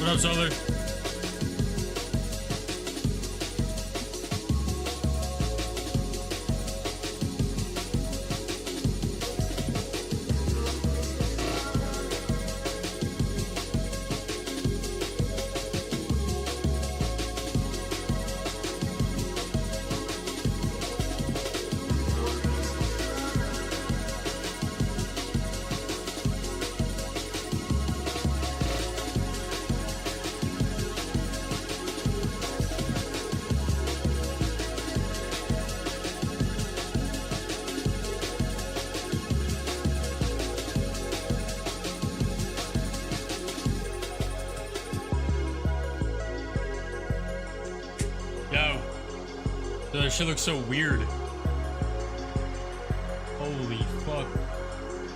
What up, Solar? Yo, that shit looks so weird. Holy fuck.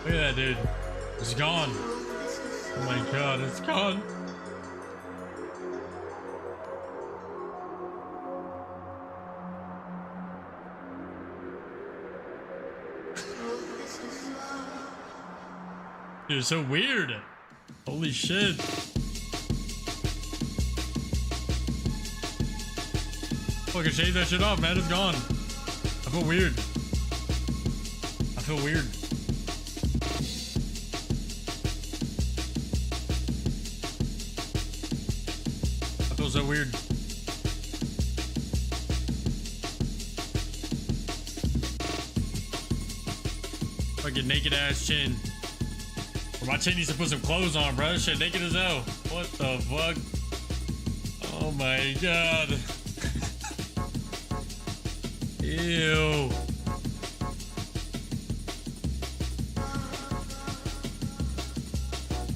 Look at that, dude. It's gone. Oh my god, it's gone. Dude, it's so weird. Holy shit. Fucking shave that shit off, man. It's gone. I feel weird. I feel weird. I feel so weird. Fucking naked ass chin. My chin needs to put some clothes on, bro. Shit naked as hell. What the fuck? Oh my god. Ew.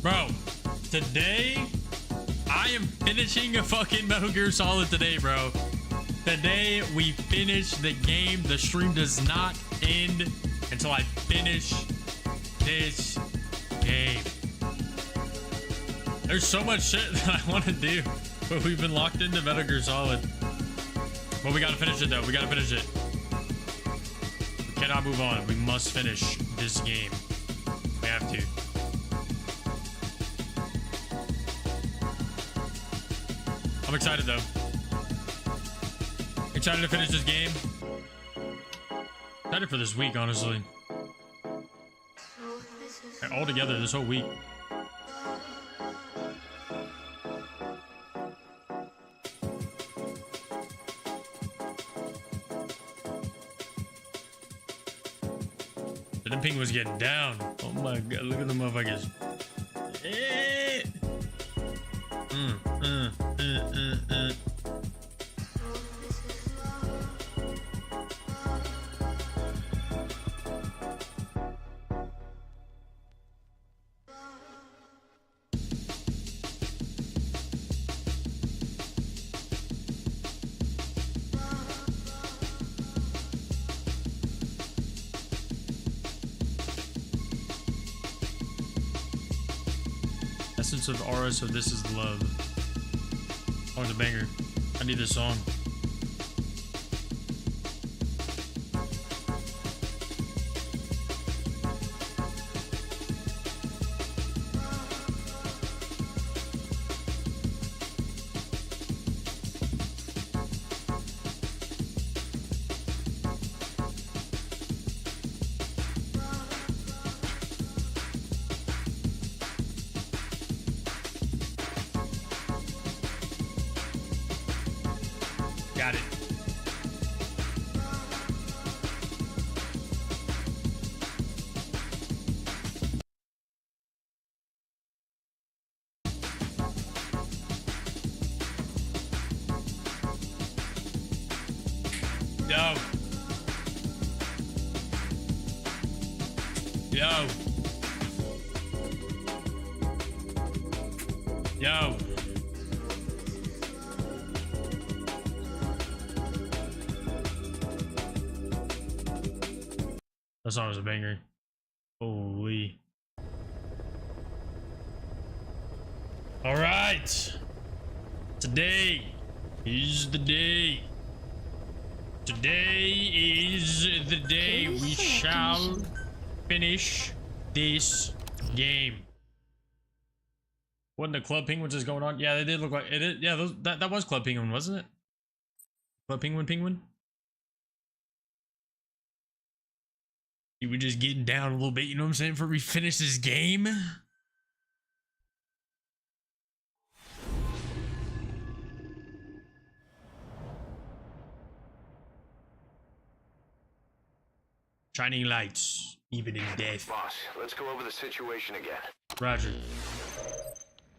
Bro, today I am finishing a fucking Metal Gear Solid today, bro. Today we finish the game. The stream does not end until I finish this game. There's so much shit that I want to do, but we've been locked into Metal Gear Solid. But we gotta finish it though. We gotta finish it. We cannot move on. We must finish this game. We have to. I'm excited though. Excited to finish this game. Excited for this week, honestly. All together this whole week. The ping was getting down. Oh my god, look at the motherfuckers. Essence of aura, so this is love. Song's a banger. I need this song. Got it. Yo. Yo. Yo. That song was a banger. Holy. All right. Today is the day. Today is the day we shall finish this game. Wasn't the Club Penguins just going on? Yeah, they did look like it. Yeah, that was Club Penguin, wasn't it? Club Penguin. You were just getting down a little bit, you know what I'm saying, before we finish this game. Shining lights, even in death. Boss, let's go over the situation again. Roger.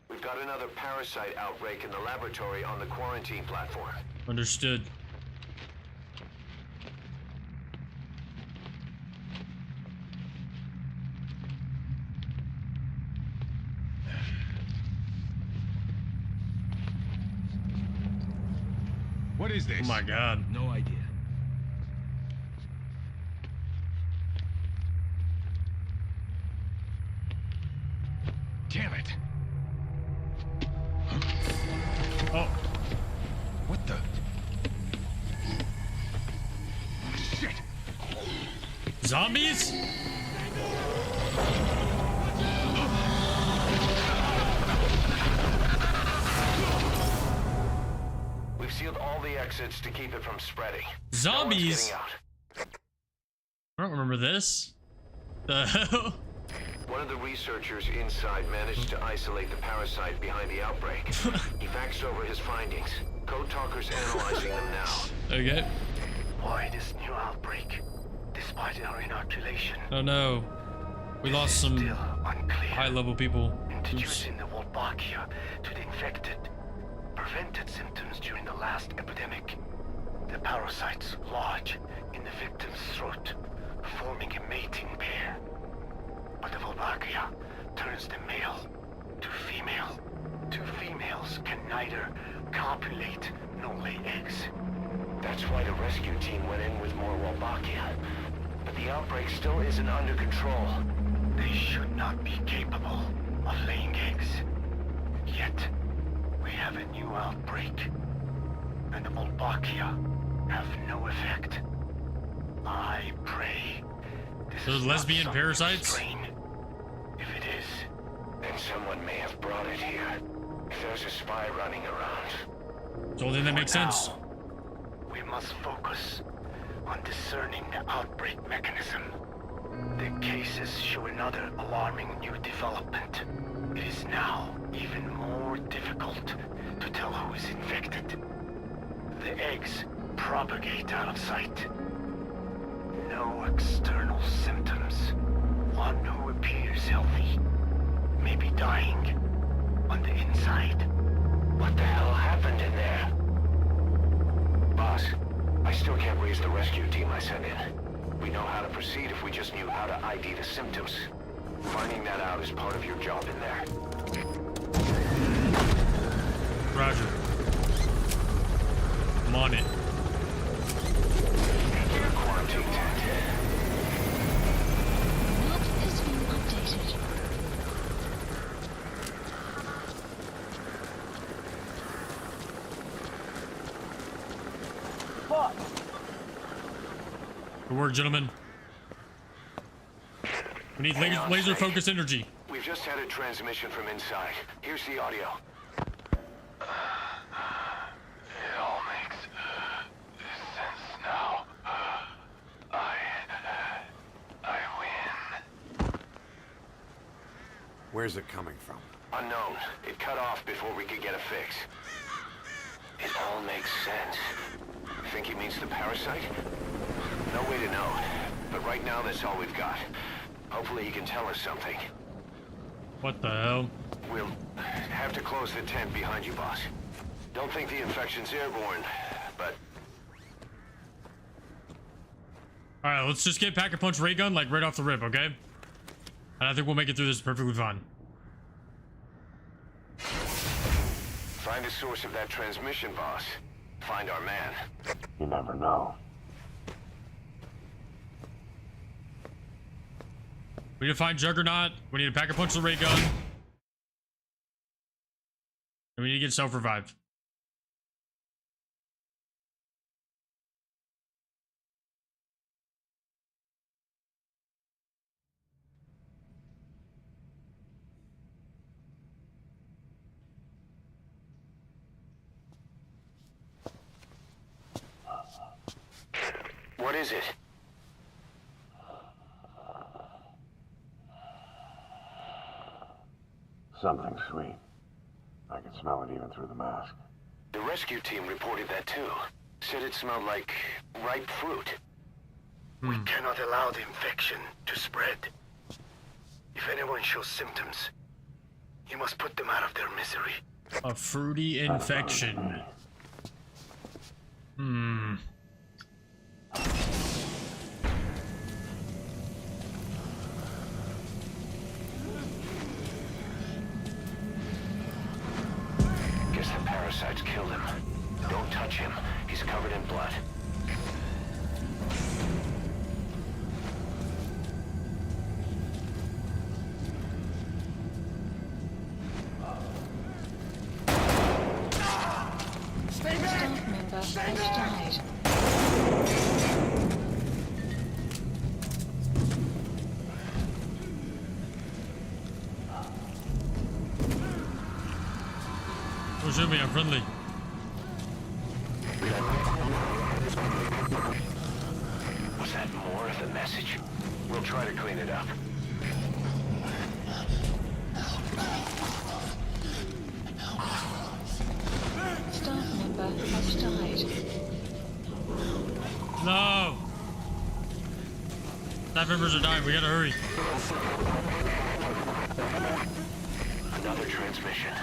We've got another parasite outbreak in the laboratory on the quarantine platform. Understood. What is this? Oh my god. No idea. Damn it. Oh. What the? Shit. Zombies? We've sealed all the exits to keep it from spreading. Zombies? No one's getting out. I don't remember this. The hell? One of the researchers inside managed to isolate the parasite behind the outbreak. He faxed over his findings. Code Talker's analyzing them now. Okay. Why this new outbreak, despite our inoculation? Oh no. We lost some Still unclear. high-level people. Oops. Introducing the Wolbachia to the infected prevented symptoms during the last epidemic. The parasites lodge in the victim's throat, forming a mating pair. But the Wolbachia turns the male to female. Two females can neither copulate nor lay eggs. That's why the rescue team went in with more Wolbachia. But the outbreak still isn't under control. They should not be capable of laying eggs. Yet, we have a new outbreak. And the Wolbachia have no effect. I pray this Those is not lesbian some parasites? strain. If it is, Then someone may have brought it here. If there's a spy running around. So then that makes for sense. now, we must focus on discerning the outbreak mechanism. The cases show another alarming new development. It is now even more difficult to tell who is infected. The eggs propagate out of sight. No external symptoms. One who appears healthy may be dying on the inside. What the hell happened in there? Boss, I still can't raise the rescue team I sent in. We know how to proceed if we just knew how to ID the symptoms. Finding that out is part of your job in there. Roger. I'm on it. Into the quarantine tent. Log has been updated. Good work, gentlemen. We need Hang on a laser sec. focused energy. We've just had a transmission from inside. Here's the audio. It all makes sense now. I win. Where's it coming from? Unknown. It cut off before we could get a fix. It all makes sense. Think he means the parasite? No way to know. But right now, that's all we've got. Hopefully he can tell us something. What the hell? We'll have to close the tent behind you, boss. Don't think the infection's airborne, but Alright, let's just get Pack-a-Punch ray gun like right off the rip, okay? And I think we'll make it through this perfectly fine. find the source of that transmission, boss. Find our man. You never know. We need to find Juggernaut. We need to Pack-a-Punch the ray gun. And we need to get self-revived. What is it? Something sweet. I can smell it even through the mask. The rescue team reported that too. Said it smelled like ripe fruit. We cannot allow the infection to spread. If anyone shows symptoms, you must put them out of their misery. A fruity infection. Guess the parasites killed him. Don't touch him. He's covered in blood. Staff member has died. Don't shoot me, I'm friendly. Was that more of the message? We'll try to clean it up. Staff member has died. No! Staff members are dying, we gotta hurry. Another transmission.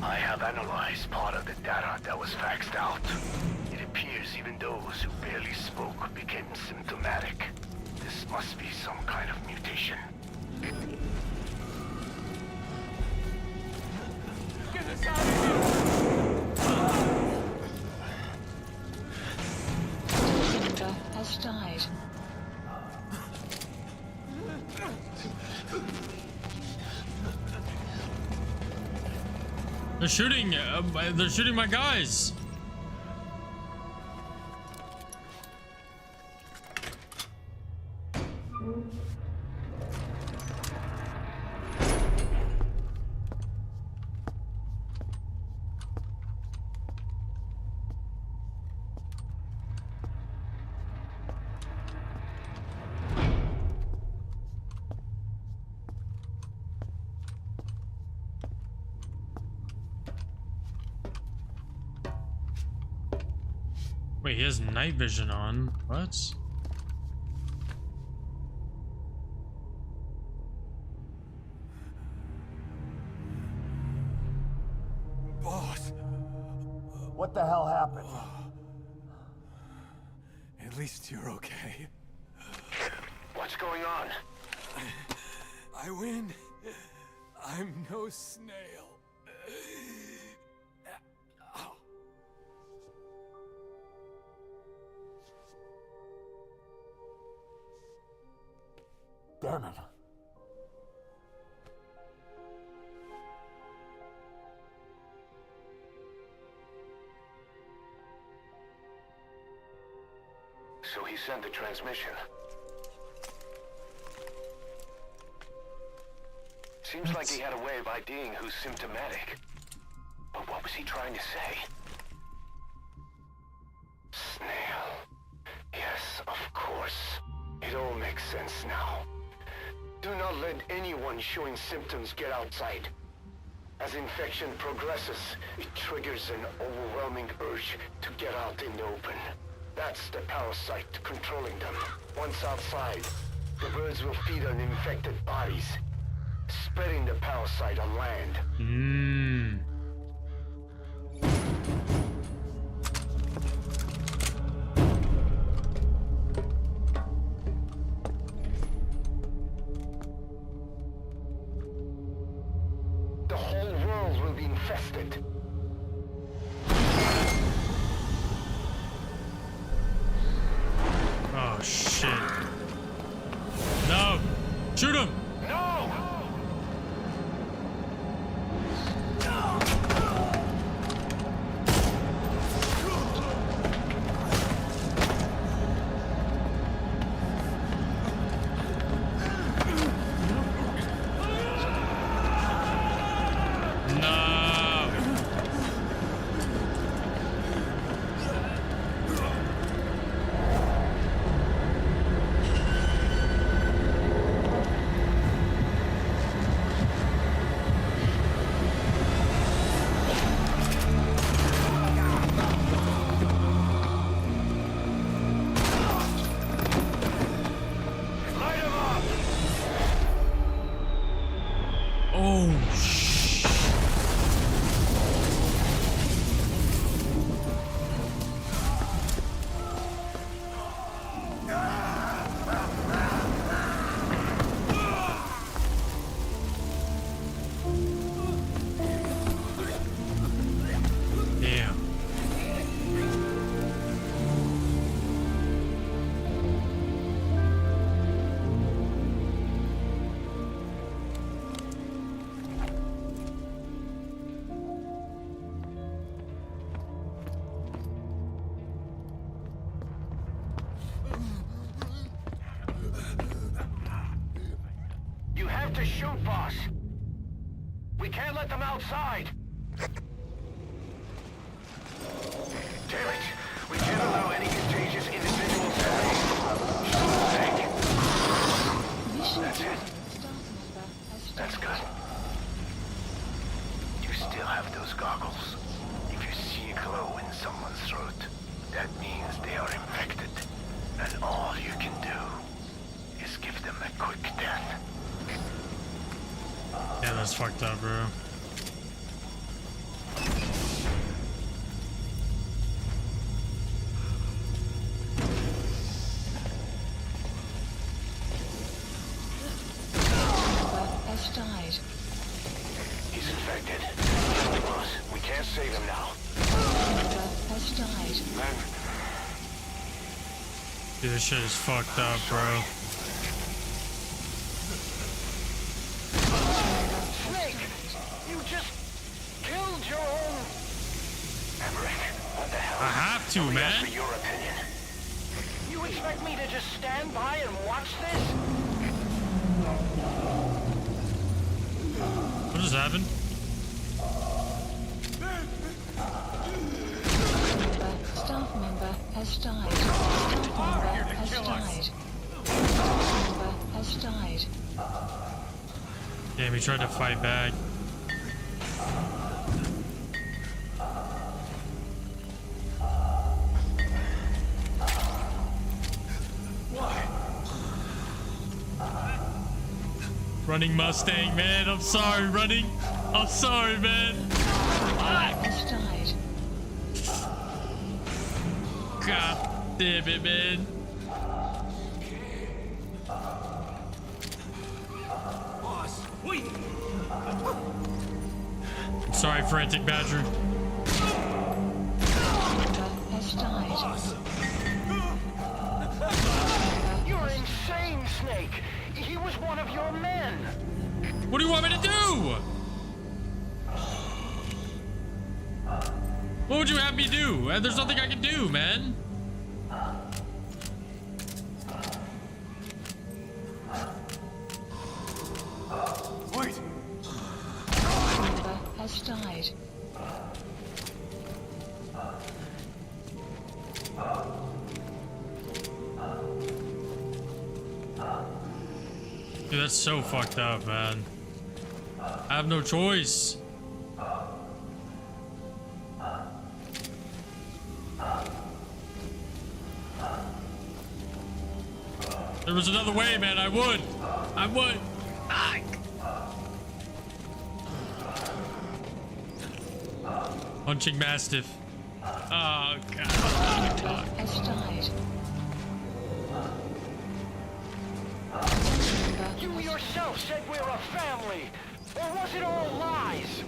I have analyzed part of the data that was faxed out. It appears even those who barely spoke became symptomatic. This must be some kind of mutation. Staff member has died. They're shooting my guys. Wait, he has night vision on. What? Boss, What the hell happened? at least you're okay. What's going on? I win. I'm no snail. Damn it. So he sent the transmission. Seems like he had a way of IDing who's symptomatic. But what was he trying to say? Snail. Yes, of course. It all makes sense now. Do not let anyone showing symptoms get outside. As infection progresses, it triggers an overwhelming urge to get out in the open. That's the parasite controlling them. Once outside, the birds will feed on infected bodies, spreading the parasite on land. The whole world will be infested. Oh shit. No! Shoot him! No! No! Oh, damn. You have to shoot, boss. We can't let them outside. Damn it. We can't allow any contagious individuals to leave. Shoot the tank. Mission That's it. staff member has That's died. good. You still have those goggles. If you see a glow in someone's throat, that means they are infected. And all you can do is give them a quick death. Yeah, that's fucked up, bro. Member has died. He's infected. Boss, we can't save him now. Member has died. Man, Dude, this shit is fucked up, bro. Snake! You just killed your own... Emmerich, what the hell? I have to, Nobody man. asked for your opinion. You expect me to just stand by and watch this? What just happened? Staff member has died. Staff member has died. Staff member has died. Damn, he tried to fight back. Running Mustang, man. I'm sorry, running. I'm sorry, man. Has died. God damn it, man. I'm sorry, Frantic Badger. Member has died. You're insane, Snake! He was one of your men! What do you want me to do? What would you have me do? There's nothing I can do, man. Wait! Member has died. Dude, that's so fucked up, man. I have no choice. There was another way, man. I would. I would. Ah. Punching Mastiff. Oh, God. Has died. You yourself said we're a family! Or was it all lies?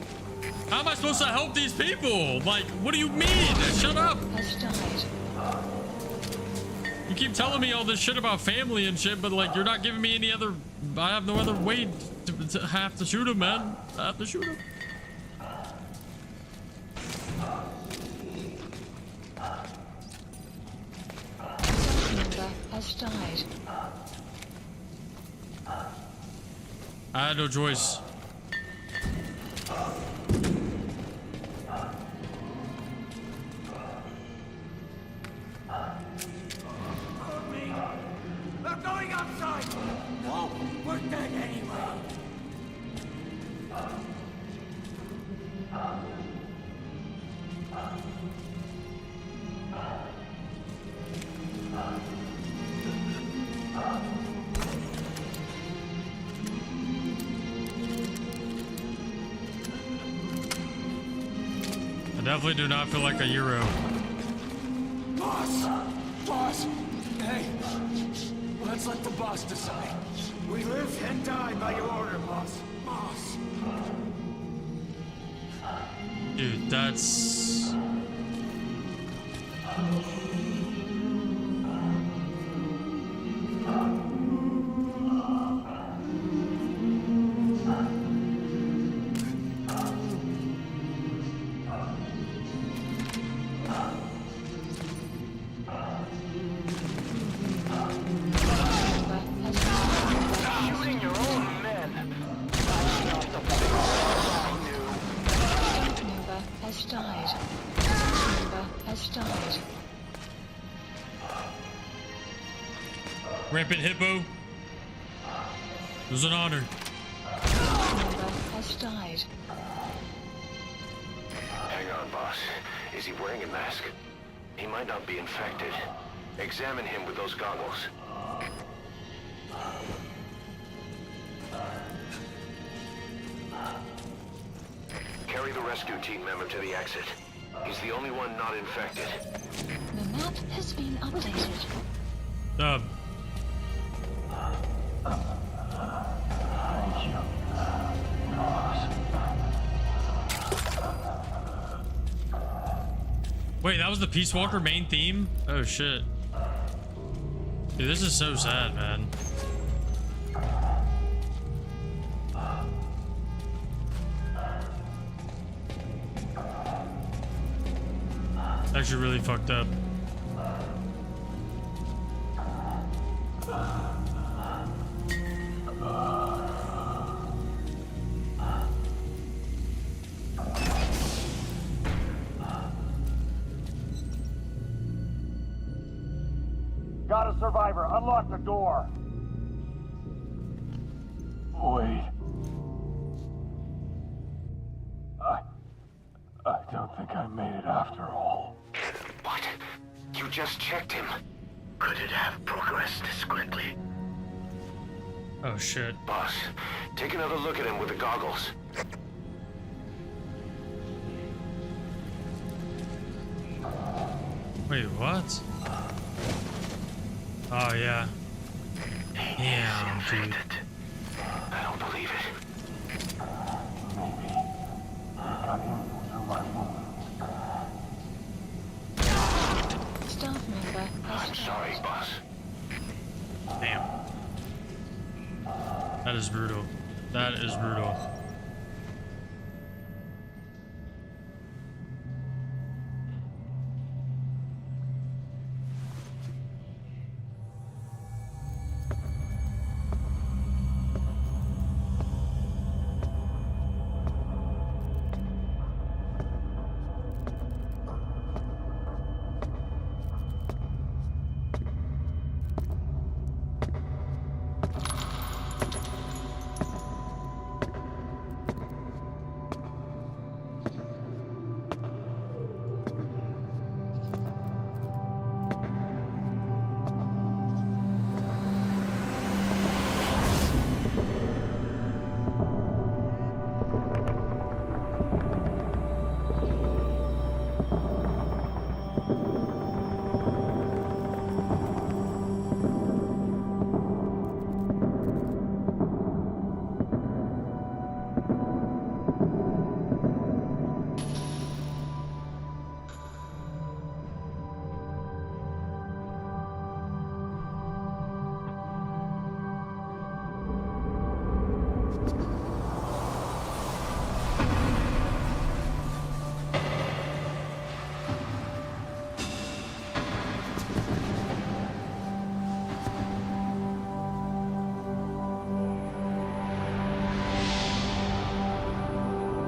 How am I supposed to help these people? Like, what do you mean? Shut up. Has died. You keep telling me all this shit about family and shit, but like, you're not giving me any other... I have no other way to have to shoot him, man. I have to shoot him. Member has died. I had no choice. They're going outside! No, we're dead anyway! Definitely do not feel like a Euro. Boss! Boss! Hey! Let's let the boss decide. We live and die by your order, boss. Boss! Dude, that's... Shooting your own men. Staff member has died. Staff member has died. Rampant Hippo. It was an honor. Staff member has died. Hang on, boss. Is he wearing a mask? He might not be infected. Examine him with those goggles. Carry the rescue team member to the exit. He's the only one not infected. The map has been updated. Thank Thank you, boss. Wait, that was the Peace Walker main theme? Oh shit. Dude, this is so sad, man. Actually really fucked up. Got a survivor. Unlock the door. Wait. I don't think I made it after all. What? You just checked him. Could it have progressed this quickly? Oh shit. Boss, take another look at him with the goggles. Wait, what? Oh yeah. Damn, dude. Infected. I don't believe it. Maybe. I got in through my wounds. Staff member has I'm died. sorry, boss. Damn. That is brutal. That is brutal.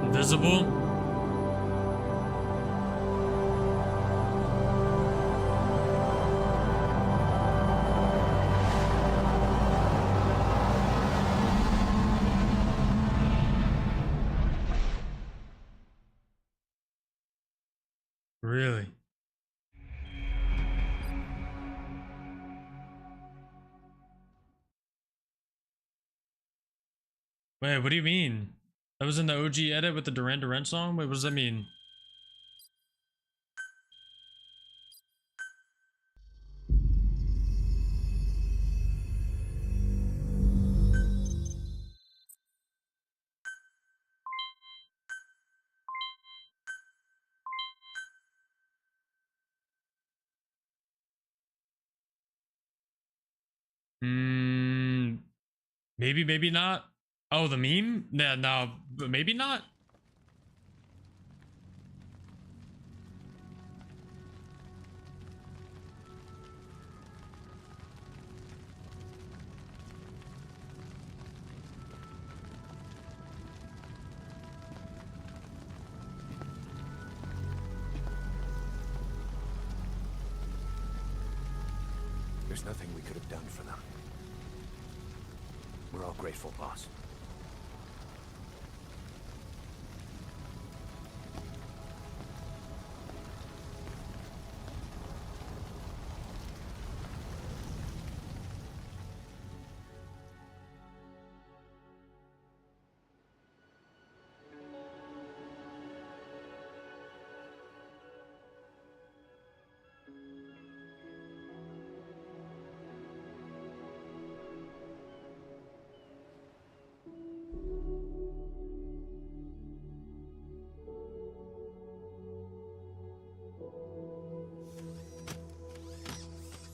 Invisible? Really? Wait, what do you mean? That was in the OG edit with the Duran Duran song? Wait, what does that mean? Maybe, maybe not. Oh, the meme? Yeah, no, but maybe not. There's nothing we could have done for them. We're all grateful, boss.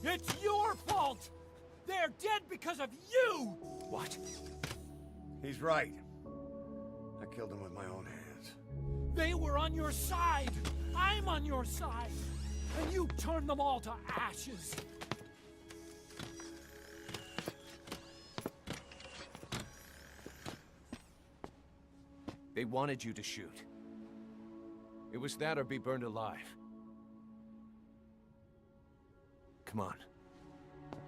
It's your fault! They're dead because of you! What? He's right. I killed him with my own hands. They were on your side! I'm on your side! And you turned them all to ashes! They wanted you to shoot. It was that or be burned alive. Come on.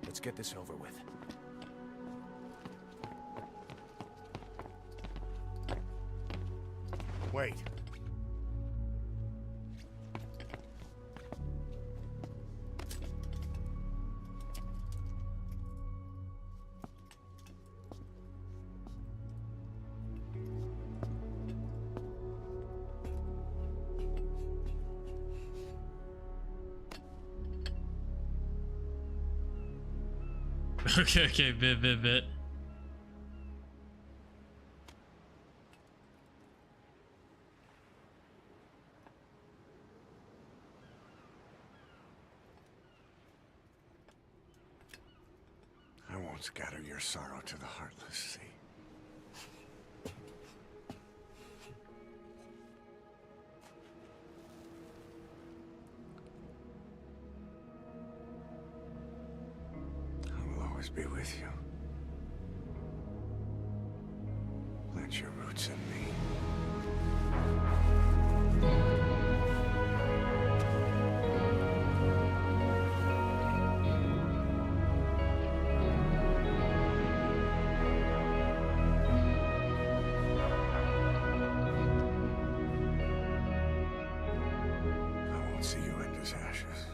Let's get this over with. Wait. Okay, bit. I won't scatter your sorrow to the heartless sea. I will always be with you. Plant your roots in me. I won't see you end as ashes.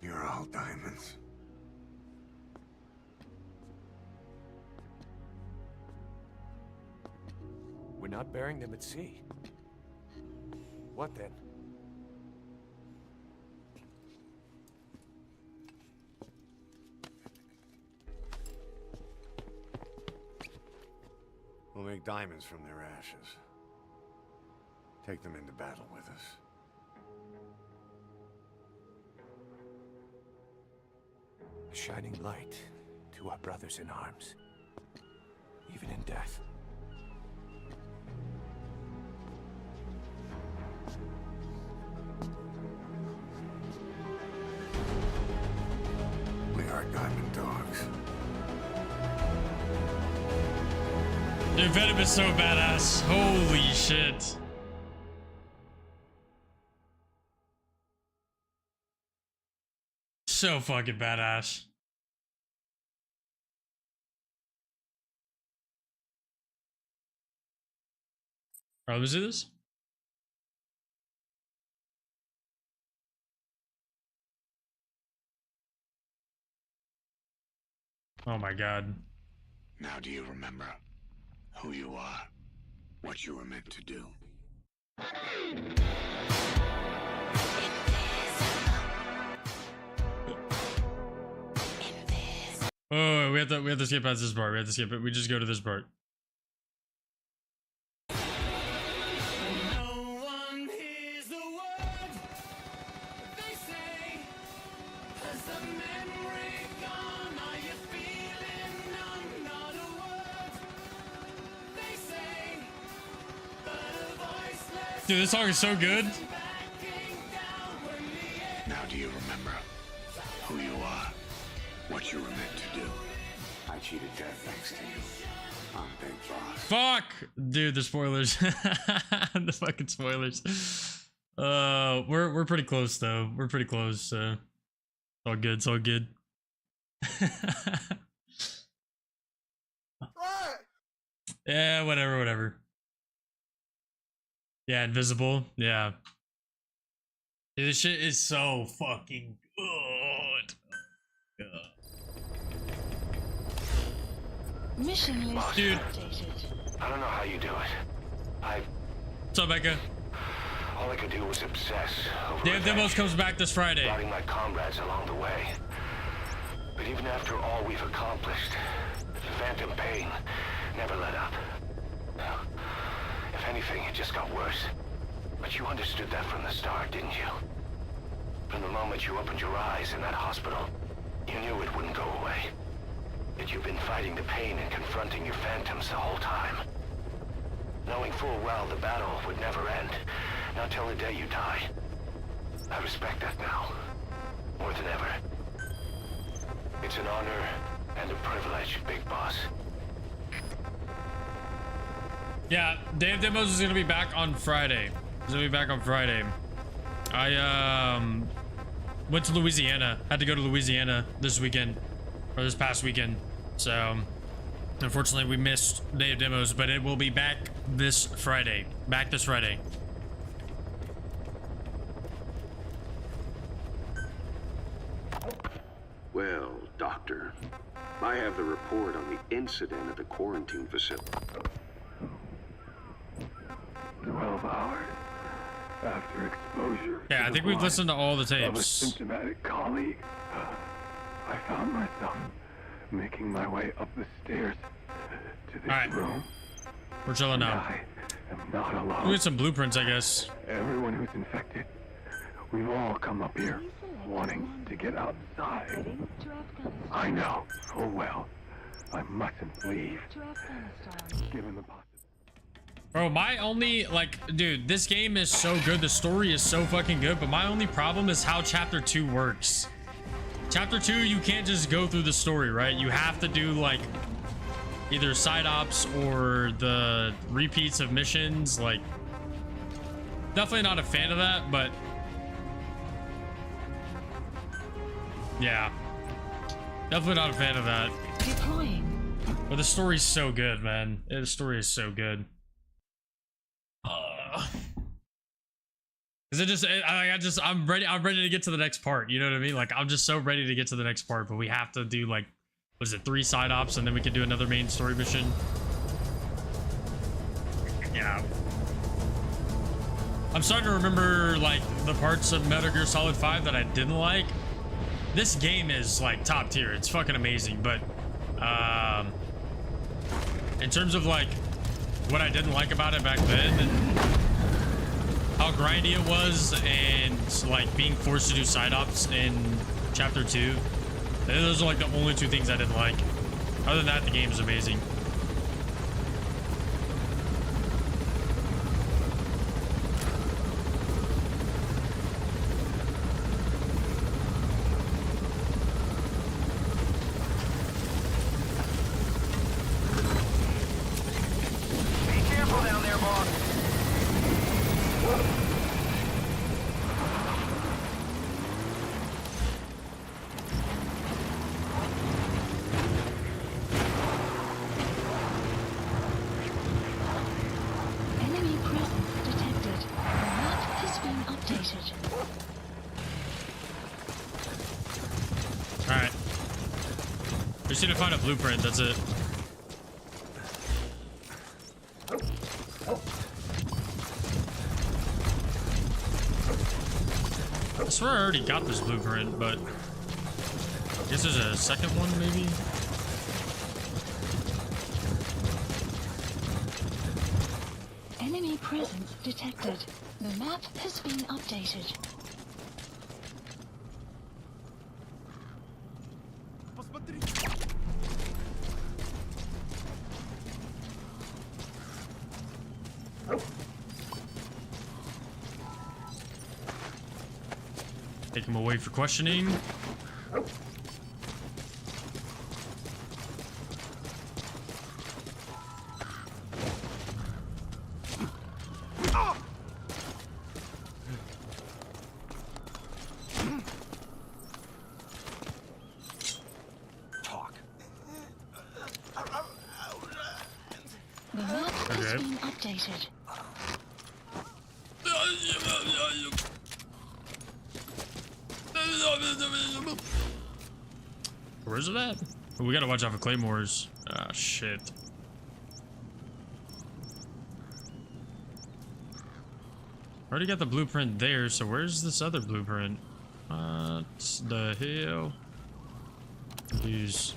You're all diamonds. We're not burying them at sea. What then? We'll make diamonds from their ashes. Take them into battle with us. A shining light to our brothers in arms, even in death. We are diamond dogs. Dude, Venom is so badass. Holy shit. So fucking badass. Alright, let's do this. Oh my god. Now do you remember who you are? What you were meant to do? Oh, we have to skip past this part. We have to skip it. We just go to this part. They say, 'cause the Dude, this song is so good. Now do you remember who you are? What you were meant to do? I cheated death thanks to you. I'm Big Boss. Fuck! Dude, the spoilers. The fucking spoilers. We're pretty close though. We're pretty close, so it's all good, it's all good. Yeah, whatever. Yeah, invisible. Yeah. Dude, this shit is so fucking good. Mission list Dude. updated. I don't know how you do it. What's up, Becca? All I could do was obsess over Damn Demos revenge, comes back this Friday. routing my comrades along the way. But even after all we've accomplished, the phantom pain never let up. If anything, it just got worse. But you understood that from the start, didn't you? From the moment you opened your eyes in that hospital, you knew it wouldn't go away. That you've been fighting the pain and confronting your phantoms the whole time. Knowing full well the battle would never end, not till the day you die. I respect that now, more than ever. It's an honor and a privilege, Big Boss. Yeah, Dave Demos is gonna be back on Friday. He's gonna be back on Friday. I went to Louisiana. Had to go to Louisiana this weekend, or this past weekend. So unfortunately we missed Day of Demos, but it will be back this Friday. Back this Friday. Well, Doctor, I have the report on the incident at the quarantine facility. 12 hours after exposure. Yeah, I think we've listened to all the of a tapes. symptomatic colleague, I found myself making my way up the stairs to this Alright. room. We're chilling now. I am not alone. We get some blueprints, I guess. Everyone who's infected, we've all come up here wanting to get outside. I know full well I mustn't leave, given the possibility. Bro, my only, like, dude, this game is so good. The story is so fucking good, but my only problem is how Chapter 2 works. Chapter 2, you can't just go through the story, right? You have to do, like, either side ops or the repeats of missions. Like, definitely not a fan of that, but yeah, definitely not a fan of that. Deploying. But the story's so good, man. The story is so good. Cause I'm ready to get to the next part. You know what I mean? Like, I'm just so ready to get to the next part, but we have to do, like, what is it, 3 side ops, and then we can do another main story mission. Yeah. I'm starting to remember, like, the parts of Metal Gear Solid 5 that I didn't like. This game is, like, top tier. It's fucking amazing, but in terms of, like, what I didn't like about it back then, and how grindy it was, and, like, being forced to do side ops in Chapter 2, those are, like, the only 2 things I didn't like. Other than that, the game is amazing. Enemy presence detected. The map has been updated. Alright. We just need to find a blueprint, that's it. I swear I already got this blueprint, but I guess there's a second one, maybe? Enemy presence detected. The map has been updated. Take him away for questioning. The map has been updated. Where's it at? Oh, we gotta watch out for claymores. Ah, shit. Already got the blueprint there, so where's this other blueprint? What the hell? These.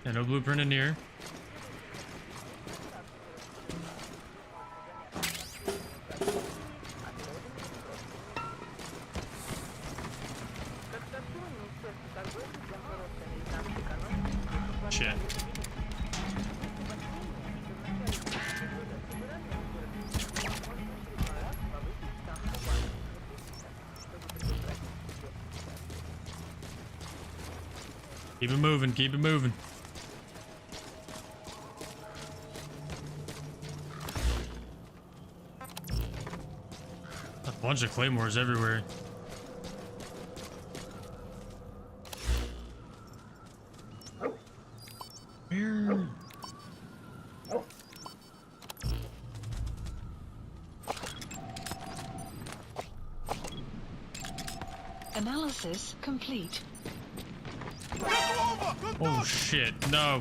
Yeah, no blueprint in here. Shit. Keep it moving, keep it moving. A bunch of claymores everywhere. Where? Analysis complete. Oh shit, no.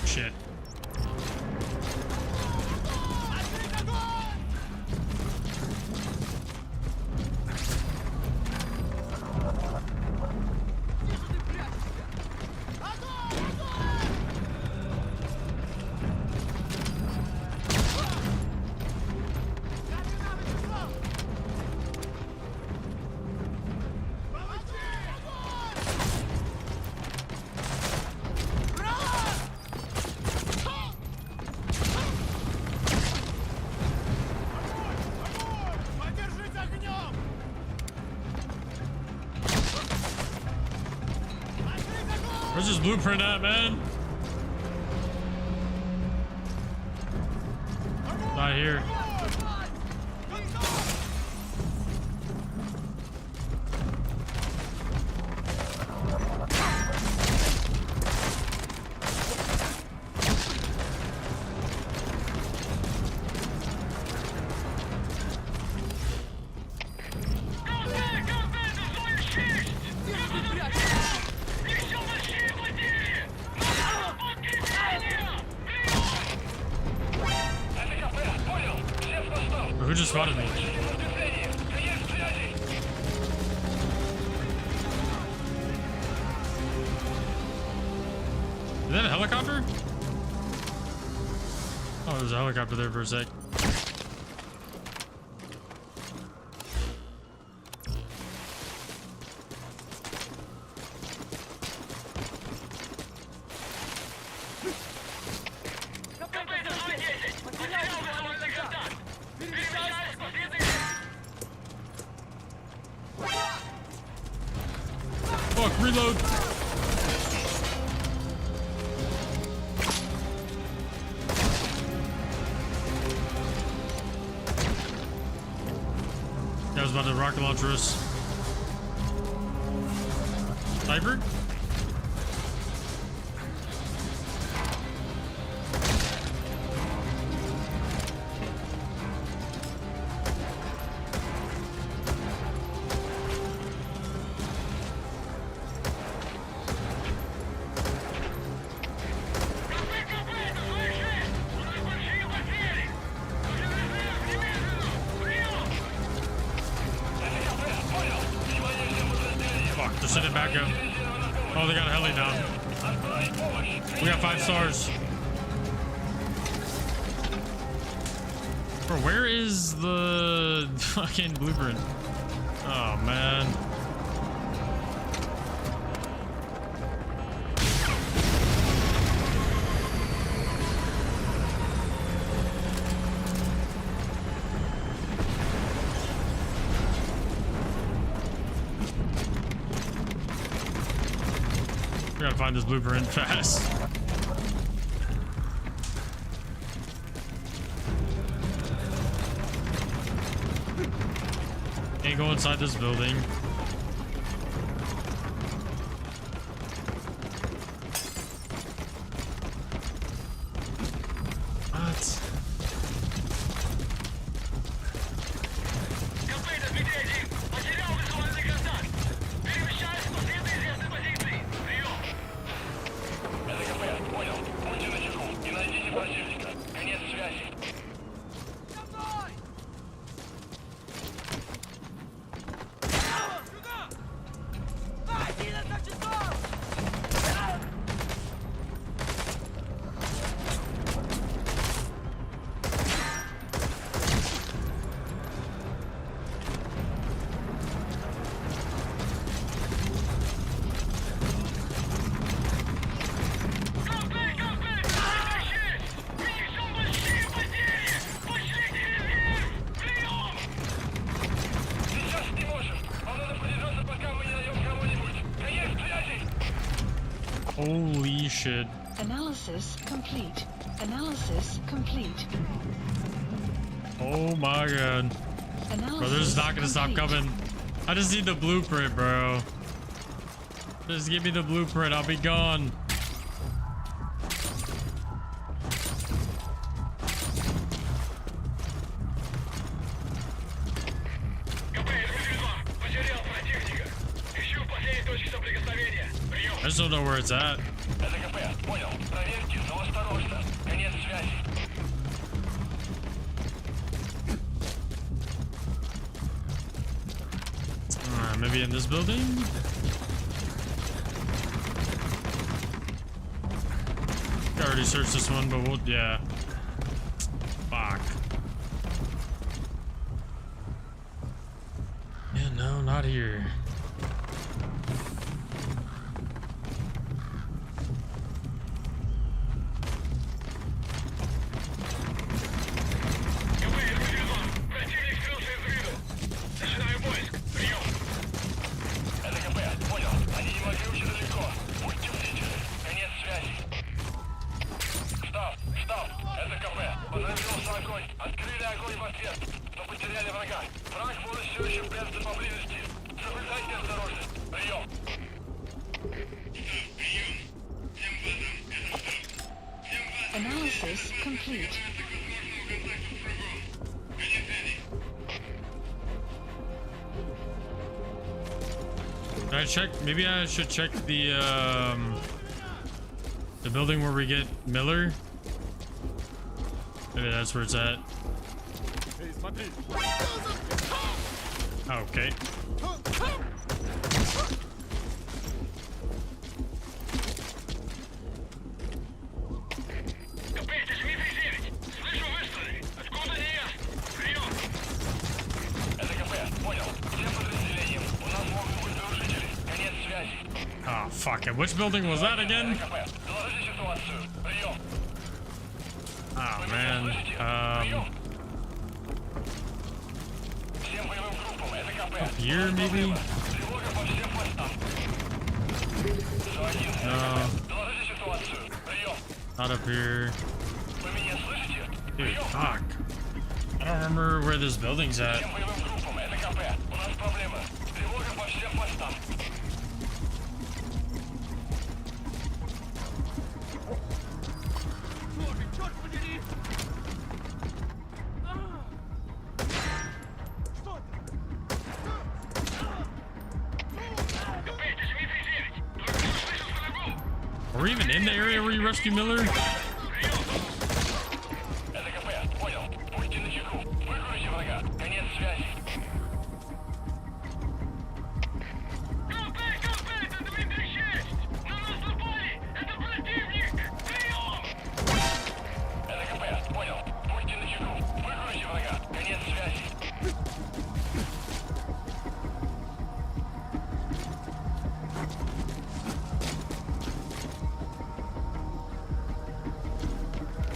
Shit. Where's this blueprint at, man? Not here. Who just spotted me? Is that a helicopter? Oh, there's a helicopter there for a sec. Fuck, reload. That was about to rocket launcher us. Sniper? They're sending back up. Oh, they got a heli down. We got 5 stars. Bro, where is the fucking blueprint? Oh, man. We gotta find this blueprint fast. Can't go inside this building. What? Holy shit. Analysis complete. Analysis complete. Oh my god. Analysis Bro, this is not gonna stop complete. coming. I just need the blueprint, bro. Just give me the blueprint. I'll be gone. I just don't know where it's at. Maybe in this building? I already searched this one, but we'll, yeah. Fuck. Yeah, no, not here. Analysis complete. Did I check? Maybe I should check the building where we get Miller. Maybe that's where it's at. Okay. Oh, fuck it. Which building was that again? Oh, man. Up here, maybe? No. Not up here. Dude, fuck. I don't remember where this building's at. Are we even in the area where you rescue Miller?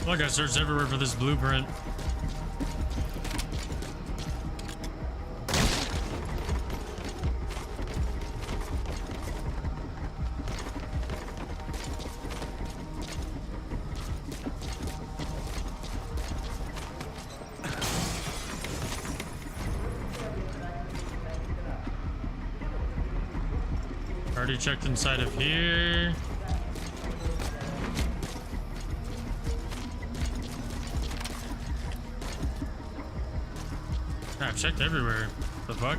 Look, I searched everywhere for this blueprint. Already checked inside of here. I've checked everywhere. The fuck?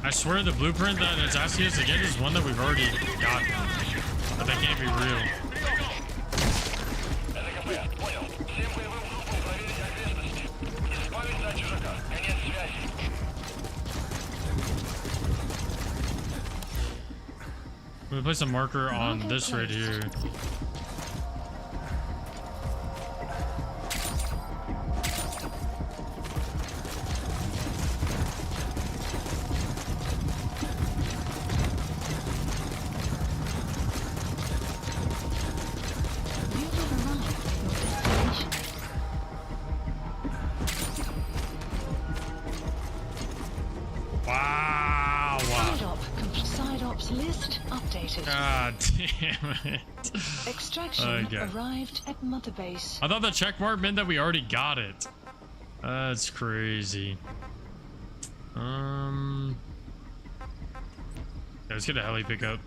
I swear the blueprint that it's asking us to get is one that we've already gotten. But that can't be real. We place a marker on this right here. God damn it. Extraction arrived at Mother Base. I thought the check mark meant that we already got it. That's crazy. Let's get a heli pickup.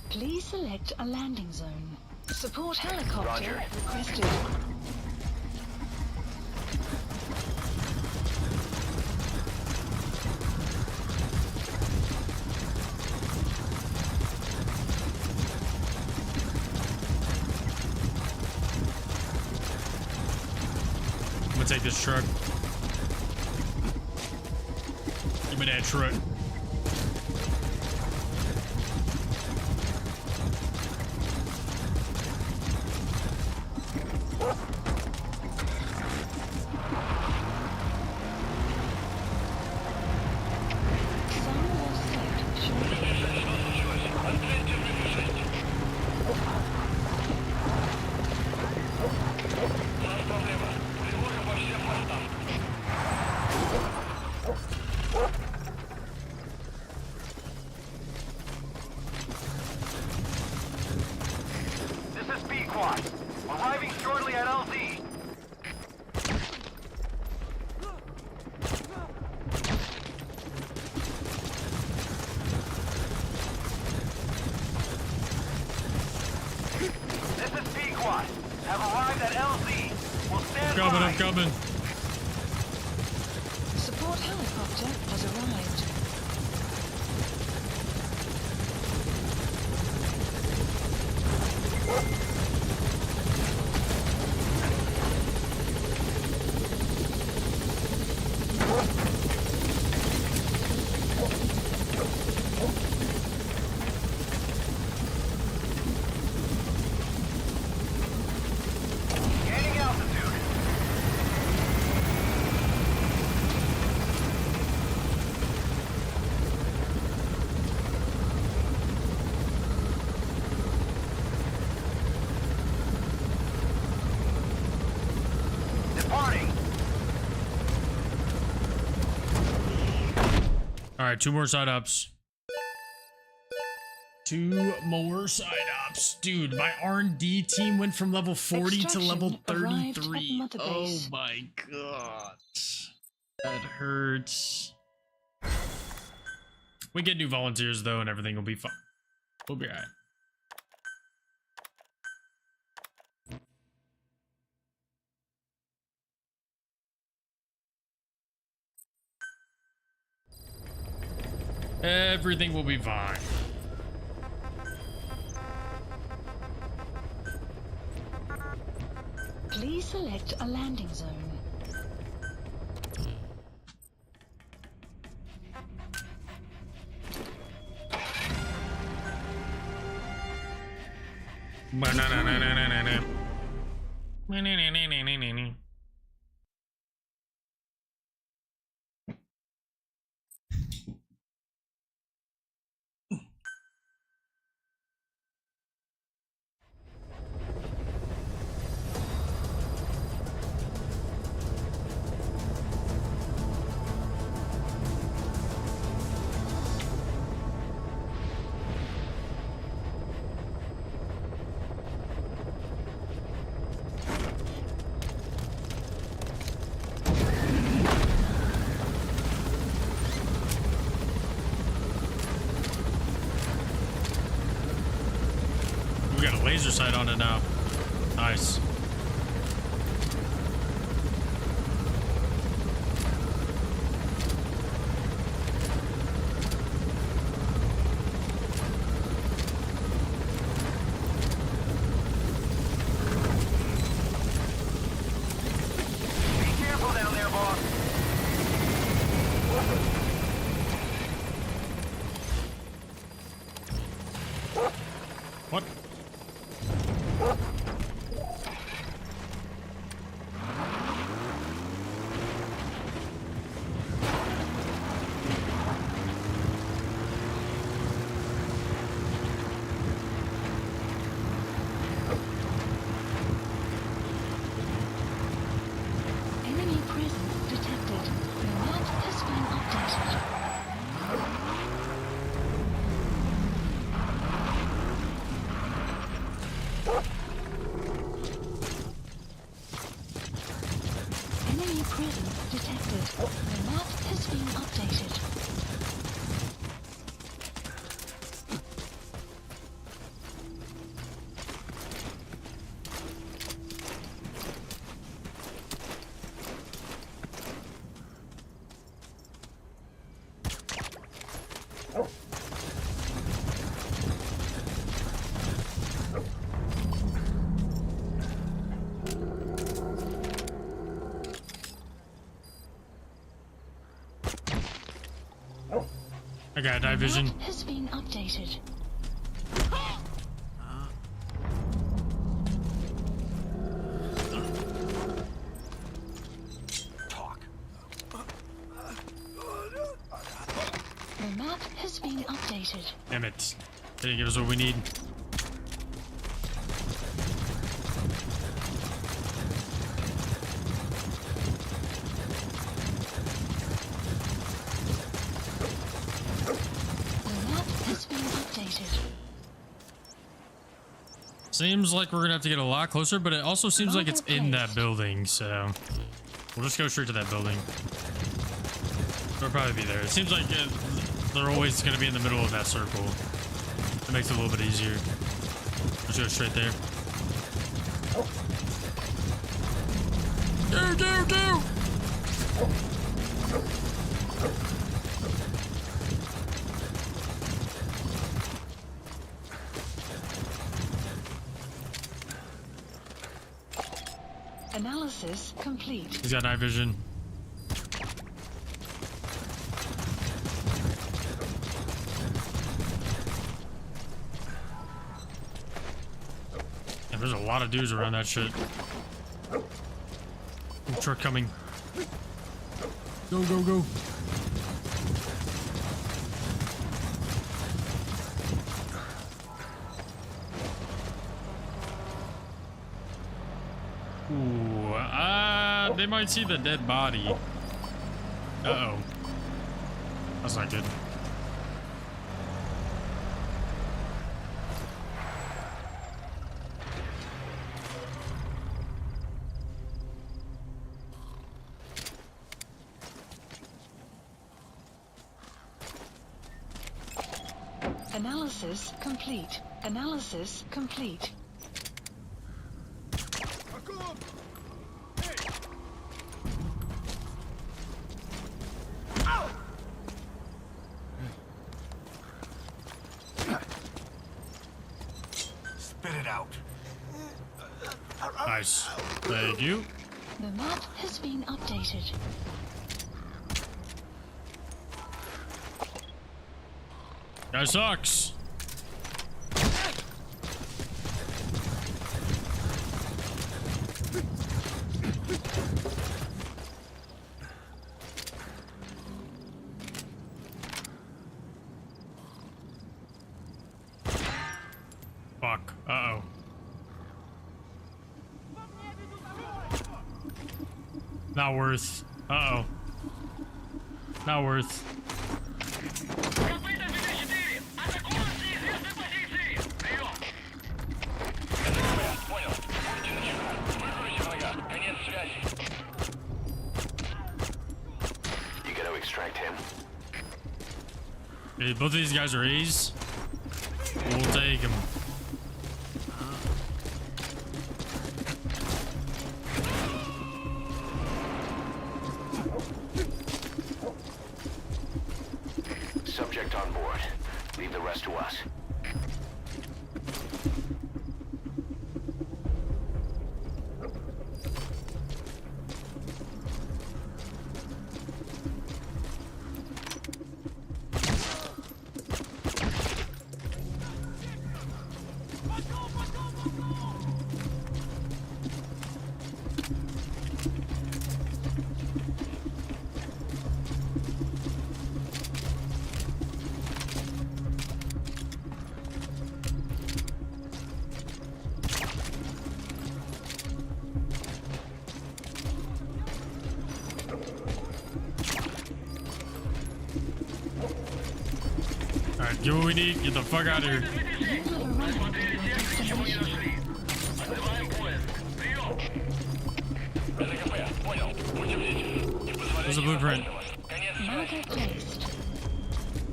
Please select a landing zone. Support helicopter Roger. requested. I'm gonna take this truck. Give me that truck. Arriving shortly at LZ. This is Pequot. Have arrived at LZ. We'll stand by. I'm coming. Support helicopter has arrived. Gaining altitude. Departing. All right, 2 more side ups. 2 more side ups. Dude, my R&D team went from level 40 to level Extraction arrived at 33. Mother Oh Base. my god. That hurts. We get new volunteers though and everything will be fine. We'll be alright. Everything will be fine. Please select a landing zone. laser sight on it now. Nice. Be careful down there, boss. What? Enemy presence detected. The map has been updated. Enemy presence detected. The map has been updated. I got night vision. Map has been updated. The map has been updated. Damn it. Didn't give us what we need. The map has been updated. Seems like we're gonna have to get a lot closer, but it also seems like it's in that building, so we'll just go straight to that building. They'll probably be there. It seems like they're always gonna be in the middle of that circle. It makes it a little bit easier. Let's go straight there. Go! Analysis complete. He's got night vision. And there's a lot of dudes around that shit. Ooh, truck coming. Go. Ooh, they might see the dead body. Uh-oh. That's not good. Analysis complete. Analysis complete. Spit it out. Nice. Thank you. The map has been updated. Guy sucks. Fuck. Uh-oh. Not worth. Uh-oh. Not worth. You gotta extract him. Hey, both of these guys are A's. We'll take them. subject on board. Leave the rest to us. Alright, get what we need. Get the fuck out of here. There's a blueprint. Marker placed.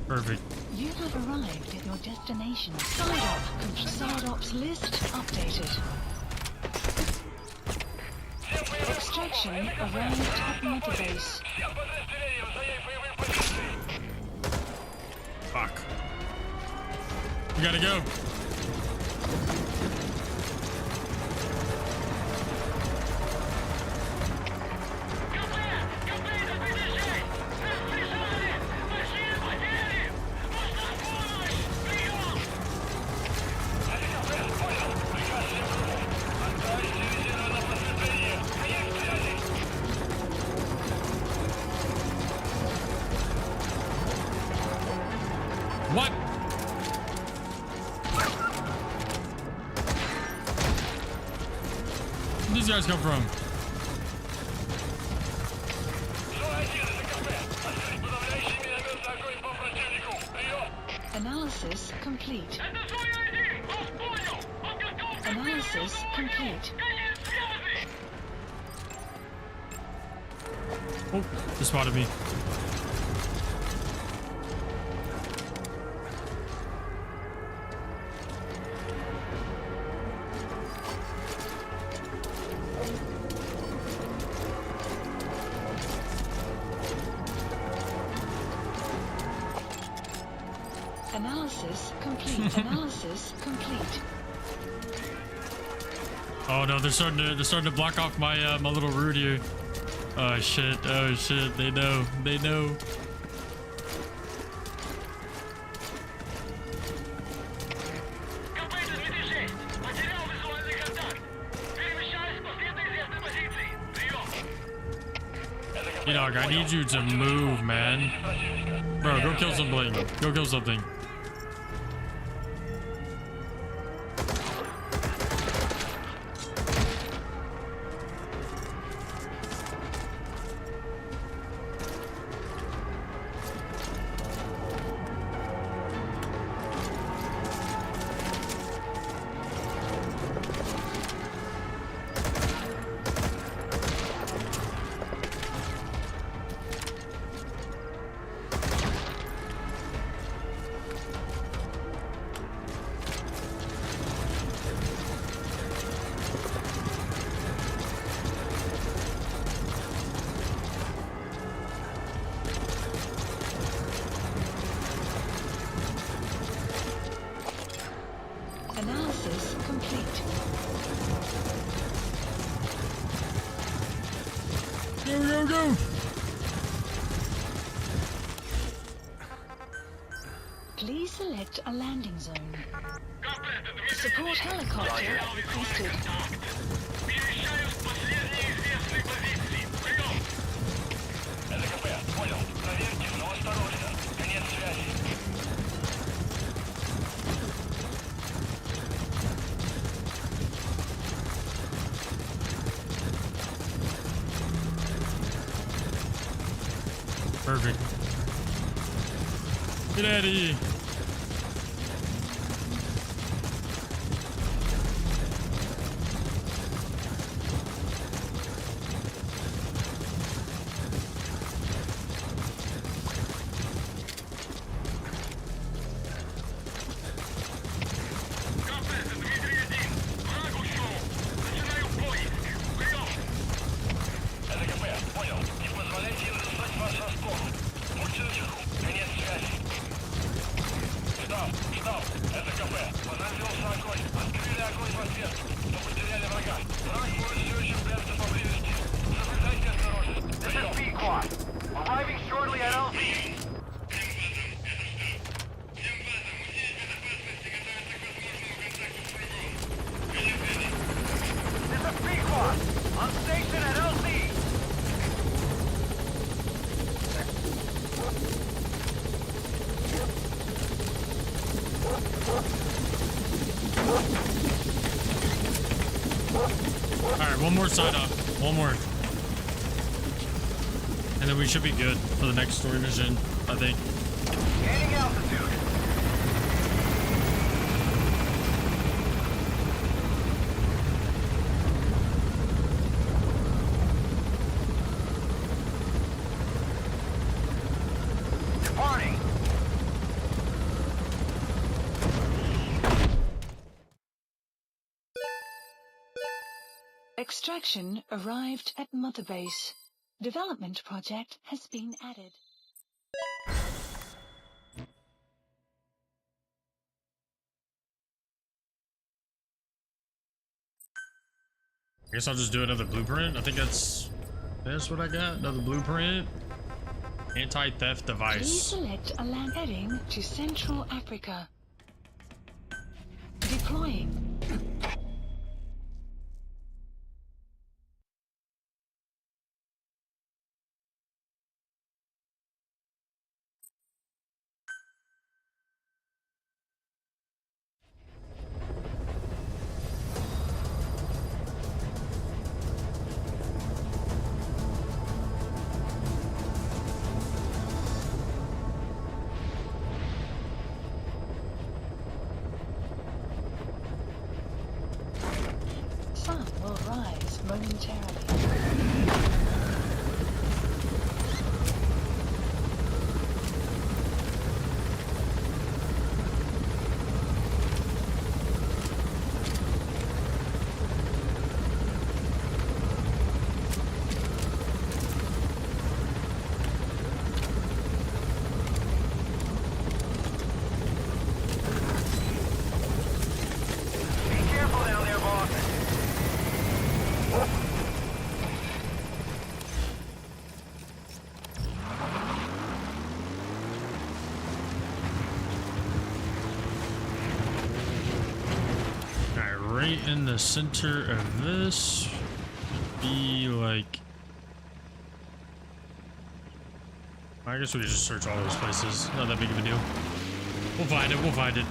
Perfect. You have arrived at your destination. Side ops list updated. Extraction arrived at mother base. Fuck. We gotta go. What? Where these guys come from? Analysis complete. Analysis complete. Oh, they spotted me. Analysis complete. Analysis complete. Oh no, they're starting to block off my my little route here. Oh shit! Oh shit! They know. They know. Dog, I need you to move, man. Bro, go kill something. Go kill something. Analysis complete. Go, go, go! Please select a landing zone. Support helicopter requested. Perfect. Get out of here. one more side up. One more. And then we should be good for the next story mission, I think. Gaining altitude. Departing. Extraction arrived at Mother Base. Development project has been added. I guess I'll just do another blueprint. I think that's what I got. Another blueprint. Anti-theft Please device. select a land heading to Central Africa. Deploying. Sun will rise momentarily. Be careful down there, boss. Alright, right in the center of this would be like. I guess we could just search all those places. Not that big of a deal. We'll find it. We'll find it.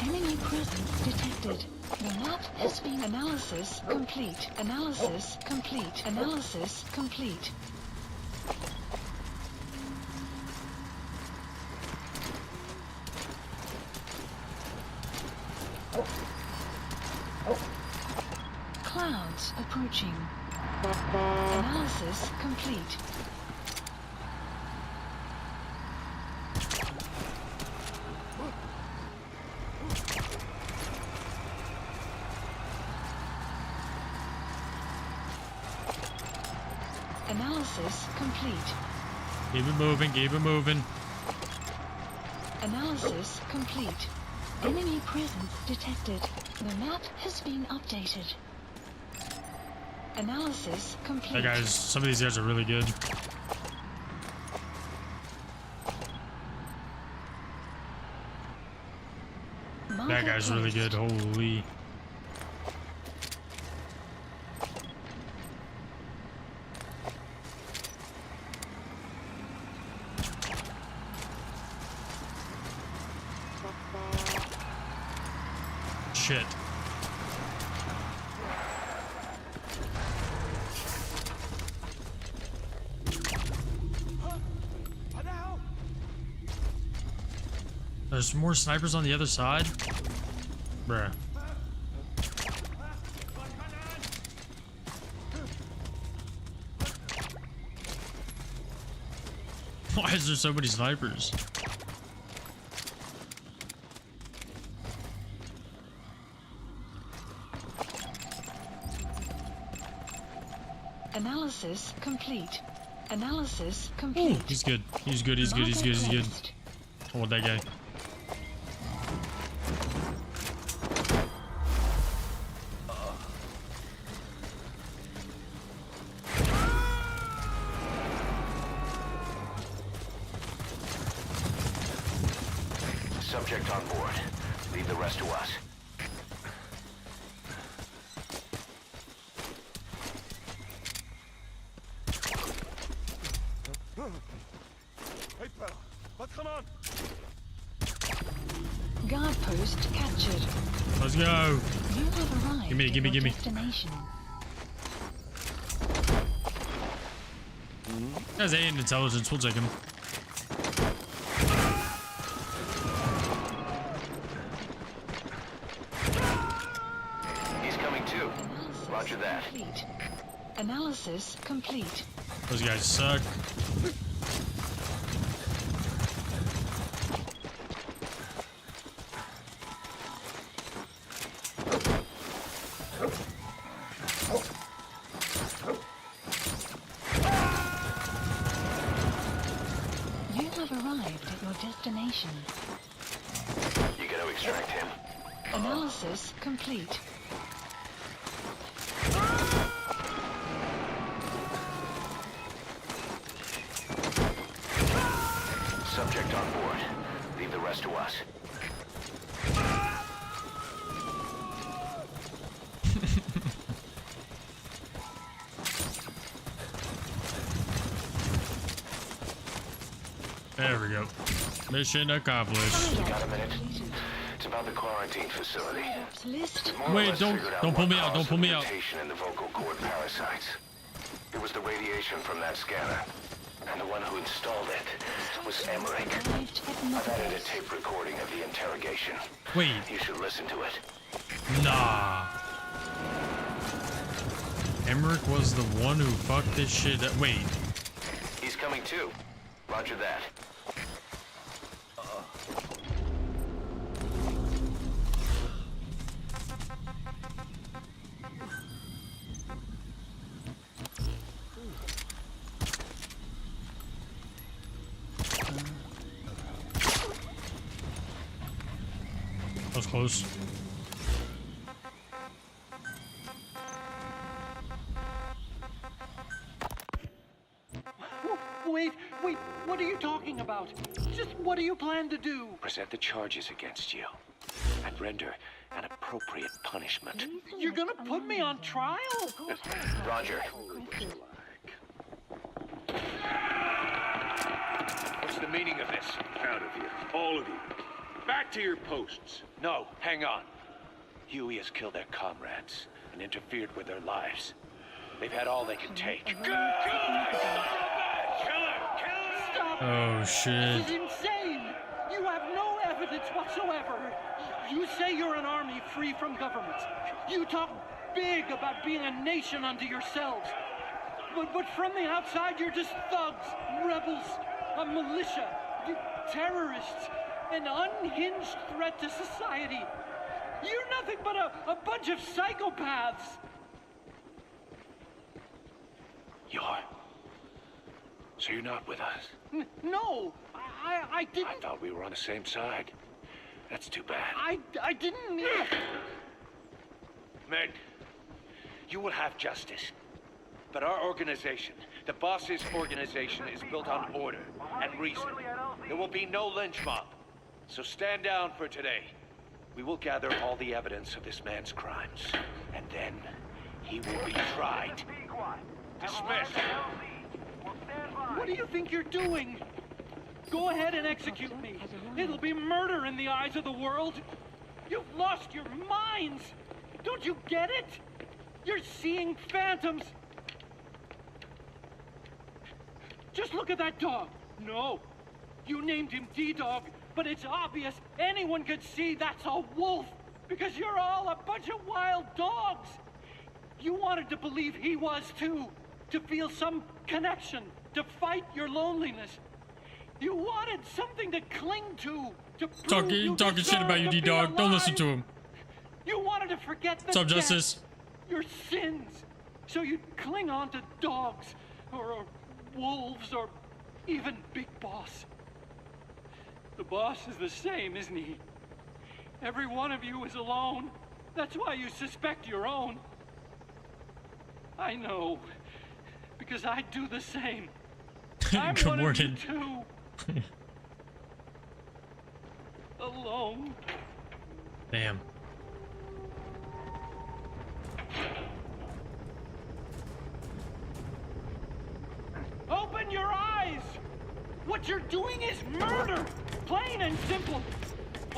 Enemy presence detected. The map has been analysis complete. Analysis complete. Analysis complete. Clouds approaching. Analysis complete. Analysis complete. Keep it moving. Keep it moving. Analysis complete. Enemy presence detected. The map has been updated. Analysis complete. Hey guys, some of these guys are really good. That guy's really good. Holy. Shit. There's more snipers on the other side? Bruh. Why is there so many snipers? Analysis complete. Analysis Ooh, complete. he's good. He's good. He's good. He's good. He's good. I want that guy. Subject on board. Leave the rest to us. Hey, fella, what's going on? Guard post captured. Let's go. You have arrived Gimme, at gimme, your gimme. destination. Has A in intelligence. We'll take him. He's coming too. Roger that. Complete. Analysis complete. Those guys suck. You have arrived at your destination. You gotta extract him. Analysis complete. Subject on board. Leave the rest to us. There we go. Mission accomplished. Got a minute? It's about the quarantine facility. List. More or Wait, less don't figured out pull what me out. Don't caused pull the me out. mutation in the vocal cord parasites. It was the radiation from that scanner. And the one who installed it was Emmerich. Arrived at I've added a Mother's. tape recording of the interrogation. Wait. You should listen to it. Nah. Emmerich was the one who fucked this shit up. Wait. He's coming too. Roger that. That was close. Wait, what are you talking about? Just what do you plan to do? Present the charges against you and render an appropriate punishment. You're gonna put me on trial? Roger. What's the meaning of this? Out of here, all of you. Back to your posts. No, hang on. Huey has killed their comrades and interfered with their lives. They've had all they can take. Oh shit. This is insane! You have no evidence whatsoever. You say you're an army free from government. You talk big about being a nation unto yourselves. But from the outside, you're just thugs, rebels, a militia, terrorists, an unhinged threat to society. You're nothing but a bunch of psychopaths. You are? So you're not with us? No, I I didn't. thought we were on the same side. That's too bad. I didn't. Men, you will have justice. But our organization, the boss's organization, is built on order and reason. There will be no lynch mob. So stand down for today. We will gather all the evidence of this man's crimes. And then he will be tried. Dismissed. What do you think you're doing? Go ahead and execute me. It'll be murder in the eyes of the world. You've lost your minds. Don't you get it? You're seeing phantoms. Just look at that dog. No, you named him D-Dog, but it's obvious anyone could see that's a wolf because you're all a bunch of wild dogs. You wanted to believe he was too, to feel some connection, to fight your loneliness. You wanted something to cling to prove you Talking shit about you, deserve to be D-Dog. Don't listen alive. to him. You wanted to forget the What's up, death, Justice? your sins, so you'd cling on to dogs, or wolves, or even Big Boss. The boss is the same, isn't he? Every one of you is alone. That's why you suspect your own. I know, because I do the same. I'm Good one morning. of you too. Alone. Damn. Open your eyes! What you're doing is murder! Plain and simple.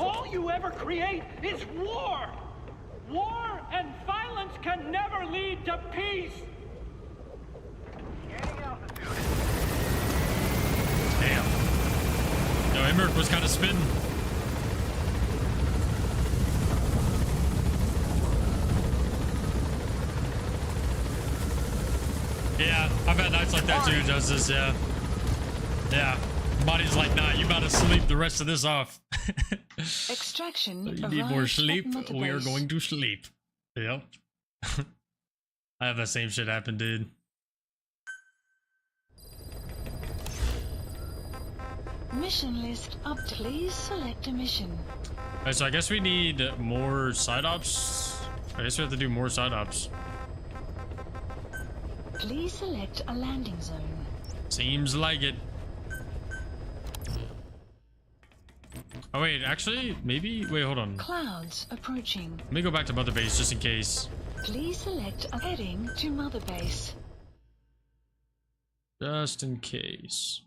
All you ever create is war! War and violence can never lead to peace! Damn. Yo, Emmerich was kind of spitting. Yeah, I've had nights like that too, Justice, yeah. Yeah. Body's like, nah, you about to sleep the rest of this off. Extraction. You need more arrived sleep. at We are Motorbase. going to sleep. Yep. I have that same shit happen, dude. Mission list up. Please select a mission. Alright, so I guess we need more side ops. I guess we have to do more side ops. Please select a landing zone. Seems like it. Oh wait, actually, maybe. Wait, hold on. Clouds approaching. Let me go back to Mother Base just in case. Please select a heading to Mother Base. Just in case.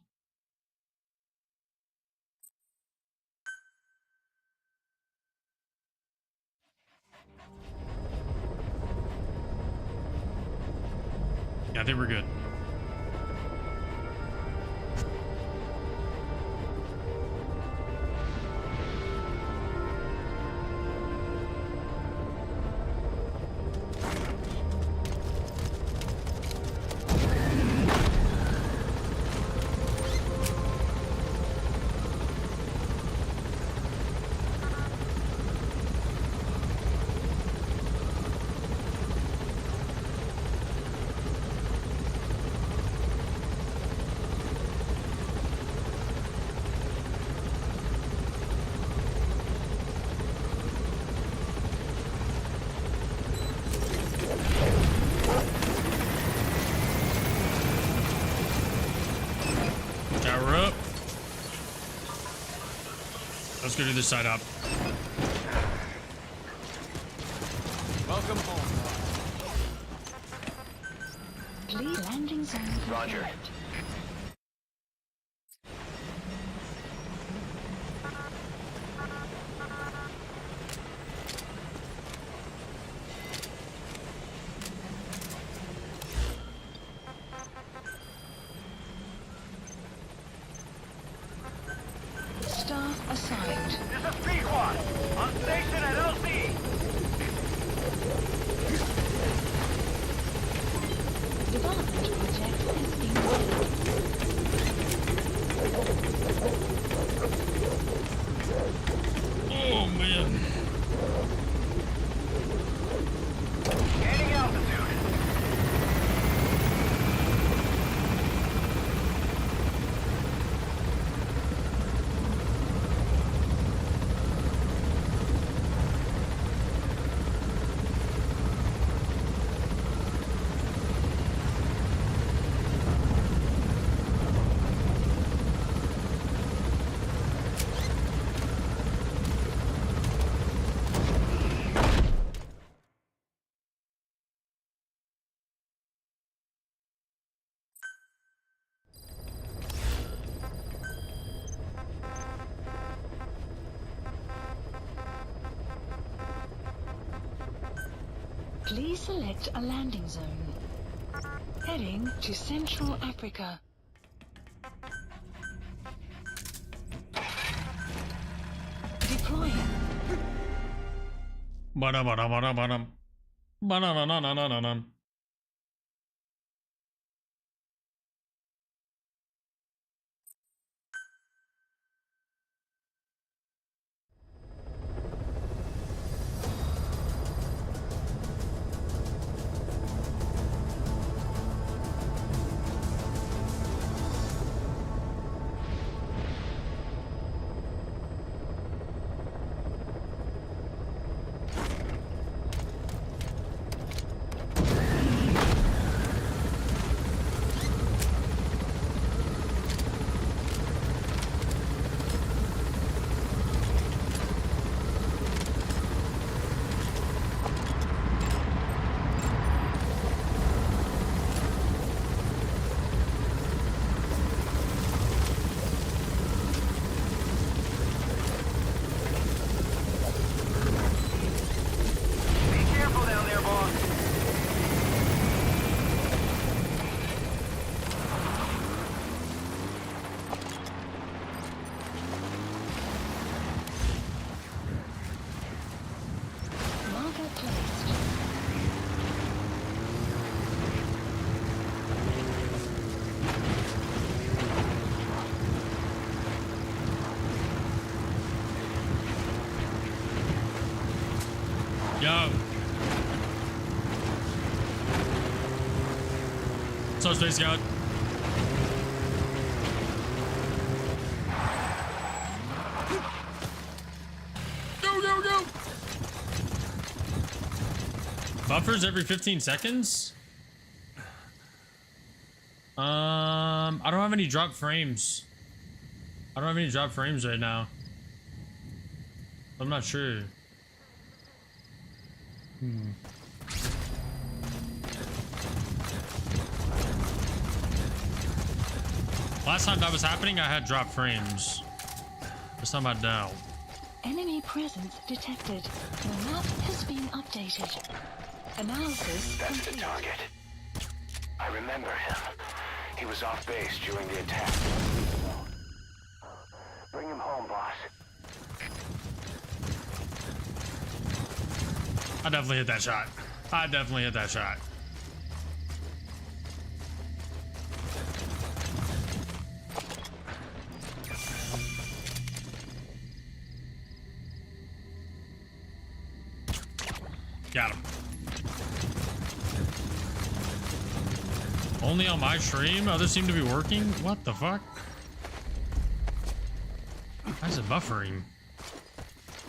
Yeah, I think we're good. Tower up. Let's go do this side up. Welcome home. Please landing zone. Roger. confirmed. Staff assigned. This is Pequod. On station at LZ. Development project has been delayed. Oh man. Gaining altitude. Please select a landing zone. Heading to Central Africa. Deploying. Ba-da-ba-da-ba-da-ba-dum. Ba-da-da-da-da-da-dum. Yo. So Space God. Go. Buffers every 15 seconds? I don't have any drop frames. I don't have any drop frames right now. I'm not sure. Last time that was happening, I had drop frames. This time I don't. Enemy presence detected. The map has been updated. Analysis That's the complete. target. I remember him. He was off base during the attack. Bring him home, boss. I definitely hit that shot. I definitely hit that shot. Got him. Only on my stream? Others seem to be working? What the fuck? Why is it buffering?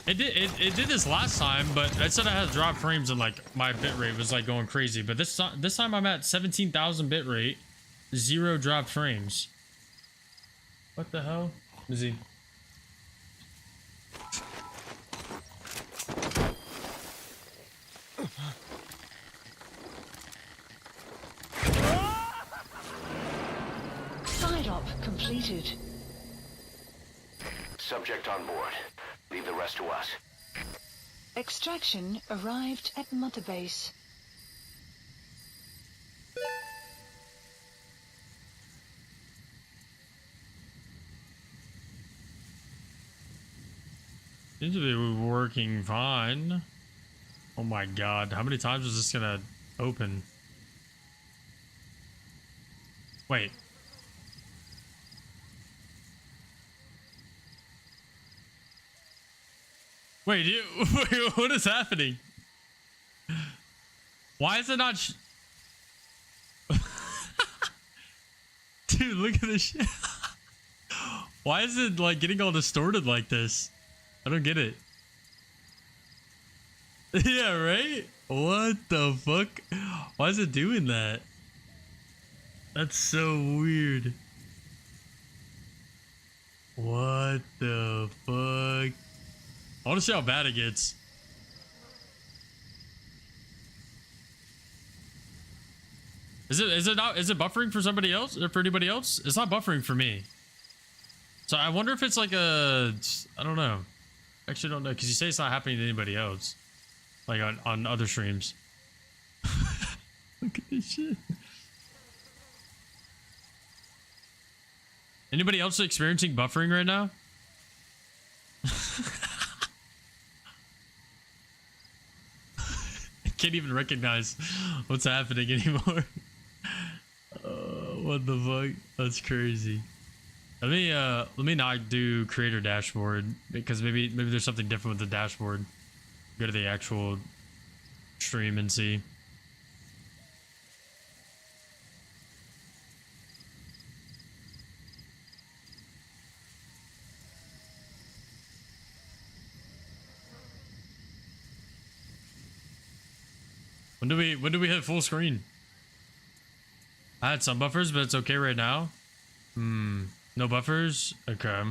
It did this last time, but it said I had drop frames and like my bitrate was like going crazy. But this time I'm at 17,000 bitrate, 0 drop frames. What the hell? Mgsv. Side op completed. Subject on board. Leave the rest to us. Extraction arrived at Mother Base. Seems to be working fine. Oh my god, how many times is this gonna open? Wait. Wait, what is happening? Why is it not Dude, look at this shit. Why is it like getting all distorted like this? I don't get it. Yeah, right? What the fuck? Why is it doing that? That's so weird. What the fuck? I want to see how bad it gets. Is it buffering for somebody else or for anybody else? It's not buffering for me. So I wonder if it's like a, I don't know. Actually don't know, because you say it's not happening to anybody else. Like on other streams. Look at this shit. Anybody else experiencing buffering right now? I can't even recognize what's happening anymore. What the fuck? That's crazy. Let me not do creator dashboard because maybe there's something different with the dashboard. Go to the actual stream and see. When do we hit full screen? I had some buffers, but it's okay right now. No buffers? Okay.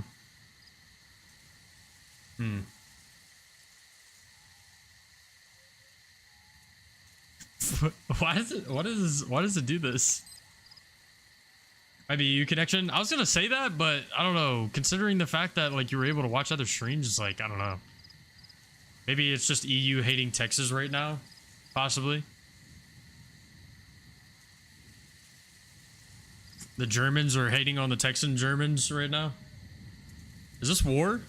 Why does it do this? Maybe EU connection. I was gonna say that, but I don't know. Considering the fact that like you were able to watch other streams, it's like I don't know. Maybe it's just EU hating Texas right now, possibly. The Germans are hating on the Texan Germans right now. Is this war?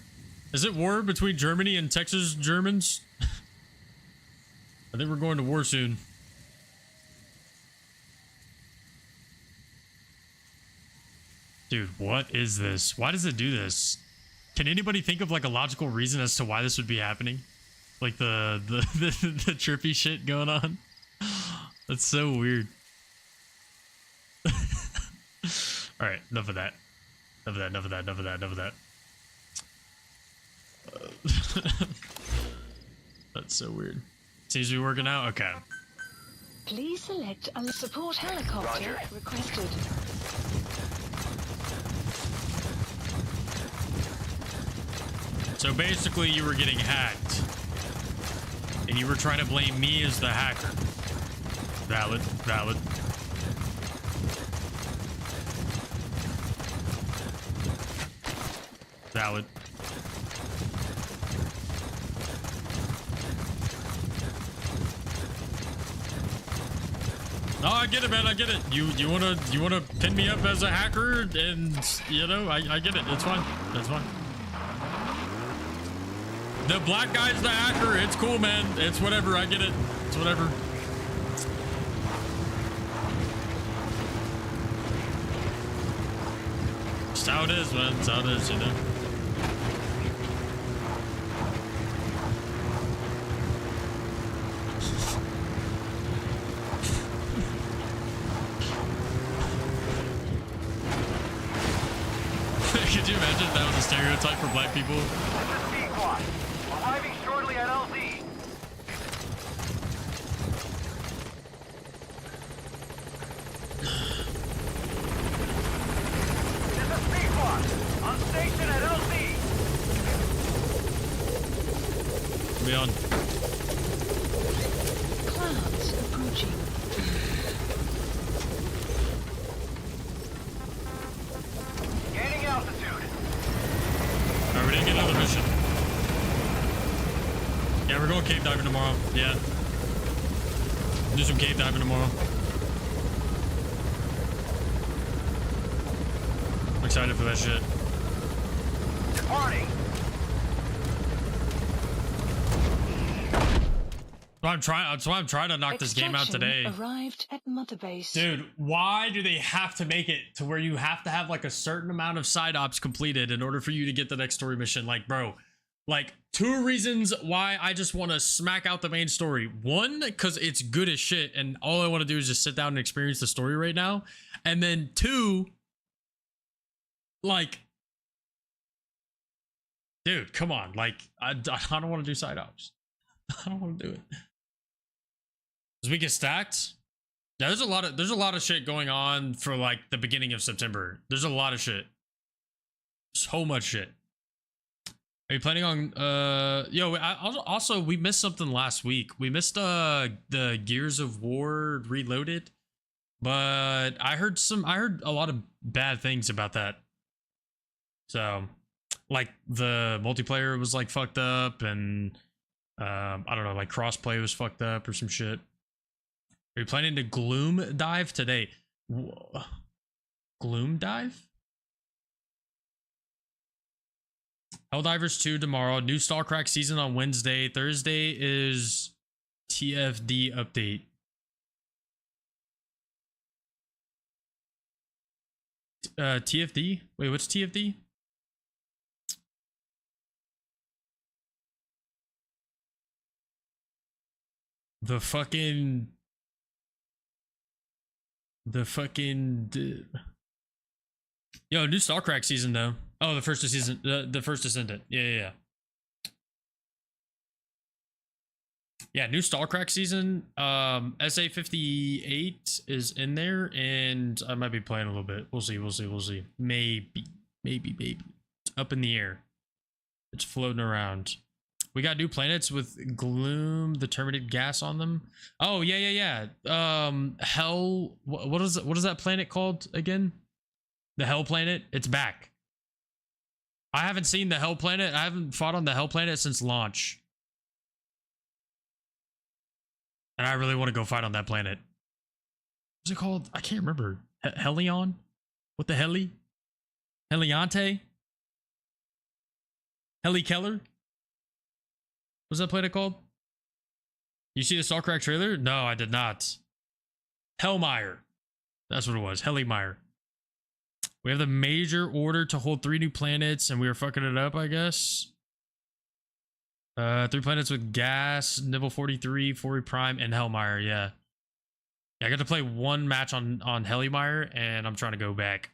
Is it war between Germany and Texas Germans? I think we're going to war soon. Dude, what is this? Why does it do this? Can anybody think of like a logical reason as to why this would be happening? Like the trippy shit going on. That's so weird. All right, enough of that. Enough of that. Enough of that. Enough of that. Enough of that. That's so weird. Seems to be working out. Okay. Please select a support helicopter Roger. requested. So basically, you were getting hacked, and you were trying to blame me as the hacker. Valid. Valid. Valid. No, I get it, man. I get it. You wanna pin me up as a hacker, and you know I get it. It's fine. That's fine. The black guy's the hacker. It's cool, man. It's whatever. I get it. It's whatever. It's how it is, man. It's how it is, you know. Could you imagine if that was a stereotype for black people? This is Sequat. Arriving shortly at LZ. This is Sequat. On station at LZ. Be on. Clouds approaching. Gaining altitude. Alright, we didn't get another mission. Yeah, we're going cave diving tomorrow. Yeah. Do some cave diving tomorrow. I'm excited for that shit. Departing. That's why I'm trying to knock this game out today. Arrived at Mother Base. Dude, why do they have to make it to where you have to have like a certain amount of side ops completed in order for you to get the next story mission? Like, bro, like 2 reasons why I just want to smack out the main story. 1, because it's good as shit, and all I want to do is just sit down and experience the story right now. And then 2, like, dude, come on. Like, I don't want to do side ops. I don't want to do it. As we get stacked, yeah, there's a lot of shit going on for like the beginning of September. There's a lot of shit. So much shit. Are you planning on also we missed something last week. We missed the Gears of War Reloaded, but I heard a lot of bad things about that. So like the multiplayer was like fucked up, and I don't know, like crossplay was fucked up or some shit. Are you planning to gloom dive today? Gloom dive? Helldivers 2 tomorrow. New Stalcrack season on Wednesday. Thursday is TFD update. TFD? Wait, what's TFD? The fucking yo, new Stalcrack season though. Oh, the first season, the first Descendant. Yeah. Yeah, new Stalcrack season. SA58 is in there, and I might be playing a little bit. We'll see. Maybe. It's up in the air. It's floating around. We got new planets with gloom, the terminated gas on them. Oh, yeah. Hell, what is that planet called again? The Hell planet? It's back. I haven't seen the Hell planet. I haven't fought on the Hell planet since launch. And I really want to go fight on that planet. What's it called? I can't remember. Helion? What the heli? Heliante? Heli Keller? What's that planet called? You see the Stalcrack trailer? No, I did not. Hellmire. That's what it was. Hellmire. We have the major order to hold 3 new planets, and we were fucking it up, I guess. 3 planets with gas, Nibble 43, Fori Prime, and Hellmire. Yeah. I got to play 1 match on Hellmire, and I'm trying to go back.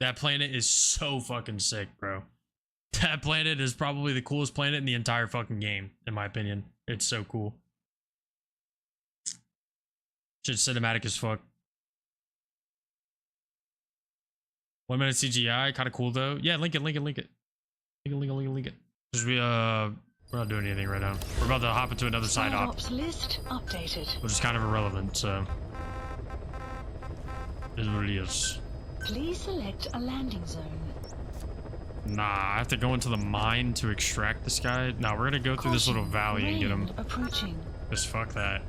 That planet is so fucking sick, bro. That planet is probably the coolest planet in the entire fucking game, in my opinion. It's so cool. Shit's cinematic as fuck. 1 minute CGI, kind of cool though. Yeah, link it. Link it. Because we're not doing anything right now. We're about to hop into another side op. Ops list updated. Which is kind of irrelevant, so. It is what it is. Please select a landing zone. Nah, I have to go into the mine to extract this guy. Nah, we're gonna go through this little valley and get him. Approaching. Just fuck that.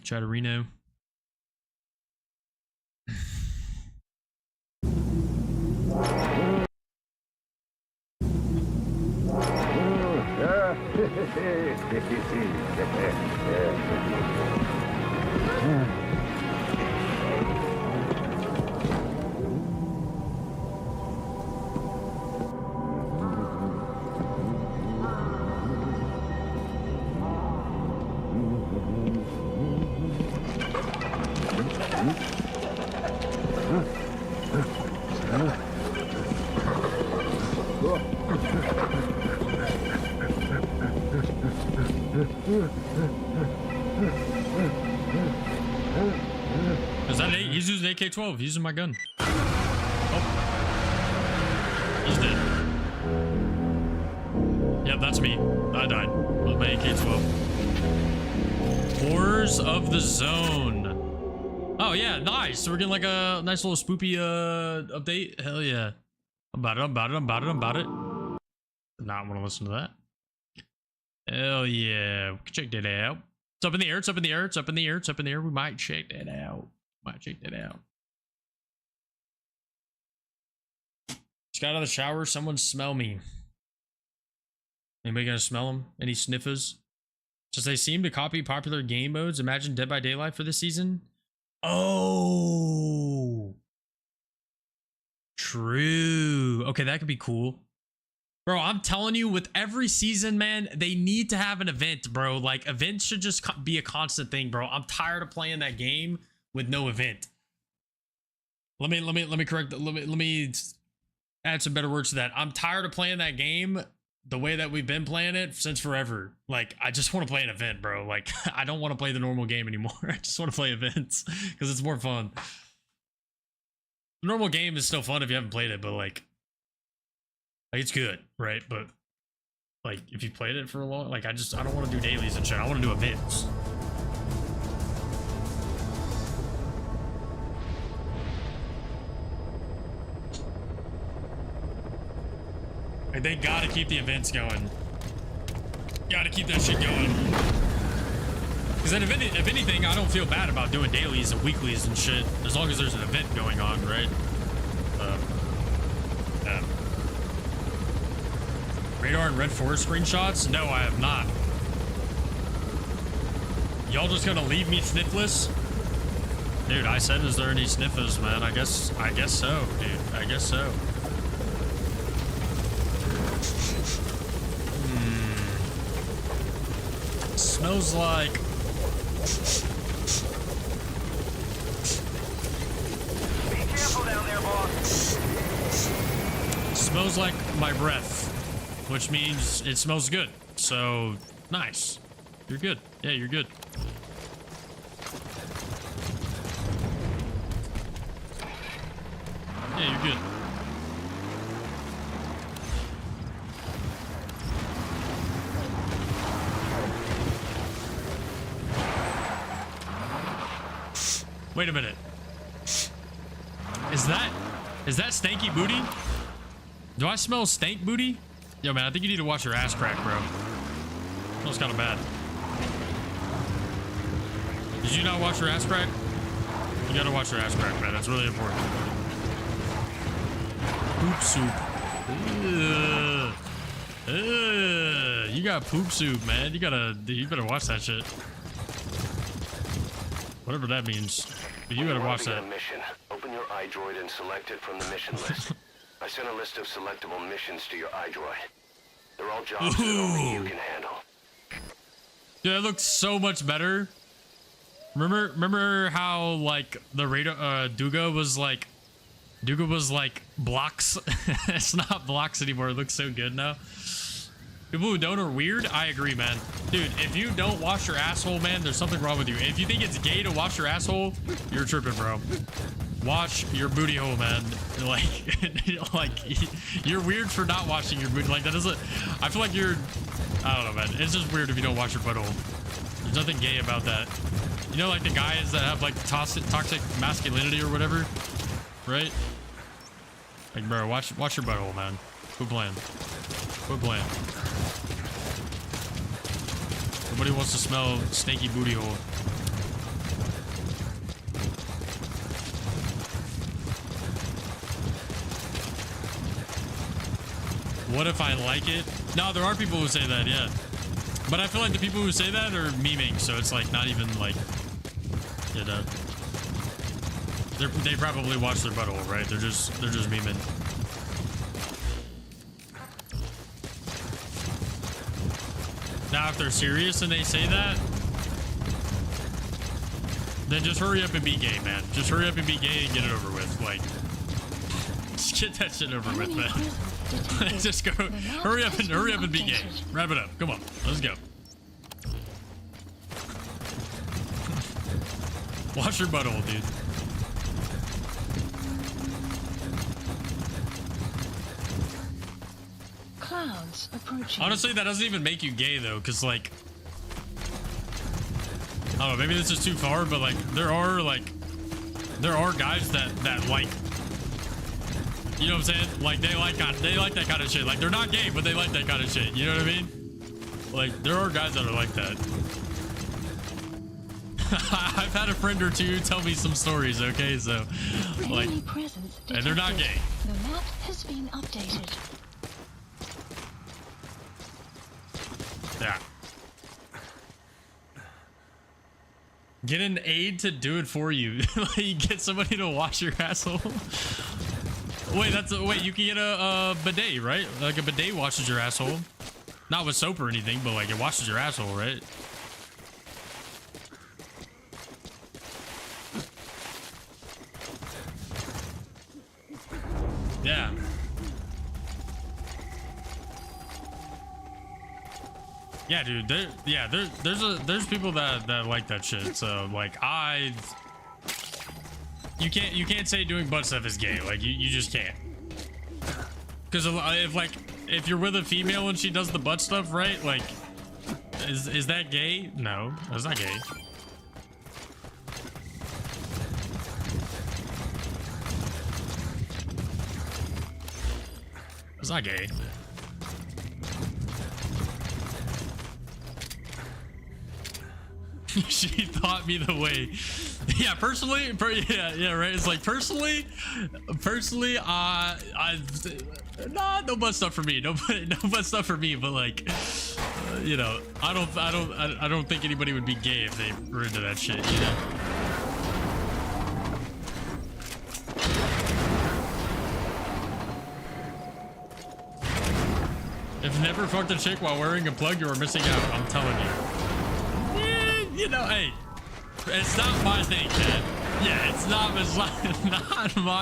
Chatterino. Is that eight? He's using AK-12. He's using my gun. Oh. He's dead. Yep, that's me. I died with my AK-12. Horrors of the Zone. Oh, yeah, nice. So we're getting like a nice little spoopy update. Hell yeah. I'm about it. Not want to listen to that. Hell yeah. We can check that out. It's up in the air. It's up in the air. It's up in the air. It's up in the air. We might check that out. Just got out of the shower. Someone smell me. Anybody gonna smell them? Any sniffers? Just they seem to copy popular game modes. Imagine Dead by Daylight for this season. Oh. True. Okay, that could be cool. Bro, I'm telling you, with every season, man, they need to have an event, bro. Like, events should just be a constant thing, bro. I'm tired of playing that game with no event. Let me correct. Let me add some better words to that. I'm tired of playing that game the way that we've been playing it since forever. Like, I just want to play an event, bro. Like, I don't want to play the normal game anymore. I just want to play events because it's more fun. The normal game is still fun if you haven't played it, but like it's good, right? But like if you played it for a long, like I don't want to do dailies and shit. I want to do events. Like, they gotta keep the events going. Gotta keep that shit going. Because then if anything, I don't feel bad about doing dailies and weeklies and shit, as long as there's an event going on, right? Radar and Red Forest screenshots? No, I have not. Y'all just gonna leave me sniffless? Dude, I said, is there any sniffers, man? I guess so, dude. I guess so. Smells like... Be careful down there, boss. Smells like my breath, which means it smells good. So, nice. You're good. Yeah, you're good. Yeah, you're good. Wait a minute. Is that stanky booty? Do I smell stank booty? Yo, man, I think you need to wash your ass crack, bro. Smells kind of bad. Did you not wash your ass crack? You gotta wash your ass crack, man. That's really important. Poop soup. You got poop soup, man. You better watch that shit. Whatever that means. But you better watch that. A mission. Open your iDroid and select it from the mission list. I sent a list of selectable missions to your iDroid. They're all jobs that only you can handle. Dude, that looks so much better. Remember how like the radar Duga was like blocks? It's not blocks anymore. It looks so good now. People who don't are weird. I agree, man. Dude, if you don't wash your asshole, man, there's something wrong with you. If you think it's gay to wash your asshole, you're tripping, bro. Wash your booty hole, man. Like you're weird for not washing your booty. Like that doesn't. I feel like you're. I don't know, man. It's just weird if you don't wash your butthole. There's nothing gay about that. You know, like the guys that have like toxic masculinity or whatever, right? Like, bro, watch your butthole, man. Quit playing. Quit playing. Nobody wants to smell stinky booty hole. What if I like it? No, there are people who say that, yeah. But I feel like the people who say that are memeing, so it's like not even like, you know. They probably watch their butthole, right? They're just memeing. Now, if they're serious and they say that, then just hurry up and be gay, man. Just hurry up and be gay and get it over with. Like, just get that shit over with, man. Just go. Hurry up and be gay. Wrap it up. Come on, let's go. Wash your butthole, dude. Clouds approaching. Honestly, that doesn't even make you gay though, because like, I don't know, maybe this is too far, but like, there are guys that like, you know what I'm saying? Like they like that kind of shit. Like they're not gay, but they like that kind of shit. You know what I mean? Like there are guys that are like that. I've had a friend or two tell me some stories. Okay, so like, and they're not gay. The map has been updated. Yeah. Get an aide to do it for you. Like get somebody to wash your asshole. Wait, wait, you can get a bidet, right? Like a bidet washes your asshole. Not with soap or anything, but like it washes your asshole, right? Yeah. Yeah, dude. There's people that like that shit. So like you can't say doing butt stuff is gay. Like you just can't. Because if you're with a female and she does the butt stuff, right? Like, is that gay? No, that's not gay. It's not gay. She taught me the way. Yeah, personally, yeah, right. It's like personally, no butt stuff for me. No butt stuff for me. But like, you know, I don't think anybody would be gay if they were into that shit. You know. If never fucked a chick while wearing a plug, you are missing out. I'm telling you. You know, hey, it's not my thing, Ted. Yeah, it's not my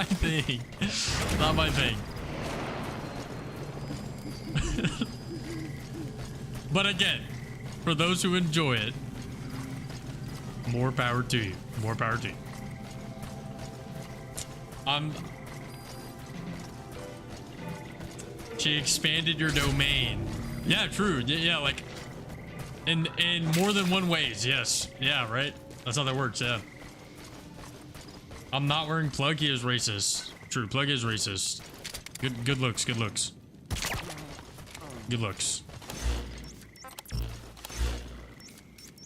thing. It's not my thing. But again, for those who enjoy it, more power to you. More power to you. She expanded your domain. Yeah, true. Yeah, like in more than one ways. Yes. Yeah, right. That's how that works. Yeah. I'm not wearing plug. He is racist. True. Plug is racist. Good looks. Good looks. Good looks.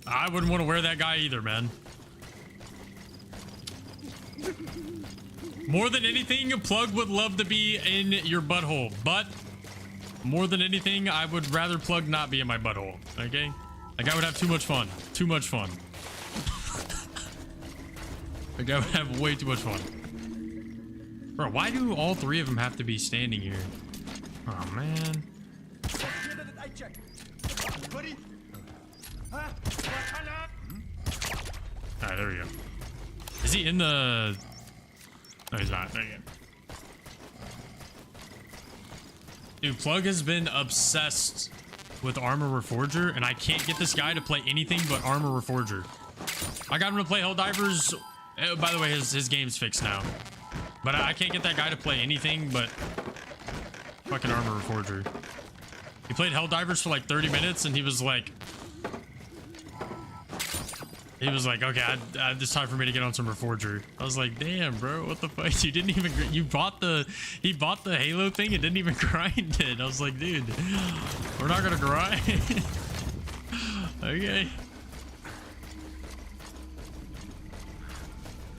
I wouldn't want to wear that guy either, man. More than anything, a plug would love to be in your butthole, but more than anything, I would rather plug not be in my butthole. Okay? Like, I would have too much fun. Too much fun. Like, I would have way too much fun. Bro, why do all three of them have to be standing here? Oh, man. Alright, there we go. Is he in the... No, he's not. There you go. Dude, Plug has been obsessed with Armor Reforger, and I can't get this guy to play anything but Armor Reforger. I got him to play Helldivers. By the way, his game's fixed now. But I can't get that guy to play anything but fucking Armor Reforger. He played Helldivers for like 30 minutes, and he was like, okay, it's time for me to get on some Reforger. I was like, damn, bro, what the fuck? You didn't even, he bought the Halo thing and didn't even grind it. I was like, dude, we're not gonna grind. Okay.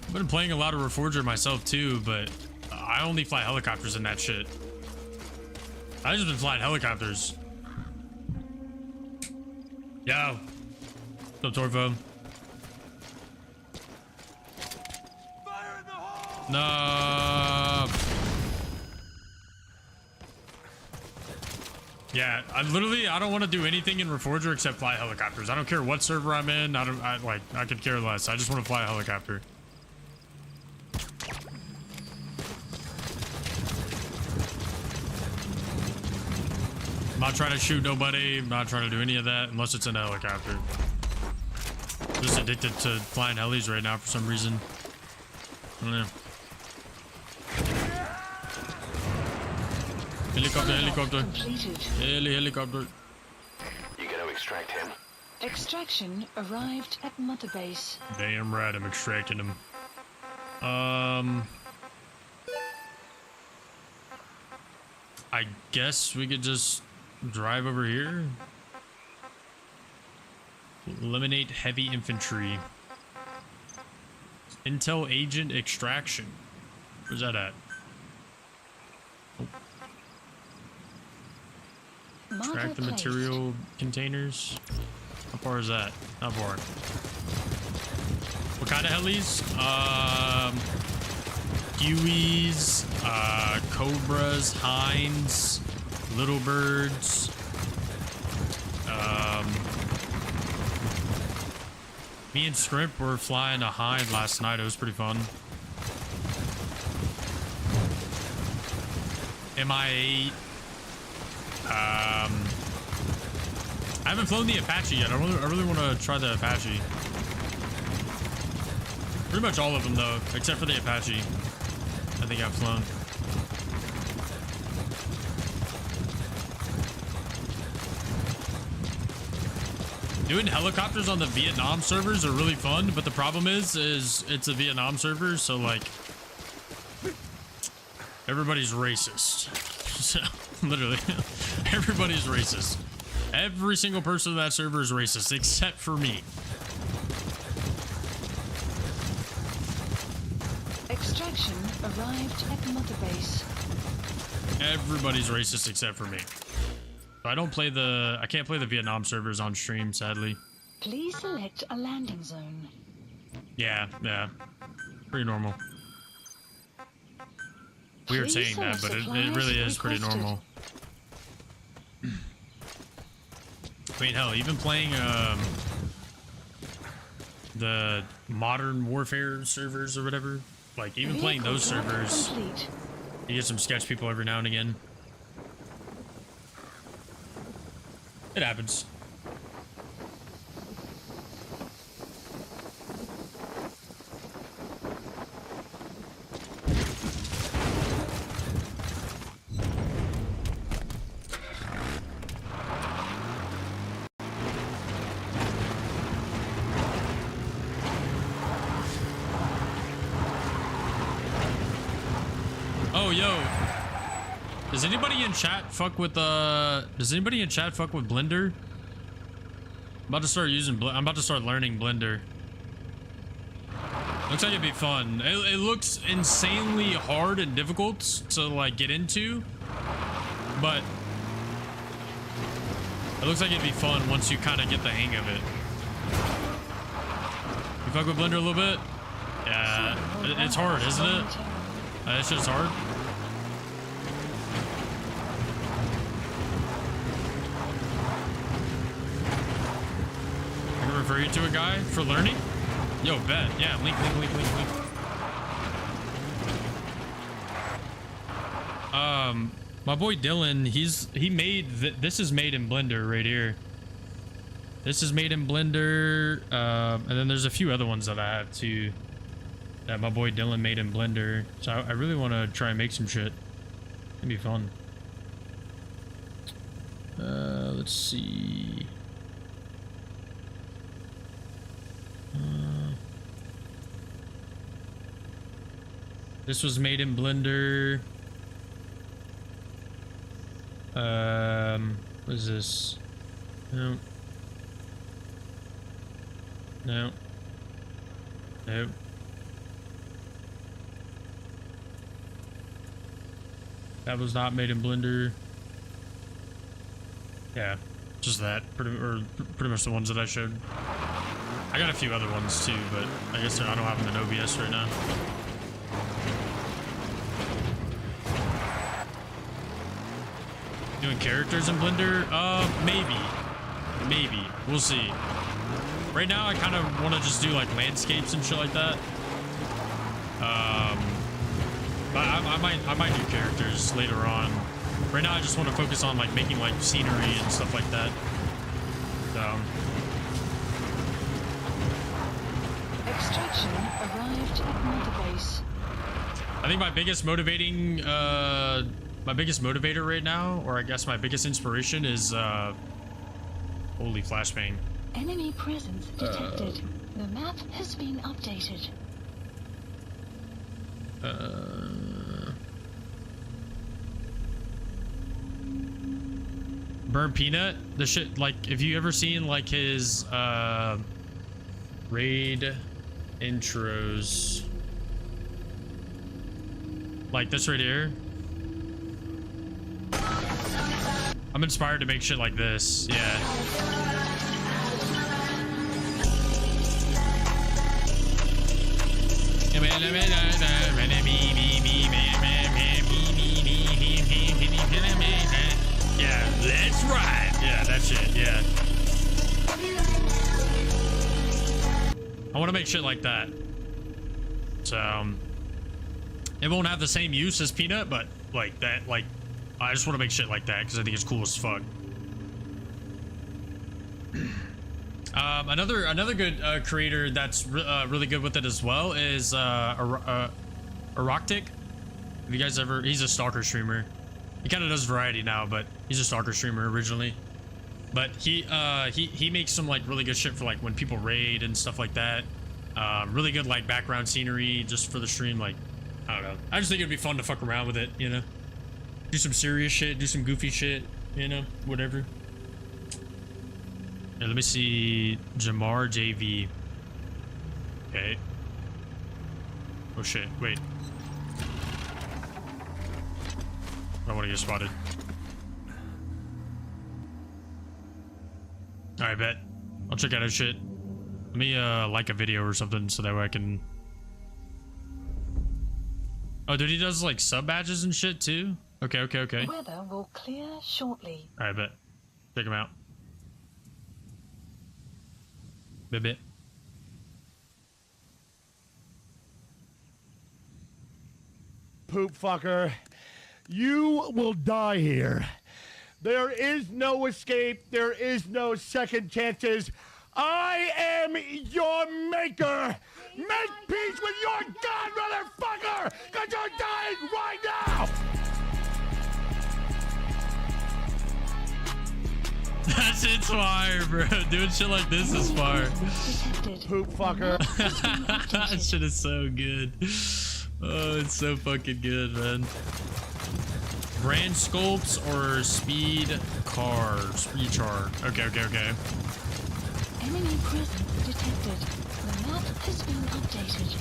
I've been playing a lot of Reforger myself too, but I only fly helicopters in that shit. I just been flying helicopters. Yo. What's up, Torvo? No. Yeah, I don't want to do anything in Reforger except fly helicopters. I don't care what server I'm in. I could care less. I just want to fly a helicopter. I'm not trying to shoot nobody. I'm not trying to do any of that unless it's in a helicopter. I'm just addicted to flying helis right now for some reason. I don't know. Helicopter. Helicopter. You gonna extract him? Extraction arrived at Mother Base. Damn right, I'm extracting him. I guess we could just drive over here. Eliminate heavy infantry. Intel agent extraction. Where's that at? Oh. Extract the material containers. How far is that? Not far. What kind of helis? Hueys, Cobras, Hinds, Little Birds. Me and Scrimp were flying a Hind last night. It was pretty fun. MI8. I haven't flown the Apache yet. I really want to try the Apache. Pretty much all of them though, except for the Apache. I think I've flown. Doing helicopters on the Vietnam servers are really fun, but the problem is it's a Vietnam server, so like everybody's racist. So, literally, everybody's racist. Every single person on that server is racist, except for me. Extraction arrived at Mother Base. Everybody's racist except for me. I can't play the Vietnam servers on stream, sadly. Please select a landing zone. Yeah. Pretty normal. Weird saying that, but it really is pretty normal. I mean, hell, even playing the Modern Warfare servers or whatever, like even playing those servers, you get some sketch people every now and again. It happens. Oh, yo. Does anybody in chat fuck with Blender? I'm about to start I'm about to start learning Blender. Looks like it'd be fun. It looks insanely hard and difficult to like get into, but It looks like it'd be fun once you kind of get the hang of it. You fuck with Blender a little bit? Yeah, it's hard, isn't it? That shit's hard. I can refer you to a guy for learning? Yo, bet. Yeah, link. My boy Dylan, he made this is made in Blender right here. This is made in Blender, and then there's a few other ones that I have too that my boy Dylan made in Blender. So I really want to try and make some shit. It'd be fun. Let's see. This was made in Blender. What is this? No. No. No. That was not made in Blender. Yeah, just that. Pretty much the ones that I showed. I got a few other ones too, but I guess I don't have them in OBS right now. Doing characters in Blender? Maybe. We'll see. Right now, I kind of want to just do like landscapes and shit like that. But I might do characters later on. Right now, I just want to focus on like making like scenery and stuff like that. So. Extraction arrived at Mother Base. I think my biggest motivating, my biggest motivator right now, or I guess my biggest inspiration is, holy flashbang. Enemy presence detected. The map has been updated. Burn Peanut, the shit, like, if you ever seen like his, raid intros, like this right here. I'm inspired to make shit like this, yeah. Yeah, that's right. Yeah, that shit, yeah. I want to make shit like that. So, it won't have the same use as Peanut, but like that, like, I just want to make shit like that because I think it's cool as fuck. Another good creator that's really good with it as well is Aroctic. Have you guys ever? He's a Stalker streamer. He kind of does variety now, but he's a Stalker streamer originally. But he makes some like really good shit for like when people raid and stuff like that. Really good like background scenery just for the stream. Like, I don't know. I just think it'd be fun to fuck around with it, you know. Do some serious shit, do some goofy shit, you know, whatever. Yeah, let me see. Jamar JV. Okay. Oh shit, wait. I don't want to get spotted. Alright, bet. I'll check out his shit. Let me like a video or something so that way I can... Oh, dude, he does like sub badges and shit too? Okay. Weather will clear shortly. Alright, bet. Check him out. Bit. Poop fucker. You will die here. There is no escape. There is no second chances. I am your maker. Make peace with your God, motherfucker, because you're dying right now. That shit's fire, bro. Doing shit like this is fire. Poop fucker. That shit is so good. Oh, it's so fucking good, man. Brand sculpts or speed car? Speed char. Okay. Enemy presence detected. The map has been updated.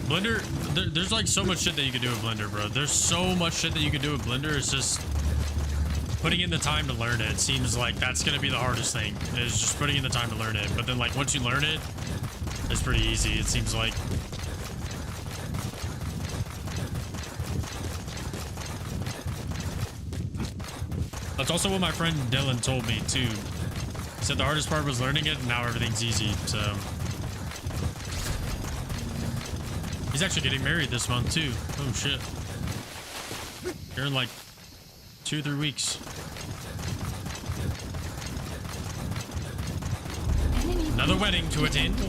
Blender, there's like so much shit that you can do with Blender, bro. There's so much shit that you can do with Blender. It's just putting in the time to learn it. It seems like that's gonna be the hardest thing, is just putting in the time to learn it. But then like once you learn it, it's pretty easy, it seems like. That's also what my friend Dylan told me too. He said the hardest part was learning it, and now everything's easy, so. He's actually getting married this month too. Oh shit. Here in like 2-3 weeks. Another wedding to attend. The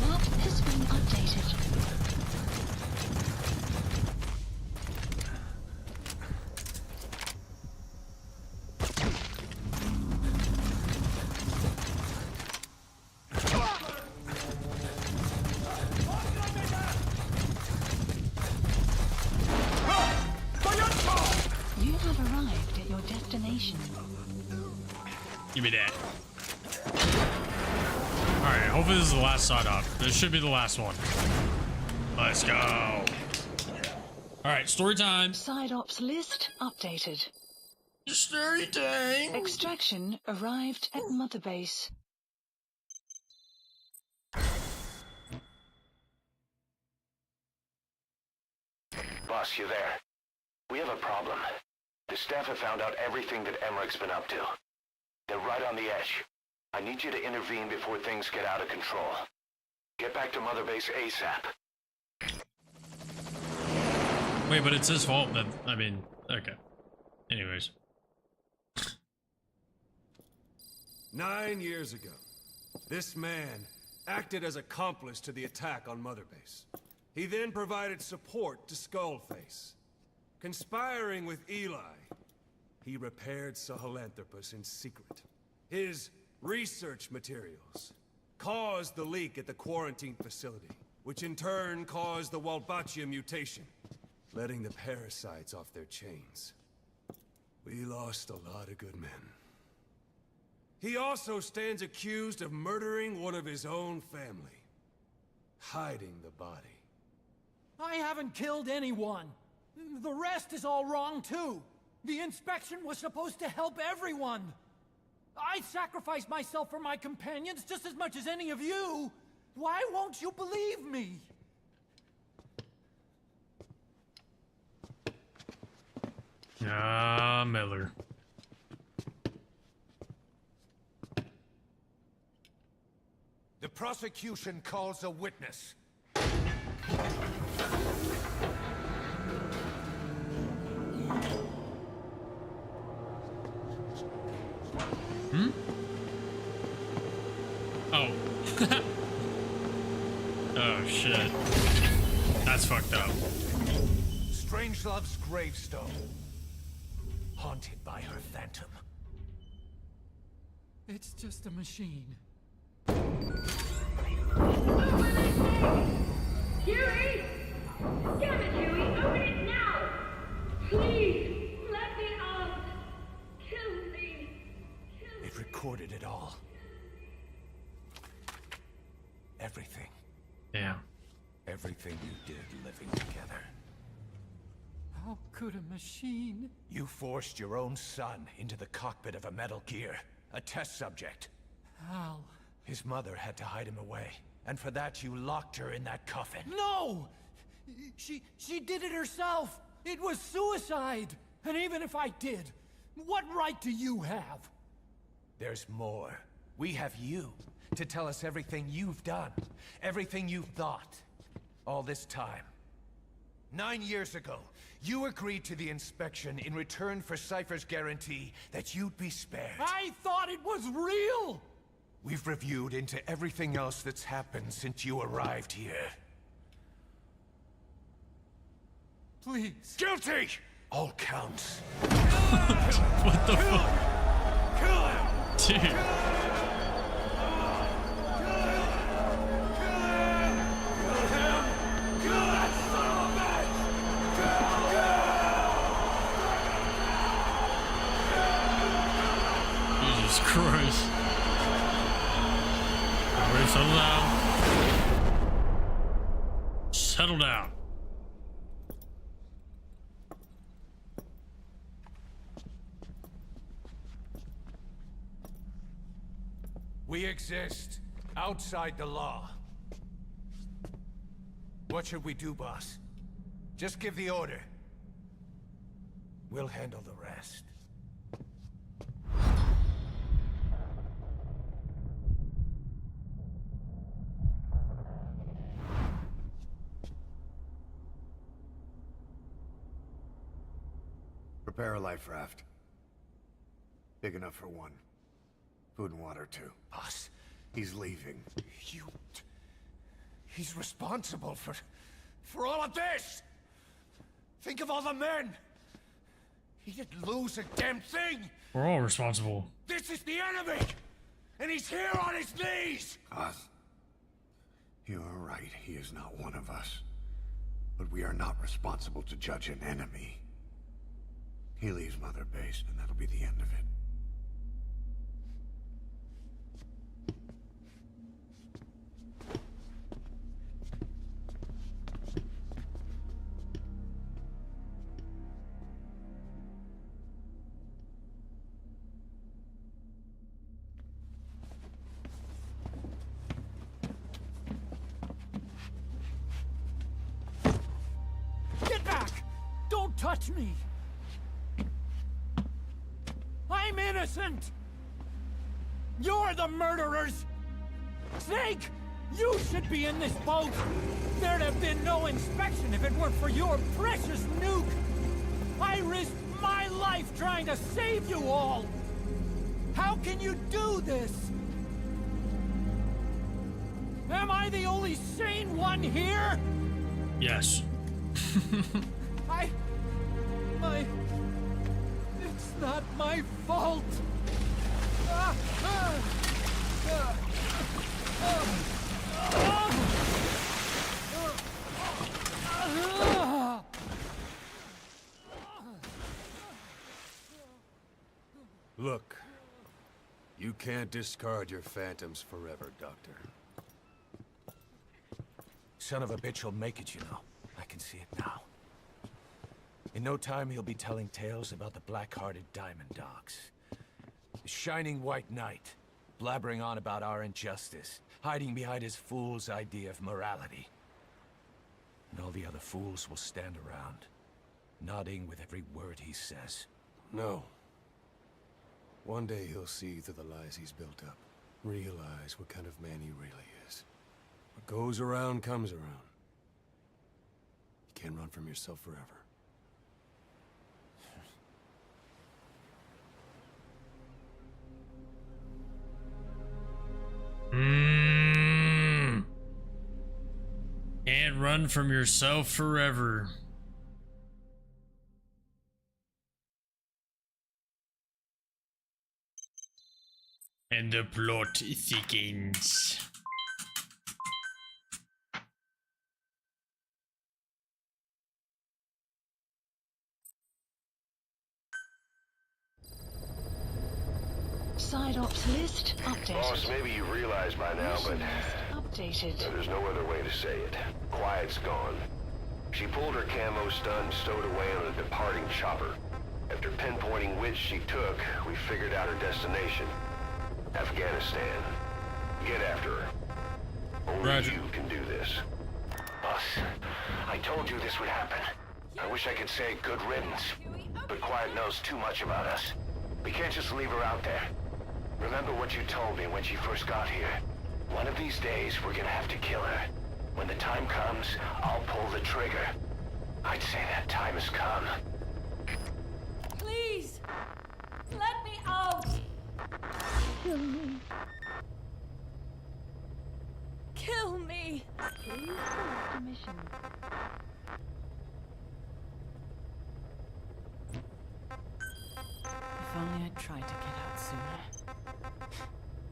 map has been updated. You have arrived at your destination. Give me that. Alright, hopefully this is the last side up. This should be the last one. Let's go. Alright, story time. Side ops list updated. Story time. Extraction arrived at Mother Base. Boss, you there? We have a problem. The staff have found out everything that Emmerich's been up to. They're right on the edge. I need you to intervene before things get out of control. Get back to Mother Base ASAP. Wait, but it's his fault that, I mean, okay. Anyways. 9 years ago, this man acted as accomplice to the attack on Mother Base. He then provided support to Skullface. Conspiring with Eli, he repaired Sahelanthropus in secret. His research materials caused the leak at the quarantine facility, which in turn caused the Walbachia mutation, letting the parasites off their chains. We lost a lot of good men. He also stands accused of murdering one of his own family, hiding the body. I haven't killed anyone. The rest is all wrong, too. The inspection was supposed to help everyone. I sacrificed myself for my companions just as much as any of you. Why won't you believe me? Miller. The prosecution calls a witness. Hmm? Oh. Oh, shit. That's fucked up. Strangelove's gravestone. Haunted by her phantom. It's just a machine. Huey! Damn it, Huey! Open it now! Please! Let me out! Kill me! It recorded it all. Everything. Damn. Everything you did living together. How could a machine? You forced your own son into the cockpit of a Metal Gear. A test subject. How? His mother had to hide him away. And for that, you locked her in that coffin. No! She did it herself! It was suicide! And even if I did, what right do you have? There's more. We have you to tell us everything you've done. Everything you've thought. All this time. 9 years ago, you agreed to the inspection in return for Cypher's guarantee that you'd be spared. I thought it was real! We've reviewed into everything else that's happened since you arrived here. Please. Guilty! All counts. What the fuck? Kill him! Dude. Jesus Christ. Everybody settle down. Settle down. We exist outside the law. What should we do, boss? Just give the order. We'll handle the rest. Prepare a life raft. Big enough for one. Food and water, too. Boss, He's leaving. he's responsible for all of this! Think of all the men! He didn't lose a damn thing! We're all responsible. This is the enemy! And he's here on his knees! Oz, you are right. He is not one of us. But we are not responsible to judge an enemy. He leaves Mother Base, and that'll be the end of it. Get back! Don't touch me! I'm innocent! You're the murderers! Snake! You should be in this boat! There'd have been no inspection if it weren't for your precious nuke! I risked my life trying to save you all! How can you do this? Am I the only sane one here? Yes. It's not my fault. Look, you can't discard your phantoms forever, Doctor. Son of a bitch will make it, you know. I can see it now. In no time, he'll be telling tales about the black-hearted Diamond Dogs. The shining white knight, blabbering on about our injustice, hiding behind his fool's idea of morality. And all the other fools will stand around, nodding with every word he says. No. One day he'll see through the lies he's built up. Realize what kind of man he really is. What goes around comes around. You can't run from yourself forever. Can't run from yourself forever. And the plot thickens. Side ops list updated. Boss, maybe you realize by now, but Updated. there's no other way to say it. Quiet's gone. She pulled her camo stun, stowed away on a departing chopper. After pinpointing which she took, we figured out her destination. Afghanistan. Get after her. Only Roger. you can do this. Boss, I told you this would happen. I wish I could say good riddance, but Quiet knows too much about us. We can't just leave her out there. Remember what you told me when she first got here. One of these days, we're gonna have to kill her. When the time comes, I'll pull the trigger. I'd say that time has come. Please! Let me out! Kill me. Kill me! Please select a mission. If only I'd tried to get out sooner.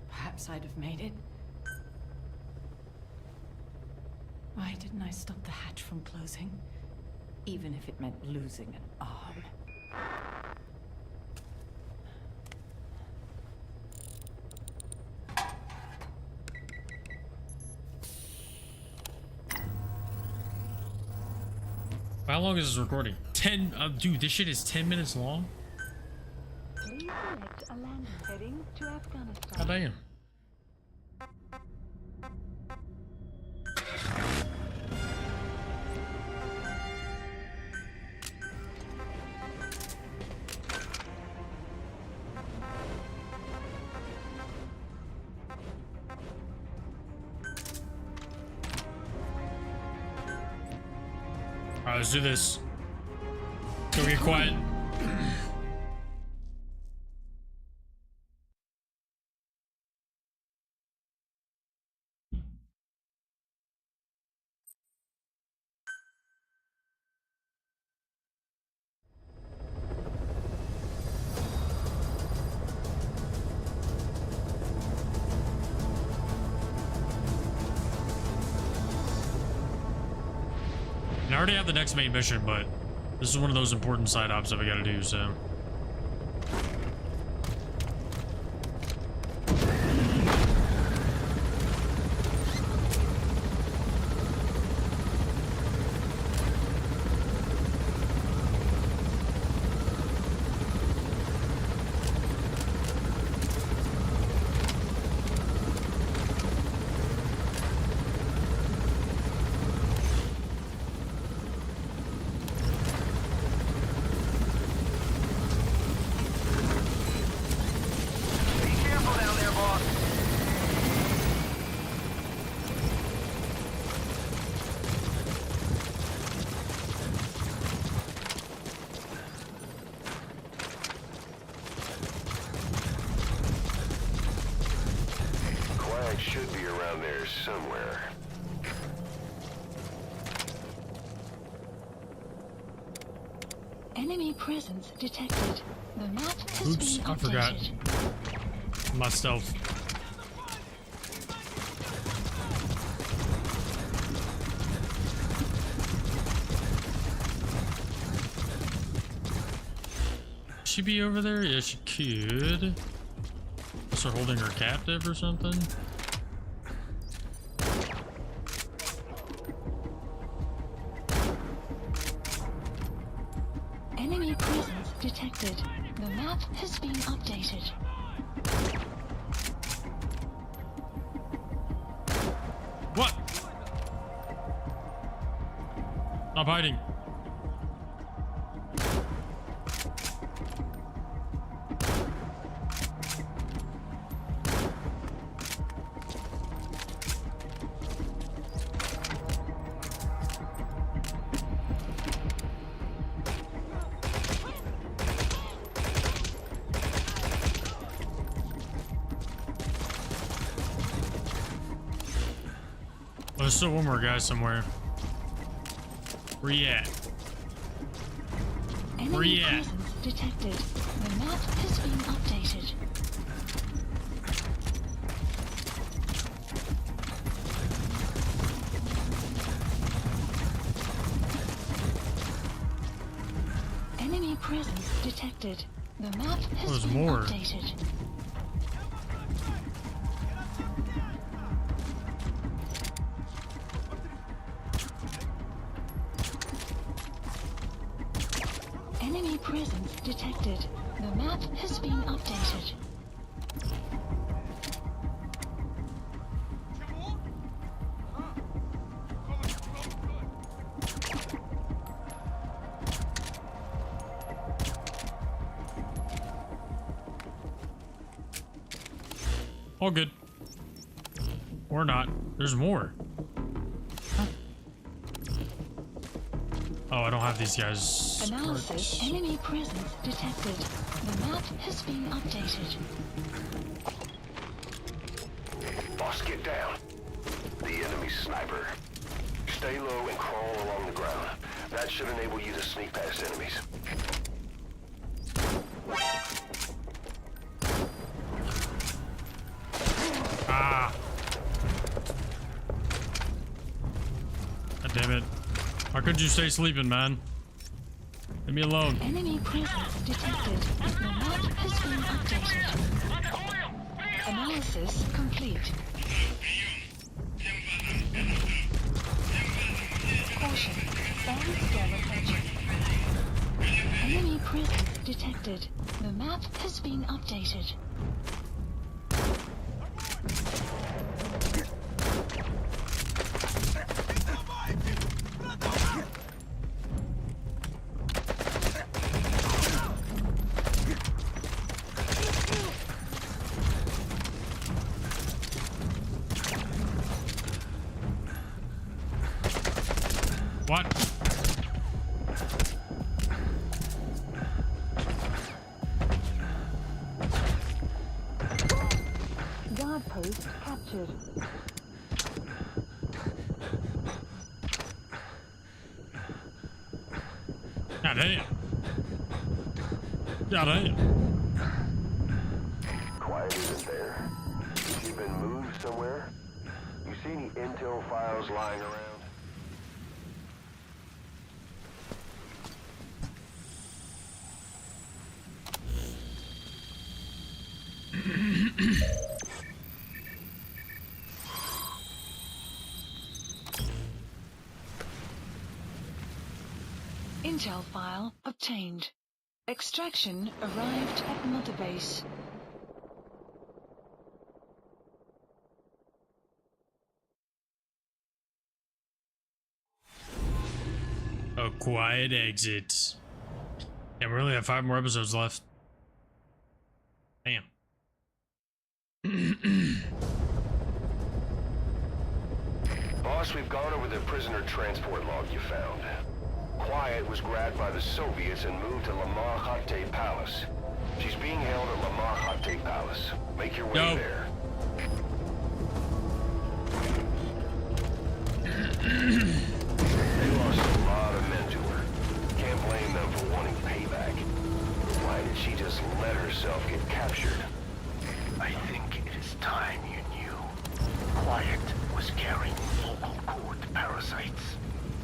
Perhaps I'd have made it. Why didn't I stop the hatch from closing? Even if it meant losing an arm. long is this recording? 10. Dude, this shit is 10 minutes long. Please select a landing heading to Afghanistan. God damn. Alright, let's do this. Go get quiet. I already have the next main mission, but this is one of those important side ops that we gotta do, so. Should be around there somewhere. Enemy presence detected. The map has Oops, been I forgot. updated. My stealth. She be over there? Yeah, she could. Unless they're holding her captive or something. Enemy presence detected. The map has been updated. What? Stop hiding. There's still one more guy somewhere. Where you at? Where you at? Presence detected. The map has been updated. Enemy presence detected. The map has been updated. Enemy presence detected. The map has been updated. All good. Or not. There's more. Oh, I don't have these guys. Analysis. Enemy presence detected. The map has been updated. Boss, get down. The enemy sniper. Stay low and crawl along the ground. That should enable you to sneak past enemies. Ah. God damn it. How could you stay sleeping, man? Leave me alone. Enemy presence detected. The map has been updated. Analysis complete. Caution. Bomb scare approaching. detected. The map has been updated. What? Guard post captured. God damn. God damn. Quiet isn't there. Has she been moved somewhere? You see any intel files lying around? Intel file obtained. Extraction arrived at Mother Base. A quiet exit. Yeah, we only have 5 more episodes left. Damn. Boss, we've gone over the prisoner transport log you found. Quiet was grabbed by the Soviets and moved to Lamar Khatte Palace. She's being held at Lamar Khatte Palace. Make your way there. They lost a lot of men to her. Can't blame them for wanting payback. Why did she just let herself get captured? I think it is time you knew. Quiet was carrying vocal cord parasites.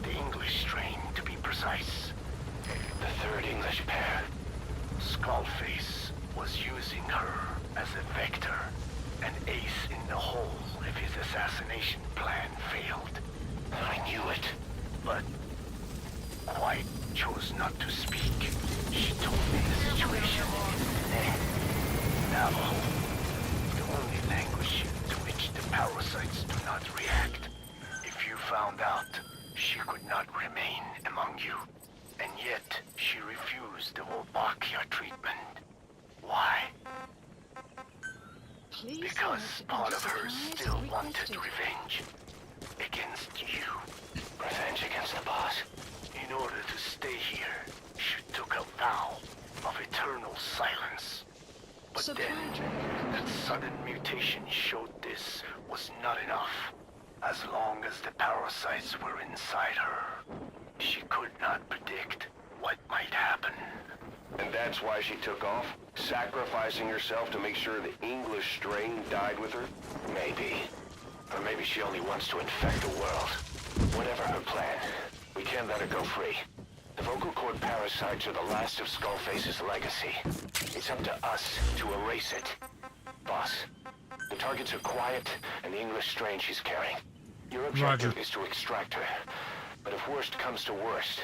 The English strain, to be precise. The third English pair. Skullface was using her as a vector, an ace in the hole if his assassination plan failed. I knew it. But Quiet chose not to speak. She told me the situation in Navajo, the only language to which the parasites do not react. If you found out, she could not remain among you. And yet, she refused the Wolbachia treatment. Why? Please Because select part of her supplies still wanted requested. revenge. Against you. Revenge against the boss. In order to stay here, she took a vow of eternal silence. But Supply then, drop. that sudden mutation showed this was not enough. As long as the parasites were inside her, she could not predict what might happen. And that's why she took off? Sacrificing herself to make sure the English strain died with her? Maybe. Or maybe she only wants to infect the world. Whatever her plan, we can't let her go free. The vocal cord parasites are the last of Skullface's legacy. It's up to us to erase it. Boss, the targets are Quiet and the English strain she's carrying. Your objective is to extract her. But if worst comes to worst,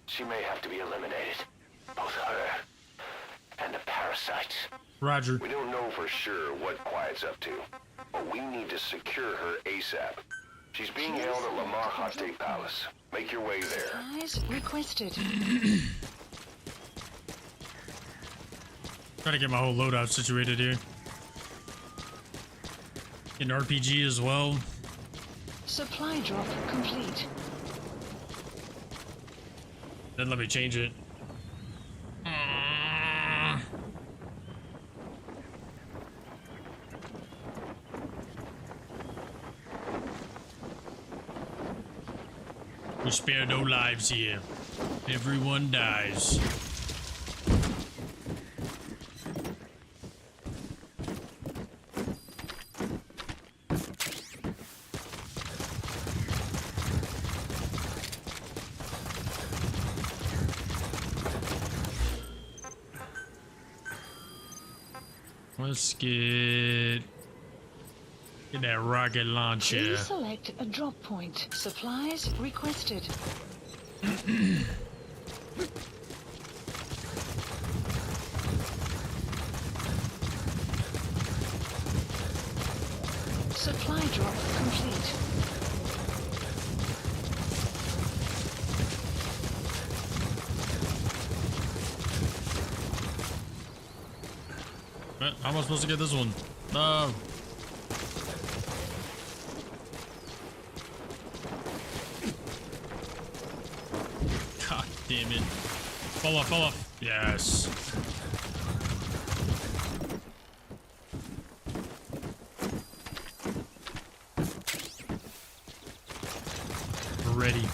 she may have to be eliminated. Both her and the parasites. Roger. We don't know for sure what Quiet's up to, but we need to secure her ASAP. She's being held at Lamar Khatte Palace. Make your way there. Supplies requested. Trying to get my whole loadout situated here. An RPG as well. Supply drop complete. Then let me change it. We spare no lives here. Everyone dies. Let's get that rocket launcher. Please select a drop point. Supplies requested. Supply drop complete. How am I supposed to get this one? No. God damn it. Fall off, fall off. Yes. We're ready.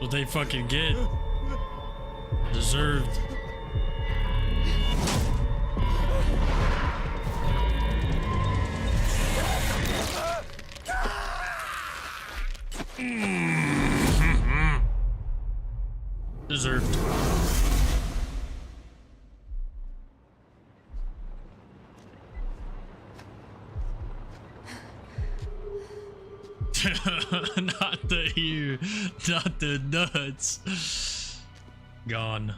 What they fucking get. Deserved. Deserved. Not the ear, not the nuts. Gone.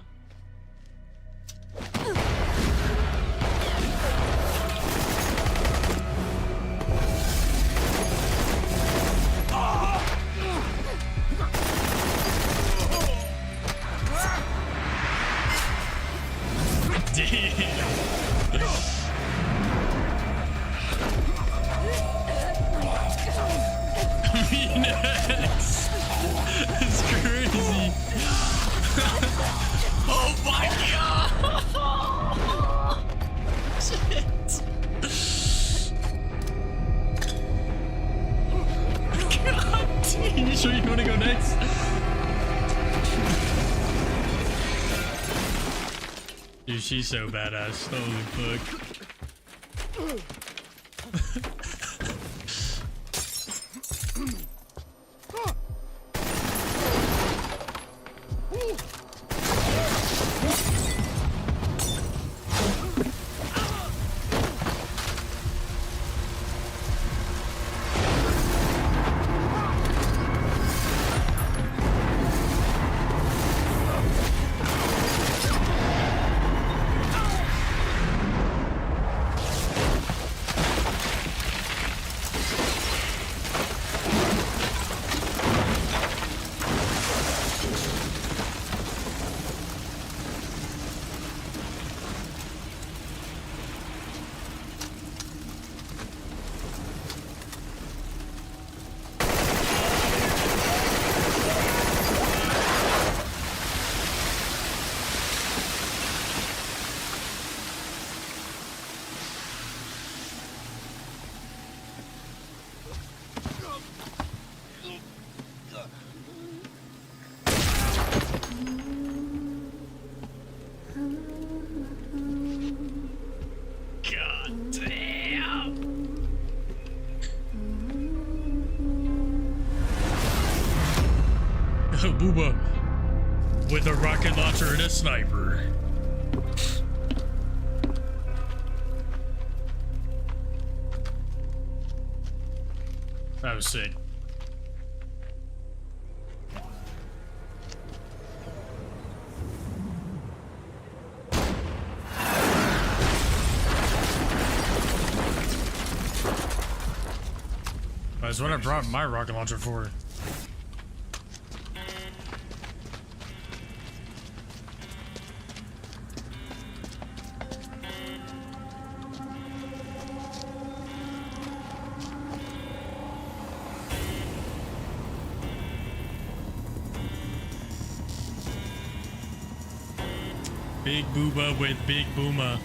Next. It's crazy. Oh my god! Shit. God damn. You sure you want to go next? Dude, she's so badass. Holy fuck. Booba with a rocket launcher and a sniper. That was sick. That's what I brought my rocket launcher for. Big Booba with Big Booma.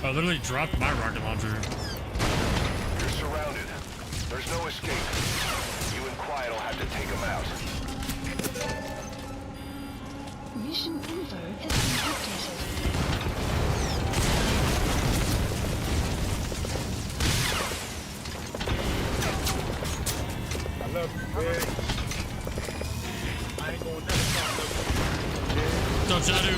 I literally dropped my rocket launcher. You're surrounded. There's no escape. You and Quiet will have to take them out. Mission info has been updated. I love you, man. I ain't gonna never stop. Don't Shadow.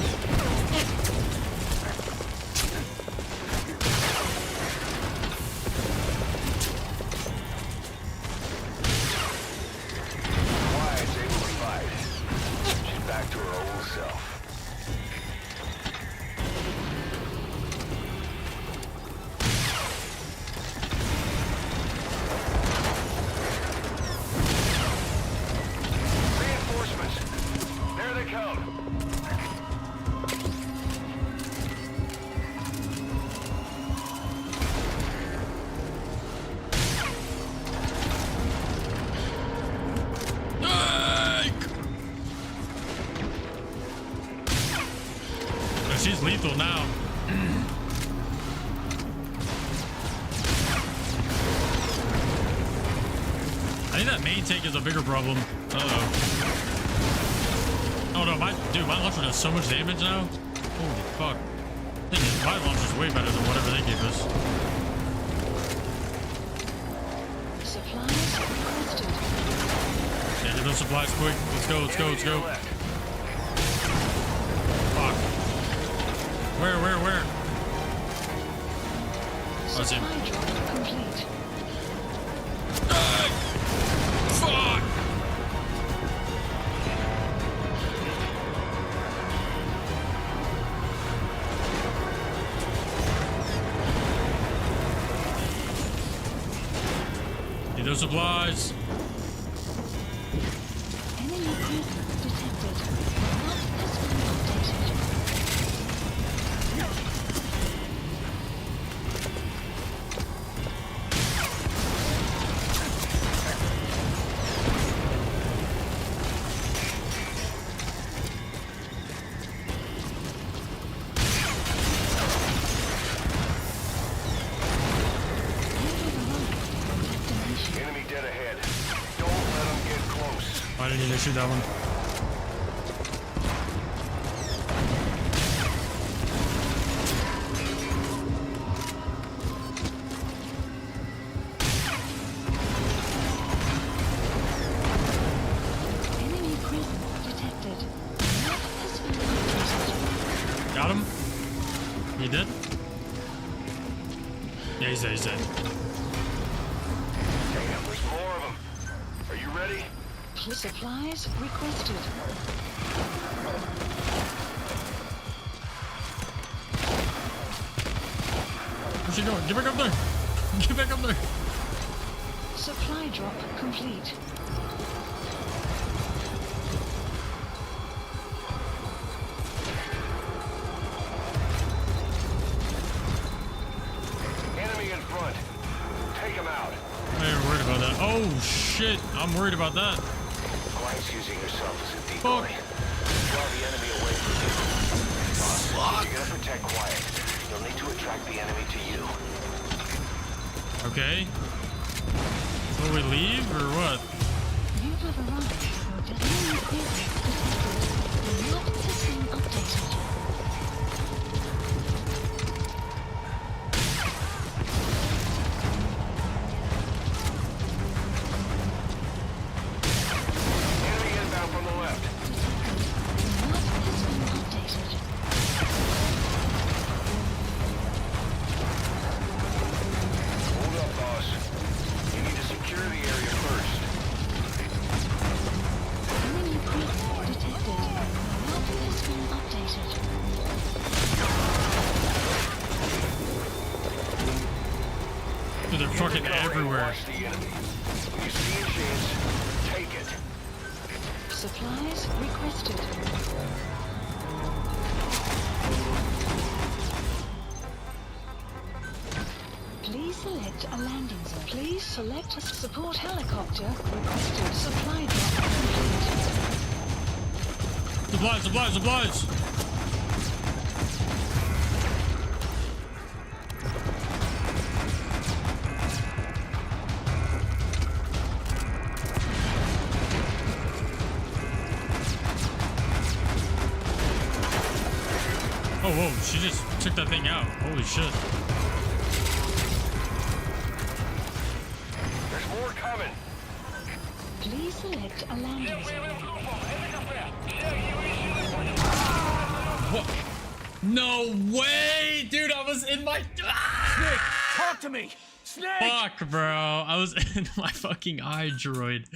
She's lethal now. I think that main tank is a bigger problem. Uh-oh. Oh no, my launcher does so much damage now. Holy fuck. Thing is, my launcher's way better than whatever they gave us. Supplies requested. Yeah, get those supplies quick. Let's go, let's go, let's go. Fuck. Where? Oh, it's him. Supply drop complete. Fuck! Need those supplies. Enemy presence detected. Map has been updated. Enemy dead ahead. Don't let them get close. Why didn't you shoot that one? Enemy presence detected. Map has been updated. Got him? He dead? Yeah, he's dead, he's dead. Damn, there's more of them. Are you ready? Supplies requested. Where's she going? Get back up there! Get back up there! Supply drop complete. Enemy in front. Take them out. I ain't worried about that. Oh shit! I'm worried about that. Quiet's using herself as a Fuck. decoy. Draw the enemy away from you. Boss, if you're gonna protect Quiet, you'll need to attract the enemy to you. Okay. Will we leave or what? You have arrived. Enemy presence detected. The map has been updated. fucking everywhere. Watch the enemy. When you see a chance, take it. Supplies requested. Please select a landing zone. Please select a support helicopter requested. Supply drop complete. Supplies. Oh, whoa, she just took that thing out. Holy shit. There's more coming. Please select a landing zone. What? No way, dude, I was in my... Snake, talk to me! Snake! Fuck, bro. I was in my fucking eye droid.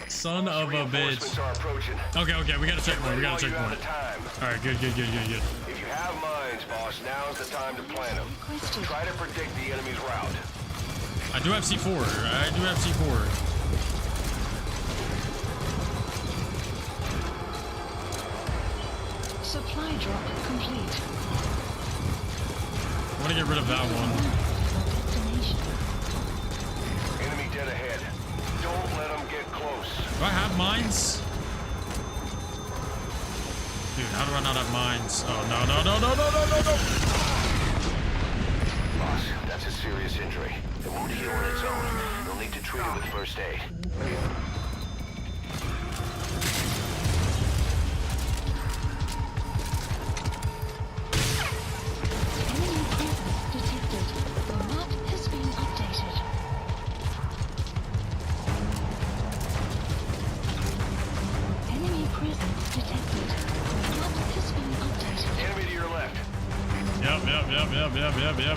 Son of a bitch. Are approaching. Okay, we gotta check point. You're out of time. Alright, good. If you have mines, boss, now's the time to plant them. Try to predict the enemy's route. I do have C4. Supply drop complete. I want to get rid of that one. Enemy dead ahead. Don't let them get close. Do I have mines? Dude, how do I not have mines? Oh, no. Boss, that's a serious injury. It won't heal on its own. You'll need to treat it with first aid. Enemy presence detected. The map has been updated. Enemy to your left. Yep. Enemy presence detected.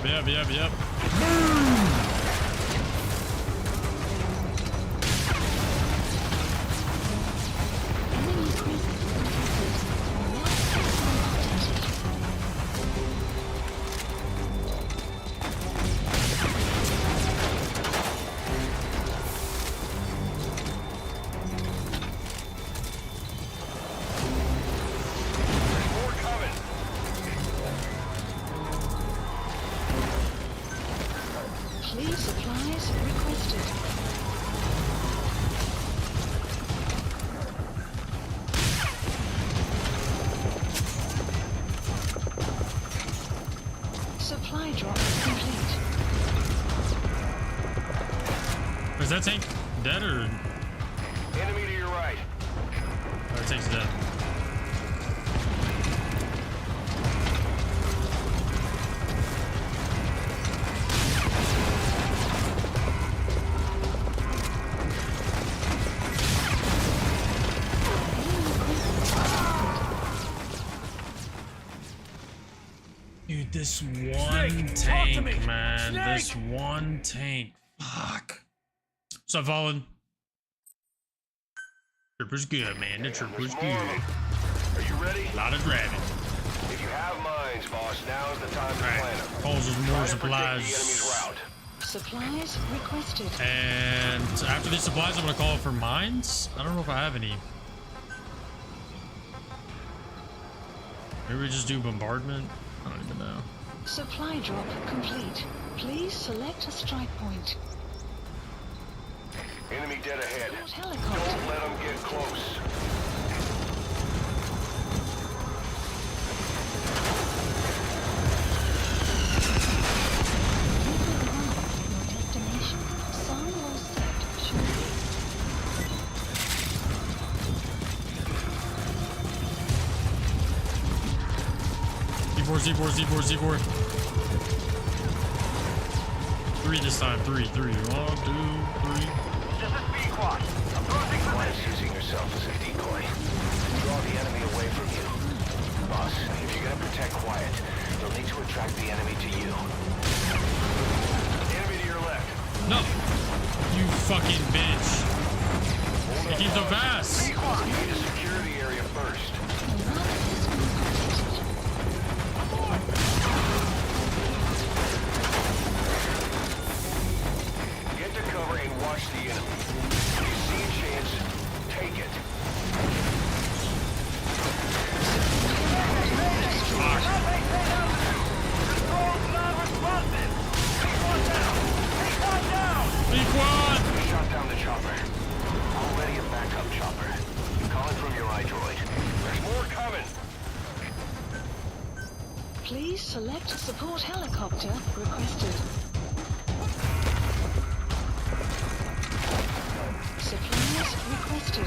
The map has been updated. There's more coming. Please supplies requested. Supply drop complete. Is that tank dead or... Enemy to your right. Oh, that tank's dead. Dude, this one tank, man. This one tank. Fuck. What's up, Fallen? Trooper's good, man. The trooper's good. Are you ready? A lot of driving. If you have mines, boss, now's the time to plant them. Calls us Try more to predict the enemy's supplies. route. Supplies requested. And after these supplies, I'm gonna call for mines. I don't know if I have any. Maybe we just do bombardment. I don't even know. Supply drop complete. Please select a strike point. Enemy dead ahead. Helicopter. Don't let them get close. Your destination. Sun will set shortly. Z4. 3 this time. 3. 1, 2, 3. This is B-Quad. Approaching the ledge. Using yourself as a decoy. Draw the enemy away from you. Boss, if you're gonna protect quiet, you'll need to attract the enemy to you. Enemy to your left. No. You fucking bitch. You came so fast. B-Quad. You need to secure the area first. Please select support helicopter requested. Supplies requested.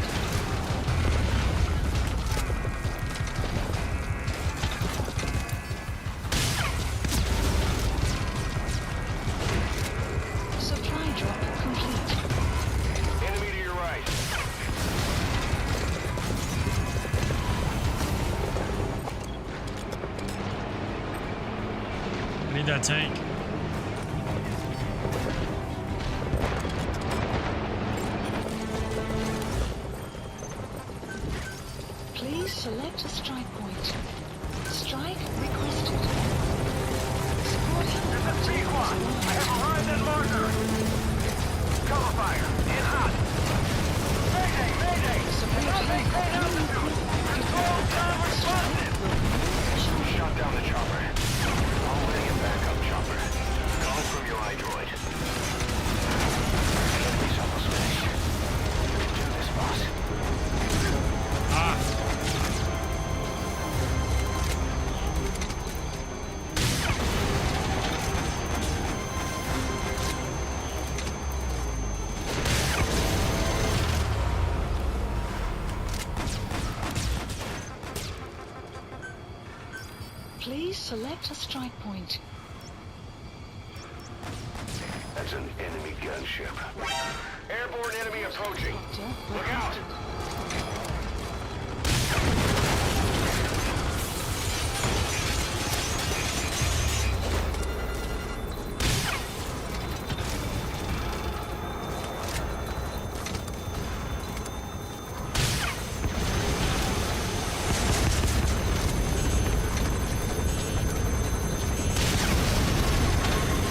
Supply drop complete. Enemy to your right. I need that tank. Please select a strike point. Strike requested. Support helicopter has arrived. Arrived at marker. Cover fire. In hot. Mayday, mayday. Support helicopter. Control non-responsive. Shot down the chopper. Already a backup chopper. Calling from your iDroid. Enemy's almost finished. You can do this, boss. Ah. Please select a strike point. That's an enemy gunship. Airborne enemy approaching. Helicopter Look out! requested.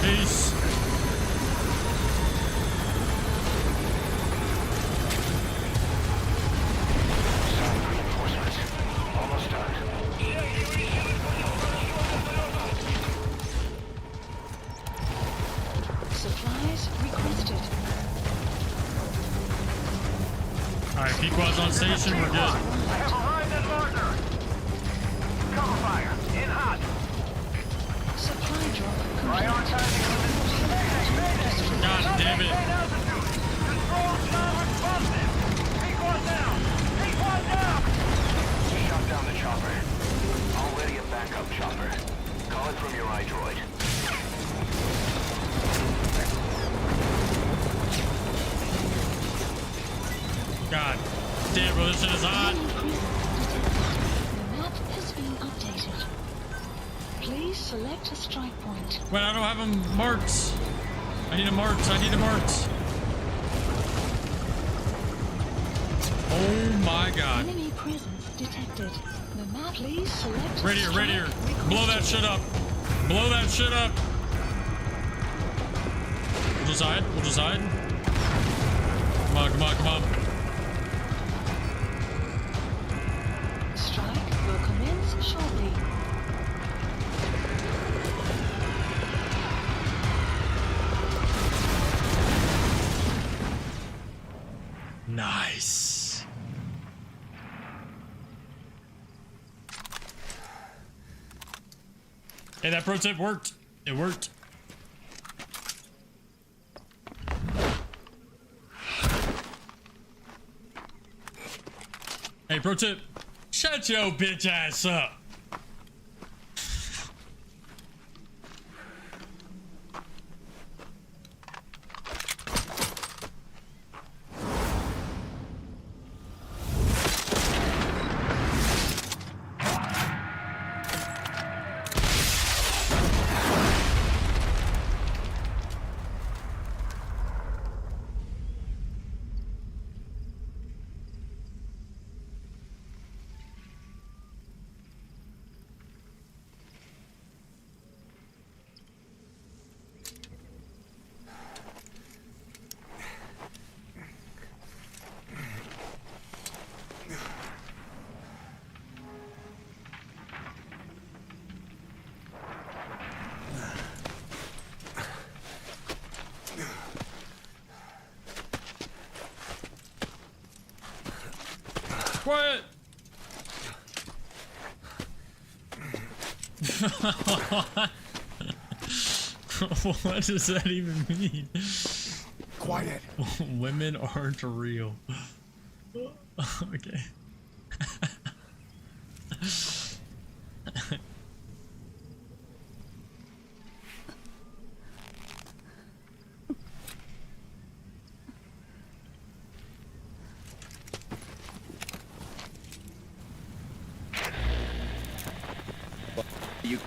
Peace. Solid reinforcements. Almost done. Supplies requested. Alright, Pequod's on station, we're good. Arrived at marker. Cover fire. In hot. Supply drop complete. Prioritizing limits. God damn it. Control non-responsive. Pequod down. Pequod down. Shot down the chopper. Already a backup chopper. Calling from your iDroid. God damn, bro, this shit is hot. The map has been updated. Please select a strike point. Wait, I don't have them marked. I need a marked. I need a marked. Oh my god. Enemy presence detected. The map. Please select. Right here, right here. Blow that shit up. Blow that shit up. We'll just hide. We'll just hide. Come on, come on, come on. Strike will commence shortly. Nice. Hey, that pro tip worked. It worked. Hey, pro tip. Shut your bitch ass up. Quiet. What does that even mean? Quiet. Women aren't real. Okay. You.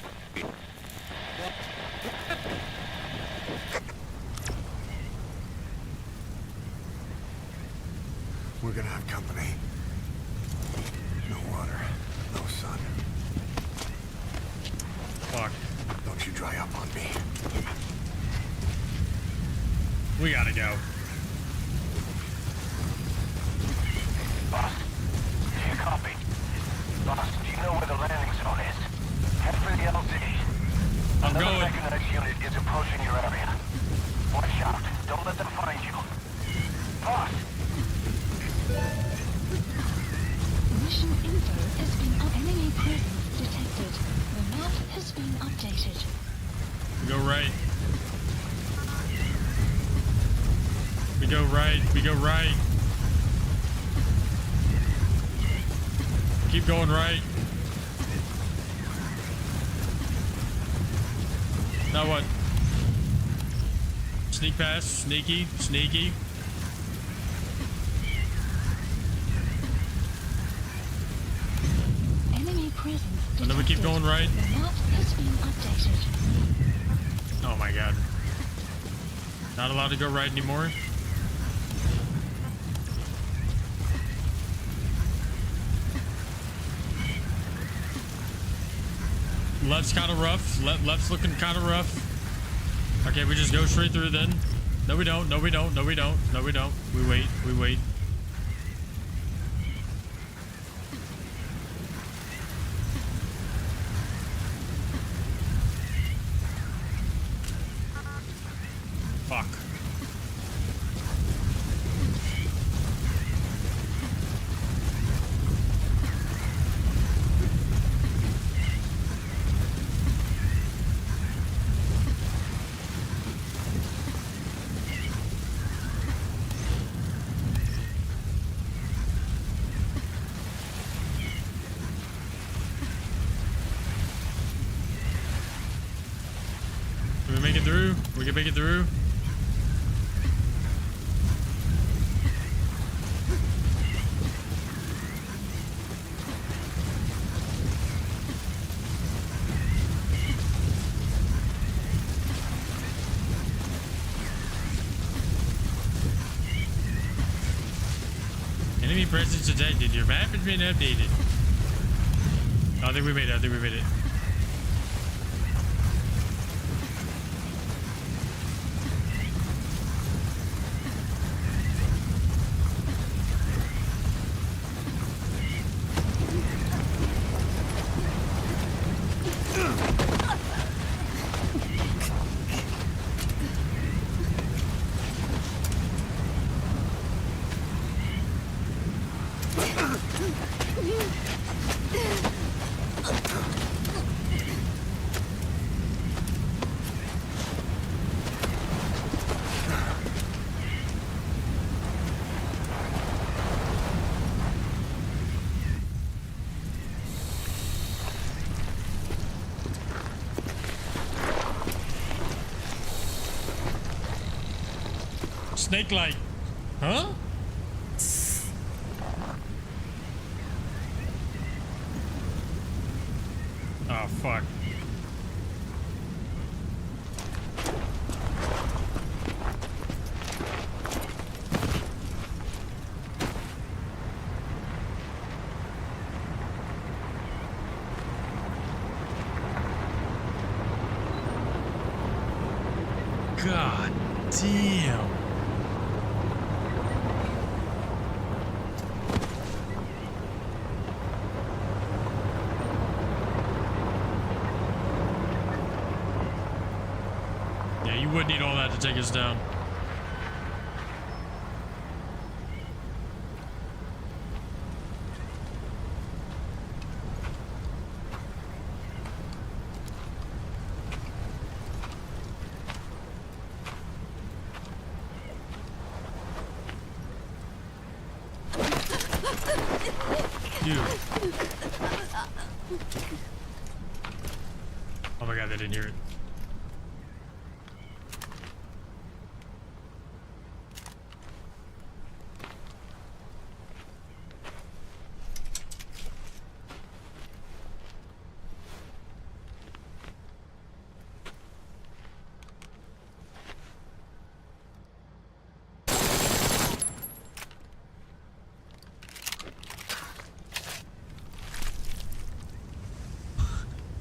We're gonna have company. No water, no sun. Fuck. Don't you dry up on me. We gotta go. Boss, do you copy? Boss, do you know where the landing zone is? Head for the LZ. I'm Another going. mechanized unit is approaching your area. Watch out. Don't let them find you. Boss! Mission info has been enemy presence detected. The map has been updated. We go right. We go right. We go right. Keep going right. Now what? Sneak past. Sneaky. Sneaky. Enemy presence detected. And then we keep going right. The map has been updated. Oh my god. Not allowed to go right anymore. Left's kind of rough. Left's looking kind of rough. Okay, we just go straight through then. No, we don't. No, we don't. No, we don't. No, we don't. We wait. We wait. Fuck. Can we make it through? We can make it through. Enemy presence detected. Your map has been updated. Oh, I think we made it. I think we made it. Snake light. Huh? Oh, fuck. God damn. Yeah, you would need all that to take us down. Oh my god, they didn't hear it.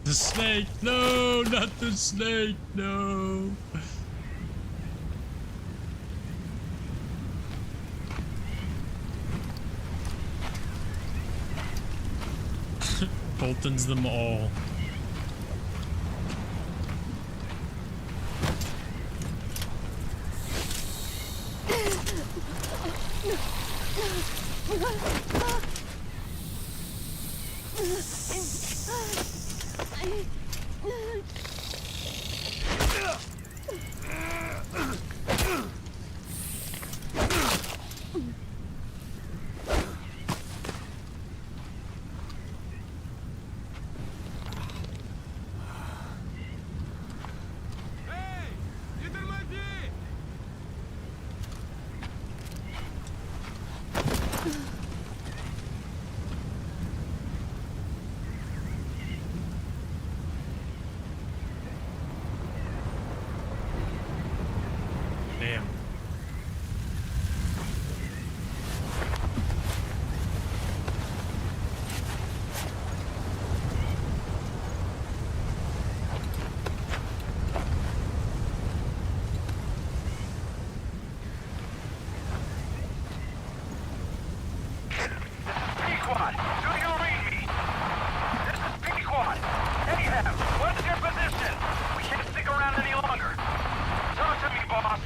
The snake! No, not the snake! No! Boltons them all. Damn. P-Quad, do you read me? This is P-Quad. Ahab, what is your position? We can't stick around any longer. Talk to me, boss.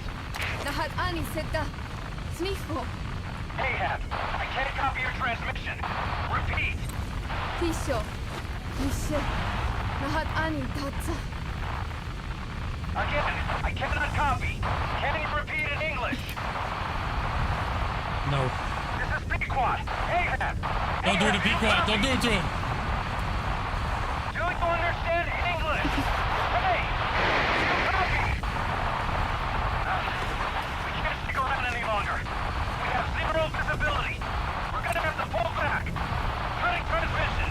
Lahat ani seda. Smicho. Ahab, I can't copy your transmission. Repeat. Tisho. Mishe. Lahat ani tatsa. Again, I cannot copy. Can you repeat in English? No. This is P-Quad. Ahab. Don't do it to P-Quad. Don't do it to him. Do you understand English? Hey, do you copy? We can't stick around any longer. We have zero visibility. We're gonna have to pull back. Cutting transmission.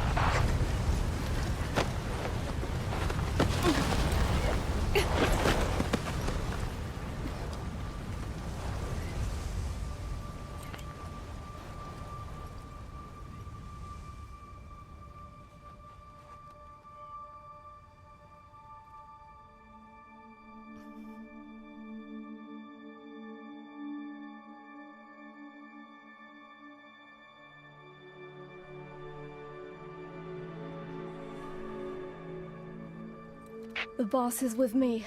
The boss is with me.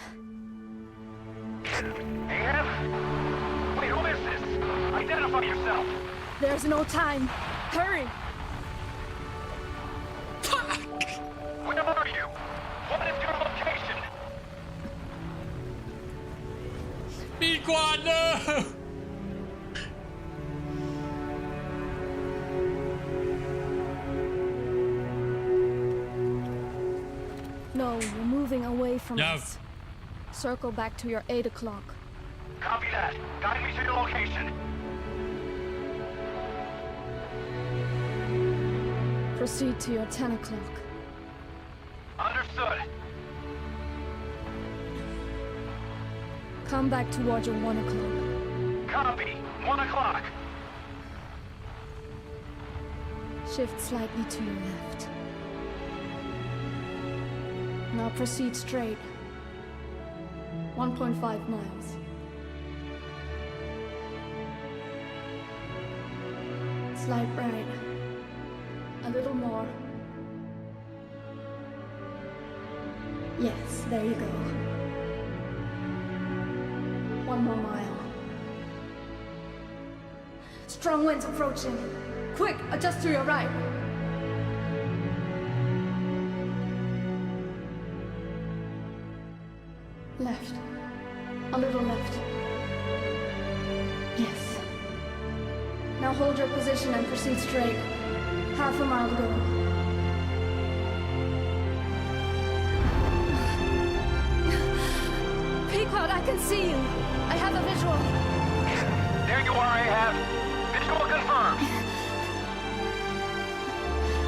Ahab? Wait, who is this? Identify yourself. There's no time. Hurry! Where are you? What is your location? P-Quad, no! No, we're moving away from Yeah. us. Circle back to your 8 o'clock. Copy that. Guide me to your location. Proceed to your 10 o'clock. Understood. Come back towards your 1 o'clock. Copy. 1 o'clock. Shift slightly to your left. Now proceed straight. 1.5 miles. Slide right. A little more. Yes, there you go. 1 more mile. Strong winds approaching. Quick, adjust to your right. Left. A little left. Yes. Now hold your position and proceed straight. Half a mile to go. can see you. I have a visual. There you are, Ahab. Visual confirmed.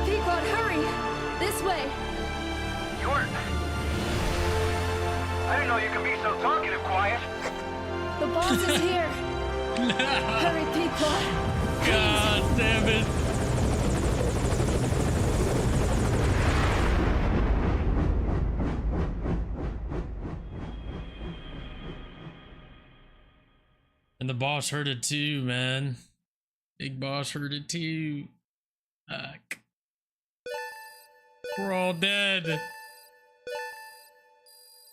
Pequod, hurry! This way. You're... I didn't know you could be so talkative, Quiet. The boss is here. Hurry, Pequod. God damn it. And the boss heard it too, man. Big boss heard it too. Fuck. We're all dead.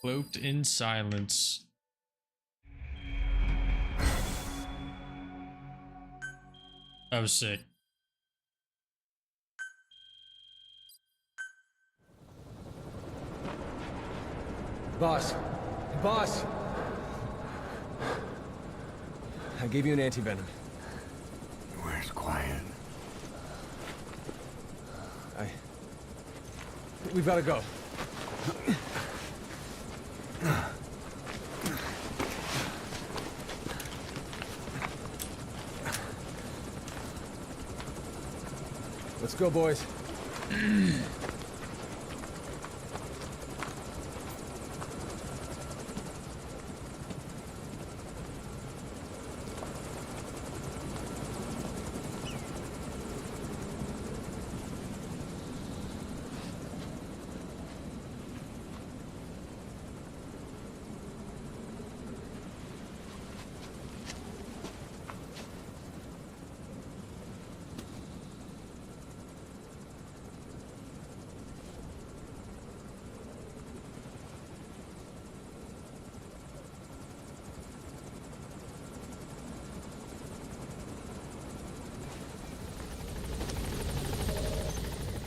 Cloaked in silence. That was sick. Boss. Boss! I gave you an anti-venom. Where's Quiet? We've got to go. Let's go, boys.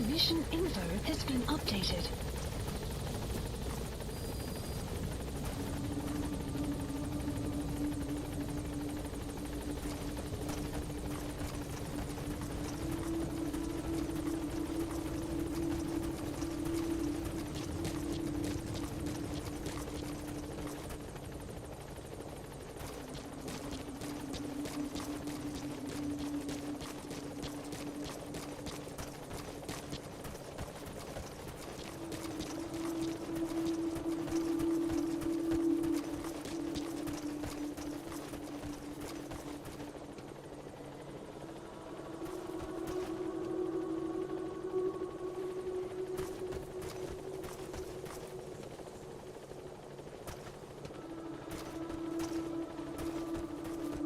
Mission info has been updated.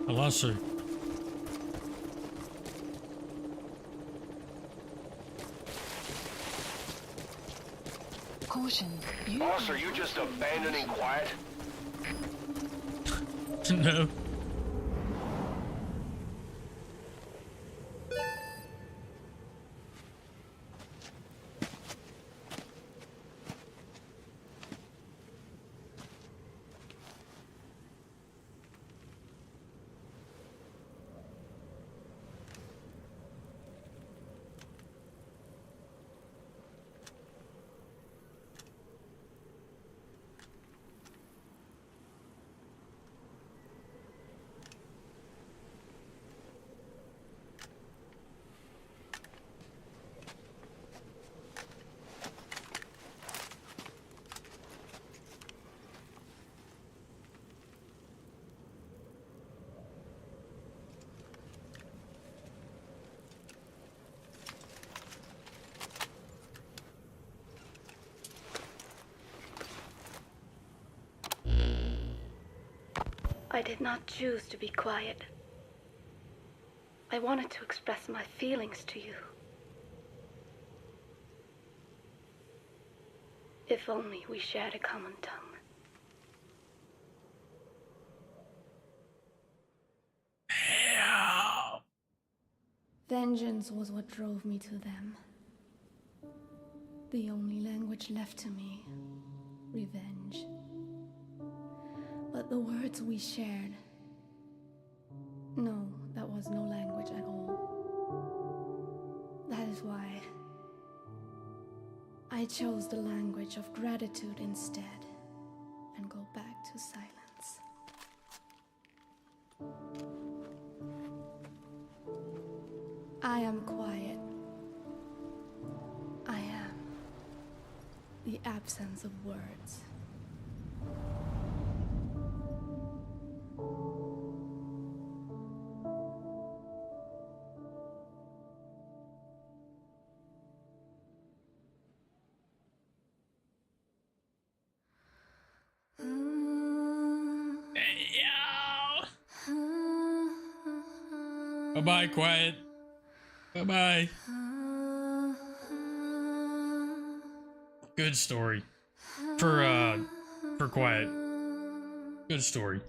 A lawsuit. Caution. Boss, are you just abandoning Quiet? No. I did not choose to be quiet. I wanted to express my feelings to you. If only we shared a common tongue. Hell. Vengeance was what drove me to them. The only language left to me, revenge. But the words we shared, no, that was no language at all. That is why I chose the language of gratitude instead and go back to silence. I am quiet. I am the absence of words. Bye-bye, Quiet. Bye-bye. Good story. For Quiet. Good story.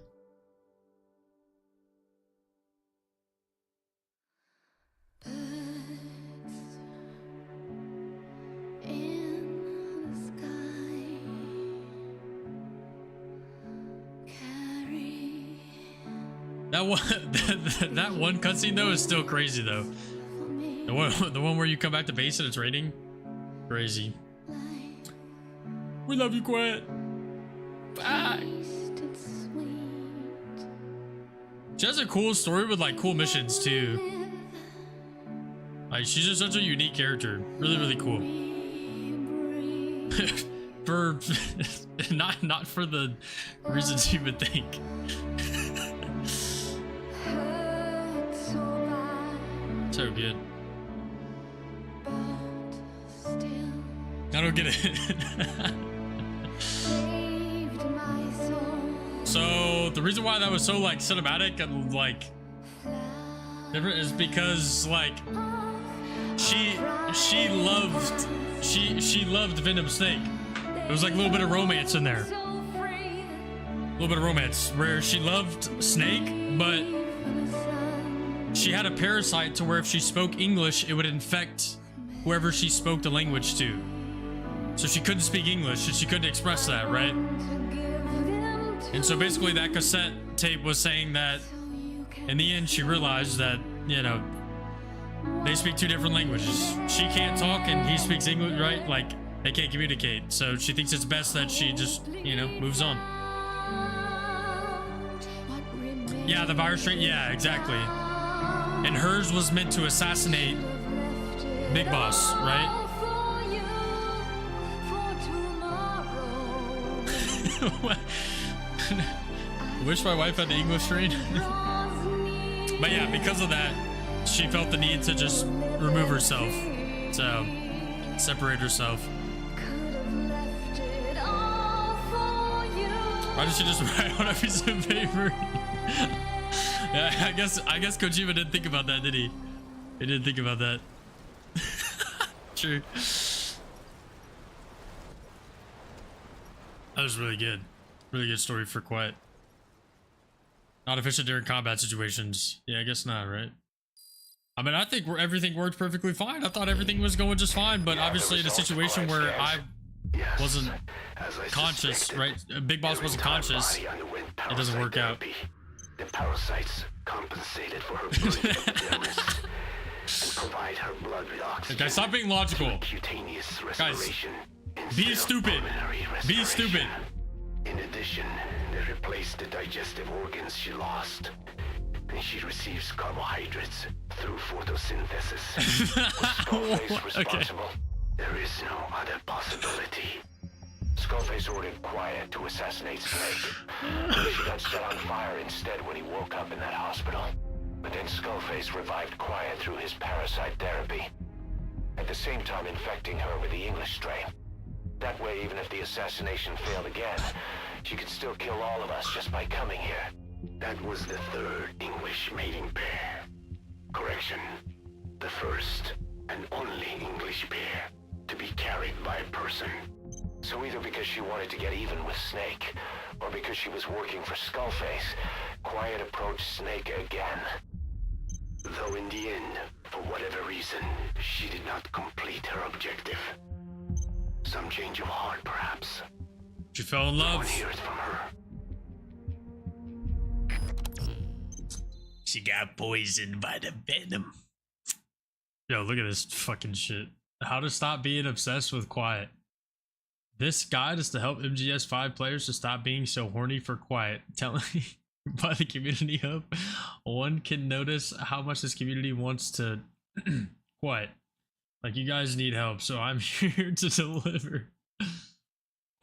That one, that one cutscene though is still crazy though. The one where you come back to base and it's raining, crazy. We love you, Quiet. Bye. She has a cool story with like cool missions too. Like she's just such a unique character. Really, really cool. For not for the reasons you would think. So good. I don't get it. So the reason why that was so like cinematic and like different is because like she loved Venom Snake. There was like a little bit of romance in there. A little bit of romance where she loved Snake, but she had a parasite to where if she spoke English, it would infect whoever she spoke the language to. So she couldn't speak English and she couldn't express that, right? And so basically that cassette tape was saying that in the end she realized that, you know, they speak two different languages. She can't talk and he speaks English, right? Like they can't communicate. So she thinks it's best that she just, you know, moves on. Yeah, the virus strain. Yeah, exactly. And hers was meant to assassinate Big Boss, right? Wish my wife had the English strain. But yeah, because of that, she felt the need to just remove herself. So, separate herself. Why did she just write on a piece of paper? Yeah, I guess Kojima didn't think about that, did he? He didn't think about that. True. That was really good. Really good story for Quiet. Not efficient during combat situations. Yeah, I guess not, right? I mean, I think everything worked perfectly fine. I thought everything was going just fine, but obviously in a situation where I wasn't conscious, right? Big Boss wasn't conscious. It doesn't work out. The parasites compensated for her burning epidermis and provide her blood with oxygen. Guys, stop being logical. Cutaneous Guys, respiration be stupid. Be stupid. In addition, they replaced the digestive organs she lost. And she receives carbohydrates through photosynthesis. With Skullface responsible, there is no other possibility. Skullface ordered Quiet to assassinate Snake. She got set on fire instead when he woke up in that hospital. But then Skullface revived Quiet through his parasite therapy. At the same time infecting her with the English strain. That way, even if the assassination failed again, she could still kill all of us just by coming here. That was the third English mating pair. Correction. The first and only English pair to be carried by a person. So either because she wanted to get even with Snake, or because she was working for Skullface, Quiet approached Snake again. Though in the end, for whatever reason, she did not complete her objective. Some change of heart, perhaps. She fell in love. No one hears from her. She got poisoned by the venom. Yo, look at this fucking shit. How to stop being obsessed with Quiet. This guide is to help MGS5 players to stop being so horny for Quiet. Telling by the community hub, one can notice how much this community wants to Quiet. Like, you guys need help, so I'm here to deliver.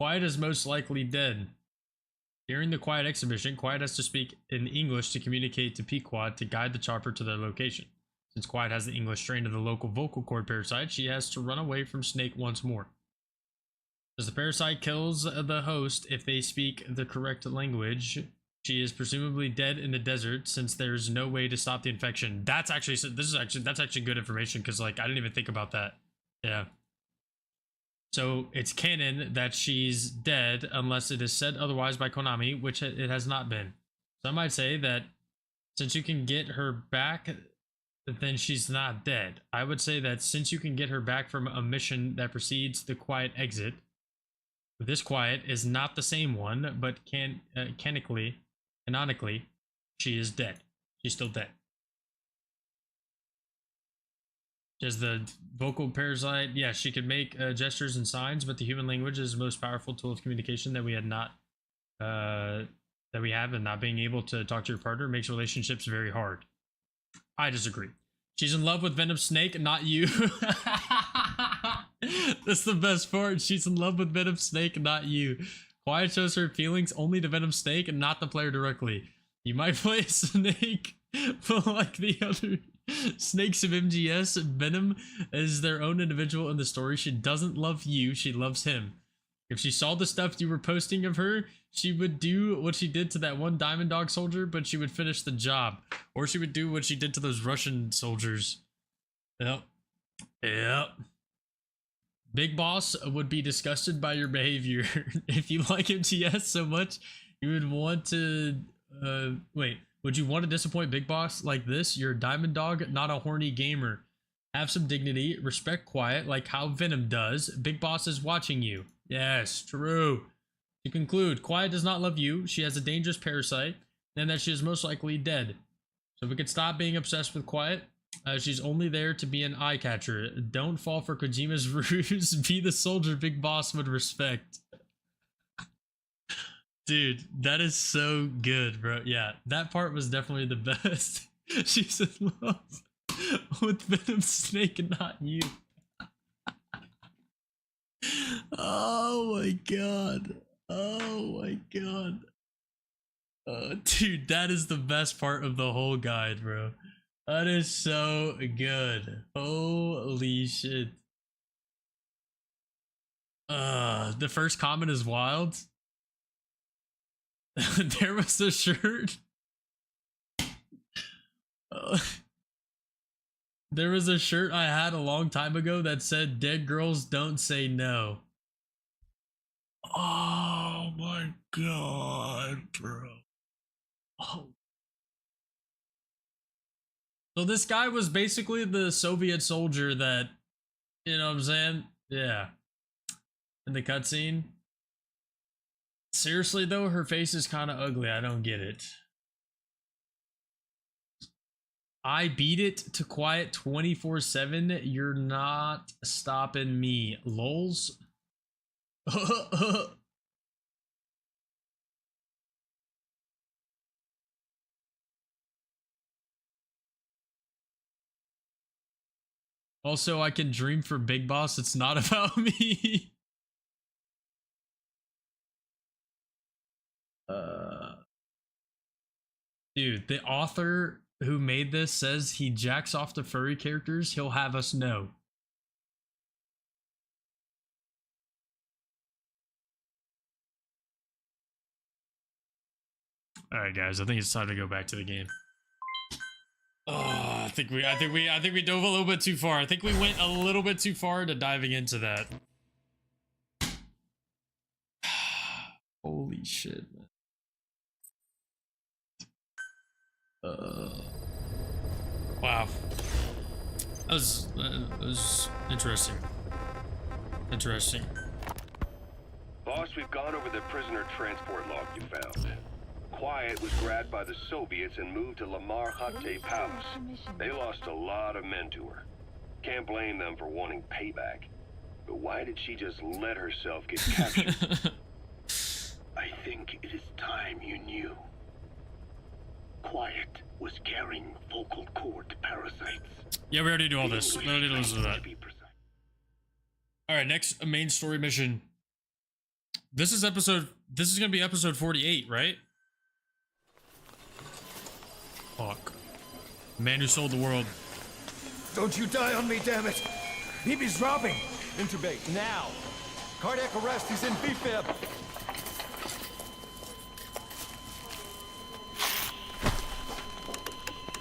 Quiet is most likely dead. During the Quiet exhibition, Quiet has to speak in English to communicate to Pequod to guide the chopper to their location. Since Quiet has the English strain of the local vocal cord parasite, she has to run away from Snake once more. As the parasite kills the host if they speak the correct language, she is presumably dead in the desert since there's no way to stop the infection. That's actually good information because, like, I didn't even think about that. Yeah. So it's canon that she's dead unless it is said otherwise by Konami, which it has not been. Some might say that since you can get her back, then she's not dead. I would say that since you can get her back from a mission that precedes the Quiet exit, this Quiet is not the same one, but canonically, she is dead. She's still dead. As the vocal parasite, yeah, she could make gestures and signs, but the human language is the most powerful tool of communication that we have, and not being able to talk to your partner makes relationships very hard. I disagree. She's in love with Venom Snake, not you. That's the best part. She's in love with Venom Snake, not you. Quiet shows her feelings only to Venom Snake and not the player directly. You might play Snake, but like the other snakes of MGS, Venom is their own individual in the story. She doesn't love you, she loves him. If she saw the stuff you were posting of her, she would do what she did to that one Diamond Dog soldier, but she would finish the job. Or she would do what she did to those Russian soldiers. Yep. Big Boss would be disgusted by your behavior. If you like MTS so much, you would want to... wait. Would you want to disappoint Big Boss like this? You're a Diamond Dog, not a horny gamer. Have some dignity, respect Quiet like how Venom does. Big Boss is watching you. Yes, true. To conclude, Quiet does not love you. She has a dangerous parasite, and that she is most likely dead. So if we could stop being obsessed with Quiet, she's only there to be an eye catcher. Don't fall for Kojima's ruse. Be the soldier Big Boss would respect. Dude, that is so good, bro. Yeah, that part was definitely the best. She's in love with Venom Snake and not you. Oh my god. Oh my god. Dude, that is the best part of the whole guide, bro. That is so good. Holy shit. The first comment is wild. There was a shirt. There was a shirt I had a long time ago that said "Dead girls don't say no." Oh my god, bro. Oh. So this guy was basically the Soviet soldier that, you know what I'm saying? Yeah. In the cutscene. Seriously though, her face is kind of ugly. I don't get it. I beat it to Quiet 24/7. You're not stopping me. Lols. Also, I can dream for Big Boss. It's not about me. Dude, the author who made this says he jacks off the furry characters. He'll have us know. All right, guys. I think it's time to go back to the game. Oh, I think we dove a little bit too far. I think we went a little bit too far into diving into that. Holy shit, man. Wow. That was interesting. Interesting. Boss, we've gone over the prisoner transport log you found. Quiet was grabbed by the Soviets and moved to Lamar Khatte Palace. They lost a lot of men to her. Can't blame them for wanting payback. But why did she just let herself get captured? I think it is time you knew. Quiet was carrying vocal cord parasites. Yeah, we already do all this. We already listen to that. All right, next main story mission. This is gonna be episode 48, right? Fuck. Man who sold the world. Don't you die on me, damn it! BB's dropping! Intubate, now! Cardiac arrest, he's in BFib!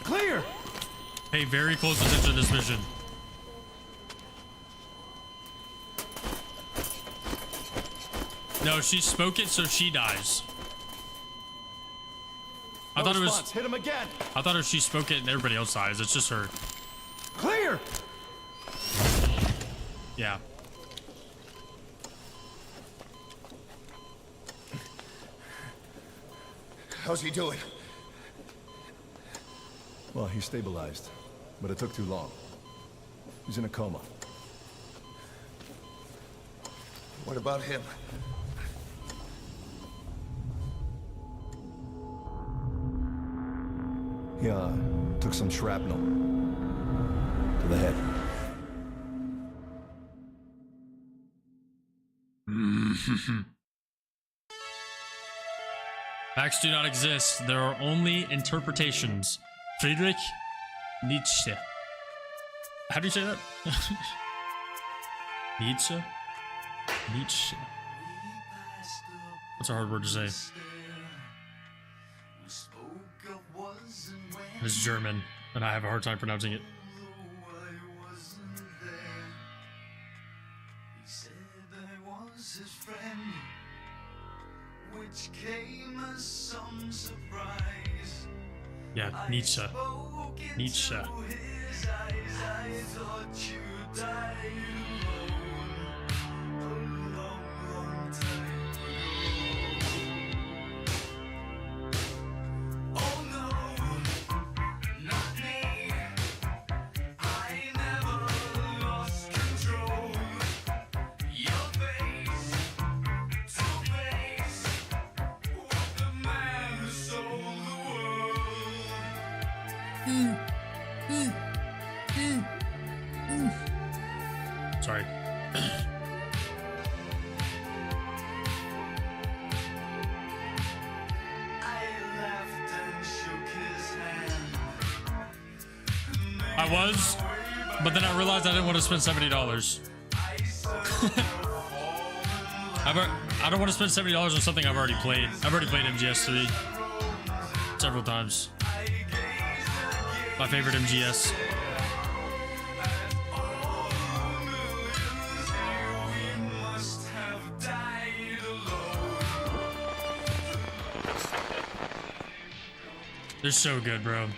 Clear! Pay very close attention to this mission. No, she spoke it, so she dies. I thought it was. Hit him again! I thought if she spoke it and everybody else dies, it's just her. Clear! Yeah. How's he doing? Well, he stabilized, but it took too long. He's in a coma. What about him? He, took some shrapnel to the head. Facts do not exist. There are only interpretations. Friedrich Nietzsche. How do you say that? Nietzsche? Nietzsche. That's a hard word to say. It's German, and I have a hard time pronouncing it. Yeah, Nietzsche. Nietzsche. Sorry. I was, but then I realized I didn't want to spend $70. I don't want to spend $70 on something I've already played. I've already played MGS 3 several times. My favorite MGS. They're so good, bro.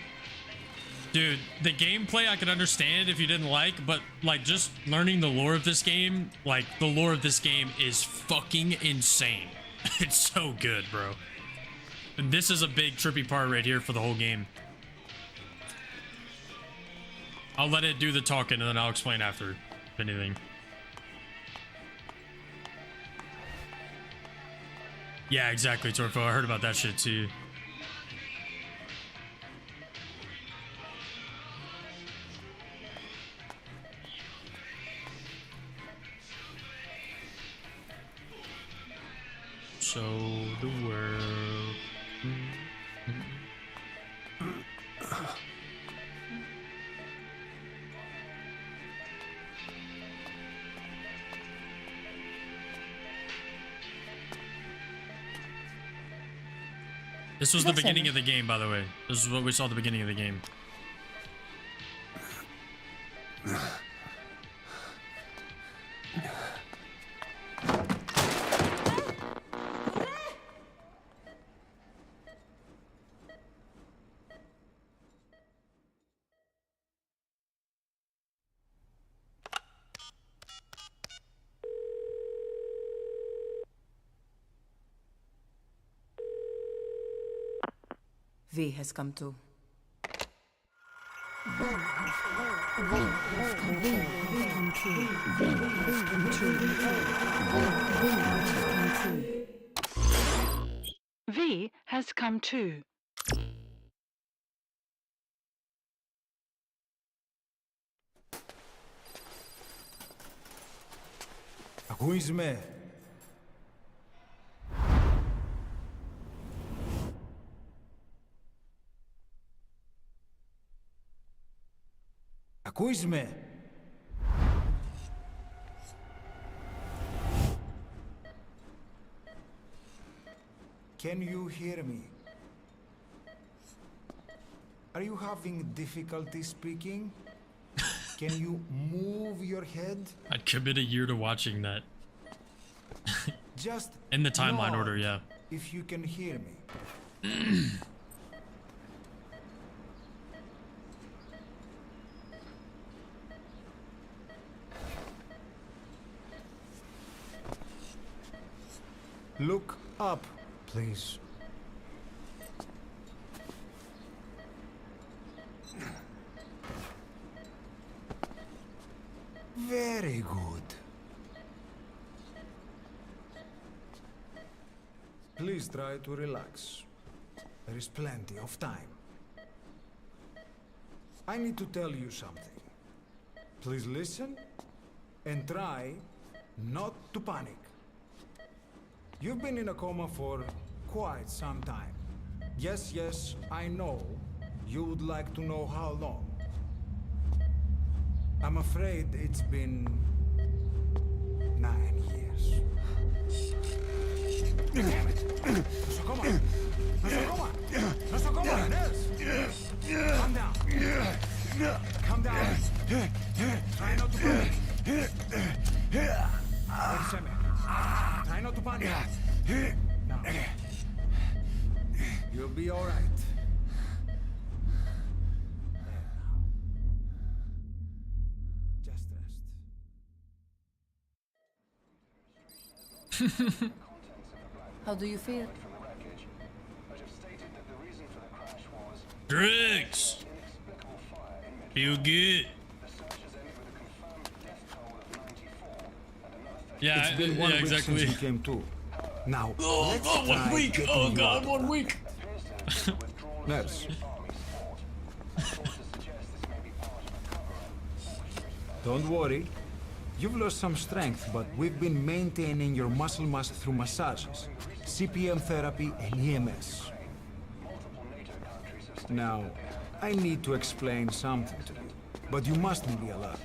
Dude, the gameplay I could understand if you didn't like, but like just learning the lore of this game, like the lore of this game is fucking insane. It's so good, bro. And this is a big trippy part right here for the whole game. I'll let it do the talking and then I'll explain after, if anything. Yeah, exactly, Torfo. I heard about that shit too. So the world. This was the beginning of the game, by the way. This is what we saw at the beginning of the game. V has come to. V has come too. Mgsv. Ακούς με? Can you hear me? Are you having difficulty speaking? Can you move your head? I'd commit a year to watching that. Just in the timeline nod order, yeah. if you can hear me. Look up, please. Very good. Please try to relax. There is plenty of time. I need to tell you something. Please listen and try not to panic. You've been in a coma for quite some time. Yes, yes, I know. You would like to know how long. I'm afraid it's been 9 years. Damn it! Nosocoma! Nosocoma! Nosocoma! Nels! Calm down. Calm down. Try not to panic. Mgsv. Try not to panic. Now. You'll be all right. Just rest. How do you feel? Drugs. Feel good. Yeah, It's been 1 yeah, week exactly. since we came to. Now, let's Oh, 1 try week. getting Oh you God, out. 1 week. Nurse. Don't worry. You've lost some strength, but we've been maintaining your muscle mass through massages, CPM therapy, and EMS. Now, I need to explain something to you, but you mustn't be alarmed.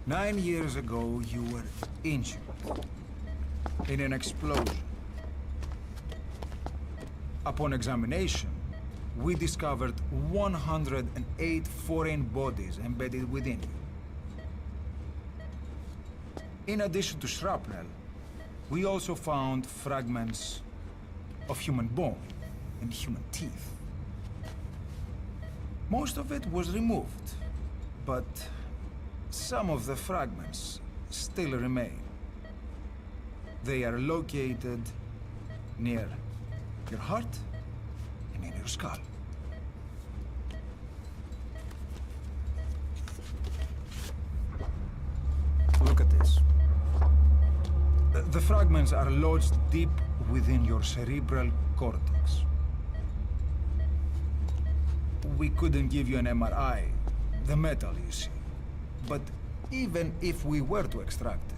9 years ago, you were injured in an explosion. Upon examination, we discovered 108 foreign bodies embedded within you. In addition to shrapnel, we also found fragments of human bone and human teeth. Most of it was removed, but some of the fragments still remain. They are located near your heart and in your skull. Look at this. The fragments are lodged deep within your cerebral cortex. We couldn't give you an MRI, the metal, you see. But even if we were to extract it,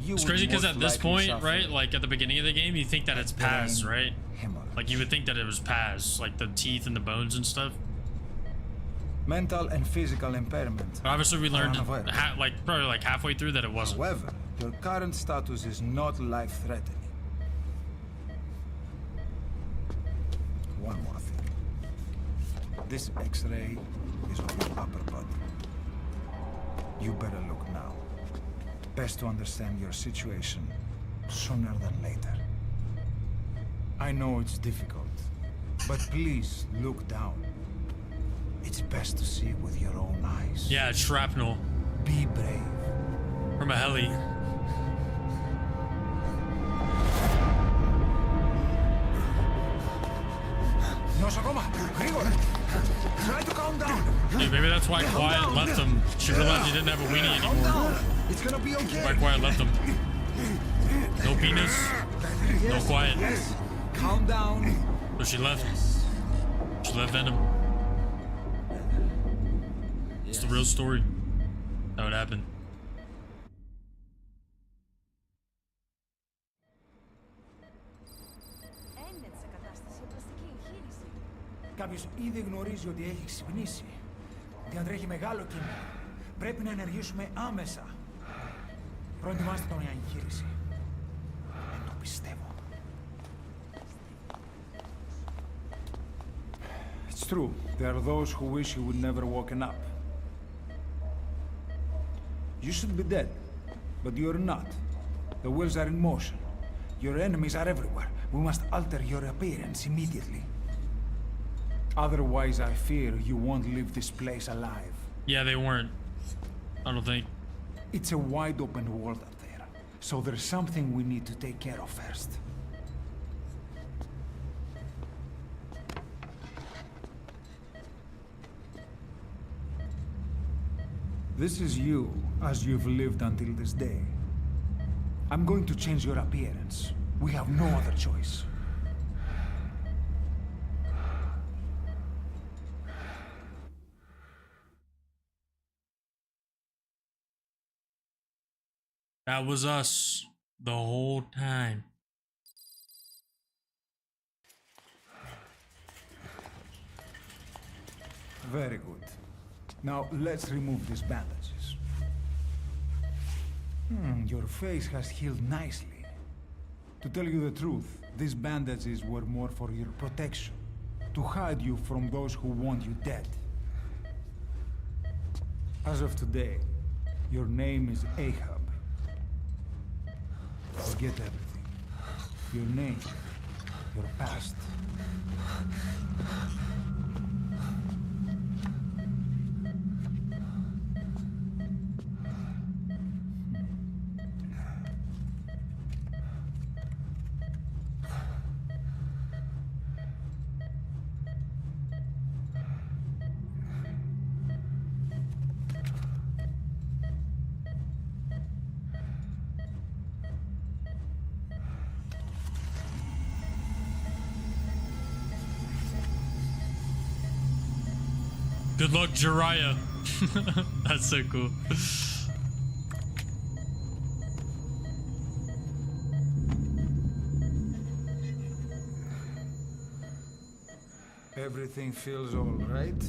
you It's would crazy because most at this likely point, suffer right, like at the beginning of the game, you think that it's Paz, right? hemorrhage. Like you would think that it was Paz, like the teeth and the bones and stuff. Mental and physical impairment. But obviously, we are learned unavoidable. probably like halfway through that it wasn't. However, your current status is not life-threatening. One more thing. This X-ray is of your upper body. You better look now. Best to understand your situation sooner than later. I know it's difficult, but please look down. It's best to see with your own eyes. Yeah, it's shrapnel. Be brave. From a heli. Nosocoma! Grigor! Try to calm down! Dude, maybe that's why Quiet left him. She realized he didn't have a weenie Calm anymore. down! It's gonna be okay! Why Quiet left him. No penis, no Yes, Quiet. yes. Calm down. So she left. She left Venom. It's the real story. That would happen. Κάποιος ήδη γνωρίζει ότι έχει ξυπνήσει. Διατρέχει μεγάλο κίνδυνο. Πρέπει να ενεργήσουμε άμεσα. Προετοιμάστε τον για εγχείρηση. Δεν το πιστεύω. It's true. There are those who wish you would never woken up. You should be dead, but you're not. The wheels are in motion. Your enemies are everywhere. We must alter your appearance immediately. Otherwise, I fear you won't leave this place alive. Yeah, they weren't. I don't think. It's a wide open world up there, so there's something we need to take care of first. This is you, as you've lived until this day. I'm going to change your appearance. We have no other choice. That was us the whole time. Very good. Now let's remove these bandages. Your face has healed nicely. To tell you the truth, these bandages were more for your protection, to hide you from those who want you dead. As of today, your name is Ahab. Forget everything. Your name, your past. Good luck, Jiraiya. That's so cool. Everything feels all right?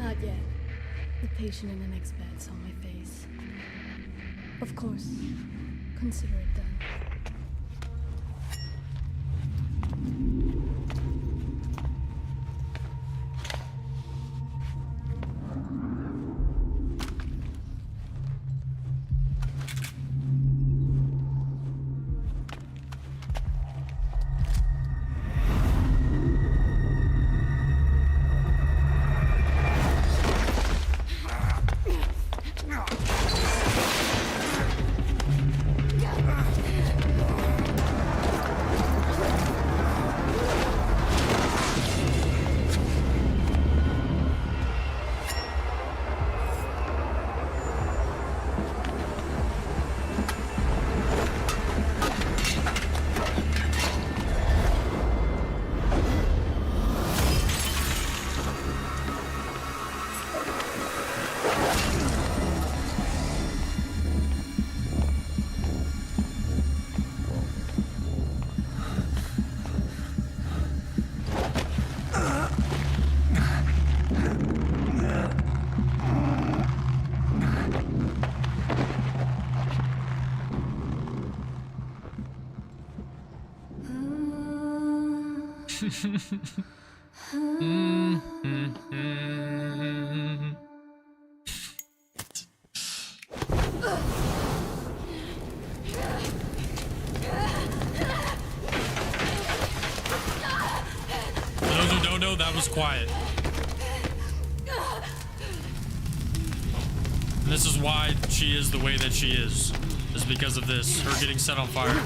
Not yet. The patient in the next bed saw my face. Of course. Consider it done. though, that was quiet. And this is why she is the way that she is because of this, her getting set on fire.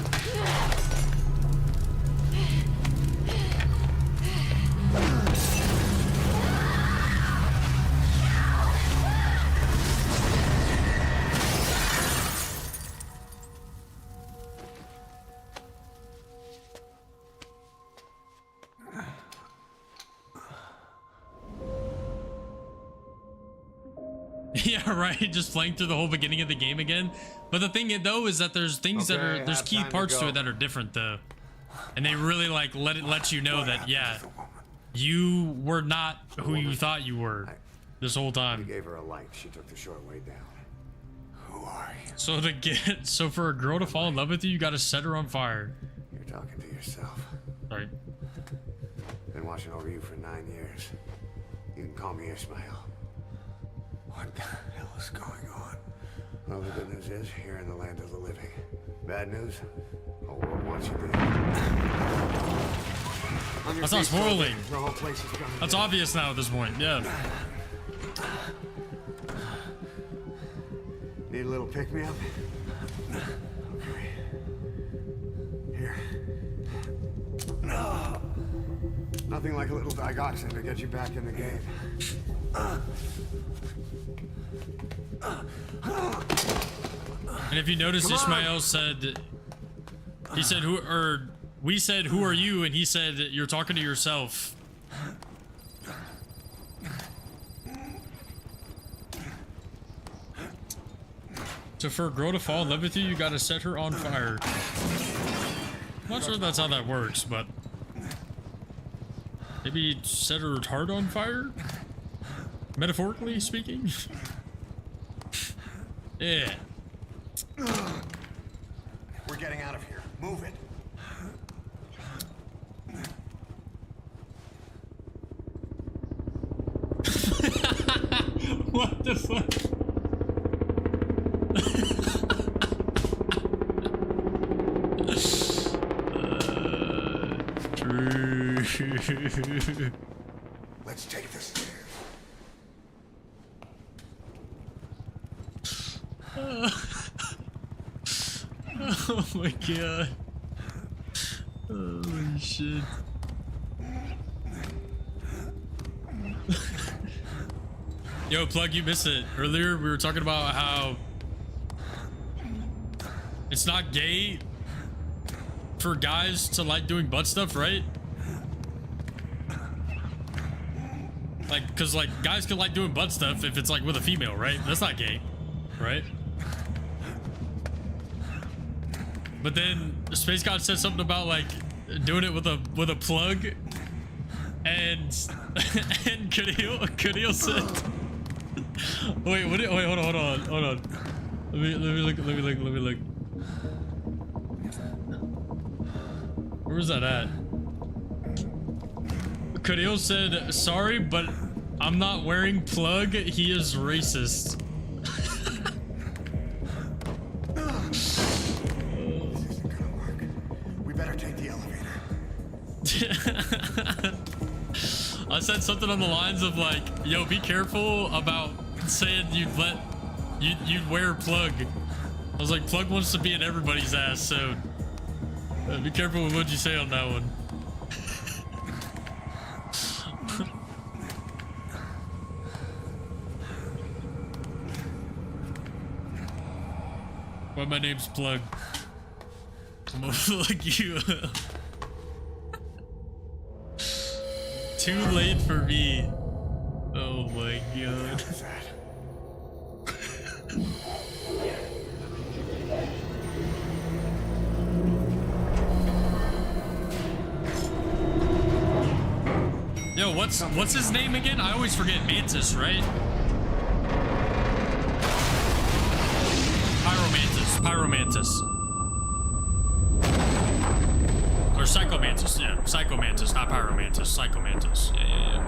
Yeah, right. Just playing through the whole beginning of the game again. But the thing though is that there's things that are there's key parts to it that are different though, and they really like let you know that yeah, you were not who you thought you were this whole time. You gave her a light. She took the short way down. Who are you? So for a girl to fall in love with you, you got to set her on fire. You're talking to yourself. Right. Been watching over you for 9 years. You can call me Ishmael. What the hell is going on? Well, the good news is, you're in the land of the living. Bad news? The whole world wants you dead. That's not spoiling. The whole place is gonna That's obvious now at this point, yeah. Need a little pick-me-up? Okay. Here. Nothing like a little digoxin to get you back in the game. And if you notice, Ishmael said, he said, we said, who are you? And he said, you're talking to yourself. So for a girl to fall in love with you, you gotta set her on fire. I'm not sure if that's how that works, but maybe set her heart on fire? Metaphorically speaking? Yeah. We're getting out of here. Move it. What the fuck? True. Let's take the stairs. Oh my god. Holy shit. Yo, Plug, you missed it. Earlier, we were talking about how it's not gay for guys to like doing butt stuff, right? Like, cause like guys can like doing butt stuff if it's like with a female, right? That's not gay, right? But then Space God said something about like doing it with a plug, and and Kadil said, wait, what? Wait, hold on. Let me look. Where was that at? Kadil said, sorry, but I'm not wearing plug. He is racist. I said something on the lines of like, yo, be careful about saying you'd wear plug. I was like, plug wants to be in everybody's ass, so be careful with what you say on that one. Why my name's Plug? I'm gonna fuck you up. Too late for me. Oh my god. Yo, what's his name again? I always forget. Mantis, right? Pyromantis. Or Psychomantis, yeah. Psychomantis, not Pyromantis. Psychomantis. Yeah.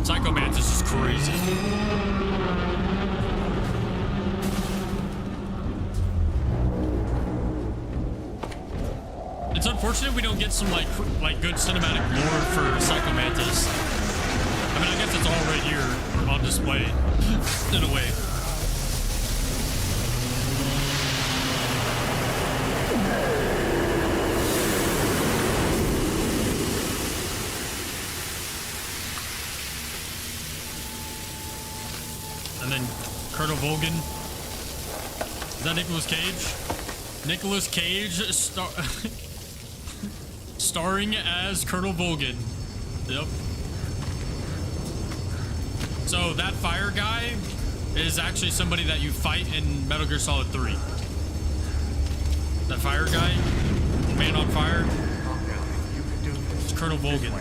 Psychomantis is It's unfortunate we don't get some like good cinematic lore for Psycho Mantis. I mean, I guess it's all right here on display in a way. And then Colonel Volgan. Is that Nicolas Cage? Nicolas Cage starring as Colonel Volgan. Yep. So that fire guy is actually somebody that you fight in Metal Gear Solid 3. That fire guy, man on fire, it's Colonel Volgan.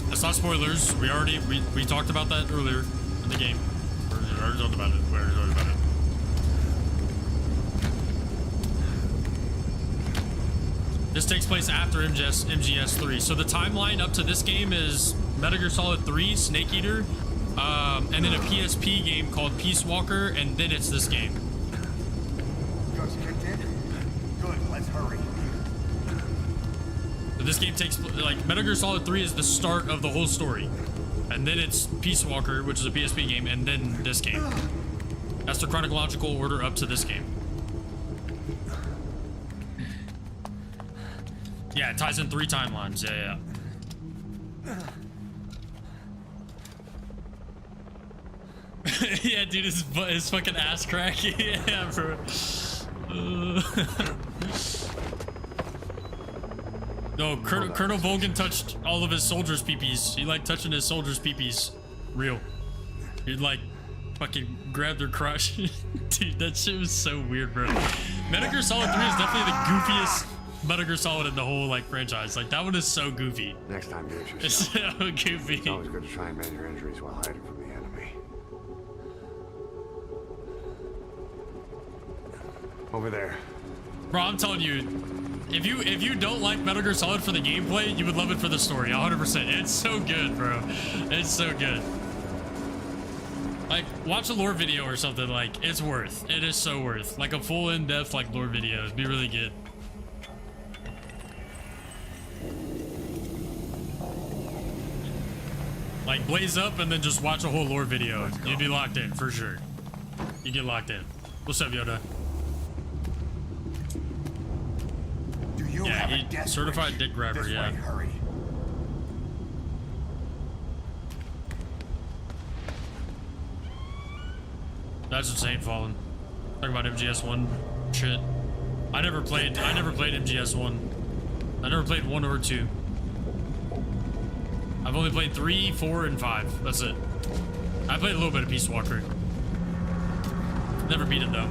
That's not spoilers. We talked about that earlier in the game. We already talked about it. This takes place after MGS 3. So the timeline up to this game is Metal Gear Solid 3, Snake Eater, and then a PSP game called Peace Walker, and then it's this game. Drugs kicked in? Good, let's hurry. So this game takes, like, Metal Gear Solid 3 is the start of the whole story. And then it's Peace Walker, which is a PSP game, and then this game. That's the chronological order up to this game. Yeah, it ties in 3 timelines. Yeah. Yeah, dude, his fucking ass crack. Yeah, bro. No, Colonel Volgan touched all of his soldiers' peepees. He liked touching his soldiers' peepees. Real. He'd like fucking grab their crotch. Dude, that shit was so weird, bro. Metal Gear Solid 3 is definitely the goofiest Metal Gear Solid in the whole like franchise. Like that one is so goofy. Next time, do it yourself. It's so goofy. It's always good to try and mend your injuries while hiding from the enemy. Over there. Bro, I'm telling you, if you don't like Metal Gear Solid for the gameplay, you would love it for the story. 100%. It's so good, bro. It's so good. Like, watch a lore video or something. Like, it's worth. It is so worth. Like a full in-depth like lore video. It'd be really good. Like, blaze up and then just watch a whole lore video. You'd be locked in, for sure. You get locked in. What's up, Yoda? Do you have a death certified wish? dick grabber, This yeah. way, hurry. That's insane, Fallen. Talking about MGS1 shit. I never played MGS1. I never played 1 or 2. I've only played 3, 4, and 5. That's it. I played a little bit of Peace Walker. Never beat it though.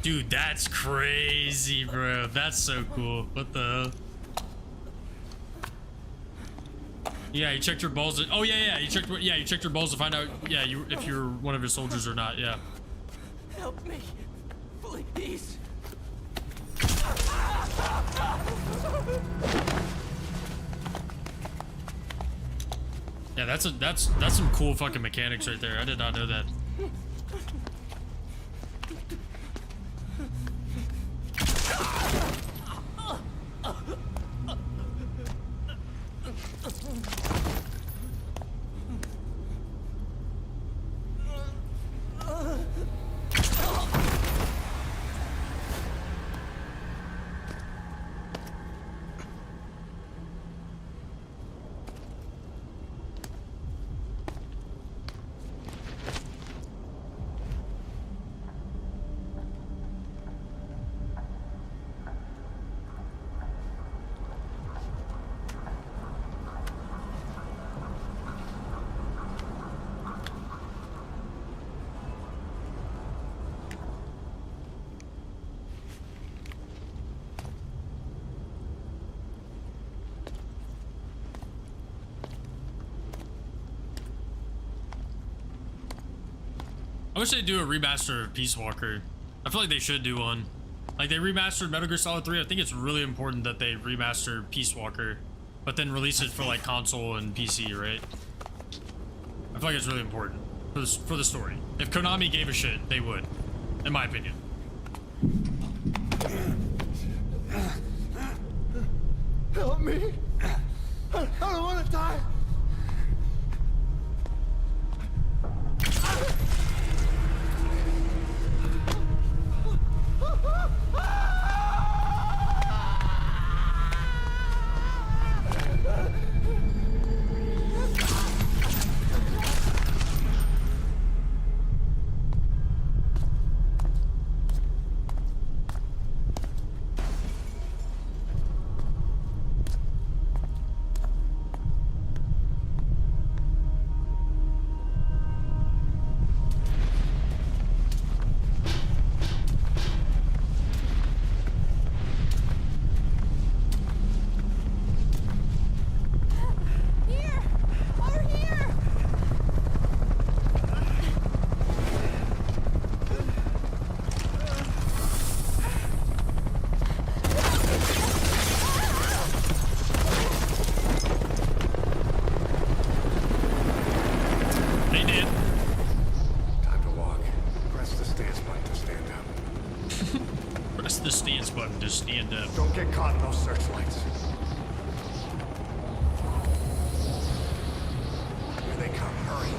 Dude, that's crazy, bro. That's so cool. What the hell? Yeah, you checked your balls. Oh yeah. You checked your balls to find out. Yeah, if you're one of his soldiers or not. Yeah. Help me, please. Yeah, that's some cool fucking mechanics right there. I did not know that. I wish they'd do a remaster of Peace Walker. I feel like they should do one. Like, they remastered Metal Gear Solid 3. I think it's really important that they remaster Peace Walker. but then release it for like console and PC, right? I feel like it's really important for the story. If Konami gave a shit, they would, in my opinion. Help me! I don't want to die! Stand up. Don't get caught in those searchlights. Here they come. Hurry.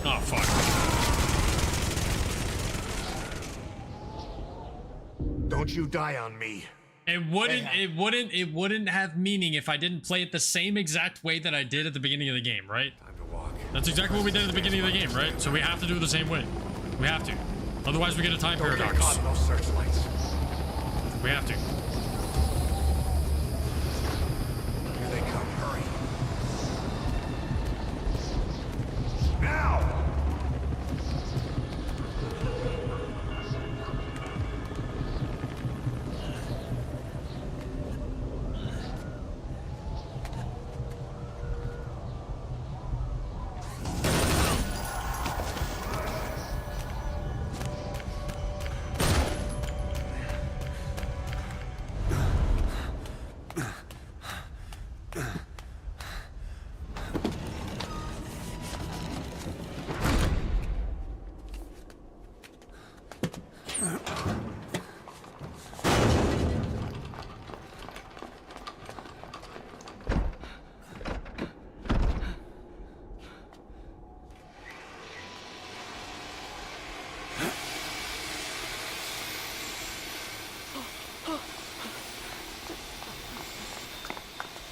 Oh fuck. Don't you die on me. It wouldn't have meaning if I didn't play it the same exact way that I did at the beginning of the game, right? Time to walk. That's exactly what we did at the beginning of the game, right? So we have to do it the same way. We have to. Otherwise we get a time paradox. Don't get caught in those searchlights. We have to. Here they come. Hurry. Now!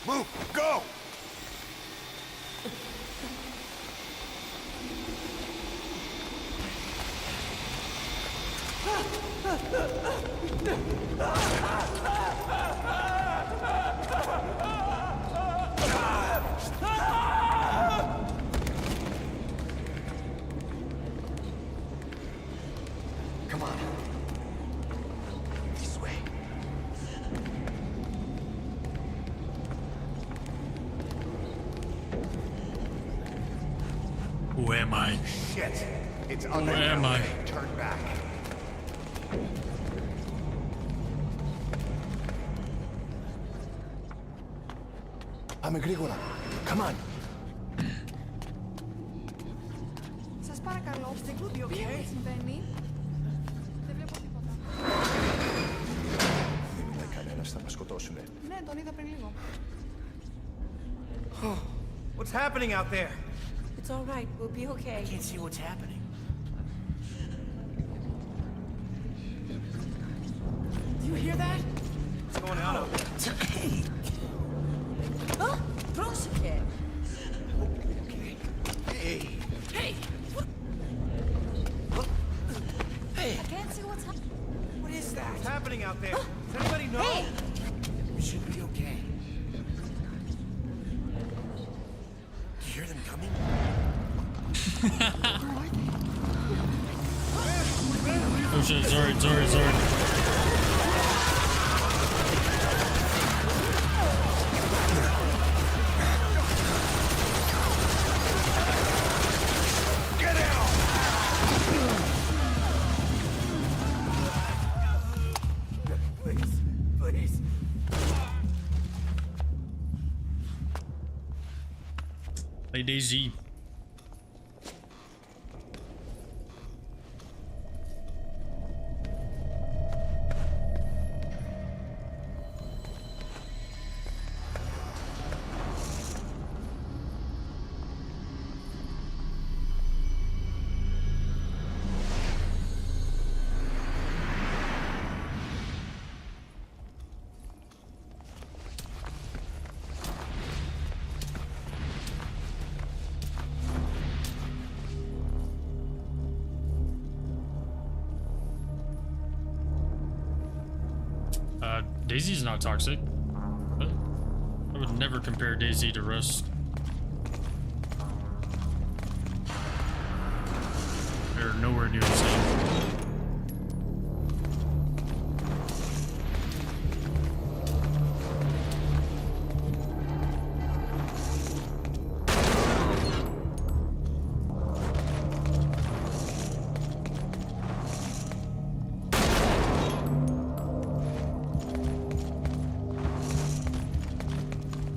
Move! Go! Come on. This way. Who am I? Shit! It's Who under am I? Turn back. Πάμε γρήγορα. Come on. Σας παρακαλώ, τι συμβαίνει? Δεν βλέπω τίποτα. Δεν είναι κανένας, θα μας σκοτώσουνε. Ναι, τον είδα πριν λίγο. What's happening out there? It's all right. We'll be okay. I can't see what's happening. Do you hear that? What's going on out there? Oh, πρόσεχε. Hey. Hey. Hey. I can't see what's happening. What is that? What's happening out there? Does anybody know? Hey. We should be okay. Do you hear them coming? Oh shit, sorry. Play DayZ. DayZ's not toxic. But I would never compare DayZ to Rust. They're nowhere near the same.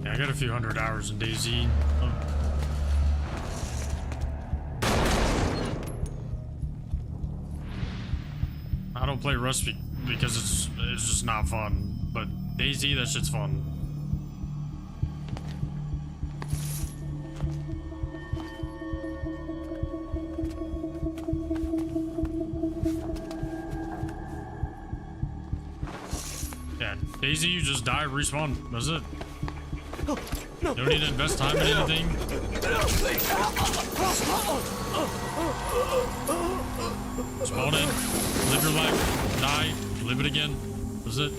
I got a few hundred hours in DayZ. I don't play Rust because it's just not fun, but DayZ, that shit's fun. Yeah, DayZ, you just die, respawn. That's it. You don't need to invest time in anything. Spawn in, live your life, die, live it again. That's it.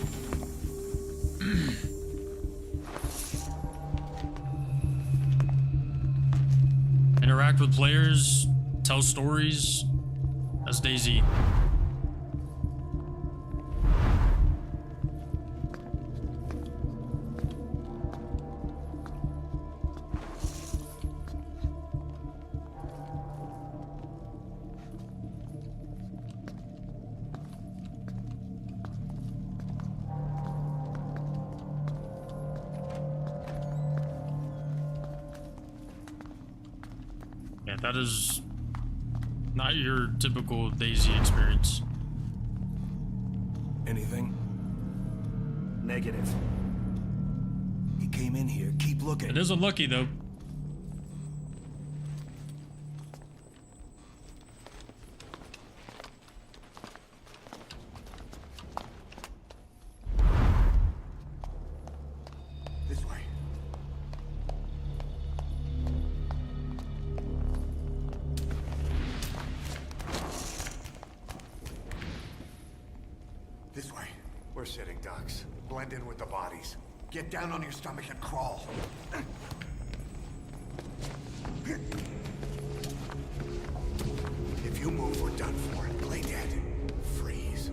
Interact with players, tell stories. That's DayZ. Yeah, that is not your typical DayZ experience. Anything? Negative. He came in here. Keep looking. It is unlucky, though. This way. This way. We're sitting ducks. Blend in with the bodies. Get down on your stomach and crawl. If you move, we're done for. Play dead. Freeze.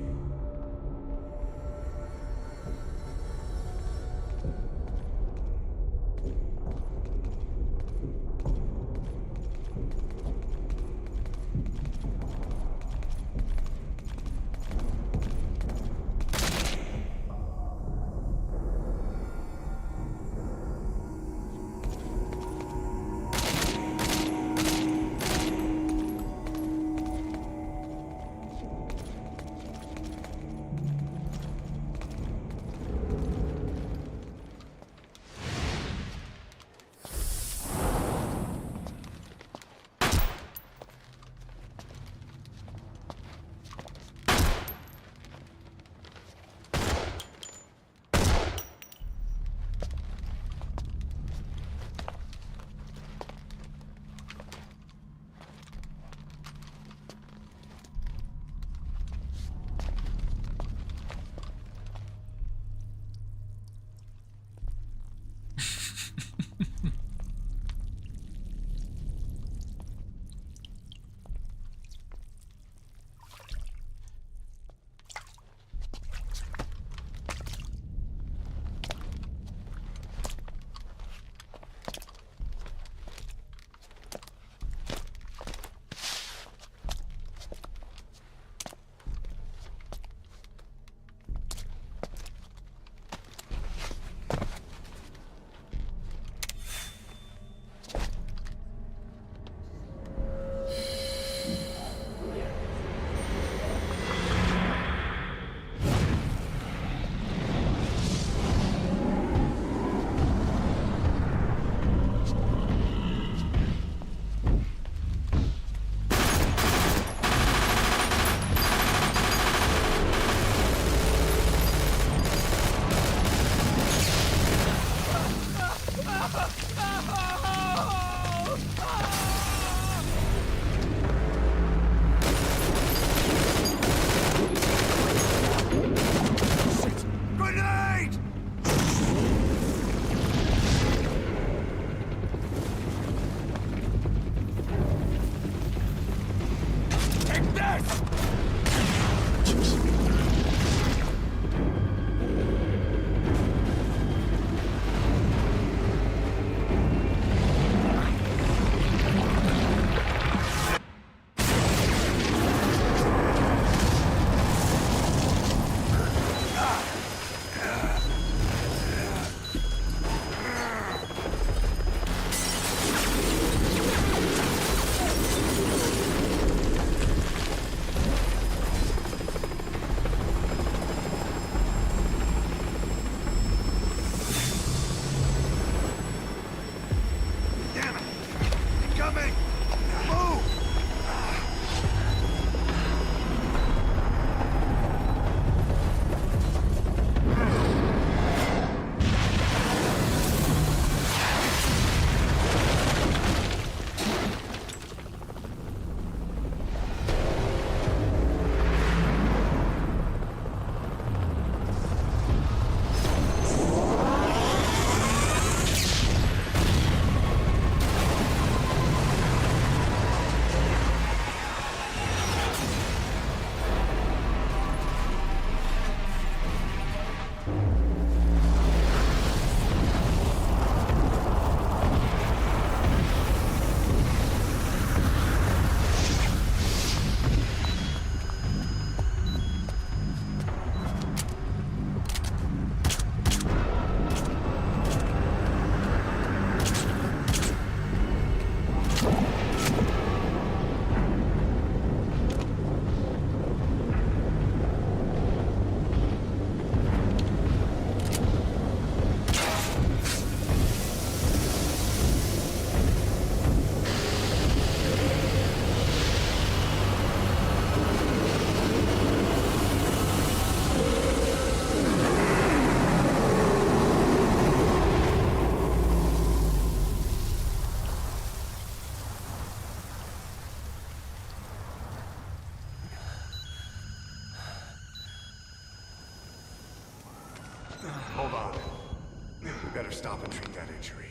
We better stop and treat that injury.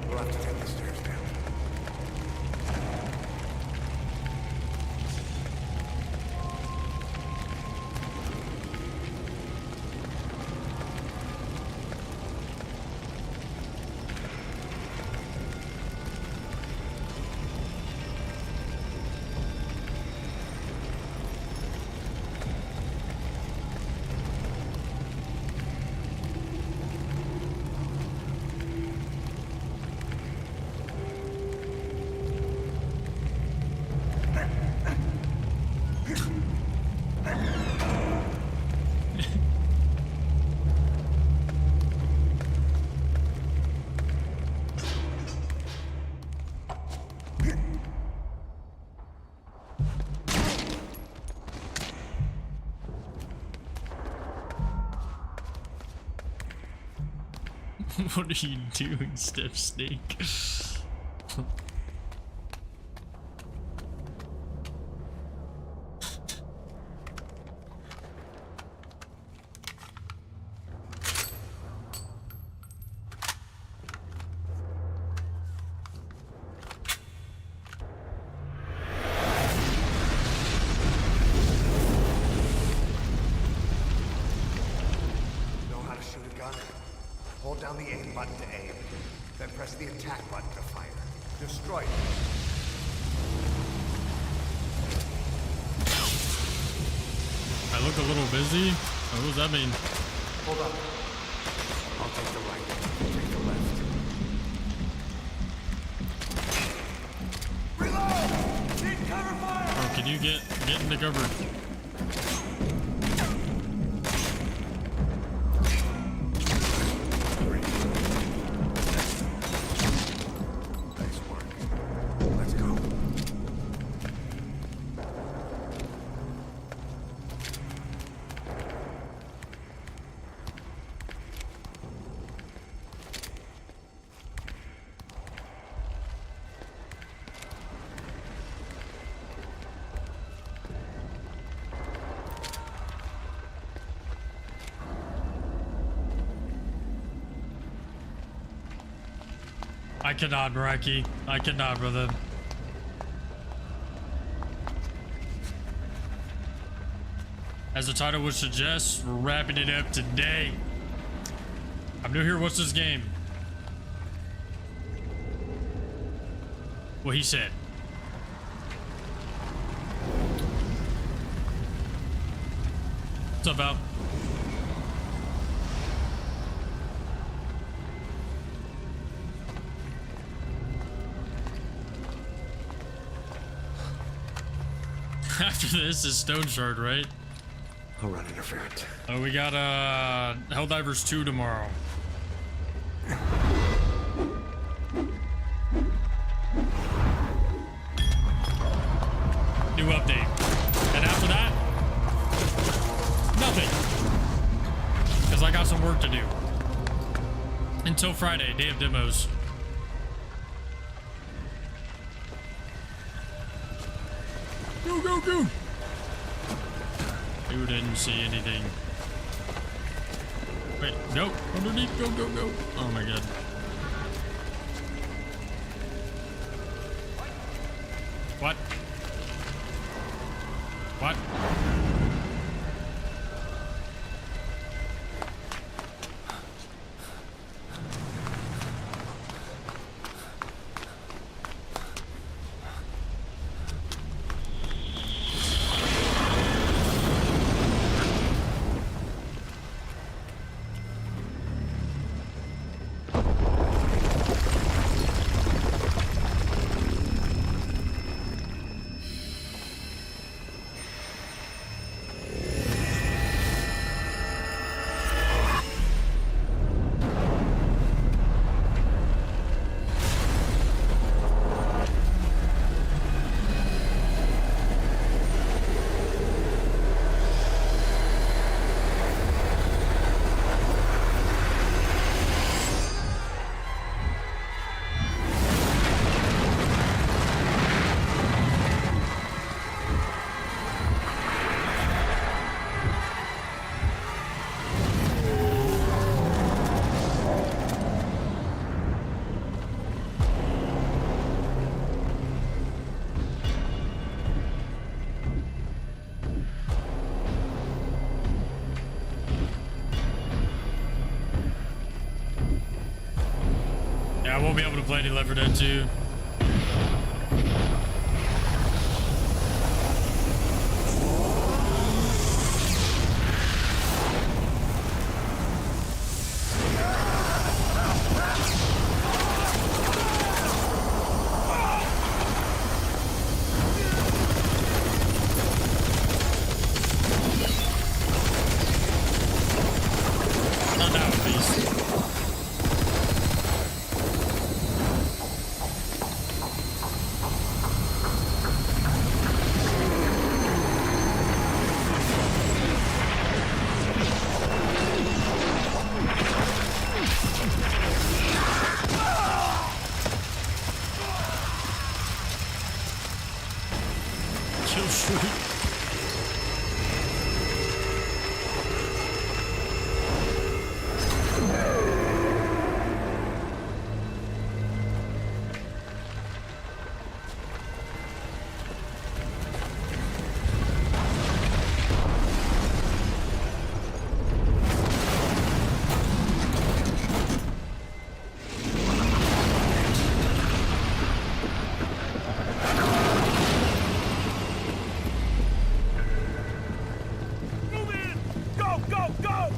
We'll have to take the stairs down. What are you doing, Step Snake? Know how to shoot a gun? Hold down the aim button to aim, then press the attack button to fire. Destroy it. I look a little busy. Oh, what does that mean? Hold on. I'll take the right. You take the left. Reload! Need cover fire! Oh, can you get in the cover? Nice work. Let's go. I cannot, Maraki. I cannot, brother. As the title would suggest, we're wrapping it up today. I'm new here. What's this game? What he said. What's up, Al? After this is Stone Shard, right? I'll run interference. Oh, we got Helldivers 2 tomorrow. New update. And after that, nothing. Because I got some work to do. Until Friday, day of demos. Go, go, go! You didn't see anything. Wait, no, underneath, go, go, go. Oh my god. What? What? won't be able to play any Left 4 Dead 2. Not now, at least. Kill streak. Go, go, go!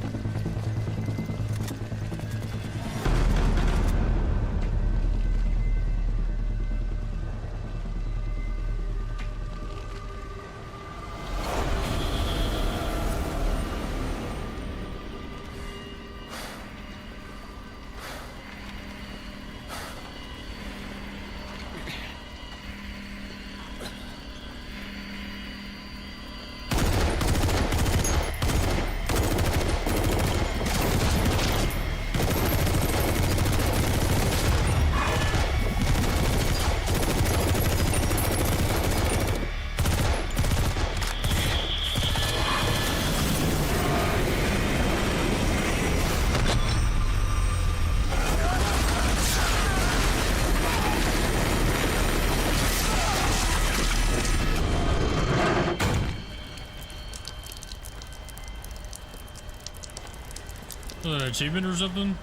An achievement or something?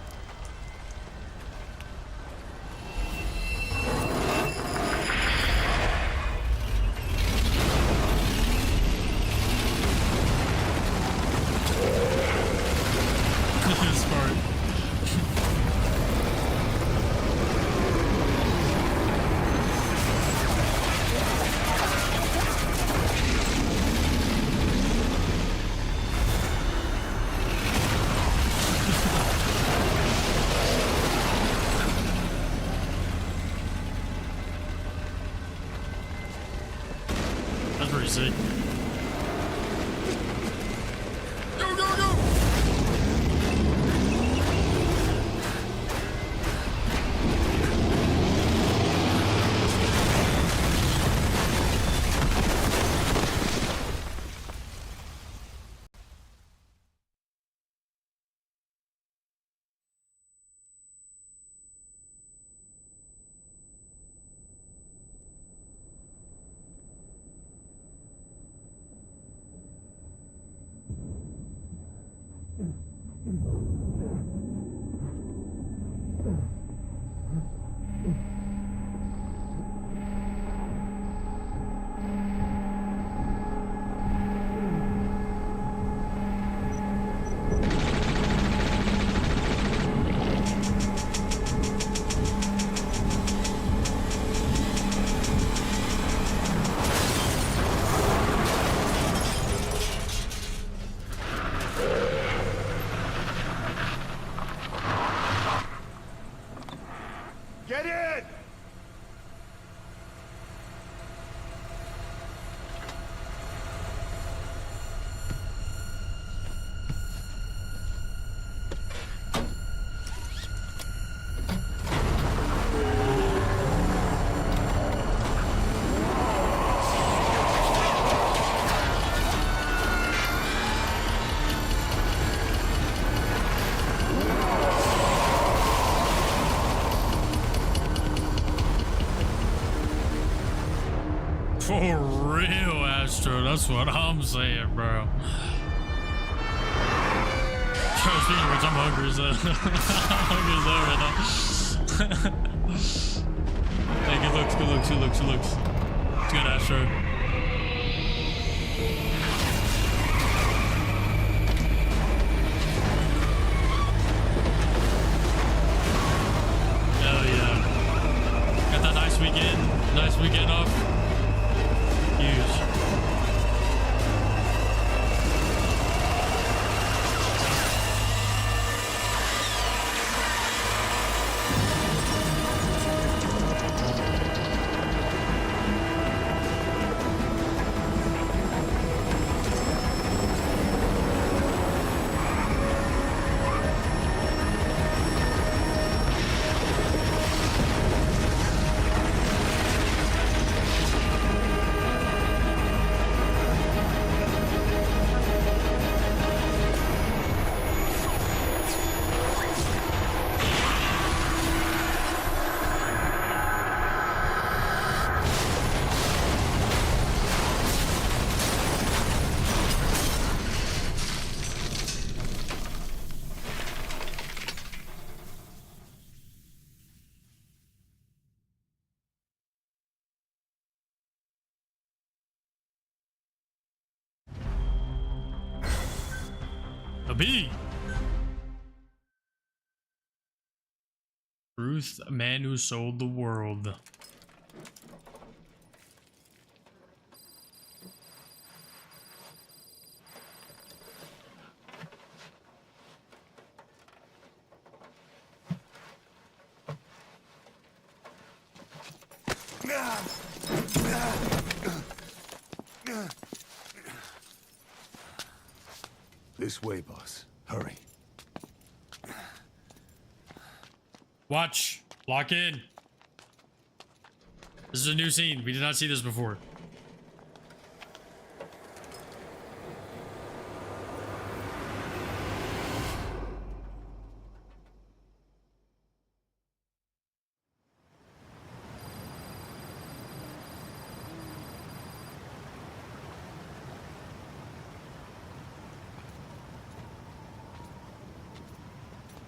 Smart. That's pretty sick. Go, go, go! Get in! For real, Astro. That's what I'm saying, bro. Speaking of which, I'm hungry as hell. I'm hungry as hell right now. Hey, good looks, good looks, good looks, good looks. It's good, Astro. Hell yeah. Got that nice weekend off. Huge. A B. Truth, a man who sold the world. This way, boss. Hurry. Watch. Lock in. This is a new scene. We did not see this before.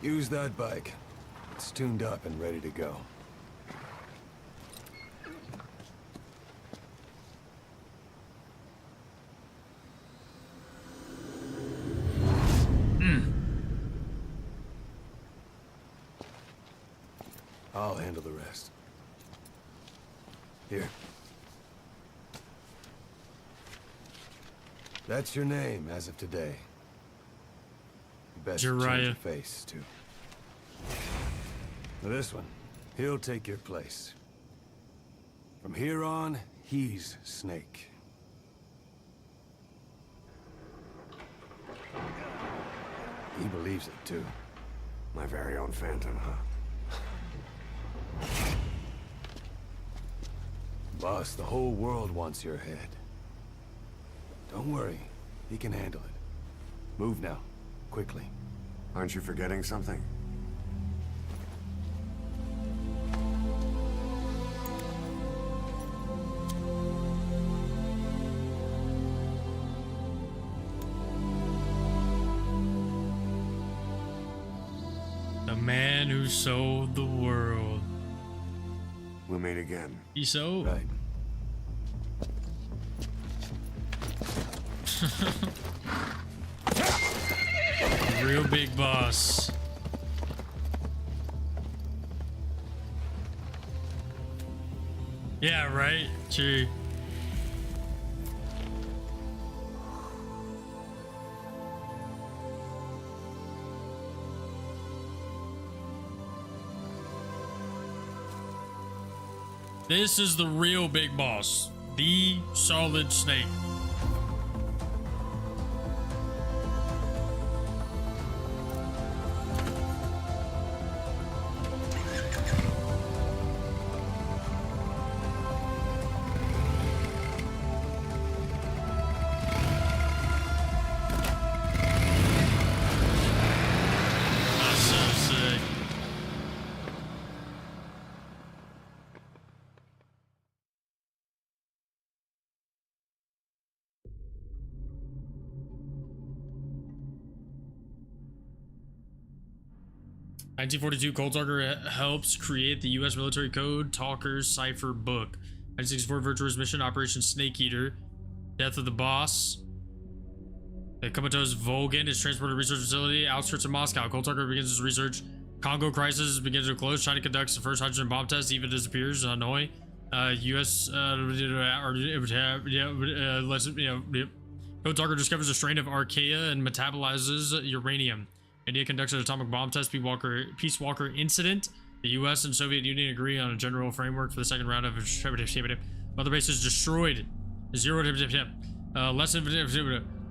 Use that bike. It's tuned up and ready to go. I'll handle the rest. Here. That's your name as of today. Best change your face, too. Now this one, he'll take your place. From here on, he's Snake. He believes it, too. My very own Phantom, huh? Boss, the whole world wants your head. Don't worry, he can handle it. Move now. Quickly. Aren't you forgetting something? The man who sold the world. We'll meet again. He sold. Right. Real big boss. Yeah, right? True. This is the real big boss. The Solid Snake. 1942, Cold Talker helps create the U.S. military code Talker's Cipher book. 1964, Virtuous Mission, Operation Snake Eater. Death of the Boss. The comatose Volgan is transported to research facility outskirts of Moscow. Cold Talker begins his research. Congo crisis begins to close. China conducts the first hydrogen bomb test. Eva disappears. Hanoi. U.S. Cold Talker discovers a strain of archaea and metabolizes uranium. India conducts an atomic bomb test. Peace Walker incident. The U.S. and Soviet Union agree on a general framework for the second round of Mother Base is destroyed.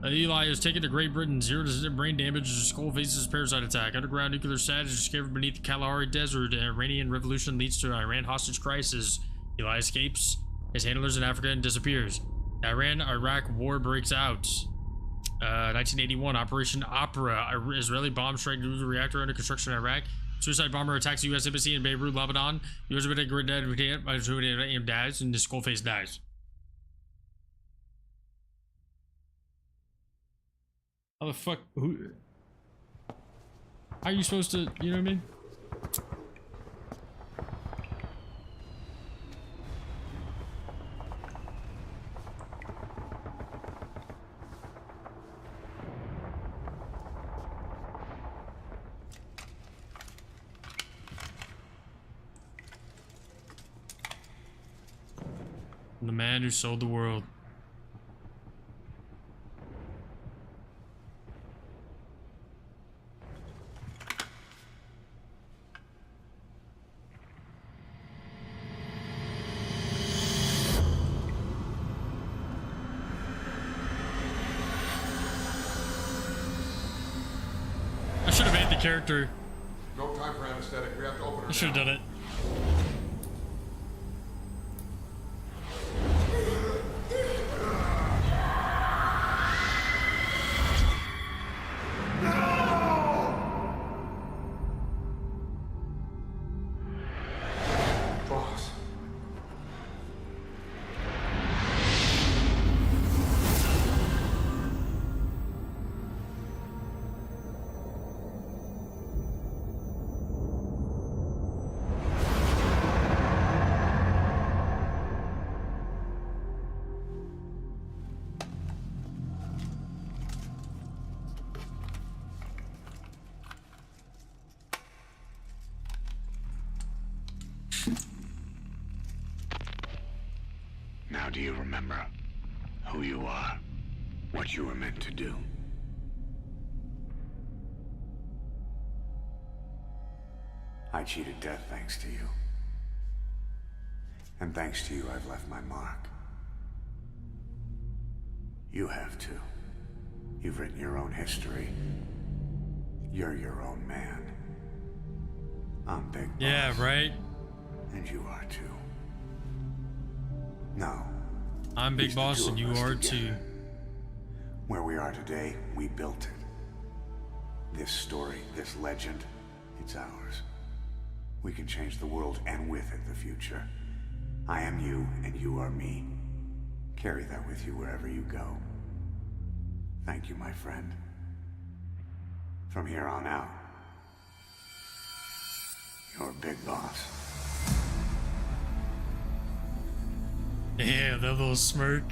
Eli is taken to Great Britain. 0 to brain damage. Skull faces parasite attack. Underground nuclear sat is discovered beneath the Kalahari Desert. Iranian revolution leads to Iran hostage crisis. Eli escapes his handlers in Africa and disappears. Iran-Iraq war breaks out. 1981, Operation Opera. Israeli bomb strike nuclear reactor under construction in Iraq. Suicide bomber attacks U.S. embassy in Beirut, Lebanon. U.S. dies and the Skullface dies. How the fuck? Who? How are you supposed to? You know what I mean? The man who sold the world. I should have made the character. No time for anesthetic. We have to open her. I should have done it. Boss. Now do you remember who you are? What you were meant to do? I cheated death thanks to you. And thanks to you, I've left my mark. You have too. You've written your own history. You're your own man. I'm Big Boss. Yeah, right? And you are too. No. I'm Big It's the Boss two and of you us are together. too. Where we are today, we built it. This story, this legend, it's ours. We can change the world and with it the future. I am you and you are me. Carry that with you wherever you go. Thank you, my friend. From here on out, you're Big Boss. Yeah, that little smirk.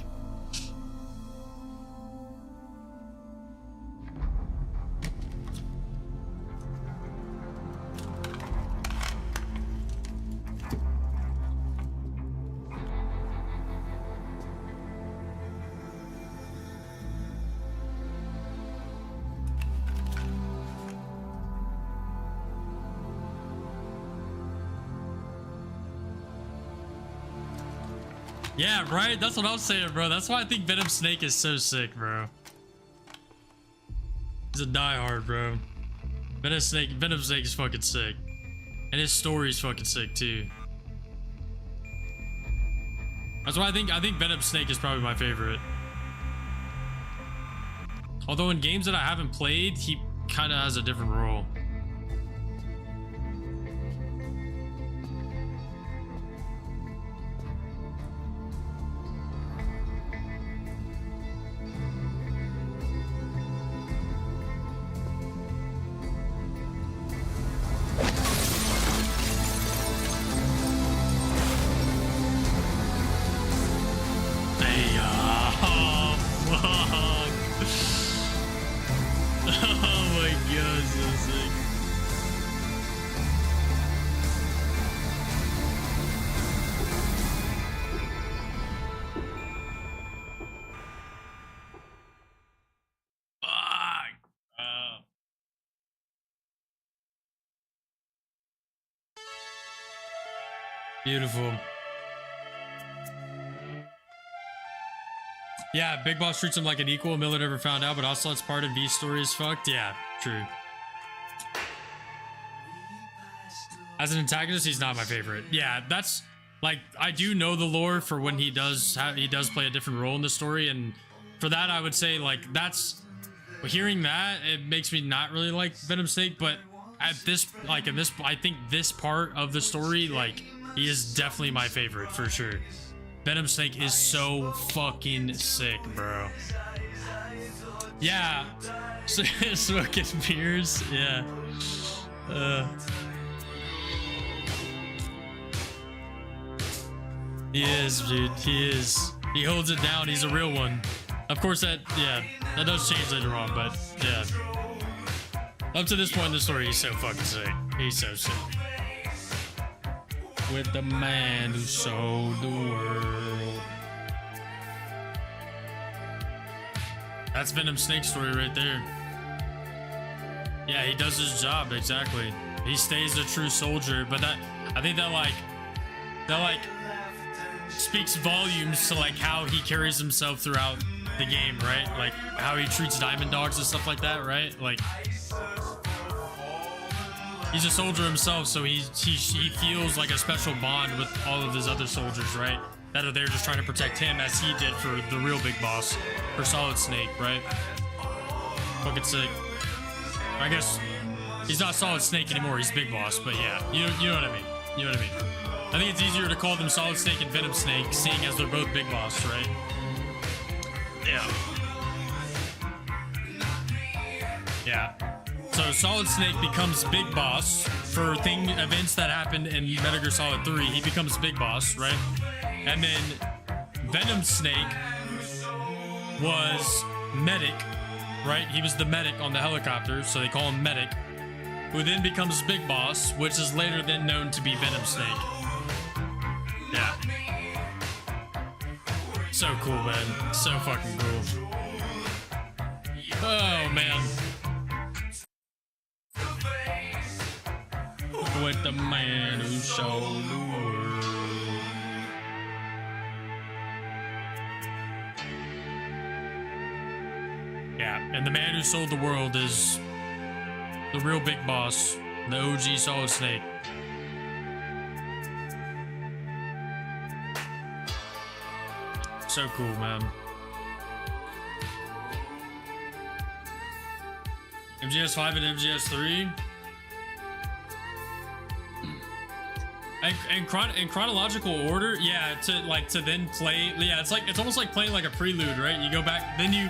Yeah, right? That's what I'm saying, bro. That's why I think Venom Snake is so sick, bro. He's a diehard, bro. Venom Snake is fucking sick. And his story is fucking sick, too. That's why I think Venom Snake is probably my favorite. Although in games that I haven't played, he kind of has a different role. Beautiful. Yeah, Big Boss treats him like an equal. Miller never found out, but Ocelot's part of V's story is fucked. Yeah, true. As an antagonist, he's not my favorite. Yeah, that's like, I do know the lore for when he does play a different role in the story, and for that I would say like that's hearing that it makes me not really like Venom Snake, but at this like in this I think this part of the story like he is definitely my favorite for sure. Venom Snake is so fucking sick, bro. Yeah, smoking beers. Yeah. He is, dude. He is. He holds it down. He's a real one. Of course, that does change later on, but yeah. Up to this point in the story, he's so fucking sick. He's so sick. With the man who sold the world. That's Venom Snake's story right there. Yeah, he does his job, exactly. He stays a true soldier, but I think that speaks volumes to like how he carries himself throughout the game, right? Like how he treats diamond dogs and stuff like that, right? Like he's a soldier himself, so he feels like a special bond with all of his other soldiers, right? That are there just trying to protect him as he did for the real Big Boss, for Solid Snake, right? Fucking sick. I guess he's not Solid Snake anymore, he's Big Boss, but yeah, you know what I mean. You know what I mean. I think it's easier to call them Solid Snake and Venom Snake, seeing as they're both Big Boss, right? Yeah. Yeah. So Solid Snake becomes Big Boss for events that happened in Metal Gear Solid 3. He becomes Big Boss, right? And then Venom Snake was Medic, right? He was the medic on the helicopter, so they call him Medic, who then becomes Big Boss, which is later then known to be Venom Snake. Yeah. So cool, man. So fucking cool. Oh, man. With the man who showed the world. Yeah, and the man who sold the world is the real Big Boss, the OG Solid Snake. So cool, man. MGS 5 and MGS 3. In chronological order, yeah, to then play, yeah, it's almost like playing like a prelude, right? You go back, then you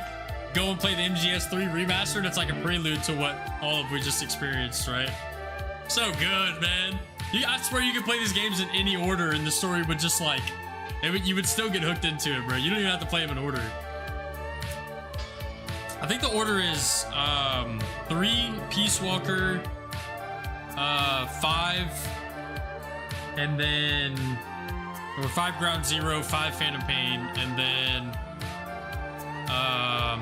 go and play the MGS3 remastered. It's like a prelude to what all of we just experienced, right? So good, man. I swear you could play these games in any order, and the story would just like, you would still get hooked into it, bro. You don't even have to play them in order. I think the order is 3 Peace Walker, 5. And then, or 5 Ground Zero, 5 Phantom Pain, and then, I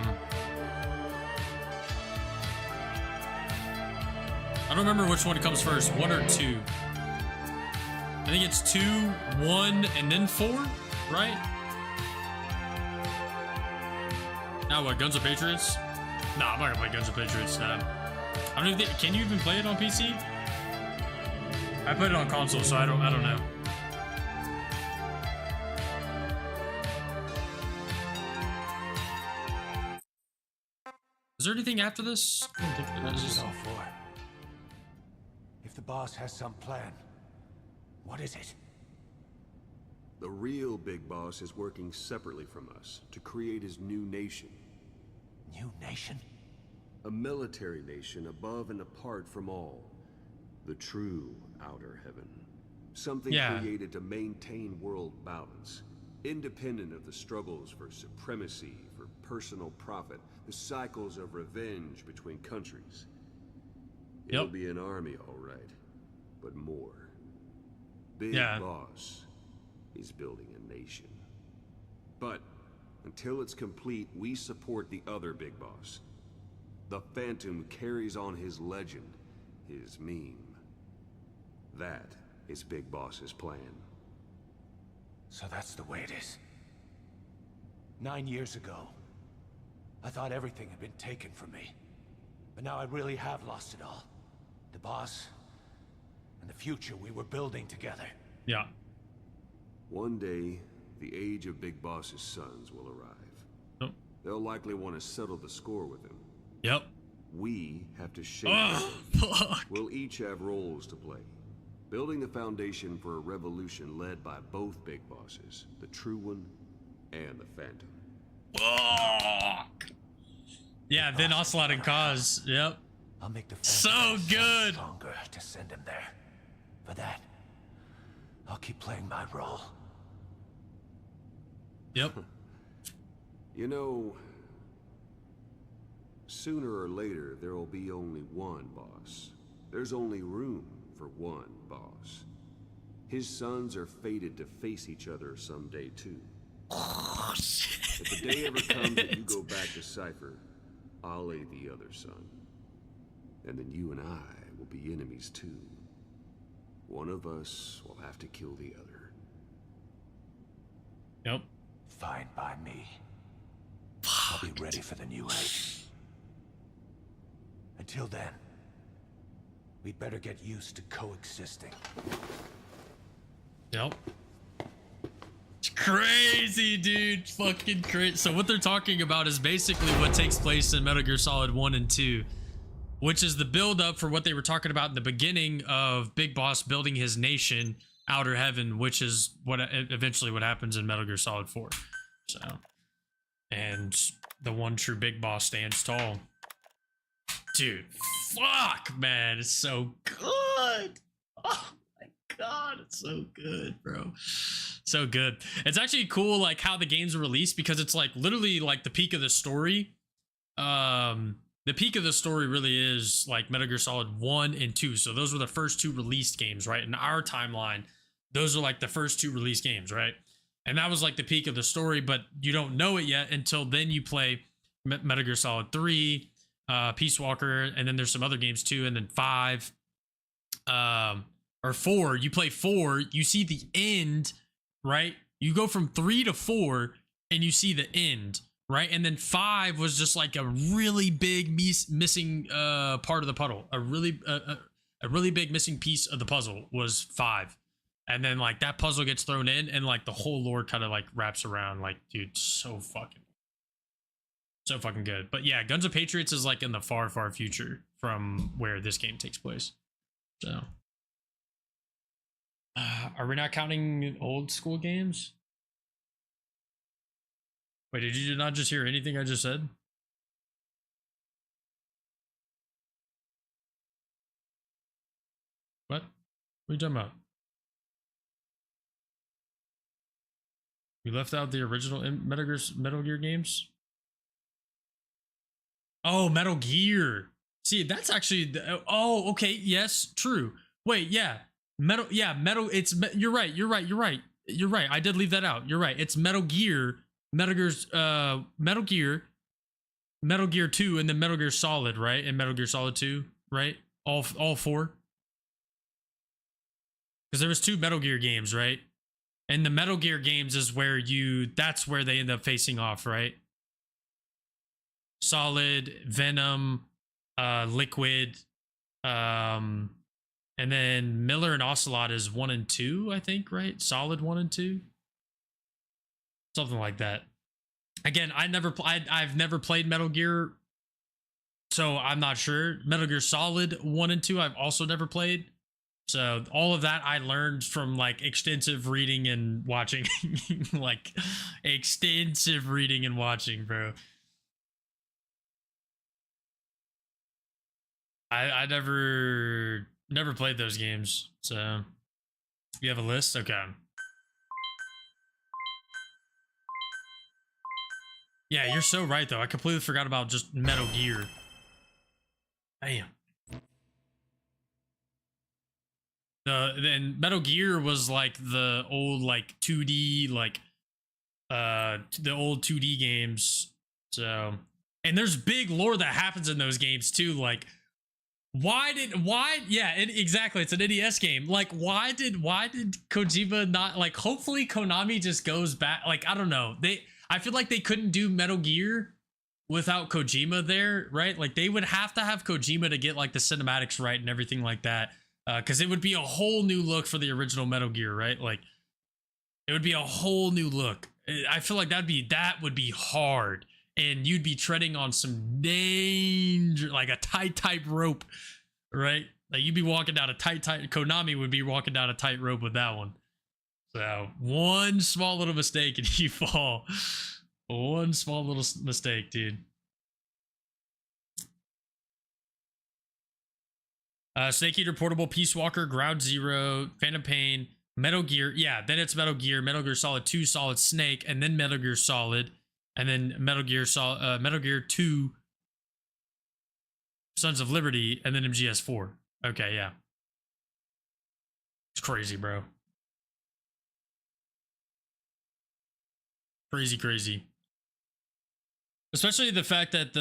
don't remember which one comes first, 1 or 2. I think it's 2, 1, and then 4, right? Now what, Guns of Patriots? Nah, I'm not gonna play Guns of Patriots, nah. I don't even think, can you even play it on PC? I put it on console, so I don't know. Is there anything after this? I don't think there is. What's it all for? If the boss has some plan, what is it? The real Big Boss is working separately from us to create his new nation. New nation? A military nation above and apart from all. The true outer heaven. Something created to maintain world balance. Independent of the struggles for supremacy, for personal profit, the cycles of revenge between countries. It'll be an army, all right, but more. Big Boss is building a nation. But until it's complete, we support the other Big Boss. The Phantom carries on his legend, his meme. That is Big Boss's plan. So that's the way it is. 9 years ago, I thought everything had been taken from me. But now I really have lost it all. The boss, and the future we were building together. Yeah. One day, the age of Big Boss's sons will arrive. Nope. They'll likely want to settle the score with him. Yep. We have to shape fuck. We'll each have roles to play. Building the foundation for a revolution led by both Big Bosses, the True One and the Phantom. Fuck. Yeah, then Ocelot and Cause. Yep. I'll make the so good. Stronger to send him there. For that, I'll keep playing my role. Yep. You know, sooner or later, there will be only one boss. There's only room for one boss. His sons are fated to face each other someday, too. Oh, shit. If the day ever comes that you go back to Cypher, I'll aid the other son. And then you and I will be enemies, too. One of us will have to kill the other. Yep. Fine by me. I'll be ready for the new age. Until then, we'd better get used to coexisting. Yep. It's crazy, dude. Fucking crazy. So what they're talking about is basically what takes place in Metal Gear Solid 1 and 2, which is the build up for what they were talking about in the beginning of Big Boss building his nation, Outer Heaven, which is what eventually what happens in Metal Gear Solid 4. So, and the one true Big Boss stands tall. Dude, fuck, man, it's so good. Oh my god, it's so good, bro. So good. It's actually cool, like how the games are released, because it's like literally like the peak of the story. The peak of the story really is like Metal Gear Solid 1 and 2. So those were the first two released games, right? In our timeline, those are like the first two released games, right? And that was like the peak of the story, but you don't know it yet until then you play Metal Gear Solid 3, Peace Walker, and then there's some other games too, and then 5, or 4. You play 4, you see the end, right? You go from 3 to 4, and you see the end, right? And then 5 was just like a really big missing part of the puzzle. A really big missing piece of the puzzle was 5. And then like that puzzle gets thrown in, and like the whole lore kind of like wraps around. Like, dude, so fucking good. But yeah, Guns of Patriots is like in the far future from where this game takes place. So are we not counting old school games? Wait, did you not just hear anything I just said? What are you talking about? We left out the original Metal Gear games. Oh, Metal Gear. See, that's actually. Oh, okay. Yes, true. Wait, yeah. Metal. It's. You're right. I did leave that out. You're right. It's Metal Gear. Metal Gear 2, and then Metal Gear Solid, right? And Metal Gear Solid 2, right? All 4. Because there was 2 Metal Gear games, right? And the Metal Gear games is where that's where they end up facing off, right? Solid, Venom, Liquid, and then Miller and Ocelot is 1 and 2, I think, right? Solid 1 and 2. Something like that. Again, I've never played Metal Gear, so I'm not sure. Metal Gear Solid 1 and 2, I've also never played. So all of that I learned from like extensive reading and watching. Like extensive reading and watching, bro. I never played those games. So you have a list? Okay. Yeah, you're so right though. I completely forgot about just Metal Gear. Damn. Then Metal Gear was like the old like 2D like the old 2D games. So, and there's big lore that happens in those games too. Like Yeah, exactly. It's an NES game. Like, why did Kojima not, like, hopefully Konami just goes back. Like, I don't know. I feel like they couldn't do Metal Gear without Kojima there, right? Like, they would have to have Kojima to get, like, the cinematics right and everything like that. Because it would be a whole new look for the original Metal Gear, right? Like, it would be a whole new look. I feel like that would be hard. And you'd be treading on some danger, like a tight rope, right? Like you'd be walking down a tight. Konami would be walking down a tight rope with that one. So one small little mistake and you fall. One small little mistake, dude. Snake Eater, Portable, Peace Walker, Ground Zero, Phantom Pain, Metal Gear. Yeah, then it's Metal Gear, Metal Gear Solid 2, Solid Snake, and then Metal Gear Solid. And then Metal Gear 2, Sons of Liberty, and then MGS4. Okay, yeah. It's crazy, bro. Crazy. Especially the fact that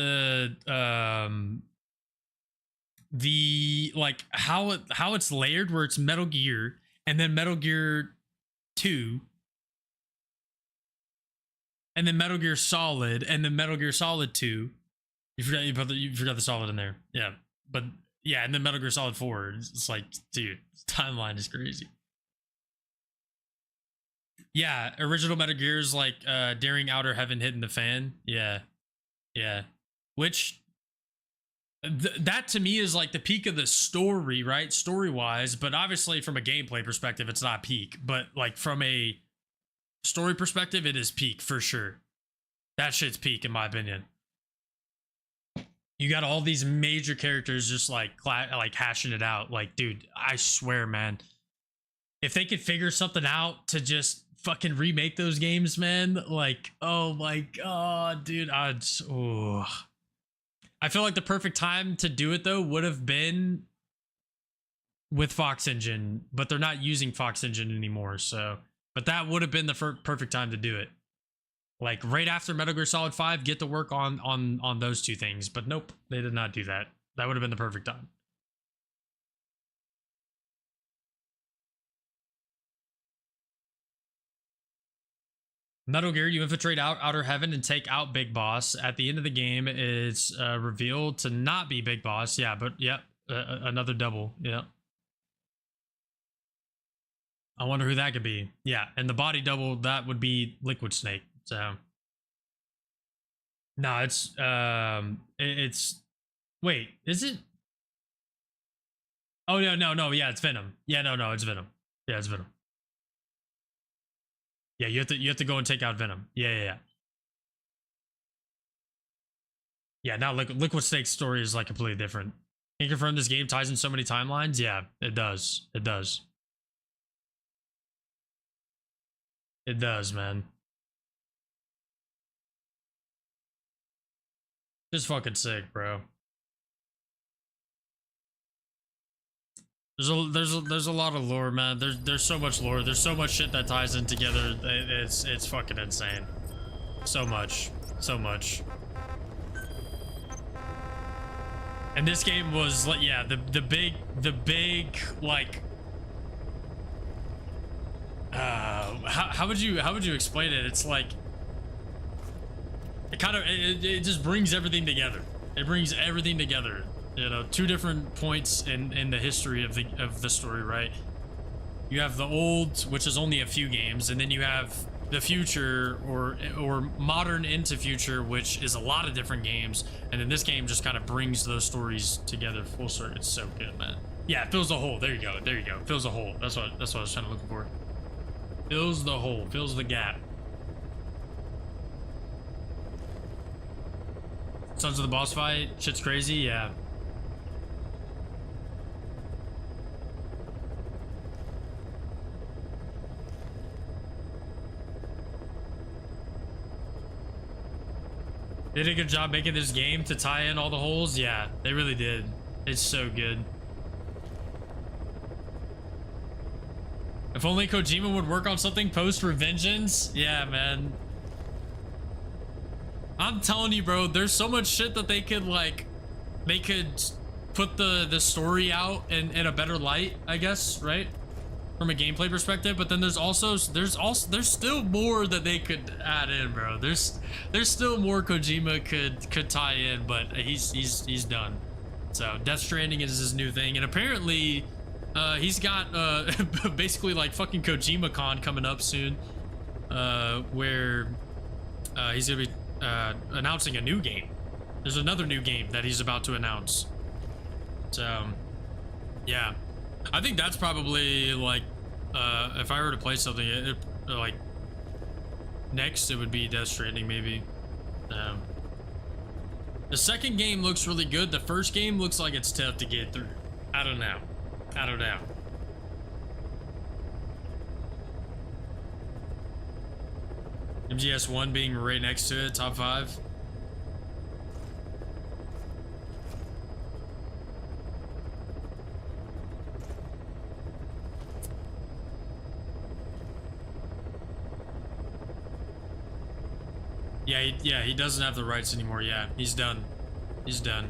like how it's layered, where it's Metal Gear and then Metal Gear 2. And then Metal Gear Solid, and then Metal Gear Solid 2. You forgot the Solid in there. Yeah. But yeah, and then Metal Gear Solid 4. It's like, dude, timeline is crazy. Yeah, original Metal Gear's like Daring Outer Heaven hitting the fan. Yeah. Which that to me is like the peak of the story, right? Story-wise, but obviously from a gameplay perspective, it's not peak. But like from a story perspective, it is peak for sure. That shit's peak in my opinion. You got all these major characters just like hashing it out. Like, dude, I swear, man, if they could figure something out to just fucking remake those games, man, like, oh my god, dude, I feel like the perfect time to do it though would have been with Fox Engine, but they're not using Fox Engine anymore, so. But that would have been the perfect time to do it. Like right after Metal Gear Solid 5, get to work on those two things. But nope, they did not do that. That would have been the perfect time. Metal Gear, you infiltrate Outer Heaven and take out Big Boss. At the end of the game, it's revealed to not be Big Boss. Yeah, but yep, another double. Yep. I wonder who that could be. Yeah, and the body double, that would be Liquid Snake. So no, it's wait, is it? Oh no, yeah, it's Venom. Yeah, no, it's Venom. Yeah, it's Venom. Yeah, you have to go and take out Venom. Yeah. Yeah, now Liquid Snake's story is like completely different. Can you confirm this game ties in so many timelines? Yeah, it does. It does, man. Just fucking sick, bro. There's a lot of lore, man. There's so much lore. There's so much shit that ties in together. It's fucking insane. So much. And this game was like, yeah, the big like how would you explain it? It's like it just brings everything together. It brings everything together. You know, two different points in the history of the story, right? You have the old, which is only a few games, and then you have the future or modern into future, which is a lot of different games, and then this game just kind of brings those stories together full circle. It's so good, man. Yeah, it fills the hole. There you go. Fills the hole. That's what I was trying to look for. Fills the hole. Fills the gap. Sons of the boss fight. Shit's crazy. Yeah. Did a good job making this game to tie in all the holes. Yeah, they really did. It's so good. If only Kojima would work on something post Revengeance. Yeah, man. I'm telling you, bro, there's so much shit that they could put the story out in a better light, I guess, right? From a gameplay perspective. But then there's still more that they could add in, bro. There's still more Kojima could tie in, but he's done. So Death Stranding is his new thing, and apparently he's got basically like fucking Kojima Con coming up soon, where he's gonna be announcing a new game. There's another new game that he's about to announce. So yeah, I think that's probably like if I were to play something like next, it would be Death Stranding maybe. The second game looks really good. The first game looks like it's tough to get through. I don't know. MGS1 being right next to it, top 5. Yeah, he doesn't have the rights anymore. Yeah, he's done. Him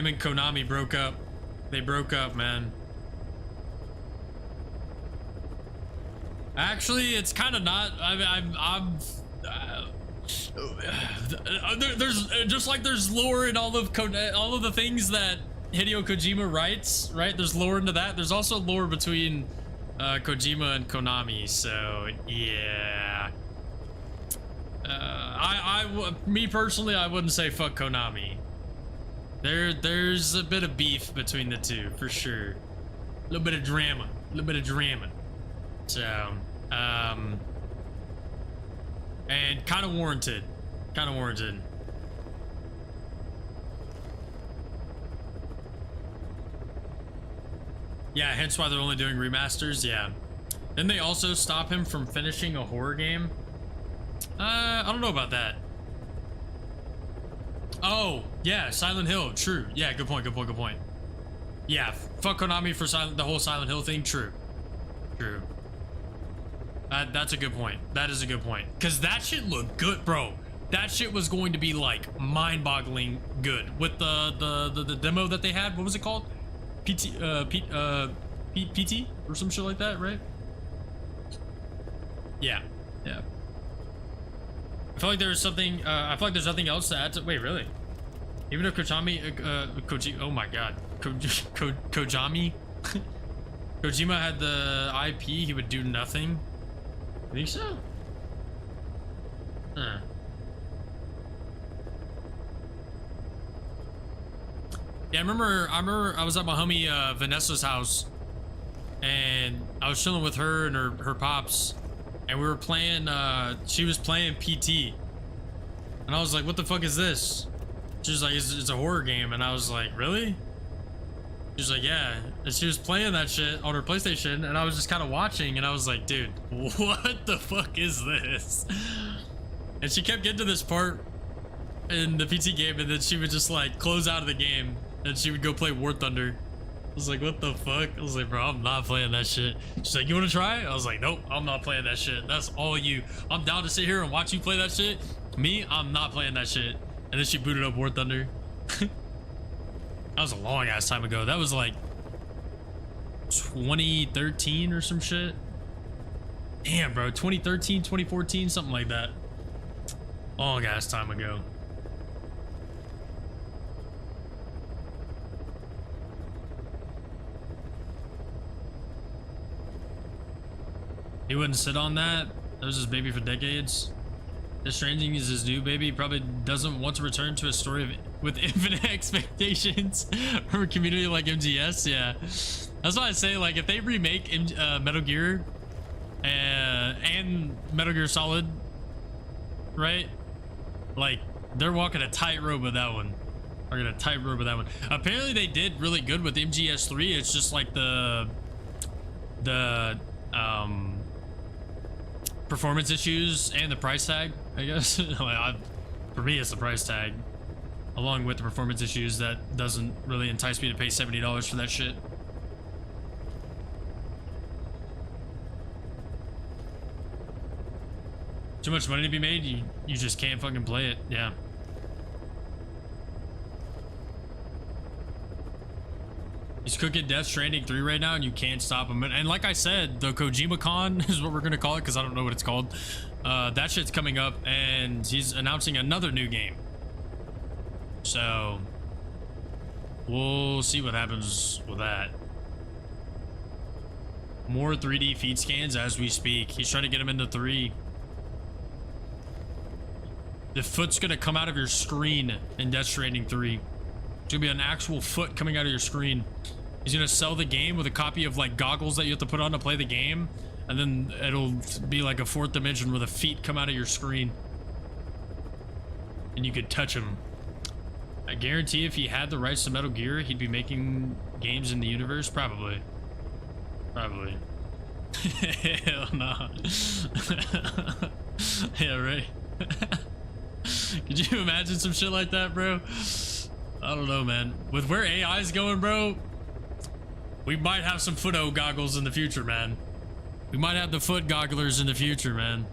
and Konami broke up. They broke up, man. Actually, it's kind of not. There's just like there's lore in all of the things that Hideo Kojima writes, right? There's lore into that. There's also lore between Kojima and Konami. So yeah. Me personally, I wouldn't say fuck Konami. There's a bit of beef between the two, for sure. A little bit of drama. So, and kind of warranted. Yeah, hence why they're only doing remasters, yeah. Then they also stop him from finishing a horror game. I don't know about that. Oh, yeah, Silent Hill, true. Yeah, good point. Yeah, fuck Konami for the whole Silent Hill thing, true. That's a good point. That is a good point. Because that shit looked good, bro. That shit was going to be, like, mind-boggling good. With the demo that they had, what was it called? PT? Or some shit like that, right? Yeah. I feel like there's something, I feel like there's nothing else to add to, wait, really? Even if oh my god. Kojima had the IP, he would do nothing? I think so? Huh. Yeah, I remember I was at my homie Vanessa's house, and I was chilling with her and her pops, and we were playing, she was playing PT. And I was like, what the fuck is this? She was like, it's a horror game. And I was like, really? She was like, yeah. And she was playing that shit on her PlayStation, and I was just kind of watching, and I was like, dude, what the fuck is this? And she kept getting to this part in the PT game, and then she would just like close out of the game, and she would go play War Thunder. I was like, what the fuck? I was like, bro, I'm not playing that shit. She's like, you want to try? I was like, nope, I'm not playing that shit. That's all you. I'm down to sit here and watch you play that shit. Me, I'm not playing that shit. And then she booted up War Thunder. That was a long ass time ago. That was like 2013 or some shit. Damn, bro, 2013, 2014, something like that. Long ass time ago. He wouldn't sit on that. That was his baby for decades. Death Stranding is his new baby. He probably doesn't want to return to a story with infinite expectations from a community like MGS. Yeah, that's why I say, like, if they remake Metal Gear and Metal Gear Solid, right? Like, they're walking a tightrope with that one. They're gonna tightrope with that one. Apparently, they did really good with MGS3. It's just like the performance issues and the price tag, I guess. For me, it's the price tag, along with the performance issues, that doesn't really entice me to pay $70 for that shit. Too much money to be made, you just can't fucking play it. Yeah. He's cooking Death Stranding 3 right now, and you can't stop him. And like I said, the Kojima Con is what we're gonna call it, because I don't know what it's called. That shit's coming up, and he's announcing another new game. So we'll see what happens with that. More 3D feed scans as we speak. He's trying to get him into 3. The foot's gonna come out of your screen in Death Stranding 3. It's gonna be an actual foot coming out of your screen. He's gonna sell the game with a copy of like goggles that you have to put on to play the game, and then it'll be like a 4th dimension where the feet come out of your screen and you could touch him. I guarantee if he had the rights to Metal Gear, he'd be making games in the universe. Probably. Hell no. Yeah, right. Could you imagine some shit like that, bro? I don't know, man. With where AI is going, bro, we might have some foot-o goggles in the future, man. We might have the foot gogglers in the future, man.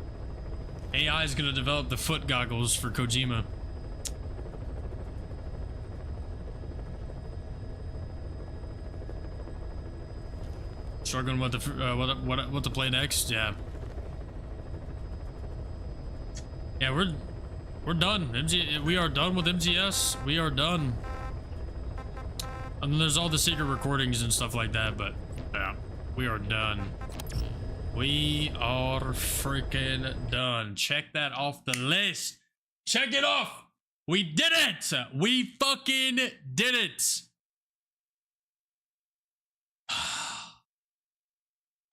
AI is gonna develop the foot goggles for Kojima. Struggling what to play next? Yeah. Yeah, we're done. We are done with MGS. We are done. And then there's all the secret recordings and stuff like that, but yeah, we are done. We are freaking done. Check that off the list. Check it off. We did it. We fucking did it.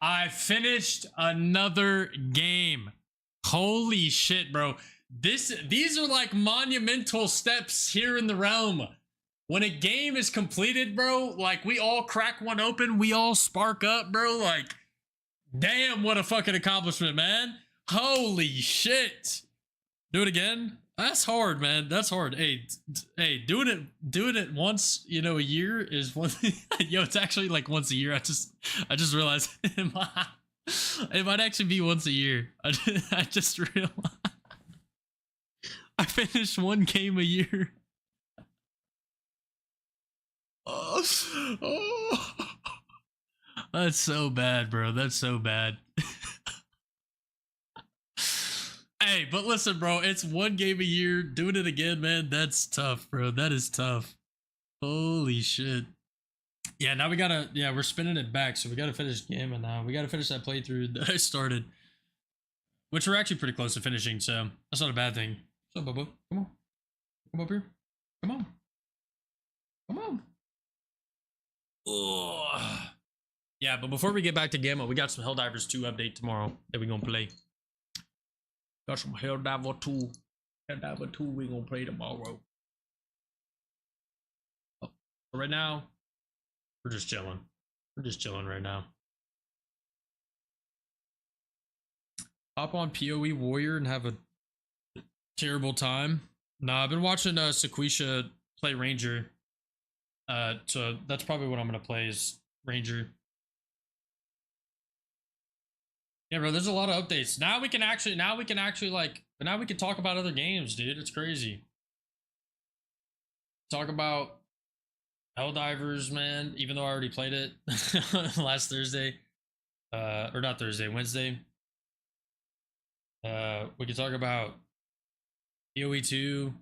I finished another game. Holy shit, bro. These are like monumental steps here in the realm. When a game is completed, bro, like we all crack one open, we all spark up, bro. Like, damn, what a fucking accomplishment, man. Holy shit. Do it again? That's hard, man. That's hard. Hey, doing it once, you know, a year is one thing. Yo, it's actually like once a year. I just realized it might actually be once a year. I just realized I finished one game a year. Oh, that's so bad, bro. That's so bad. Hey, but listen, bro, it's one game a year. Doing it again, man, that's tough, bro. That is tough. Holy shit. Yeah, now we gotta, yeah, we're spinning it back, so we gotta finish the game, and now we gotta finish that playthrough that I started, which we're actually pretty close to finishing, so that's not a bad thing. So, Bubba, come on. Come up here. Come on. Come on. Ugh. Yeah, but before we get back to Gamma, we got some Helldivers 2 update tomorrow that we're gonna play. Got some Helldiver 2. Helldiver 2 we're gonna play tomorrow. Oh, so right now, we're just chilling. We're just chilling right now. Hop on PoE Warrior and have a terrible time. Nah, I've been watching Sequisha play Ranger. So that's probably what I'm gonna play is Ranger. Yeah, bro, there's a lot of updates. Now we can actually like, but now we can talk about other games, dude. It's crazy. Talk about Helldivers, man, even though I already played it last Thursday. Or not Thursday, Wednesday. We can talk about PoE 2,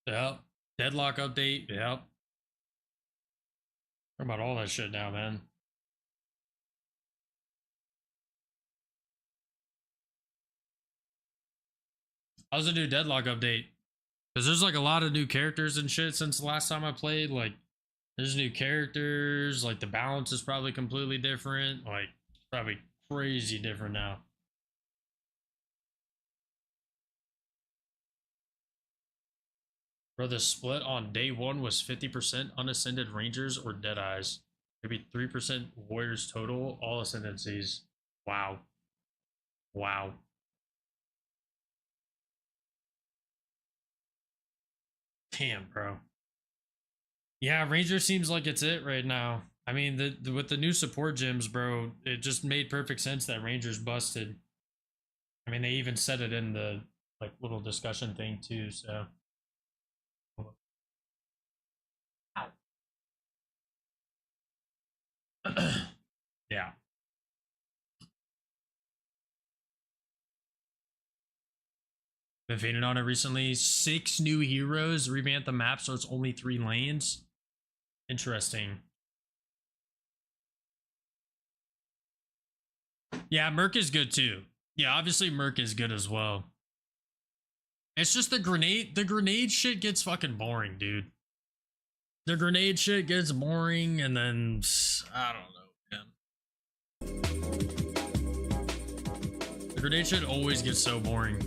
yep. Deadlock update, yep. Talk about all that shit now, man. How's the new Deadlock update? Because there's like a lot of new characters and shit since the last time I played. Like, there's new characters. Like, the balance is probably completely different. Like, probably crazy different now. Bro, the split on day 1 was 50% unascended Rangers or Deadeyes. Maybe 3% Warriors total, all ascendancies. Wow. Wow. Damn, bro. Yeah, Ranger seems like it's it right now. I mean, with the new support gyms, bro, it just made perfect sense that Ranger's busted. I mean, they even said it in the like little discussion thing too, so. Yeah. Been fading on it recently. 6 new heroes, revamped the map so it's only 3 lanes. Interesting. Yeah, Merc is good too. Yeah, obviously Merc is good as well. It's just the grenade shit gets fucking boring, dude. The grenade shit gets boring, and then I don't know, man. The grenade shit always gets so boring.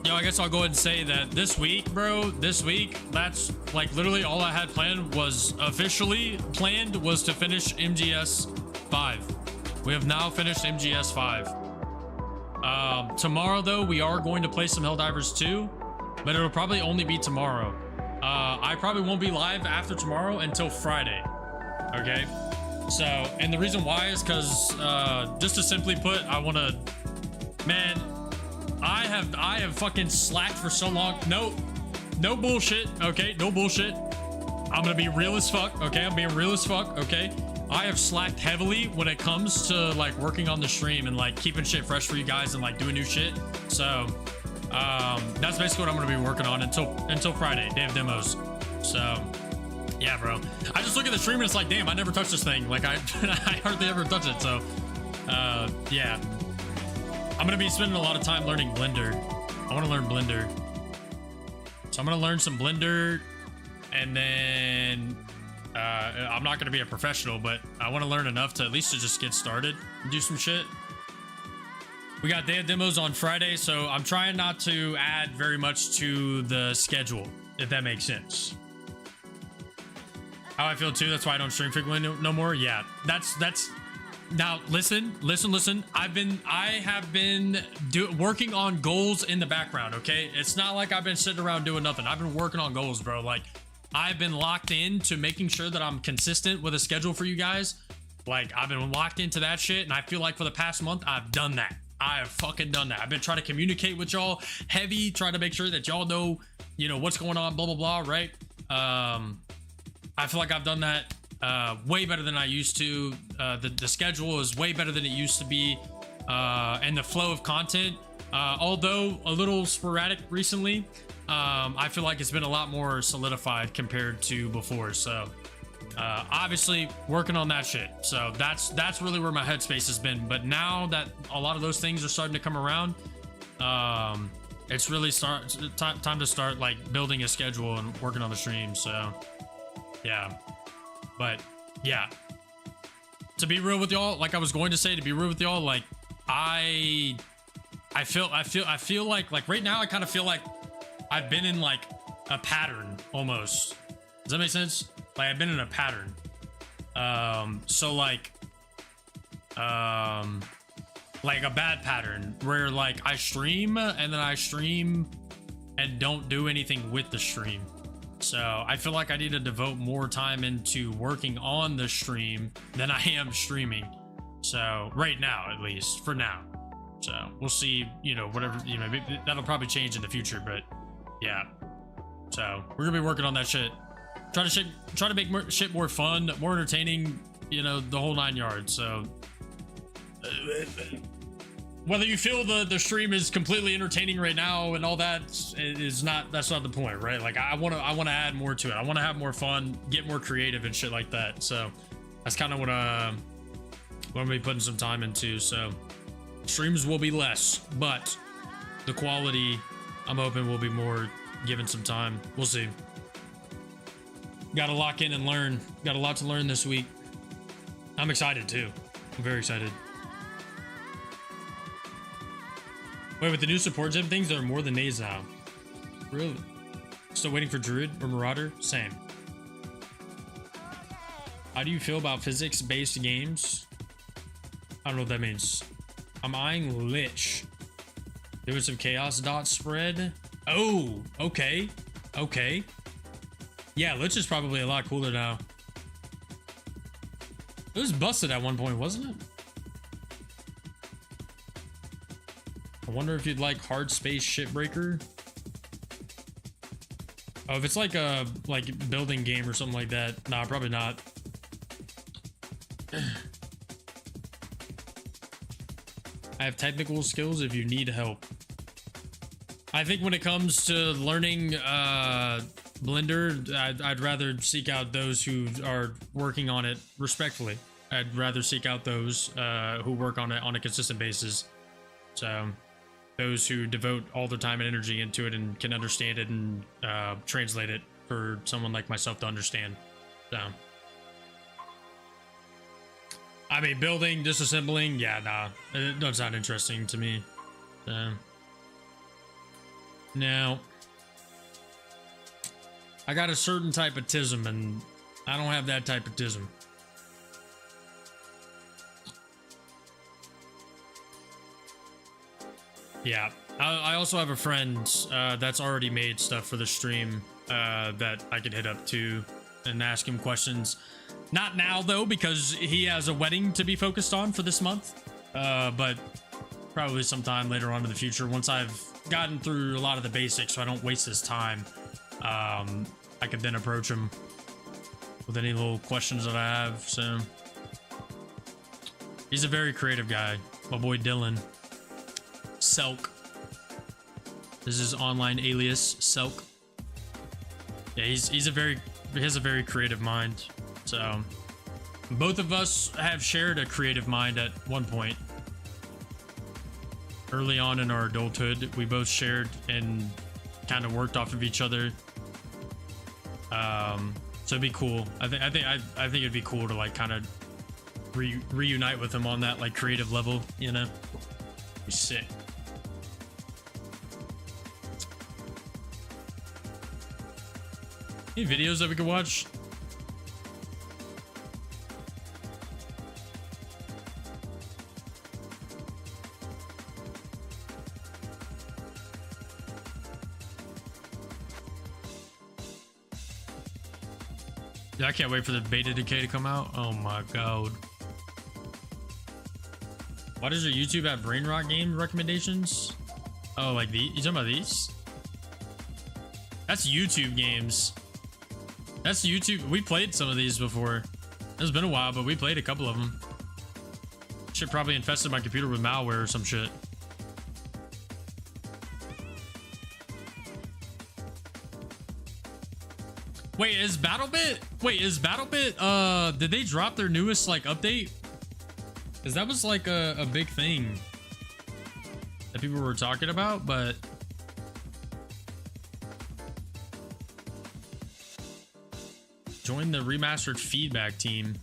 Yo, I guess I'll go ahead and say that this week, bro, that's like literally all I had planned was officially planned was to finish MGS 5. We have now finished MGS 5. Tomorrow, though, we are going to play some Helldivers 2, but it'll probably only be tomorrow. I probably won't be live after tomorrow until Friday. Okay? So, and the reason why is because, just to simply put, I want to, man, I have fucking slacked for so long. No bullshit, okay? No bullshit. I'm gonna be real as fuck, okay? I'm being real as fuck, okay? I have slacked heavily when it comes to like working on the stream and like keeping shit fresh for you guys and like doing new shit. So that's basically what I'm gonna be working on until Friday, day of demos. So yeah, bro. I just look at the stream and it's like, damn, I never touched this thing. Like I hardly ever touch it. So yeah. I'm gonna be spending a lot of time learning Blender. I want to learn Blender. So I'm gonna learn some Blender, and then I'm not gonna be a professional, but I want to learn enough to at least to just get started and do some shit. We got day of demos on Friday, so I'm trying not to add very much to the schedule, if that makes sense. How I feel too. That's why I don't stream frequently no more. Yeah, that's. Now listen. I have been working on goals in the background. Okay, it's not like I've been sitting around doing nothing. I've been working on goals, bro. Like I've been locked in to making sure that I'm consistent with a schedule for you guys. Like I've been locked into that shit, and I feel like for the past month I've done that. I have fucking done that. I've been trying to communicate with y'all heavy, trying to make sure that y'all know, what's going on, blah blah blah, right? I feel like I've done that way better than I used to. The schedule is way better than it used to be, and the flow of content, although a little sporadic recently, I feel like it's been a lot more solidified compared to before. So obviously working on that shit. So that's really where my headspace has been. But now that a lot of those things are starting to come around, it's really time to start like building a schedule and working on the stream. So yeah. But yeah, to be real with y'all, like I was going to say, to be real with y'all, like I feel like right now I kind of feel like I've been in like a pattern almost. Does that make sense? Like I've been in a pattern. So like a bad pattern where like I stream and then I stream and don't do anything with the stream. So I feel like I need to devote more time into working on the stream than I am streaming. So right now, at least for now. So we'll see, whatever, that'll probably change in the future, but yeah. So we're gonna be working on that shit. Try to make shit more fun, more entertaining, the whole 9 yards. So whether you feel the stream is completely entertaining right now and all that that's not the point, right? Like I want to add more to it. I want to have more fun, get more creative and shit like that. So that's kind of what I'm gonna be putting some time into. So streams will be less, but the quality I'm hoping will be more given some time. We'll see. Gotta lock in and learn. Got a lot to learn this week. I'm excited too. I'm very excited. Wait, with the new support gem things, there are more than Nays now. Really? Still waiting for Druid or Marauder? Same. How do you feel about physics-based games? I don't know what that means. I'm eyeing Lich. Doing some chaos dot spread. Oh, okay. Okay. Yeah, Lich is probably a lot cooler now. It was busted at one point, wasn't it? I wonder if you'd like Hard Space Shipbreaker. Oh, if it's like a building game or something like that, nah, probably not. I have technical skills if you need help. I think when it comes to learning Blender, I'd rather seek out those who are working on it respectfully. I'd rather seek out those who work on it on a consistent basis. So those who devote all their time and energy into it and can understand it and translate it for someone like myself to understand. So, I mean, building, disassembling, yeah, nah, it doesn't sound interesting to me. Now, I got a certain type of tism, and I don't have that type of tism. Yeah, I also have a friend that's already made stuff for the stream that I could hit up to and ask him questions. Not now, though, because he has a wedding to be focused on for this month, but probably sometime later on in the future, once I've gotten through a lot of the basics so I don't waste his time, I could then approach him with any little questions that I have. So he's a very creative guy, my boy Dylan. Selk. This is his online alias, Selk. Yeah, he has a very creative mind. So both of us have shared a creative mind at one point. Early on in our adulthood, we both shared and kind of worked off of each other. So it'd be cool. I think it'd be cool to like kind of reunite with him on that like creative level, you know? Be sick. Any videos that we could watch? Yeah, I can't wait for the beta decay to come out. Oh my god. Why does your YouTube have brain rot game recommendations? Oh, like these? You talking about these? That's YouTube games. That's YouTube. We played some of these before. It's been a while, but we played a couple of them. Shit probably infested my computer with malware or some shit. Wait, is BattleBit? Wait, is BattleBit? Did they drop their newest like update? Because that was like a big thing that people were talking about, but join the remastered feedback team.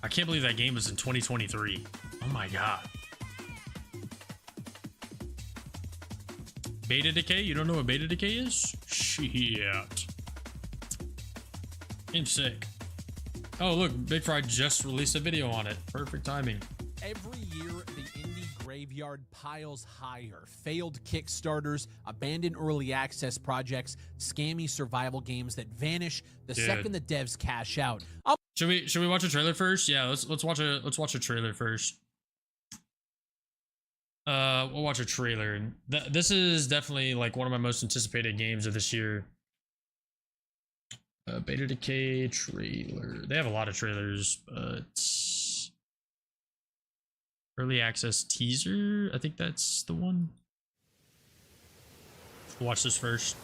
I can't believe that game was in 2023. Oh my god. Beta decay? You don't know what beta decay is? Shit. Game's sick. Oh look, Big Fry just released a video on it. Perfect timing. Every year, the indie graveyard piles higher. Failed Kickstarters, abandoned early access projects, scammy survival games that vanish the second the devs cash out. Should we watch a trailer first? Yeah, let's watch a trailer first. We'll watch a trailer. This is definitely like one of my most anticipated games of this year. Beta decay trailer. They have a lot of trailers, but early access teaser. I think that's the one. We'll watch this first.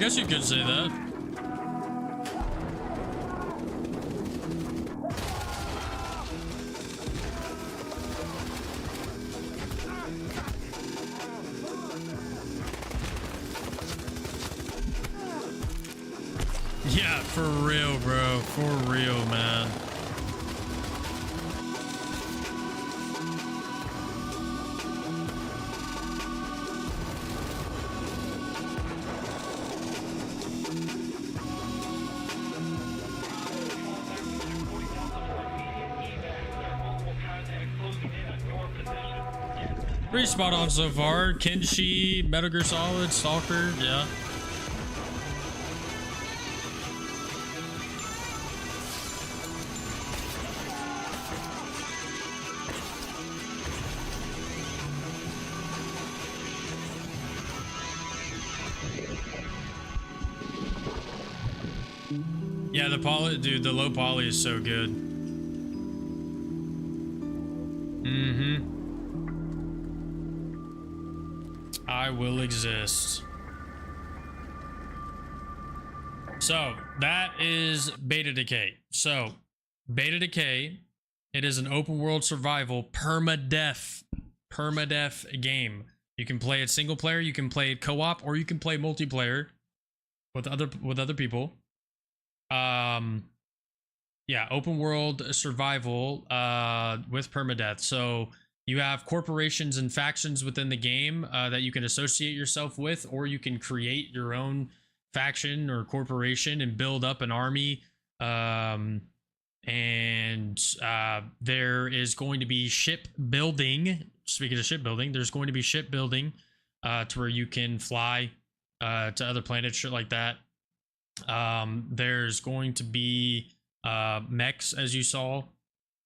guess you could say that. Yeah, for real, bro. For real, man. Pretty spot on so far. Kenshi, Metal Gear Solid, Stalker, yeah. Yeah, the poly, dude, the low poly is so good. I will exist. So that is Beta Decay. So Beta Decay, it is an open world survival permadeath game. You can play it single player, you can play it co-op, or you can play multiplayer with other people. Yeah, open world survival with permadeath. So you have corporations and factions within the game that you can associate yourself with, or you can create your own faction or corporation and build up an army. There is going to be shipbuilding. Speaking of shipbuilding, there's going to be shipbuilding to where you can fly to other planets, shit like that. There's going to be mechs, as you saw.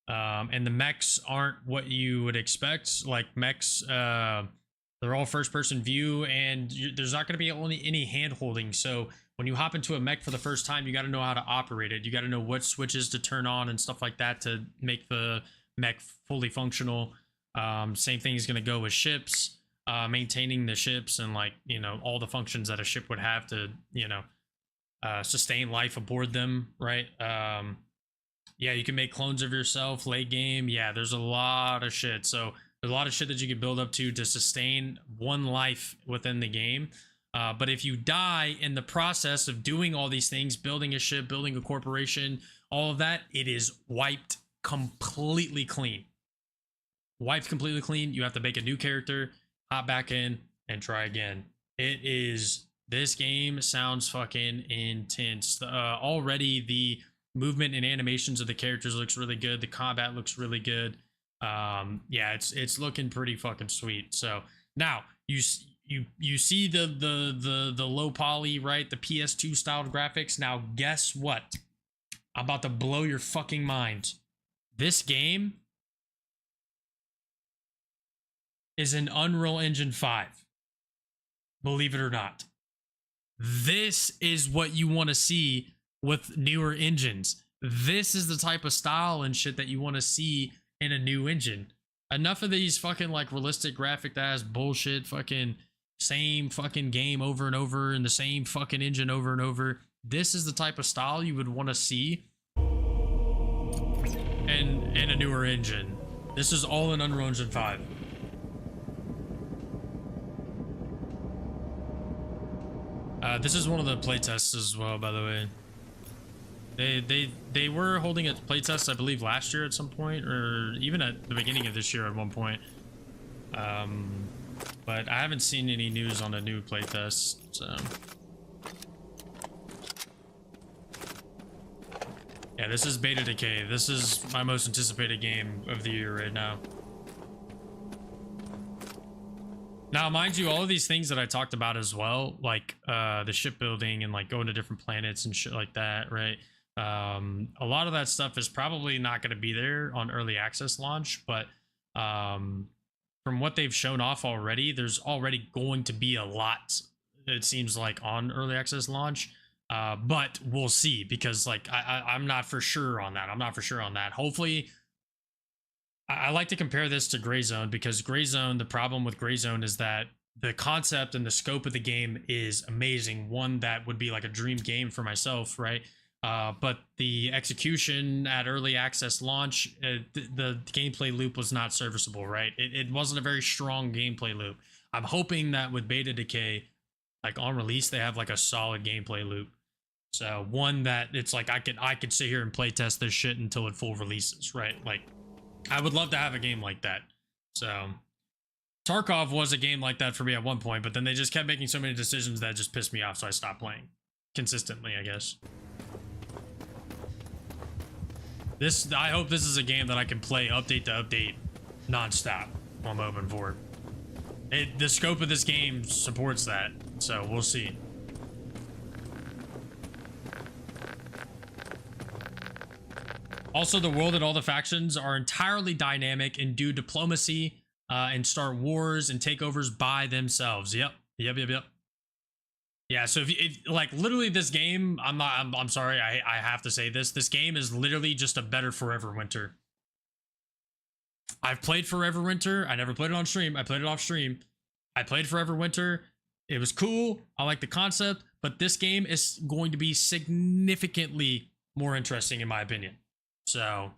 And the mechs aren't what you would expect. Like mechs, they're all first-person view, and there's not going to be any hand-holding. So when you hop into a mech for the first time, you got to know how to operate it. You got to know what switches to turn on and stuff like that to make the mech fully functional. Same thing is going to go with ships, maintaining the ships and, like, you know, all the functions that a ship would have to, you know, sustain life aboard them, right? Yeah, you can make clones of yourself late game. Yeah, there's a lot of shit. So there's a lot of shit that you can build up to sustain one life within the game. But if you die in the process of doing all these things, building a ship, building a corporation, all of that, it is wiped completely clean. Wiped completely clean. You have to make a new character, hop back in, and try again. This game sounds fucking intense. Already the movement and animations of the characters looks really good. The combat looks really good. Yeah, it's looking pretty fucking sweet. So now you see the low poly, right? The PS2 styled graphics. Now guess what? I'm about to blow your fucking mind. This game is an Unreal Engine 5. Believe it or not. This is what you want to see with newer engines. This is the type of style and shit that you want to see in a new engine. Enough of these fucking like realistic graphic ass bullshit, fucking same fucking game over and over and the same fucking engine over and over. This is the type of style you would want to see in a newer engine. This is all in Unreal Engine 5. This is one of the playtests as well, by the way. They were holding a playtest, I believe, last year at some point, or even at the beginning of this year at one point. But I haven't seen any news on a new playtest, so. Yeah, this is Beta Decay. This is my most anticipated game of the year right now. Now, mind you, all of these things that I talked about as well, like the shipbuilding and like going to different planets and shit like that, right? A lot of that stuff is probably not going to be there on early access launch, but from what they've shown off already, there's already going to be a lot, it seems like, on early access launch. But we'll see, because like I'm not for sure on that. I'm not for sure on that. Hopefully, I like to compare this to Gray Zone, because Gray Zone, the problem with Gray Zone is that the concept and the scope of the game is amazing. One that would be like a dream game for myself, right? But the execution at early access launch, the gameplay loop was not serviceable, right? It wasn't a very strong gameplay loop. I'm hoping that with beta decay, like on release, they have like a solid gameplay loop. So one that it's like I could sit here and play test this shit until it full releases, right? Like I would love to have a game like that. So Tarkov was a game like that for me at one point, but then they just kept making so many decisions that just pissed me off, so I stopped playing consistently, I guess. I hope this is a game that I can play update to update nonstop while moving forward. The scope of this game supports that, so we'll see. Also, the world and all the factions are entirely dynamic and do diplomacy and start wars and takeovers by themselves. Yep. Yeah, so if like literally this game, I'm sorry, I have to say this. This game is literally just a better Forever Winter. I've played Forever Winter. I never played it on stream. I played it off stream. I played Forever Winter. It was cool. I like the concept, but this game is going to be significantly more interesting in my opinion. So,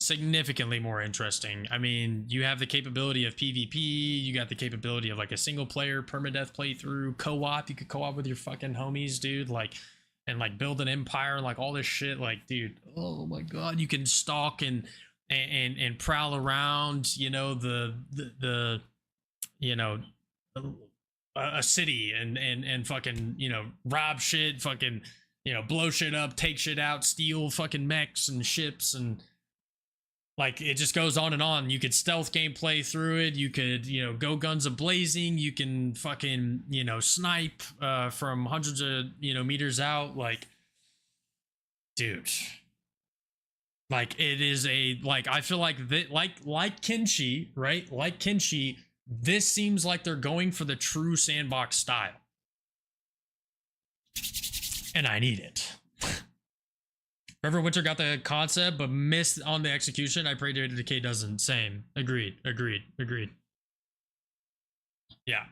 significantly more interesting. I mean, you have the capability of PvP, you got the capability of like a single player permadeath playthrough, co-op, you could co-op with your fucking homies, dude, like, and like build an empire and like all this shit, like, dude, oh my god, you can stalk and prowl around, you know, the you know, a city and fucking, you know, rob shit, fucking, you know, blow shit up, take shit out, steal fucking mechs and ships, and like it just goes on and on. You could stealth gameplay through it. You could, you know, go guns a-blazing. You can fucking, you know, snipe from hundreds of, you know, meters out. Like, dude, like it is a, like, I feel like that, like Kenshi, right? Like Kenshi, this seems like they're going for the true sandbox style. And I need it. Forever Winter got the concept, but missed on the execution. I pray Data Decay doesn't. Same. Agreed. Yeah.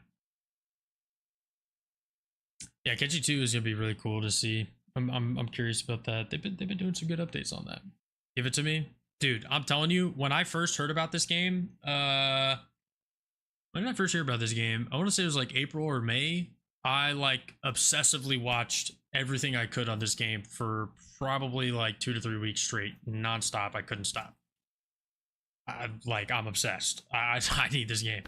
Yeah, Kenshi 2 is gonna be really cool to see. I'm curious about that. They've been doing some good updates on that. Give it to me. Dude, I'm telling you, when I first heard about this game, when did I first hear about this game? I want to say it was like April or May. I like obsessively watched everything I could on this game for probably like 2 to 3 weeks straight, nonstop. I couldn't stop. I'm obsessed. I need this game.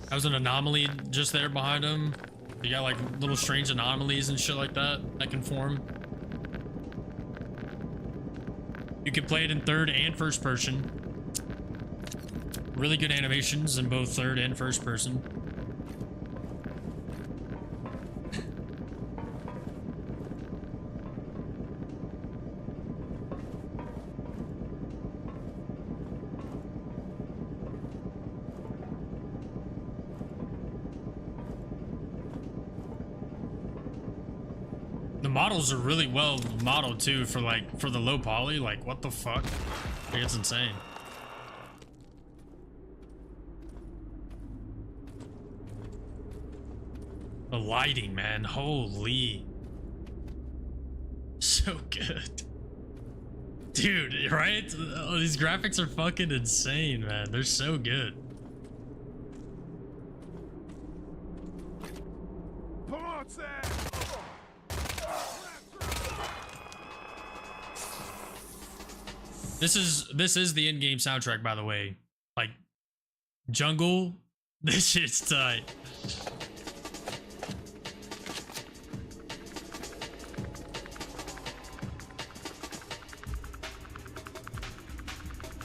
That was an anomaly just there behind him. You got like little strange anomalies and shit like that can form. You can play it in third and first person. Really good animations in both third and first person. The models are really well modeled too for the low poly. Like, what the fuck? Like, it's insane. The lighting, man, holy. So good. Dude, right? Oh, these graphics are fucking insane, man. They're so good. This is the in-game soundtrack, by the way. Like, Jungle, this shit's tight.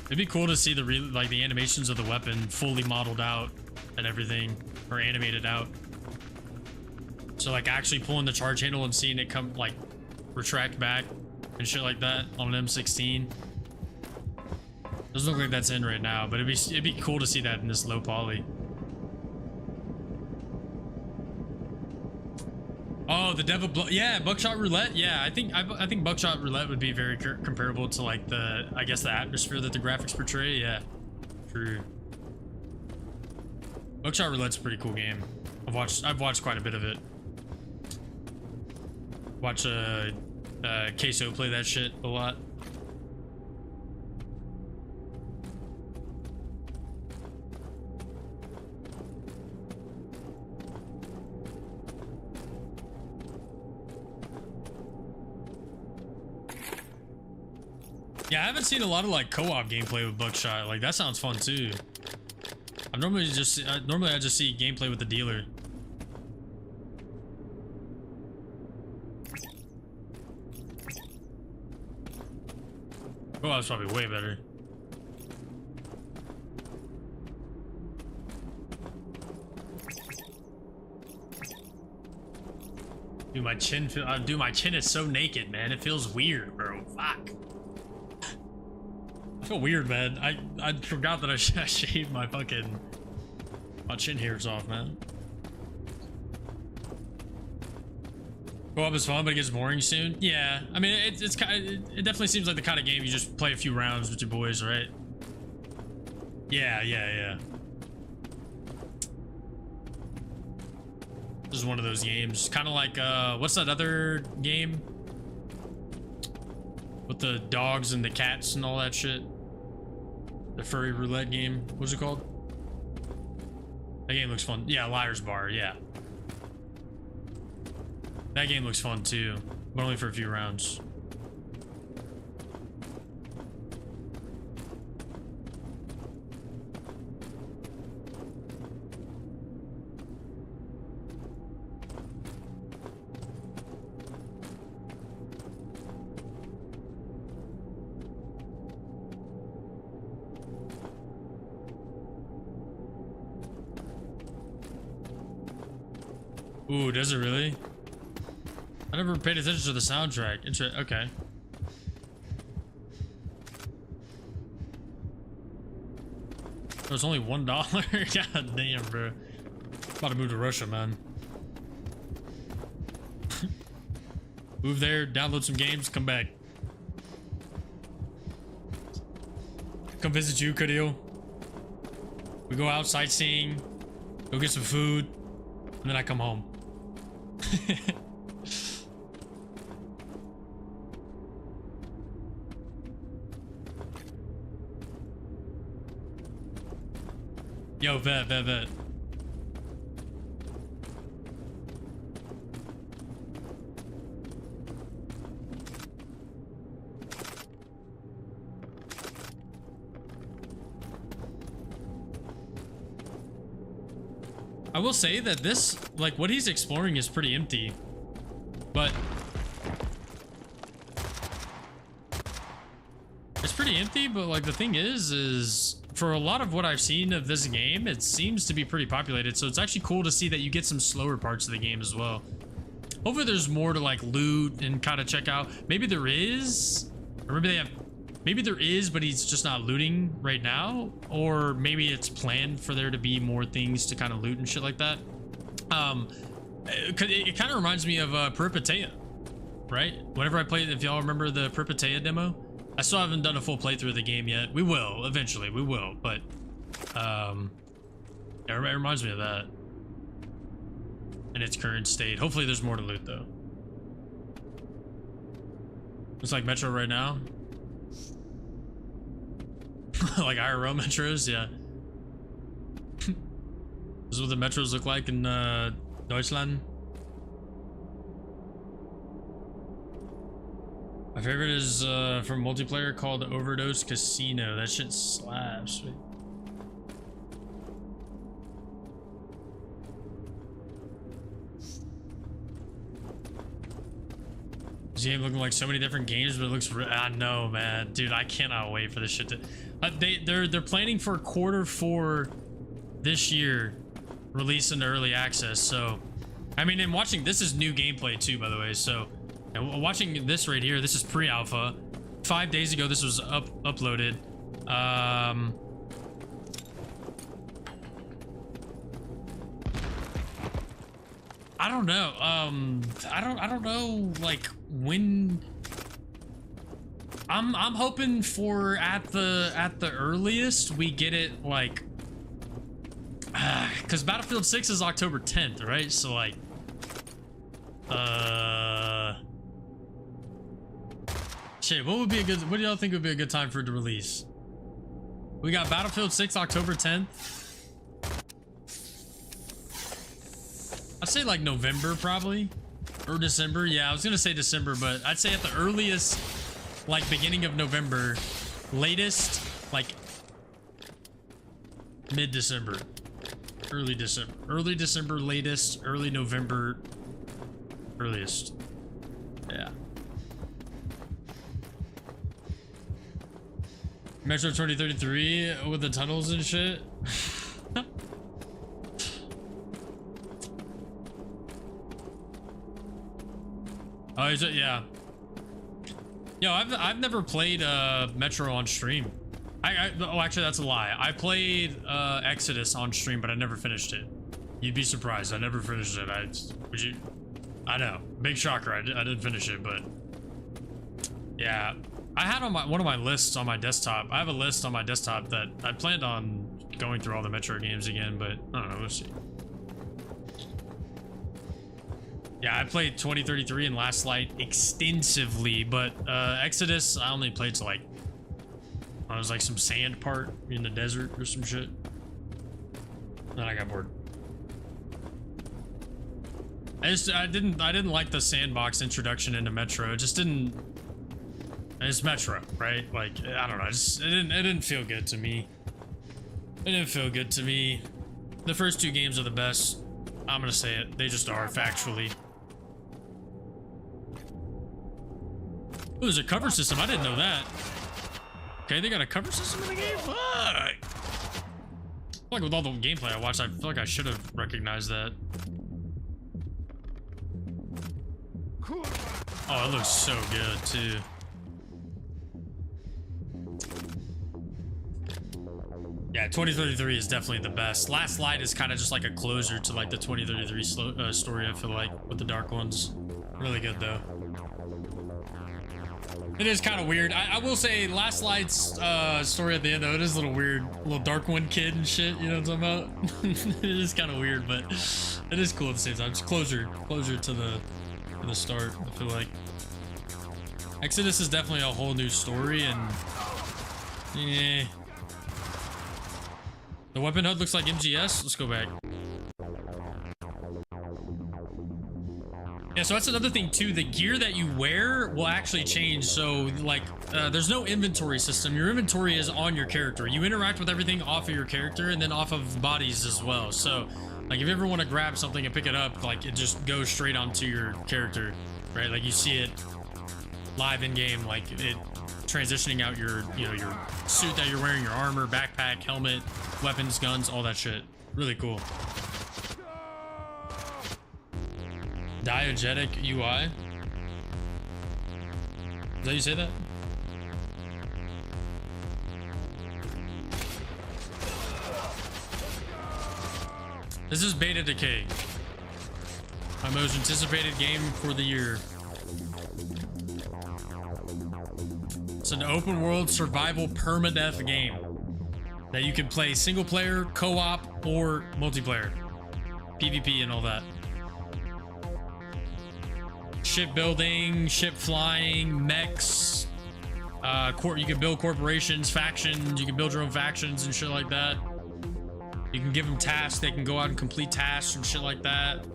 It'd be cool to see the animations of the weapon fully modeled out and everything, or animated out. So like actually pulling the charge handle and seeing it come like retract back and shit like that on an M16. Doesn't look like that's in right now, but it'd be cool to see that in this low poly. Oh, the Devil Blow, yeah, Buckshot Roulette, yeah. I think Buckshot Roulette would be very comparable to like I guess the atmosphere that the graphics portray. Yeah, true. Buckshot Roulette's a pretty cool game. I've watched quite a bit of it. Watch Queso play that shit a lot. Yeah, I haven't seen a lot of like co-op gameplay with Buckshot. Like that sounds fun too. I normally just see gameplay with the dealer. Co-op's probably way better. Dude, my chin is so naked, man. It feels weird, bro. Fuck. I feel weird, man. I forgot that I shaved my chin hairs off, man. Co-op is fun, but it gets boring soon. Yeah, I mean, it definitely seems like the kind of game you just play a few rounds with your boys, right? Yeah. This is one of those games, kind of like what's that other game with the dogs and the cats and all that shit? The furry roulette game. What's it called? That game looks fun. Yeah, Liar's Bar. Yeah. That game looks fun too, but only for a few rounds. Ooh, does it really? I never paid attention to the soundtrack. Okay. It was only $1. God damn, bro. About to move to Russia, man. Move there, download some games, come back. Come visit you, Kadil. We go out sightseeing, go get some food, and then I come home. Yo, vet. I will say that this, like, what he's exploring is pretty empty, but it's pretty empty, but like the thing is for a lot of what I've seen of this game, it seems to be pretty populated, so it's actually cool to see that you get some slower parts of the game as well. Hopefully there's more to like loot and kind of check out. Maybe there is, or maybe there is, but he's just not looting right now, or maybe it's planned for there to be more things to kind of loot and shit like that. It kind of reminds me of Peripetea, right? Whenever I played, if y'all remember the Peripetea demo, I still haven't done a full playthrough of the game yet. We will eventually, but it reminds me of that in its current state. Hopefully there's more to loot though. Looks like Metro right now. Like IRL metros, yeah. This is what the metros look like in Deutschland. My favorite is from multiplayer called Overdose Casino. That shit slaps. This game looking like so many different games, but it looks. I know, man, dude. I cannot wait for this shit to. They're planning for Q4 this year, release into early access. So, I mean, and watching this is new gameplay too, by the way. So, and watching this right here, this is pre-alpha. 5 days ago, this was uploaded. I don't know. I don't know. Like when. I'm hoping for at the earliest we get it like. Because because Battlefield 6 is October 10th, right? So like, shit, what do y'all think would be a good time for it to release? We got Battlefield 6 October 10th. I'd say like November probably, or December. Yeah, I was gonna say December, but I'd say at the earliest, like beginning of November, latest like mid-December, early December, latest, early November, earliest. Yeah. Metro 2033 with the tunnels and shit. Oh, is it? Yeah. Yo, I've never played Metro on stream. Oh, actually, that's a lie. I played Exodus on stream, but I never finished it. You'd be surprised. I never finished it. I know. Big shocker. I didn't finish it, but yeah. I had on one of my lists on my desktop. I have a list on my desktop that I planned on going through all the Metro games again, but I don't know. We'll see. Yeah, I played 2033 and Last Light extensively, but Exodus I only played to like, I was like some sand part in the desert or some shit. Then I got bored. I didn't like the sandbox introduction into Metro. It just didn't. It's Metro, right? Like, I don't know. It didn't feel good to me. It didn't feel good to me. The first two games are the best. I'm gonna say it. They just are, factually. Oh, there's a cover system. I didn't know that. Okay, they got a cover system in the game? Fuck! I feel like with all the gameplay I watched, I feel like I should have recognized that. Oh, it looks so good, too. Yeah, 2033 is definitely the best. Last Light is kind of just like a closer to like the 2033 story, I feel like, with the Dark Ones. Really good, though. It is kind of weird. I will say Last Light's story at the end, though, it is a little weird. Little Dark One kid and shit, you know what I'm talking about? It is kind of weird, but it is cool at the same time. It's closer to the start, I feel like. Exodus is definitely a whole new story, and yeah. The weapon HUD looks like MGS. Let's go back. Yeah, so that's another thing too. The gear that you wear will actually change. So like, there's no inventory system. Your inventory is on your character. You interact with everything off of your character and then off of bodies as well. So like, if you ever want to grab something and pick it up, like it just goes straight onto your character, right? Like you see it live in game, like it transitioning out your, you know, your suit that you're wearing, your armor, backpack, helmet, weapons, guns, all that shit. Really cool. Diegetic UI. Is that how you say that? This is Beta Decay. My most anticipated game for the year. It's an open world survival permadeath game that you can play single player, co-op, or multiplayer. PvP and all that. Ship building, ship flying, mechs. You can build corporations, factions. You can build your own factions and shit like that. You can give them tasks. They can go out and complete tasks and shit like that.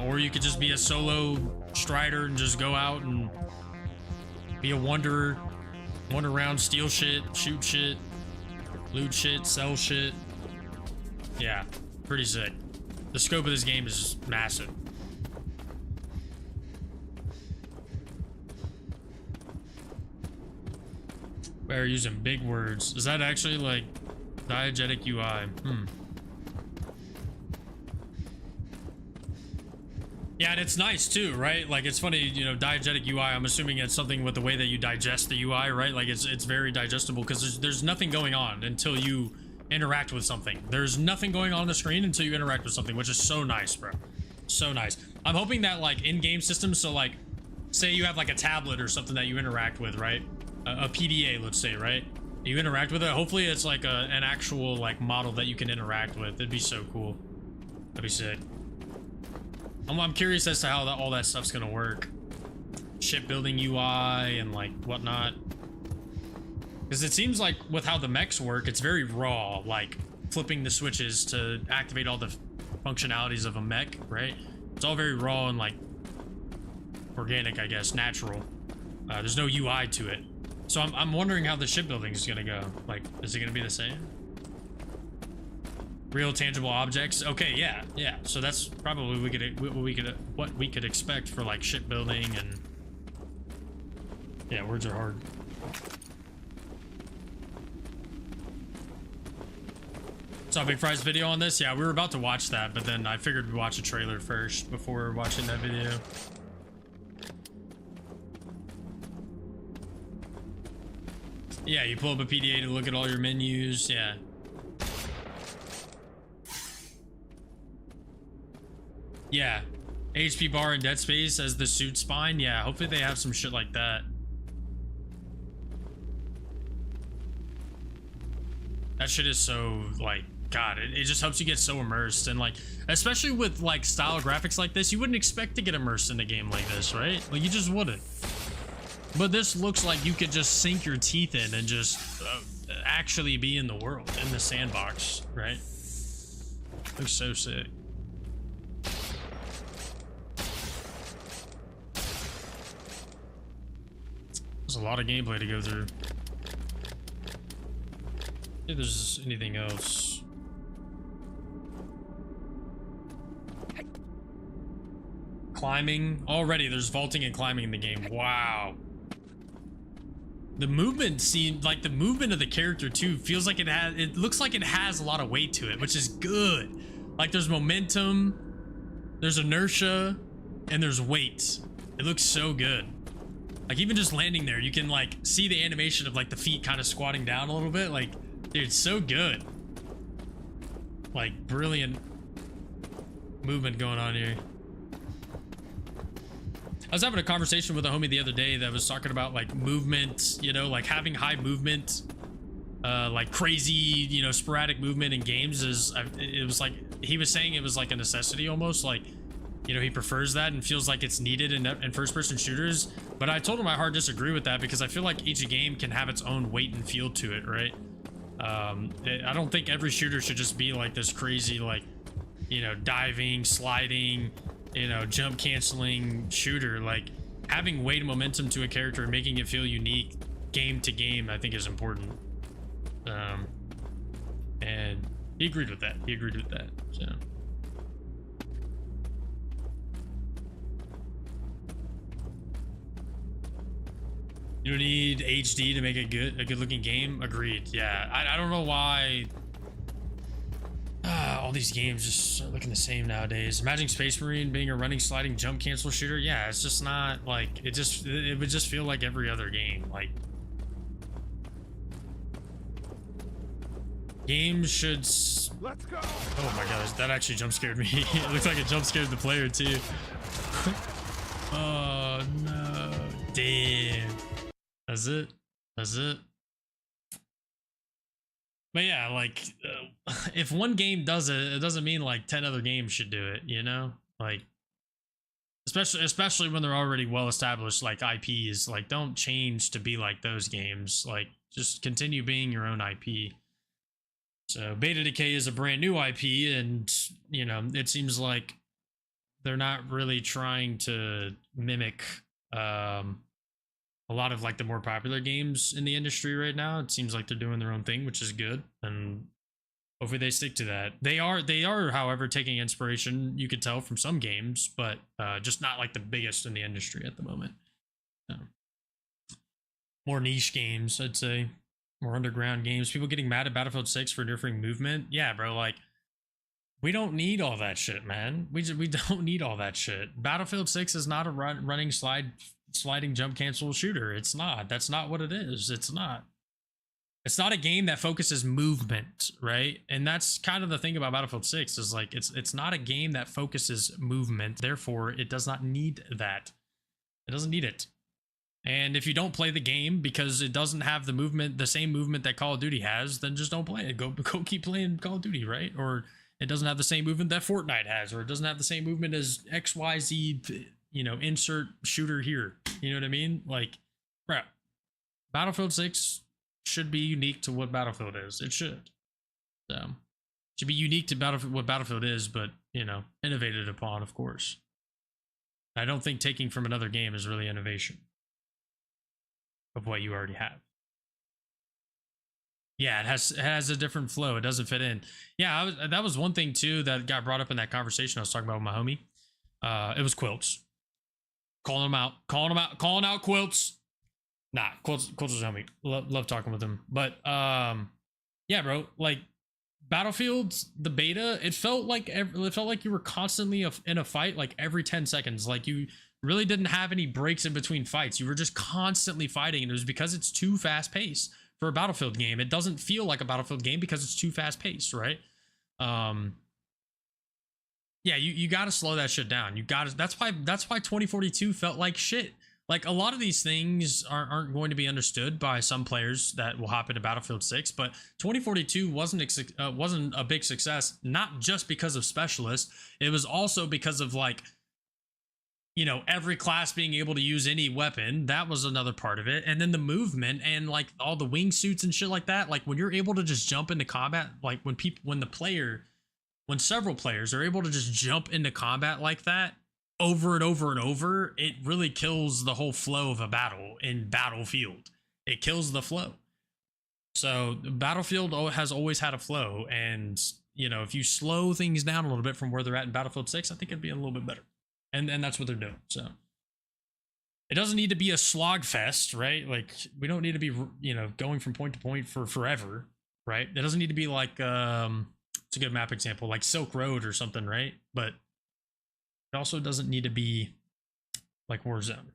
Or you could just be a solo strider and just go out and be a wanderer. Wander around, steal shit, shoot shit, loot shit, sell shit. Yeah, pretty sick. The scope of this game is massive. We're using big words. Is that actually like diegetic UI? Yeah, and it's nice too, right? Like, it's funny, you know, diegetic UI, I'm assuming it's something with the way that you digest the UI, right? Like, it's very digestible because there's nothing going on until you interact with something. There's nothing going on the screen until you interact with something, which is so nice, bro. So nice. I'm hoping that, like, in-game systems, so, like, say you have, like, a tablet or something that you interact with, right? A PDA, let's say, right? You interact with it. Hopefully it's, like, an actual, like, model that you can interact with. It'd be so cool. That'd be sick. I'm curious as to how all that stuff's gonna work. Shipbuilding UI and like whatnot. Because it seems like with how the mechs work, it's very raw, like flipping the switches to activate all the functionalities of a mech, right? It's all very raw and like organic, I guess, natural. There's no UI to it. So I'm wondering how the shipbuilding is gonna go. Like, is it gonna be the same? Real tangible objects? Okay, yeah. So that's probably what we could expect for like shipbuilding and yeah, words are hard. Saw Big Fry's video on this? Yeah, we were about to watch that, but then I figured we'd watch a trailer first before watching that video. Yeah, you pull up a PDA to look at all your menus, yeah. Yeah. HP bar in Dead Space as the suit spine, yeah, hopefully they have some shit like that. That shit is so, like, God, it just helps you get so immersed. And, like, especially with, like, style graphics like this, you wouldn't expect to get immersed in a game like this, right? Like, you just wouldn't. But this looks like you could just sink your teeth in and just actually be in the world, in the sandbox, right? Looks so sick. There's a lot of gameplay to go through. If there's anything else. Climbing. Already there's vaulting and climbing in the game. Wow. The movement seemed like the movement of the character too feels like it looks like it has a lot of weight to it, which is good. Like there's momentum, there's inertia, and there's weight. It looks so good. Like even just landing there, you can like see the animation of like the feet kind of squatting down a little bit. Like, dude, it's so good. Like brilliant movement going on here. I was having a conversation with a homie the other day that was talking about like movement, you know, like having high movement, like crazy, you know, sporadic movement in games is, it was like, he was saying it was like a necessity almost, like, you know, he prefers that and feels like it's needed in first-person shooters. But I told him I hard disagree with that because I feel like each game can have its own weight and feel to it, right? I don't think every shooter should just be like this crazy, like, you know, diving, sliding, you know, jump canceling shooter. Like having weight and momentum to a character and making it feel unique game to game, I think is important. And he agreed with that. So. You don't need HD to make a good looking game. Agreed. Yeah, I don't know why all these games just are looking the same nowadays. Imagine Space Marine being a running, sliding, jump cancel shooter. Yeah, it's just not like it would just feel like every other game. Like games should. Let's go. Oh my gosh, that actually jump scared me. It looks like it jump scared the player too. Oh no! Damn. That's it. But yeah, like, if one game does it, it doesn't mean like 10 other games should do it, you know? Like, especially when they're already well established, like IPs. Like, don't change to be like those games. Like, just continue being your own IP. So, Beta Decay is a brand new IP, and, you know, it seems like they're not really trying to mimic, a lot of like the more popular games in the industry right now. It seems like they're doing their own thing, which is good, and hopefully they stick to that. They are, however, taking inspiration, you could tell, from some games, but just not like the biggest in the industry at the moment. So, more niche games, I'd say. More underground games. People getting mad at Battlefield 6 for differing movement. Yeah, bro, like, we don't need all that shit, man. We don't need all that shit. Battlefield 6 is not a running sliding jump cancel shooter. It's not. That's not what it is. It's not a game that focuses movement, right? And that's kind of the thing about Battlefield 6 is like it's not a game that focuses movement. Therefore, it does not need that. It doesn't need it. And if you don't play the game because it doesn't have the same movement that Call of Duty has, then just don't play it. Go keep playing Call of Duty, right? Or It doesn't have the same movement that Fortnite has, or it doesn't have the same movement as XYZ, you know, insert shooter here. You know what I mean? Like, bro, Battlefield 6 should be unique to what Battlefield is. It should. So, it should be unique to what Battlefield is, but, you know, innovated upon, of course. I don't think taking from another game is really innovation of what you already have. Yeah, it has a different flow. It doesn't fit in. Yeah, that was one thing too that got brought up in that conversation I was talking about with my homie. It was Quilts. Calling out Quilts. Nah, Quilts is homie. Love talking with him. But yeah, bro, like Battlefield, the beta, it felt like you were constantly in a fight like every 10 seconds. Like you really didn't have any breaks in between fights. You were just constantly fighting, and it was because it's too fast paced. For a Battlefield game, it doesn't feel like a Battlefield game because it's too fast paced, right? Yeah, you got to slow that shit down. You got to. That's why 2042 felt like shit. Like a lot of these things aren't going to be understood by some players that will hop into Battlefield 6, but 2042 wasn't a big success, not just because of specialists. It was also because of, like, you know, every class being able to use any weapon. That was another part of it. And then the movement and like all the wingsuits and shit like that. Like when you're able to just jump into combat, like when several players are able to just jump into combat like that over and over and over, it really kills the whole flow of a battle in Battlefield. It kills the flow. So Battlefield has always had a flow. And, you know, if you slow things down a little bit from where they're at in Battlefield 6, I think it'd be a little bit better. And that's what they're doing. So it doesn't need to be a slog fest, right? Like we don't need to be, you know, going from point to point for forever, right? It doesn't need to be like it's a good map example, like Silk Road or something, right? But it also doesn't need to be like Warzone,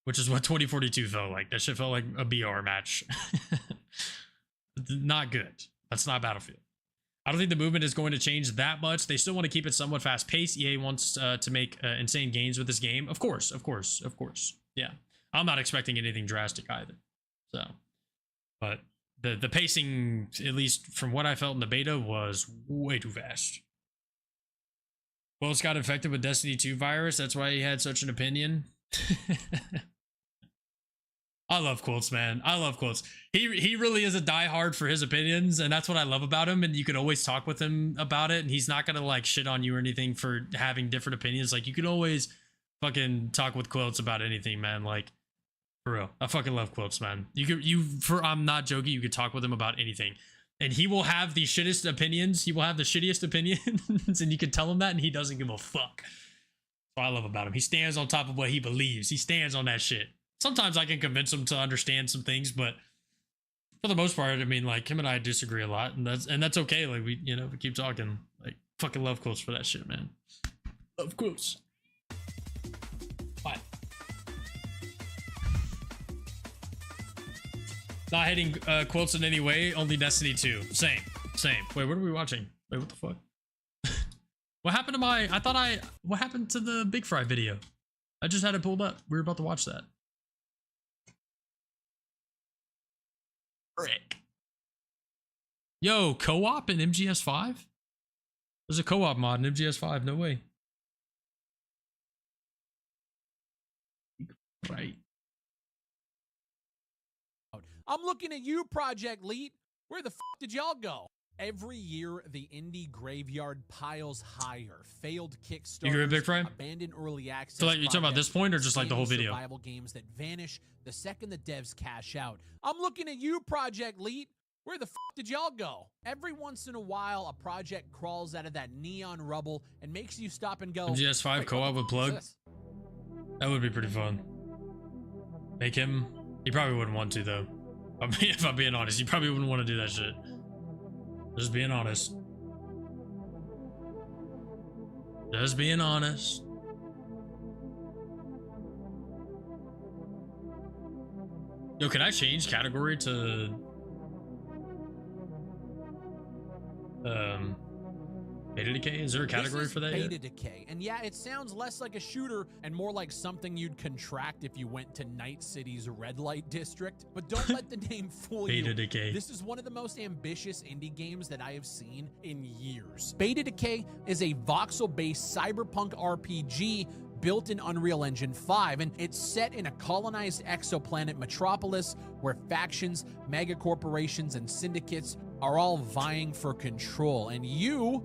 which is what 2042 felt like. That shit felt like a BR match. Not good. That's not Battlefield. I don't think the movement is going to change that much. They still want to keep it somewhat fast paced. EA wants to make insane gains with this game. Of course. Yeah. I'm not expecting anything drastic either. So, but the pacing, at least from what I felt in the beta, was way too fast. Quilts got infected with Destiny 2 virus. That's why he had such an opinion. I love Quilts, man. I love Quilts. He really is a diehard for his opinions, and that's what I love about him. And you can always talk with him about it, and he's not gonna like shit on you or anything for having different opinions. Like you can always fucking talk with Quilts about anything, man. Like for real, I fucking love Quilts, man. I'm not joking. You could talk with him about anything, and he will have the shittiest opinions. He will have the shittiest opinions, and you can tell him that, and he doesn't give a fuck. That's what I love about him. He stands on top of what he believes. He stands on that shit. Sometimes I can convince him to understand some things, but for the most part, I mean, like him and I disagree a lot, and that's okay. Like we keep talking. Like fucking love Quilts for that shit, man. Love Quilts. Bye. Not hitting Quilts in any way. Only Destiny 2. Same. Wait, what are we watching? Wait, what the fuck? What happened to what happened to the Big Fry video? I just had it pulled up. We were about to watch that. Frick. Yo, co-op in MGS5? There's a co-op mod in MGS5. No way. Right. I'm looking at you, Project Lead. Where the f did y'all go? Every year, the indie graveyard piles higher. Failed Kickstarters, you agree, Big Fry? abandoned early access. So like, you talking about this point or just like the whole video? Survival games that vanish the second the devs cash out. I'm looking at you, Project Lead. Where the f did y'all go? Every once in a while, a project crawls out of that neon rubble and makes you stop and go. GS5 co-op with Plug. That would be pretty fun. Make him. He probably wouldn't want to though. If I'm being honest, you probably wouldn't want to do that shit. Just being honest. Just being honest. Yo, can I change category to Beta decay? Is there a category This is for that beta yet? decay, and yeah, it sounds less like a shooter and more like something you'd contract if you went to Night City's red light district. But don't let the name fool you. Beta decay. This is one of the most ambitious indie games that I have seen in years. Beta Decay is a voxel-based cyberpunk RPG built in Unreal Engine 5, and it's set in a colonized exoplanet metropolis where factions, megacorporations, and syndicates are all vying for control. And you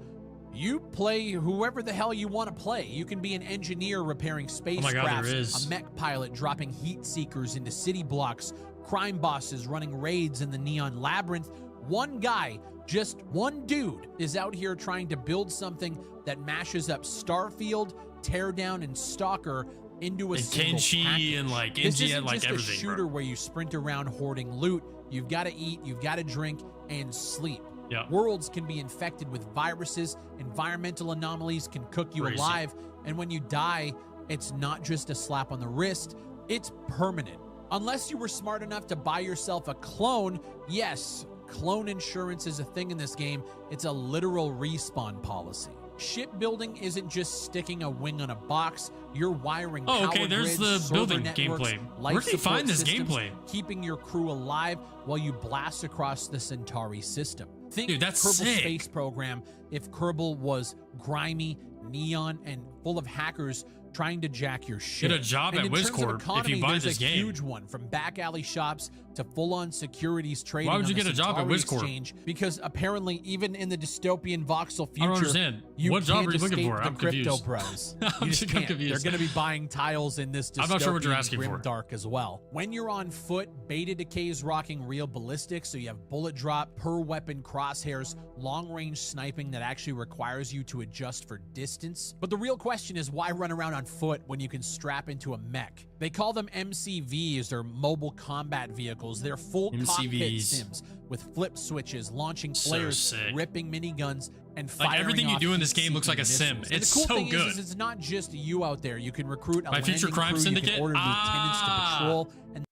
play whoever the hell you want to play. You can be an engineer repairing spacecrafts, a mech pilot dropping heat seekers into city blocks, crime bosses running raids in the Neon Labyrinth. One guy, just one dude, is out here trying to build something that mashes up Starfield, Teardown, and Stalker into a single Kenshi package. and like This NG isn't and like just everything, a shooter bro. where you sprint around hoarding loot. You've got to eat, you've got to drink, and sleep. Yeah. Worlds can be infected with viruses, environmental anomalies can cook you Crazy. alive, and when you die, it's not just a slap on the wrist, it's permanent. Unless you were smart enough to buy yourself a clone, yes, clone insurance is a thing in this game. It's a literal respawn policy. Shipbuilding isn't just sticking a wing on a box. You're wiring Oh, okay, power there's grids, the building server networks, gameplay. life Where did you support find this systems, gameplay? keeping your crew alive while you blast across the Centauri system. Think Dude, that's Kerbal sick. Space Program if Kerbal was grimy, neon, and full of hackers trying to jack your shit. Get a job and at in terms of WizCorp if economy, you buy there's this a game. huge one, from back alley shops to full-on securities trading. Why would on you the get a job at Centauri WizCorp? Exchange, because apparently, even in the dystopian voxel future, I don't understand. you What job can't are you looking escape for? the I'm crypto confused. bros. I'm You just just can't. confused. They're going to be buying tiles in this dystopian I'm not sure what you're asking grim for. dark as well. When you're on foot, Beta Decay is rocking real ballistics, so you have bullet drop, per weapon crosshairs, long range sniping that actually requires you to adjust for distance. But the real question is, why run around on foot when you can strap into a mech? They call them MCVs, or mobile combat vehicles. They're full cockpit MCVs. sims with flip switches, launching So flares, sick. ripping miniguns, and Like, firing everything you off do in this game looks like a heat-seeking sim. missiles. And It's the cool so thing good. Is it's not just you out there. You can recruit a My future landing crime crew, syndicate? You can order lieutenants to patrol, and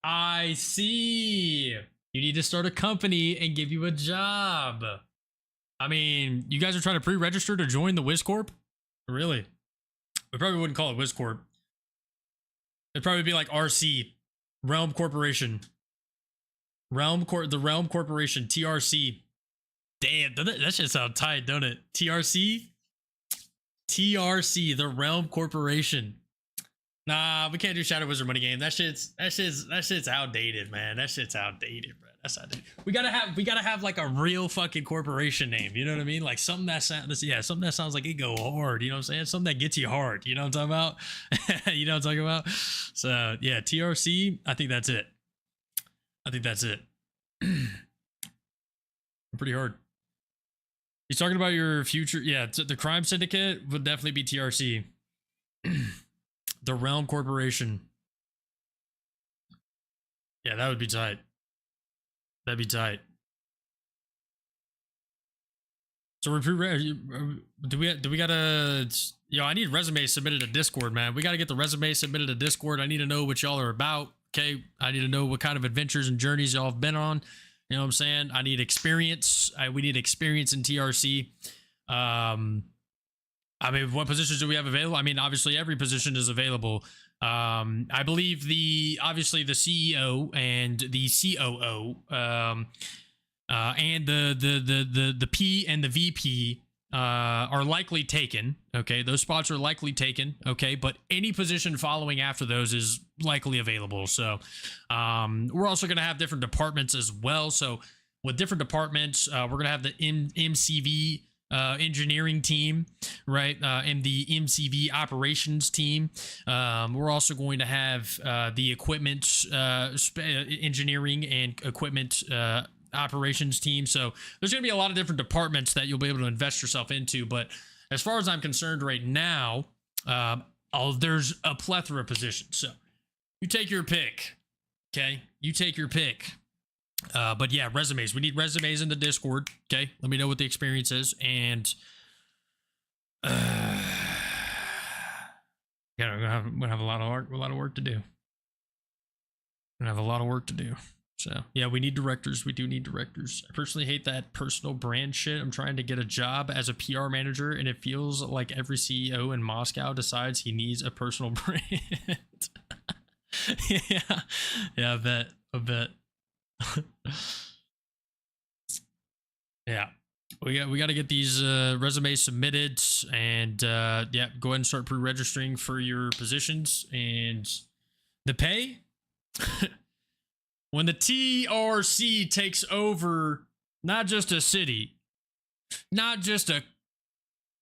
I see. You need to start a company and give you a job. I mean, you guys are trying to pre-register to join the WizCorp? Really? We probably wouldn't call it WizCorp. It'd probably be like RC, Realm Corporation. The Realm Corporation, TRC. Damn, that shit sound tight, don't it? TRC? TRC, the Realm Corporation. Nah, we can't do Shadow Wizard Money Game. That shit's outdated, man. That shit's outdated, bro. That's outdated. We gotta have like a real fucking corporation name. You know what I mean? Like something that sounds like it go hard. You know what I'm saying? Something that gets you hard. You know what I'm talking about? You know what I'm talking about? So yeah, TRC. I think that's it. Pretty hard. He's talking about your future. Yeah, the crime syndicate would definitely be TRC. The Realm Corporation. Yeah, that would be tight. That'd be tight. So we're do we gotta, I need resumes submitted to Discord, man. We gotta get the resume submitted to Discord. I need to know what y'all are about. Okay, I need to know what kind of adventures and journeys y'all have been on. You know what I'm saying? I need experience. We need experience in TRC. I mean, what positions do we have available? I mean, obviously every position is available. I believe obviously the CEO and the COO, and the P and the VP are likely taken. Okay, those spots are likely taken. Okay, but any position following after those is likely available. So we're also going to have different departments as well. So with different departments, we're going to have the MCV engineering team, right? And the MCV operations team. We're also going to have the equipment engineering and equipment operations team. So there's going to be a lot of different departments that you'll be able to invest yourself into. But as far as I'm concerned right now, there's a plethora of positions. So you take your pick. Okay, you take your pick. But yeah, resumes. We need resumes in the Discord. Okay, let me know what the experience is, and we're gonna have a lot of work to do. Gonna have a lot of work to do. So yeah, we need directors. We do need directors. I personally hate that personal brand shit. I'm trying to get a job as a PR manager, and it feels like every CEO in Moscow decides he needs a personal brand. Yeah, I bet. Yeah, we got to get these resumes submitted, and yeah, go ahead and start pre-registering for your positions and the pay. When the TRC takes over, not just a city, not just a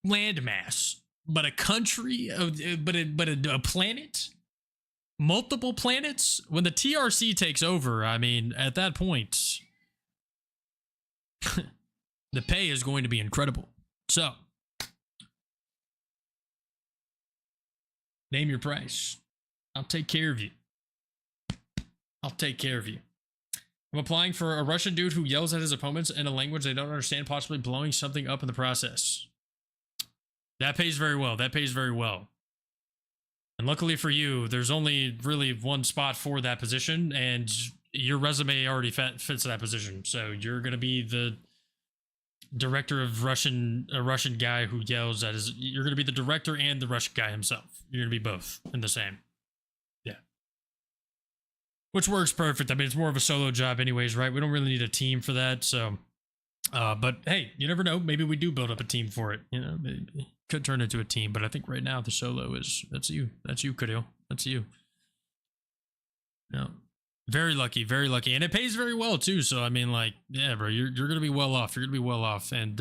landmass, but a country, but a planet, multiple planets. When the TRC takes over, I mean, at that point, the pay is going to be incredible. So, name your price. I'll take care of you. I'll take care of you. I'm applying for a Russian dude who yells at his opponents in a language they don't understand, possibly blowing something up in the process. That pays very well. That pays very well. And luckily for you, there's only really one spot for that position, and your resume already fits that position. So you're going to be the director of a Russian guy who yells at his... You're going to be the director and the Russian guy himself. You're going to be both in the same. Which works perfect. I mean, it's more of a solo job anyways, right? We don't really need a team for that, so... but hey, you never know. Maybe we do build up a team for it. You know, it could turn into a team, but I think right now the solo is... That's you. That's you, Kirill. That's you. Yeah. Very lucky, very lucky. And it pays very well, too, so I mean, like, yeah, bro, you're gonna be well off. You're gonna be well off. And,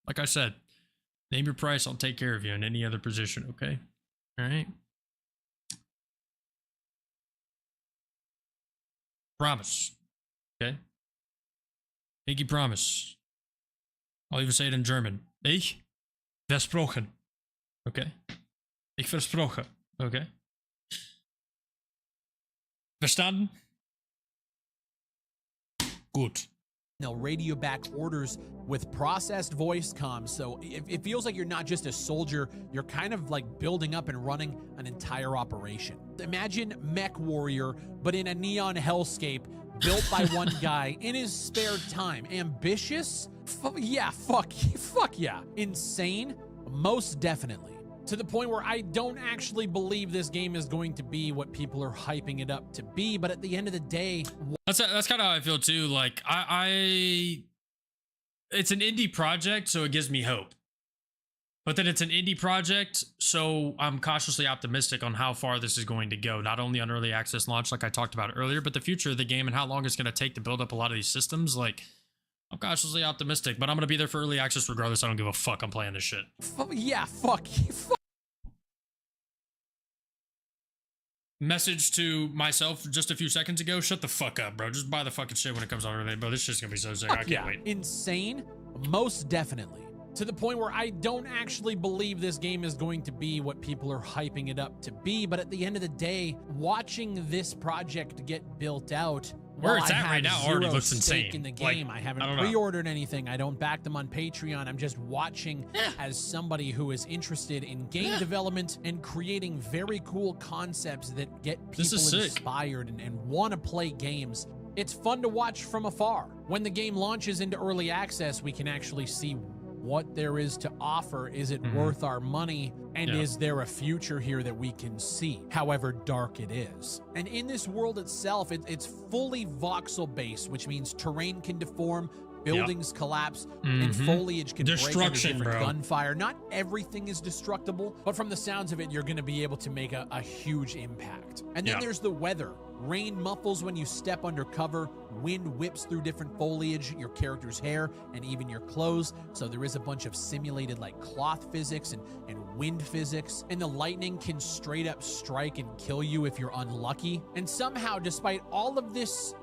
like I said, name your price, I'll take care of you in any other position, okay? Alright? Promise. Okay? Pinky promise. I'll even say it in German. Ich versprochen. Okay? Ich versproche. Okay? Verstanden? Gut. They'll radio back orders with processed voice comms, so it feels like you're not just a soldier, you're kind of like building up and running an entire operation. Imagine Mech Warrior, but in a neon hellscape, built by one guy in his spare time. Ambitious? Yeah, fuck yeah. Insane? Most definitely. To the point where I don't actually believe this game is going to be what people are hyping it up to be, but at the end of the day... That's kind of how I feel too. Like, it's an indie project, so it gives me hope. But then it's an indie project, so I'm cautiously optimistic on how far this is going to go. Not only on early access launch, like I talked about earlier, but the future of the game and how long it's going to take to build up a lot of these systems. Like, I'm cautiously optimistic, but I'm going to be there for early access regardless. I don't give a fuck. I'm playing this shit. Yeah, fuck. Message to myself just a few seconds ago. Shut the fuck up, bro. Just buy the fucking shit when it comes out early, bro. This shit's going to be so sick. I can't wait. Insane? Most definitely. To the point where I don't actually believe this game is going to be what people are hyping it up to be, but at the end of the day, watching this project get built out, where it's at right now already looks insane. In the game, like, I haven't pre-ordered anything. I don't back them on Patreon. I'm just watching as somebody who is interested in game development and creating very cool concepts that get people inspired and want to play games. It's fun to watch from afar. When the game launches into early access, we can actually see what there is to offer. Is it worth our money? And is there a future here that we can see, however dark it is? And in this world itself, it's fully voxel based, which means terrain can deform, buildings collapse, and foliage can break under different gunfire. Not everything is destructible, but from the sounds of it, you're going to be able to make a huge impact. And then there's the weather. Rain muffles when you step under cover, wind whips through different foliage, your character's hair, and even your clothes. So there is a bunch of simulated like cloth physics and wind physics. And the lightning can straight up strike and kill you if you're unlucky. And somehow, despite all of this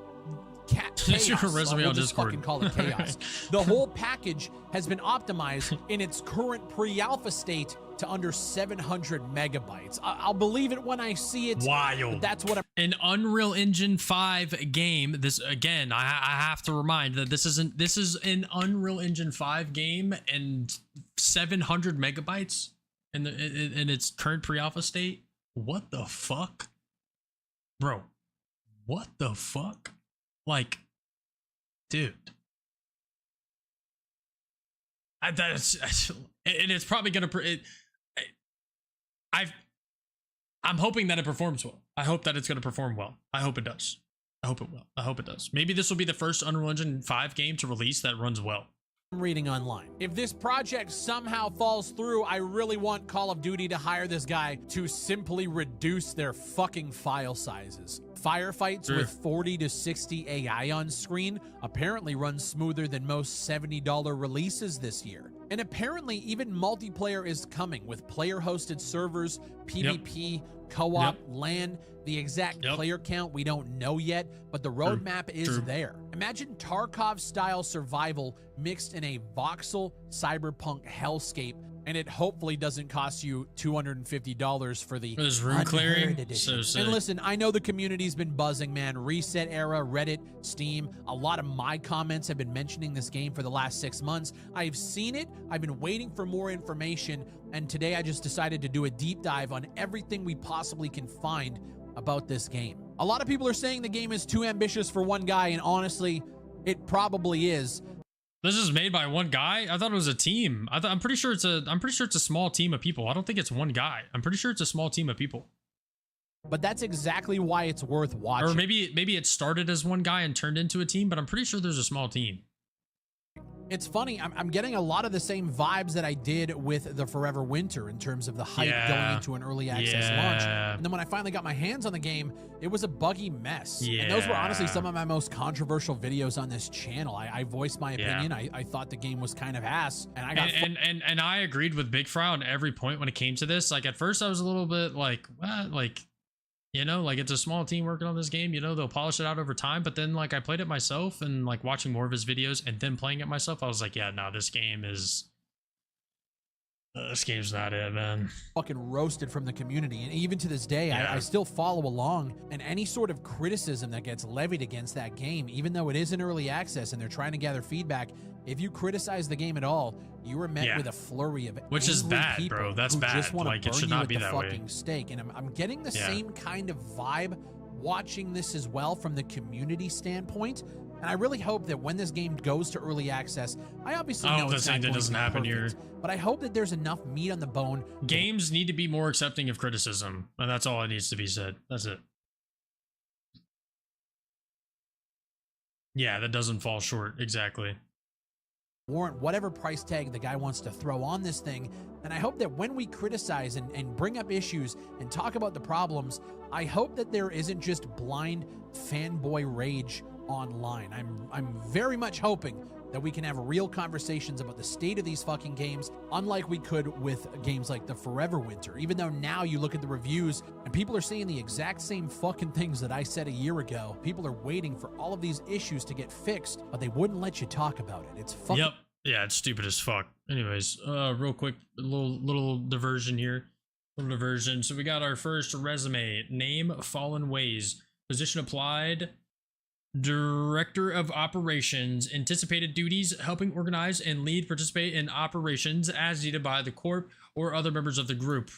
chaos, your resume we'll on just Discord. fucking call it chaos. The whole package has been optimized in its current pre-alpha state to under 700 megabytes. I'll believe it when I see it. Wild. That's what an Unreal Engine 5 game. This again, I have to remind that this is an Unreal Engine 5 game and 700 megabytes in its current pre-alpha state. What the fuck, bro? What the fuck? Like, dude. And it's probably gonna. I'm hoping that it performs well. I hope that it's gonna perform well. I hope it does. I hope it will. I hope it does. Maybe this will be the first Unreal Engine 5 game to release that runs well. I'm reading online. If this project somehow falls through, I really want Call of Duty to hire this guy to simply reduce their fucking file sizes. Firefights with 40 to 60 AI on screen apparently run smoother than most $70 releases this year. And apparently even multiplayer is coming with player-hosted servers, PvP, co-op, LAN. The exact player count we don't know yet, but the roadmap is there. Imagine Tarkov-style survival mixed in a voxel cyberpunk hellscape, and it hopefully doesn't cost you $250 for the room clearing edition. so And listen, I know the community's been buzzing, man. Reset Era, Reddit, Steam. A lot of my comments have been mentioning this game for the last 6 months. I've seen it. I've been waiting for more information, and today I just decided to do a deep dive on everything we possibly can find about this game. A lot of people are saying the game is too ambitious for one guy, and honestly, it probably is. This is made by one guy? I thought it was a team. I'm pretty sure it's a small team of people. I don't think it's one guy. I'm pretty sure it's a small team of people. But that's exactly why it's worth watching. Or maybe it started as one guy and turned into a team, but I'm pretty sure there's a small team. It's funny, I'm getting a lot of the same vibes that I did with the Forever Winter in terms of the hype going into an early access launch. And then when I finally got my hands on the game, it was a buggy mess. And those were honestly some of my most controversial videos on this channel. I voiced my opinion. I thought the game was kind of ass. And I got and I agreed with Big Fry on every point when it came to this. Like at first I was a little bit like, what? Like, you know, like it's a small team working on this game, you know, they'll polish it out over time. But then like I played it myself and like watching more of his videos and then playing it myself, I was like, yeah, no, this game's not it, man. Fucking roasted from the community. And even to this day, I still follow along, and any sort of criticism that gets levied against that game, even though it is in early access and they're trying to gather feedback, if you criticize the game at all, you are met with a flurry of which is bad, bro. That's bad. Just want to like burn it should you not with be the that fucking way. stake. And I'm getting the same kind of vibe watching this as well from the community standpoint. And I really hope that when this game goes to early access, I obviously know it's not that doesn't happen here. But I hope that there's enough meat on the bone. Games need to be more accepting of criticism, and that's all that needs to be said. That's it. Yeah, that doesn't fall short. Exactly. Warrant whatever price tag the guy wants to throw on this thing. And I hope that when we criticize and bring up issues and talk about the problems, I hope that there isn't just blind fanboy rage online. I'm very much hoping that we can have real conversations about the state of these fucking games, unlike we could with games like the Forever Winter. Even though now you look at the reviews and people are saying the exact same fucking things that I said a year ago. People are waiting for all of these issues to get fixed, but they wouldn't let you talk about it. It's fucking... Yep. Yeah, it's stupid as fuck. Anyways, real quick, a little diversion here. So we got our first resume. Name, Fallen Ways. Position applied. Director of Operations. Anticipated duties, helping organize and lead, participate in operations as needed by the Corp or other members of the group.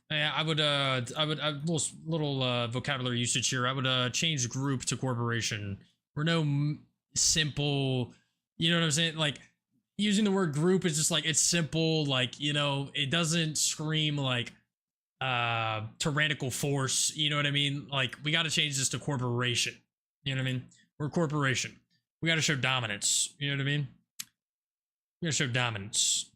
Yeah, I would little vocabulary usage here. I would change group to corporation. We're no simple, you know what I'm saying? Like using the word group is just like, it's simple. Like, you know, it doesn't scream like tyrannical force, you know what I mean? Like we got to change this to corporation, you know what I mean? We're a corporation. We got to show dominance, you know what I mean? We got to show dominance.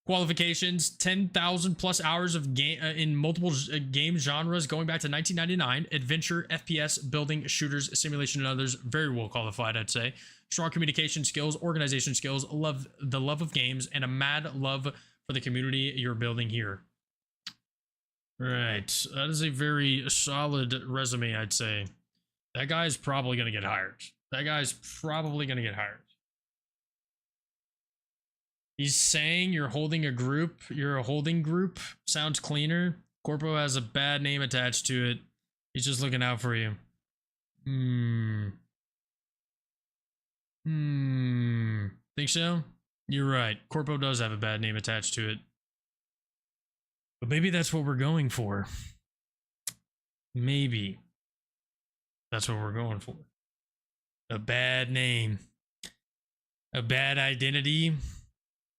Qualifications: 10,000 plus hours of game in multiple game genres going back to 1999. Adventure, FPS, building, shooters, simulation, and others. Very well qualified, I'd say. Strong communication skills, organization skills, the love of games, and a mad love for the community you're building here. Right, that is a very solid resume, I'd say. That guy's probably gonna get hired. He's saying you're holding a group. You're a holding group. Sounds cleaner. Corpo has a bad name attached to it. He's just looking out for you. Think so? You're right. Corpo does have a bad name attached to it. But maybe that's what we're going for. Maybe. That's what we're going for. A bad name. A bad identity.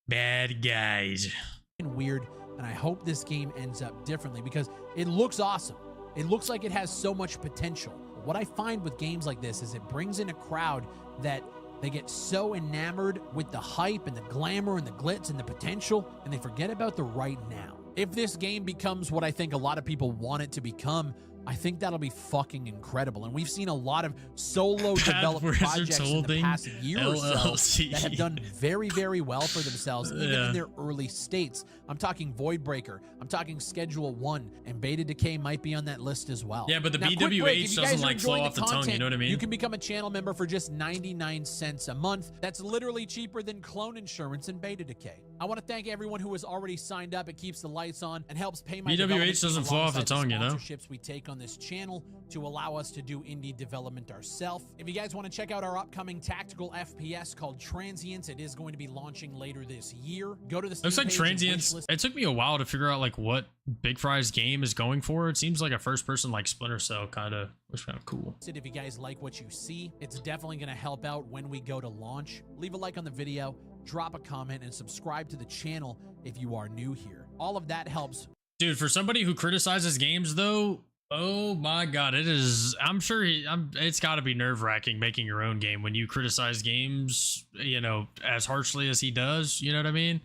Bad guys. Weird, and I hope this game ends up differently because it looks awesome. It looks like it has so much potential. What I find with games like this is it brings in a crowd that they get so enamored with the hype and the glamour and the glitz and the potential, and they forget about the right now. If this game becomes what I think a lot of people want it to become, I think that'll be fucking incredible. And we've seen a lot of solo developed projects in the past year or so that have done very, very well for themselves, even in their early states. I'm talking Voidbreaker. I'm talking Schedule 1, and Beta Decay might be on that list as well. Yeah, but the now, BWH doesn't like flow off the tongue, you know what I mean? You can become a channel member for just 99 cents a month. That's literally cheaper than clone insurance and Beta Decay. I want to thank everyone who has already signed up. It keeps the lights on and helps pay my BWH doesn't flow off the tongue, you know? Sponsorships we take on this channel to allow us to do indie development ourselves. If you guys want to check out our upcoming tactical FPS called Transients, it is going to be launching later this year. Go to the looks like Transients. It took me a while to figure out like what Big Fry's game is going for. It seems like a first-person like Splinter Cell kind of. Looks kind of cool. If you guys like what you see, it's definitely going to help out when we go to launch. Leave a like on the video, drop a comment, and subscribe to the channel if you are new here. All of that helps. Dude, for somebody who criticizes games though, oh my god, it is. I'm sure it's got to be nerve-wracking making your own game when you criticize games, you know, as harshly as he does. You know what I mean?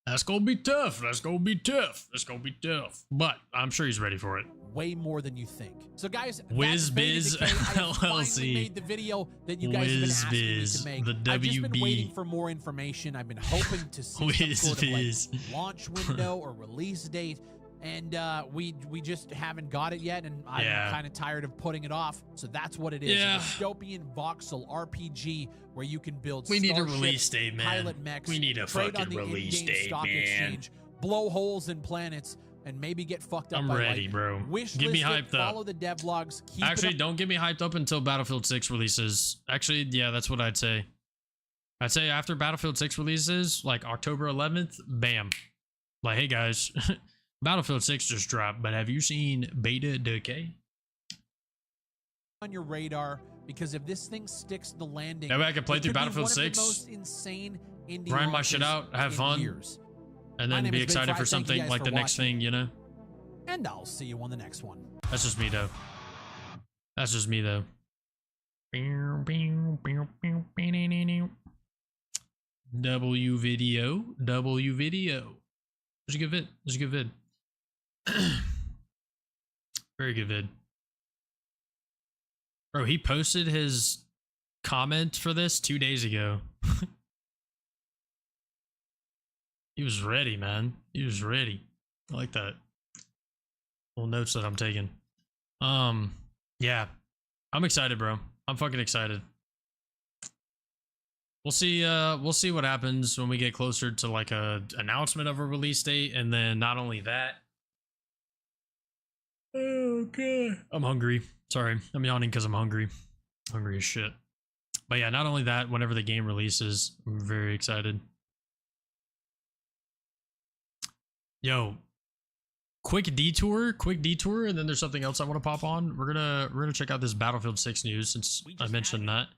That's gonna be tough. That's gonna be tough. That's gonna be tough. But I'm sure he's ready for it. Way more than you think. So guys, WizBiz LLC made the video that you guys have been asking me to make. The WB. I've just been waiting for more information. I've been hoping to see some sort of like launch window or release date. And we just haven't got it yet, and I'm kind of tired of putting it off. So that's what it is. Yeah. A dystopian voxel RPG where you can build We need a release date, man. pilot mechs, We need a trade on fucking the release in-game date, stock man. exchange, blow holes in planets, and maybe get fucked up I'm by ready, light. bro. Wish Get me list it, hyped up. follow the devlogs. Keep Actually, it up. don't get me hyped up until Battlefield 6 releases. Actually, yeah, that's what I'd say. I'd say after Battlefield 6 releases, like October 11th, bam. Like, hey guys, Battlefield 6 just dropped, but have you seen Beta Decay? On your radar, because if this thing sticks to the landing, Maybe I can play it through could be Battlefield one of the 6, most insane indie grind my shit launches out, have in fun, years. and My then name be is Big excited Fry. for Thank you something guys like for the next watching. thing, you know? And I'll see you on the next one. That's just me, though. That's just me, though. W video. W video. There's a good vid. There's a good vid. Very good vid. Bro, he posted his comment for this 2 days ago. He was ready, man. He was ready. I like that. Little notes that I'm taking. Yeah. I'm excited, bro. I'm fucking excited. We'll see what happens when we get closer to like a announcement of a release date, and then not only that. Okay. I'm hungry. Sorry. I'm yawning because I'm hungry. Hungry as shit. But yeah, not only that, whenever the game releases, I'm very excited. Yo, quick detour, and then there's something else I want to pop on. We're gonna check out this Battlefield 6 news since I mentioned that.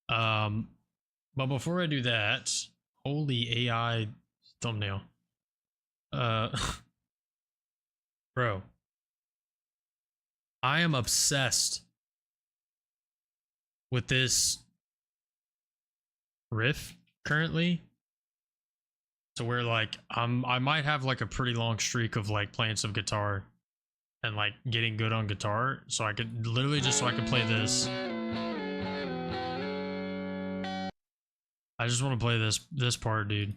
But before I do that, holy AI thumbnail. Bro, I am obsessed with this riff currently. So where like I might have like a pretty long streak of like playing some guitar and like getting good on guitar, so I could literally just so I could play this. I just want to play this part, dude.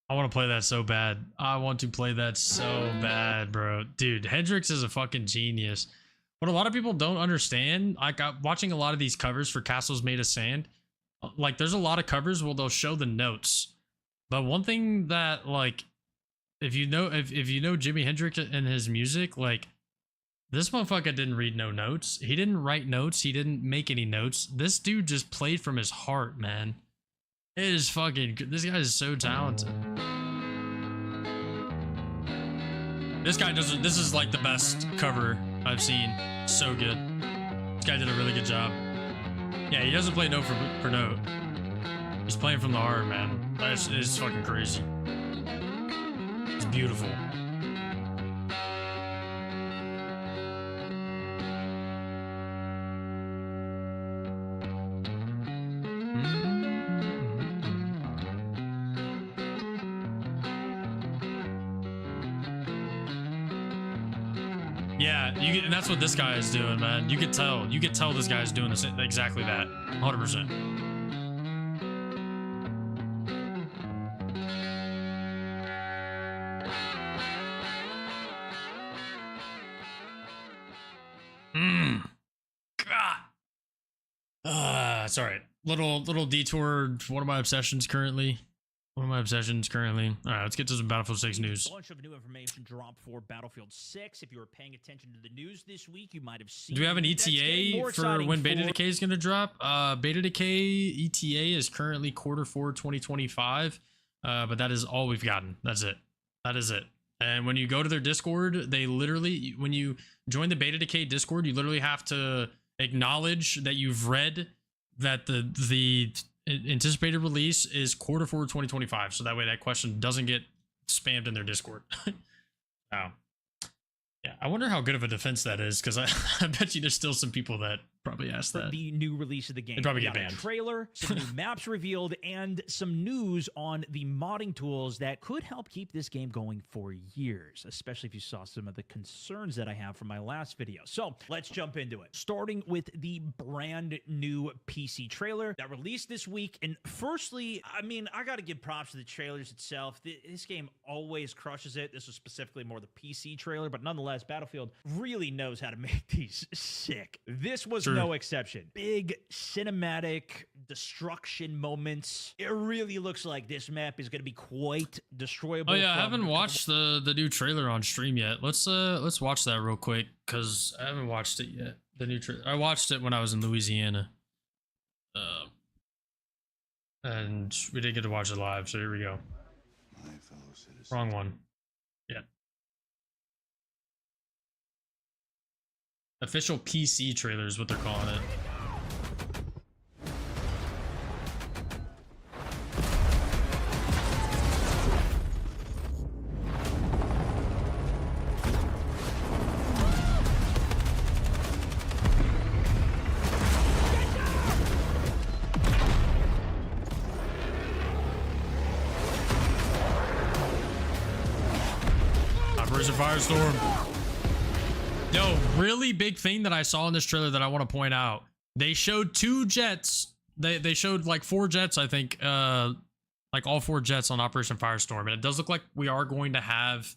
I want to play that so bad. I want to play that so bad, bro. Dude, Hendrix is a fucking genius. What a lot of people don't understand, like watching a lot of these covers for Castles Made of Sand, like there's a lot of covers where they'll show the notes. But one thing that like if you know Jimi Hendrix and his music, like this motherfucker didn't read no notes. He didn't write notes. He didn't make any notes. This dude just played from his heart, man. It is fucking. This guy is so talented. This guy doesn't. This is like the best cover I've seen. So good. This guy did a really good job. Yeah, he doesn't play note for note. He's playing from the heart, man. It's fucking crazy. It's beautiful. Yeah, and that's what this guy is doing, man. You could tell this guy is doing this exactly that, 100%. It's all right. Little detour. One of my obsessions currently. All right, let's get to some Battlefield 6 news. A bunch of new information dropped for Battlefield 6. If you were paying attention to the news this week, you might have seen. Do we have an ETA for when Beta Decay is going to drop? Beta Decay ETA is currently Q4 2025, but that is all we've gotten. That's it. That is it. And when you go to their Discord, they literally, when you join the Beta Decay Discord, you literally have to acknowledge that you've read that the anticipated release is Q4 2025, so that way that question doesn't get spammed in their Discord. Wow. Yeah, I wonder how good of a defense that is, because I bet you there's still some people that probably ask that. The new release of the game. They probably get banned. A trailer, some new maps revealed, and some news on the modding tools that could help keep this game going for years, especially if you saw some of the concerns that I have from my last video. So let's jump into it. Starting with the brand new PC trailer that released this week. And firstly, I mean, I got to give props to the trailers itself. This game always crushes it. This was specifically more the PC trailer, but nonetheless, Battlefield really knows how to make these sick. This was no exception. Big cinematic destruction moments. It really looks like this map is going to be quite destroyable. Oh yeah, I haven't watched the new trailer on stream yet. Let's watch that real quick, because I haven't watched it yet. The new trailer. I watched it when I was in Louisiana. And we didn't get to watch it live, so here we go. Wrong one. Yeah. Official PC trailer is what they're calling it. Operation Firestorm. Yo, really big thing that I saw in this trailer that I want to point out. They showed 2 jets. They showed like 4 jets, I think, like all 4 jets on Operation Firestorm. And it does look like we are going to have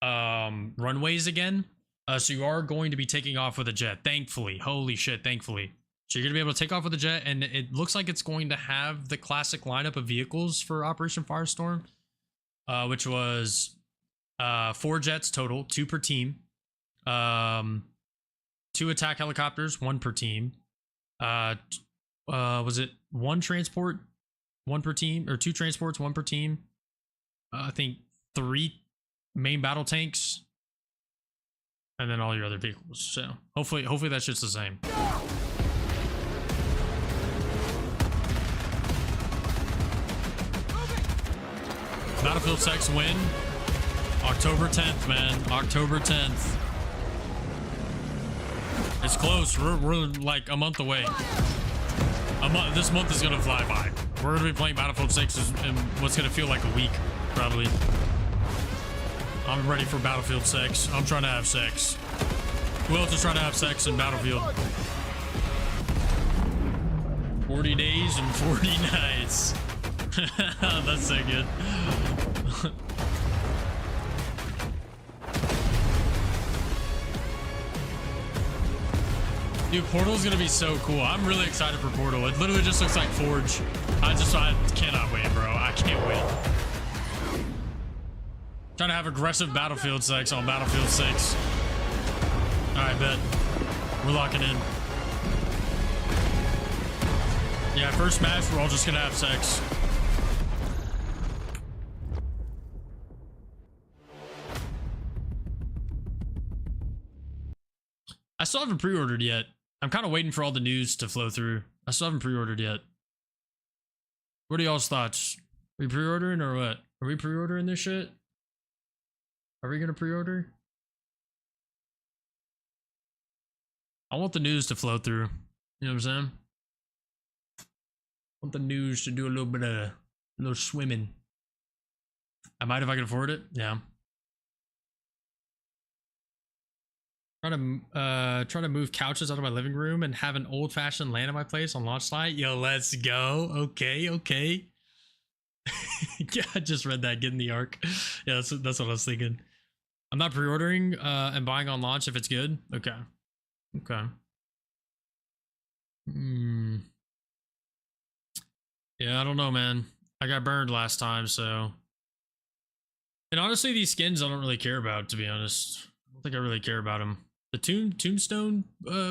runways again. So you are going to be taking off with a jet, thankfully. Holy shit, thankfully. So you're going to be able to take off with a jet, and it looks like it's going to have the classic lineup of vehicles for Operation Firestorm, which was 4 jets total, 2 per team. 2 attack helicopters, 1 per team. Was it 1 transport, 1 per team, or 2 transports, 1 per team? I think 3 main battle tanks, and then all your other vehicles. So hopefully that's just the same. Battlefield 6 win October 10th, man. October 10th. It's close. We're like a month away. This month is gonna fly by. We're gonna be playing Battlefield 6 in what's gonna feel like a week, probably. I'm ready for Battlefield 6. I'm trying to have sex. Who else is trying to have sex in Battlefield? 40 days and 40 nights. That's so good. Dude, Portal's gonna be so cool. I'm really excited for Portal. It literally just looks like Forge. I cannot wait, bro. I can't wait. Trying to have aggressive Battlefield sex on Battlefield 6. Alright, bet. We're locking in. Yeah, first match, we're all just gonna have sex. I still haven't pre-ordered yet. I'm kind of waiting for all the news to flow through. I still haven't pre-ordered yet. What are y'all's thoughts? Are we pre-ordering or what? Are we pre-ordering this shit? Are we gonna pre-order? I want the news to flow through. You know what I'm saying? I want the news to do a little swimming. I might if I can afford it. Yeah. Try to move couches out of my living room and have an old-fashioned LAN at my place on launch night. Yo, let's go. Okay. Yeah, I just read that. Get in the arc. Yeah, that's what I was thinking. I'm not pre-ordering and buying on launch if it's good. Okay. Yeah, I don't know, man. I got burned last time, so. And honestly, these skins I don't really care about, to be honest. I don't think I really care about them. The Tombstone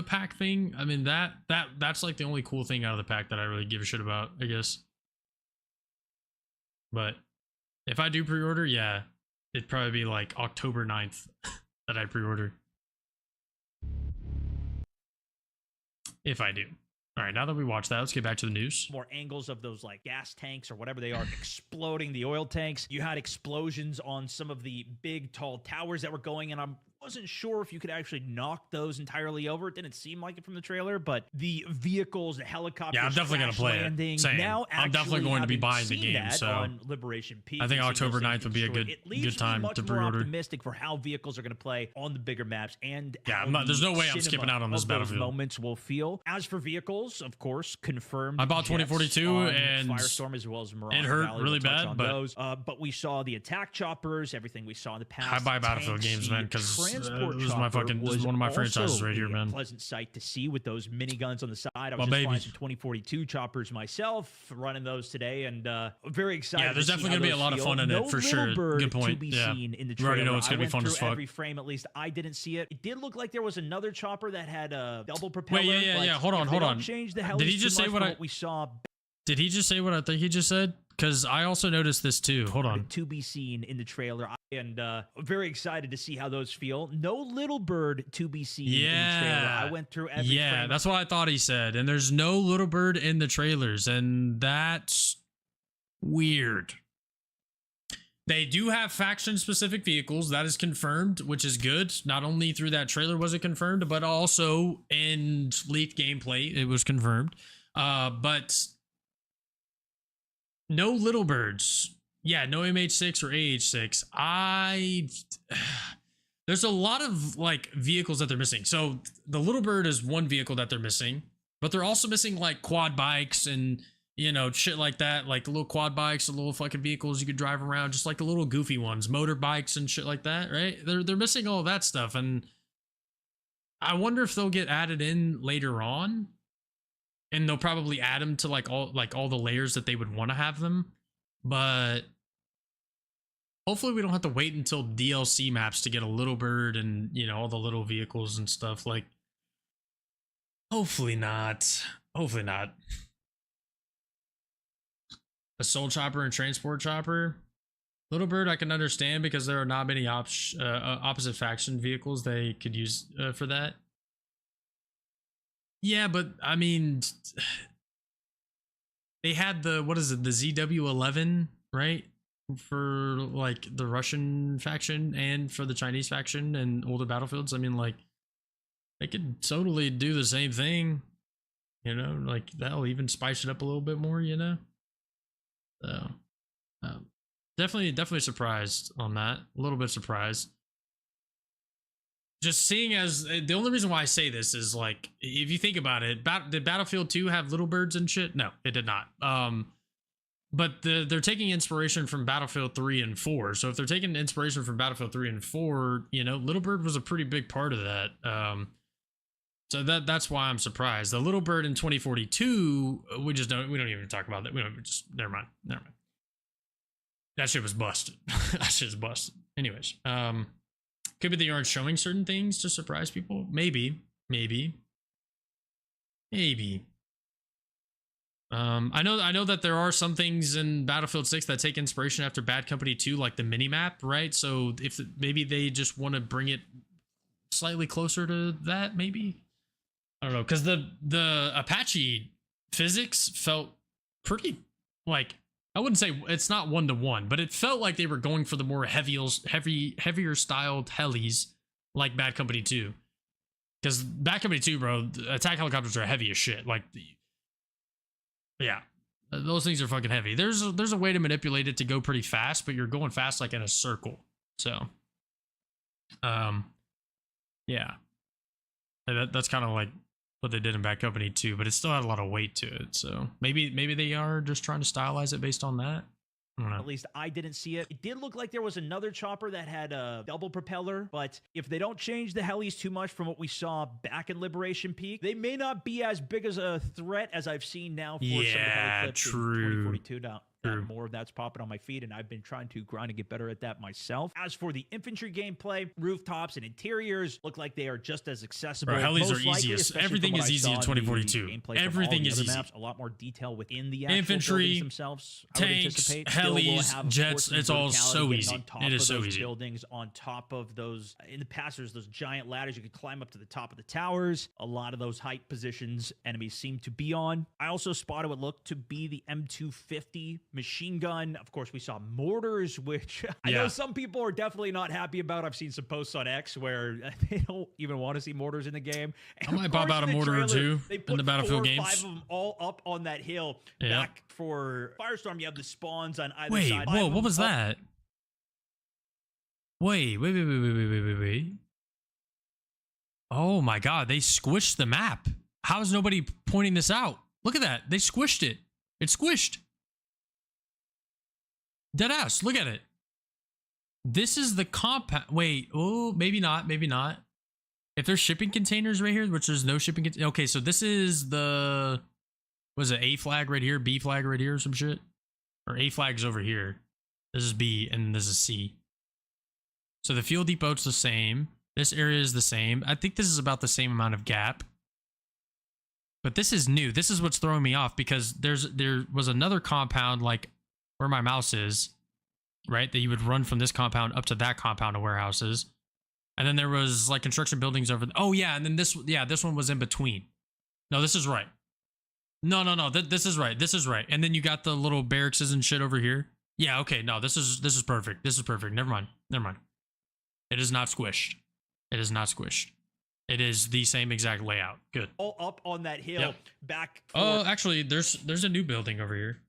pack thing, I mean, that's like the only cool thing out of the pack that I really give a shit about, I guess. But if I do pre-order, yeah, it'd probably be like October 9th that I pre-order. If I do. All right, now that we watched that, let's get back to the news. More angles of those like gas tanks or whatever they are exploding the oil tanks. You had explosions on some of the big tall towers that were going, and I wasn't sure if you could actually knock those entirely over. It didn't seem like it from the trailer, but the vehicles, the helicopters, yeah, I'm definitely gonna play landing, it. Same. Now I'm definitely going to be buying the game. So on Liberation Peak, I think October 9th would be a good time to pre-order. Optimistic for how vehicles are going to play on the bigger maps, and yeah, there's no way I'm skipping out on this Battlefield. Moments will feel. As for vehicles, of course, confirmed. I bought 2042 and Firestorm as well as Mirage. It hurt Valley. really bad, but we saw the attack choppers, everything we saw in the past. I buy Battlefield games, man, because this is one of my franchises right here, man. A pleasant sight to see with those miniguns on the side. I was just flying some 2042 choppers myself, running those today, and very excited. Yeah, there's definitely gonna be a lot of fun in it for sure. Good point. To be yeah, seen in the you already know it's trailer. gonna be fun as fuck. Every frame, at least I didn't see it. It did look like there was another chopper that had a double propeller. Wait, yeah. Hold on. Change the Did he just say what we saw? Did he just say what I think he just said? Because I also noticed this too. Hold on. To be seen in the trailer, and very excited to see how those feel. No little bird to be seen in the trailer. I went through every frame. That's what I thought he said. And there's no little bird in the trailers, and that's weird. They do have faction-specific vehicles. That is confirmed, which is good. Not only through that trailer was it confirmed, but also in leaked gameplay, it was confirmed. But no little birds. Yeah, no MH6 or AH6. There's a lot of like vehicles that they're missing. So the little bird is one vehicle that they're missing, but they're also missing like quad bikes and, you know, shit like that. Like the little quad bikes, the little fucking vehicles you could drive around, just like the little goofy ones, motorbikes and shit like that, right? They're missing all of that stuff. And I wonder if they'll get added in later on. And they'll probably add them to like all the layers that they would want to have them. But hopefully we don't have to wait until DLC maps to get a little bird and, you know, all the little vehicles and stuff. Like, hopefully not. Hopefully not. A soul chopper and transport chopper. Little bird I can understand because there are not many opposite faction vehicles they could use for that. Yeah, but I mean, they had the, what is it, the ZW-11, right? For like the Russian faction and for the Chinese faction and older battlefields. I mean, like, they could totally do the same thing, you know, like that'll even spice it up a little bit more, you know? So, definitely surprised on that. A little bit surprised. Just seeing as the only reason why I say this is like, if you think about it, did Battlefield 2 have little birds and shit? No, it did not. But they're taking inspiration from Battlefield 3 and 4. So if they're taking inspiration from Battlefield 3 and 4, you know, little bird was a pretty big part of that. So that's why I'm surprised. The little bird in 2042, we don't even talk about that. We don't just never mind. That shit was busted. That shit's busted. Anyways, could be they aren't showing certain things to surprise people. Maybe. I know that there are some things in Battlefield 6 that take inspiration after Bad Company 2, like the minimap, right? So if maybe they just want to bring it slightly closer to that, maybe. I don't know, because the Apache physics felt pretty, like, I wouldn't say it's not 1-to-1, but it felt like they were going for the more heavier styled helis like Bad Company 2. Because Bad Company 2, bro, attack helicopters are heavy as shit. Like, yeah, those things are fucking heavy. There's a way to manipulate it to go pretty fast, but you're going fast like in a circle. So, yeah, that's kind of like what they did in Bad Company 2, but it still had a lot of weight to it. So maybe they are just trying to stylize it based on that. I don't know. At least I didn't see it. It did look like there was another chopper that had a double propeller, but if they don't change the helis too much from what we saw back in Liberation Peak, they may not be as big as a threat as I've seen now for some of the heli clips in 2042. Now, more of that's popping on my feed, and I've been trying to grind and get better at that myself. As for the infantry gameplay, rooftops and interiors look like they are just as accessible. Bro, helis are easiest. Everything is easy in 2042. Everything is easy. Maps, a lot more detail within the actual infantry, buildings themselves. Tanks, helis, jets. It's all so easy. It is so easy. Buildings on top of those. In the past, there's those giant ladders you could climb up to the top of the towers. A lot of those height positions enemies seem to be on. I also spotted what looked to be the M250 machine gun. Of course, we saw mortars, which I know some people are definitely not happy about. I've seen some posts on X where they don't even want to see mortars in the game. And I might pop out a mortar or two in the Battlefield games. 5 of them all up on that hill. Back for Firestorm, you have the spawns on either side. Wait, whoa, what was that? Wait. Oh my god, they squished the map. How is nobody pointing this out? Look at that. They squished it. It squished. Deadass, look at it. This is the compound. Wait, oh, maybe not. If there's shipping containers right here, which there's no shipping containers. Okay, so this is the, was it A flag right here, B flag right here or some shit? Or A flag's over here. This is B and this is C. So the fuel depot's the same. This area is the same. I think this is about the same amount of gap. But this is new. This is what's throwing me off because there was another compound like where my mouse is, right? That you would run from this compound up to that compound of warehouses. And then there was like construction buildings over. Oh yeah, and then this one was in between. No, this is right. No, this is right. This is right. And then you got the little barracks and shit over here. Yeah, okay. No, this is perfect. This is perfect. Never mind. It is not squished. It is the same exact layout. Good. All up on that hill. Back. Oh, actually, there's a new building over here.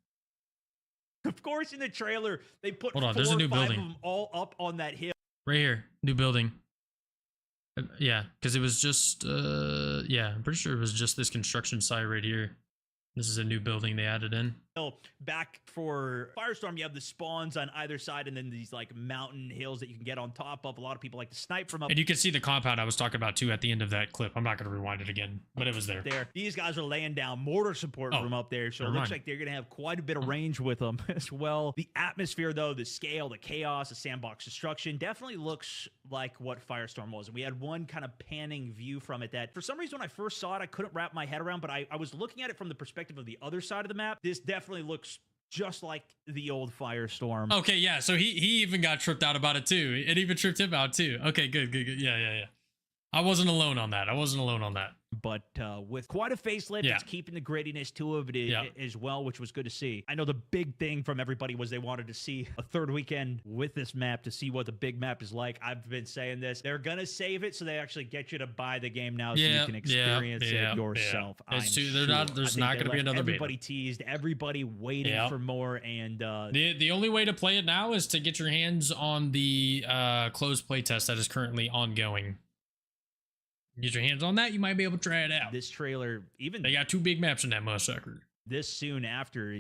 Of course, in the trailer, they put Hold on, there's a new building. Of them all up on that hill. Right here, new building. Yeah, because it was just, yeah, I'm pretty sure it was just this construction site right here. This is a new building they added in. Back for Firestorm, you have the spawns on either side and then these like mountain hills that you can get on top of. A lot of people like to snipe from up. And you can see the compound I was talking about too at the end of that clip. I'm not going to rewind it again, but it was there. These guys are laying down mortar support from up there, so it looks like they're going to have quite a bit of range with them as well. The atmosphere though, the scale, the chaos, the sandbox destruction definitely looks like what Firestorm was. And we had one kind of panning view from it that for some reason when I first saw it, I couldn't wrap my head around, but I was looking at it from the perspective of the other side of the map. This definitely looks just like the old Firestorm. Okay, yeah, so he even got tripped out about it too. It even tripped him out too. Okay, good. Yeah. I wasn't alone on that. But with quite a facelift, it's keeping the grittiness to it as well, which was good to see. I know the big thing from everybody was they wanted to see a third weekend with this map to see what the big map is like. I've been saying this. They're going to save it so they actually get you to buy the game now so you can experience it yourself. There's not going to be another everybody teased, everybody waiting for more. And the only way to play it now is to get your hands on the closed playtest that is currently ongoing. Get your hands on that, you might be able to try it out. This trailer, even they got 2 big maps in that motherfucker. this soon after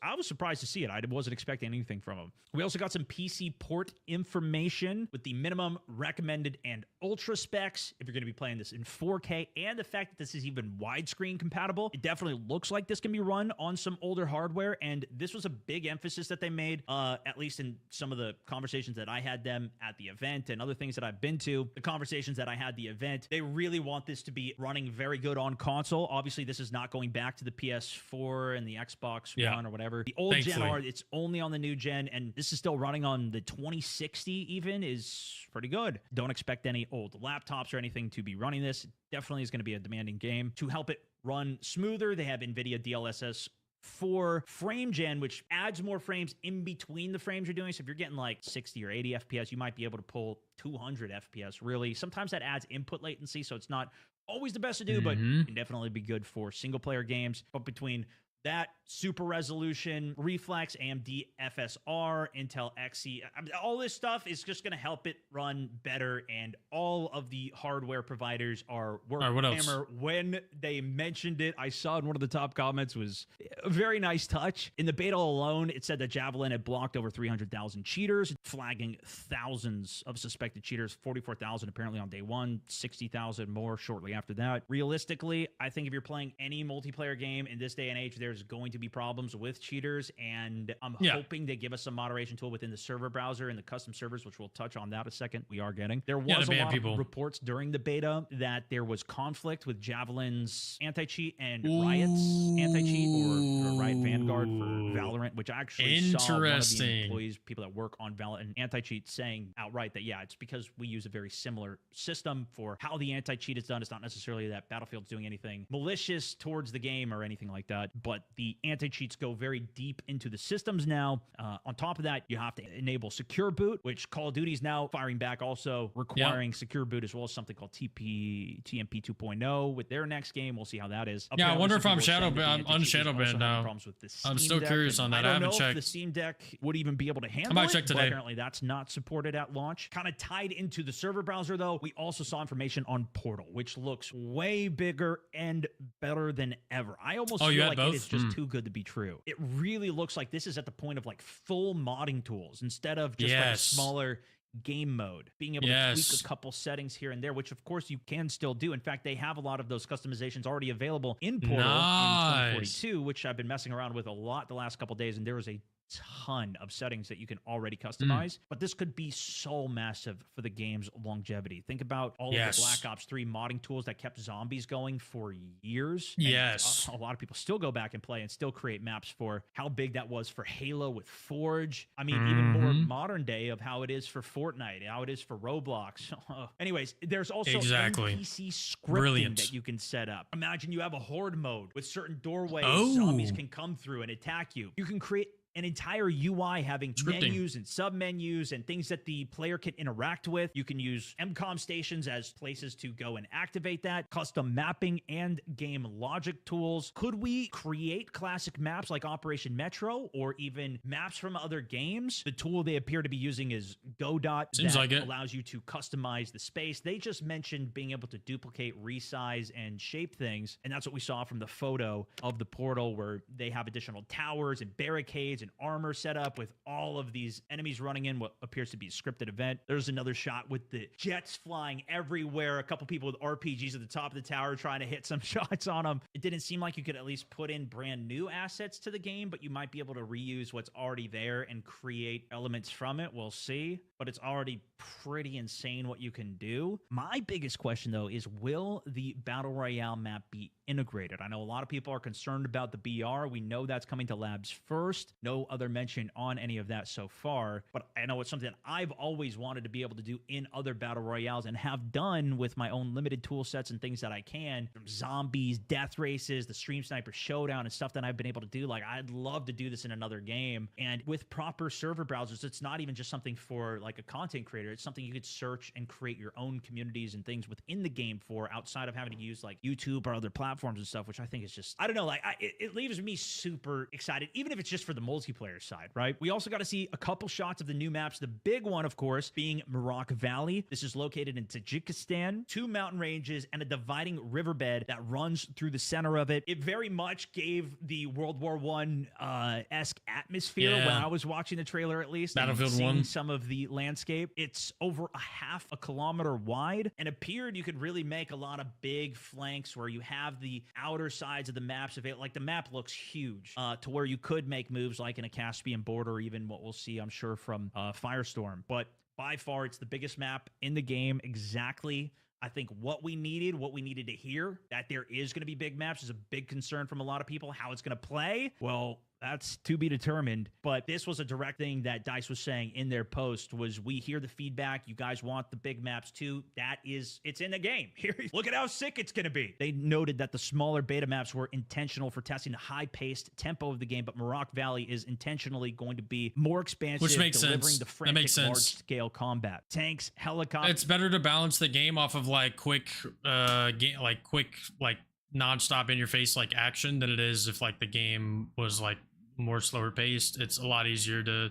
I was surprised to see it. I wasn't expecting anything from him. We also got some PC port information with the minimum, recommended, and ultra specs if you're going to be playing this in 4K, and the fact that this is even widescreen compatible. It definitely looks like this can be run on some older hardware, and this was a big emphasis that they made, at least in some of the conversations that I had them at the event and other things that I've been to. The conversations that I had the event, they really want this to be running very good on console. Obviously, this is not going back to the PS4 and the Xbox One or whatever. The old gen are, it's only on the new gen, and this is still running on the 2060 even, is pretty good. Don't expect any old laptops or anything to be running this. It definitely is going to be a demanding game. To help it run smoother, they have NVIDIA DLSS for frame gen, which adds more frames in between the frames you're doing. So if you're getting like 60 or 80 FPS, you might be able to pull 200 FPS, really. Sometimes that adds input latency, so it's not always the best to do, but it can definitely be good for single-player games. But between that super resolution, reflex, AMD FSR, Intel Xe, all this stuff is just going to help it run better, and all of the hardware providers are Warhammer. When they mentioned it, I saw in one of the top comments was a very nice touch. In the beta alone, it said that Javelin had blocked over 300,000 cheaters, flagging thousands of suspected cheaters, 44,000 apparently on day one, 60,000 more shortly after that. Realistically, I think if you're playing any multiplayer game in this day and age, there's going to be problems with cheaters, and I'm hoping they give us some moderation tool within the server browser and the custom servers, which we'll touch on that a second. We are getting. There was a lot of reports during the beta that there was conflict with Javelin's anti-cheat and Riot's anti-cheat, or Riot Vanguard for Valorant, which I actually saw one of the employees, people that work on Valorant and anti-cheat, saying outright that, yeah, it's because we use a very similar system for how the anti-cheat is done. It's not necessarily that Battlefield's doing anything malicious towards the game or anything like that, but the anti-cheats go very deep into the systems now. On top of that, you have to enable secure boot, which Call of Duty is now firing back, also requiring secure boot, as well as something called TMP 2.0 with their next game. We'll see how that is. Yeah, I wonder if I'm unshadow banned now. I'm still curious on that. I haven't checked. If the Steam Deck would even be able to handle I might check today. Apparently that's not supported at launch. Kind of tied into the server browser, though, we also saw information on Portal, which looks way bigger and better than ever. I almost feel like it is just too good to be true. It really looks like this is at the point of like full modding tools instead of just like a smaller game mode, being able to tweak a couple settings here and there, which of course you can still do. In fact, they have a lot of those customizations already available in Portal in 2042, which I've been messing around with a lot the last couple days, and there is a ton of settings that you can already customize, but this could be so massive for the game's longevity. Think about all of the Black Ops 3 modding tools that kept zombies going for years. A lot of people still go back and play and still create maps for how big that was for Halo with Forge. I mean, even more modern day of how it is for Fortnite, how it is for Roblox. Anyways, there's also NPC scripting that you can set up. Imagine you have a horde mode with certain doorways zombies can come through and attack you. You can create an entire UI having menus and sub-menus and things that the player can interact with. You can use MCOM stations as places to go and activate that, custom mapping and game logic tools. Could we create classic maps like Operation Metro or even maps from other games? The tool they appear to be using is Godot. Seems like it allows you to customize the space. They just mentioned being able to duplicate, resize, and shape things, and that's what we saw from the photo of the portal, where they have additional towers and barricades and armor set up with all of these enemies running in what appears to be a scripted event. There's another shot with the jets flying everywhere, a couple people with RPGs at the top of the tower trying to hit some shots on them. It didn't seem like you could at least put in brand new assets to the game, but you might be able to reuse what's already there and create elements from it. We'll see, but it's already pretty insane what you can do. My biggest question, though, is will the Battle Royale map be integrated? I know a lot of people are concerned about the BR. We know that's coming to labs first. No other mention on any of that so far, but I know it's something I've always wanted to be able to do in other Battle Royales and have done with my own limited tool sets and things that I can, from zombies, death races, the Stream Sniper Showdown, and stuff that I've been able to do. Like, I'd love to do this in another game, and with proper server browsers, it's not even just something for like a content creator. It's something you could search and create your own communities and things within the game for, outside of having to use like YouTube or other platforms and stuff, which I think is just, I don't know, like it leaves me super excited, even if it's just for the multiplayer multiplayer side, right? We also got to see a couple shots of the new maps. The big one, of course, being Mgsv Valley. This is located in Tajikistan, 2 mountain ranges and a dividing riverbed that runs through the center of it. It very much gave the World War I esque atmosphere when I was watching the trailer, at least. Battlefield and 1. Some of the landscape. It's over a half a kilometer wide and appeared you could really make a lot of big flanks where you have the outer sides of the maps available. Like the map looks huge to where you could make moves like in a Caspian border, or even what we'll see, I'm sure, from Firestorm. But by far, it's the biggest map in the game. Exactly, I think, what we needed to hear, that there is going to be big maps, is a big concern from a lot of people. How it's going to play, well, that's to be determined. But this was a direct thing that DICE was saying in their post, was we hear the feedback. You guys want the big maps too. It's in the game. Here, look at how sick it's going to be. They noted that the smaller beta maps were intentional for testing the high-paced tempo of the game, but Mgsv Valley is intentionally going to be more expansive, which makes delivering sense. the That frantic, makes sense. large-scale combat. Tanks, helicopters. It's better to balance the game off of like quick, non-stop in your face like action than it is if like the game was like more slower paced. It's a lot easier to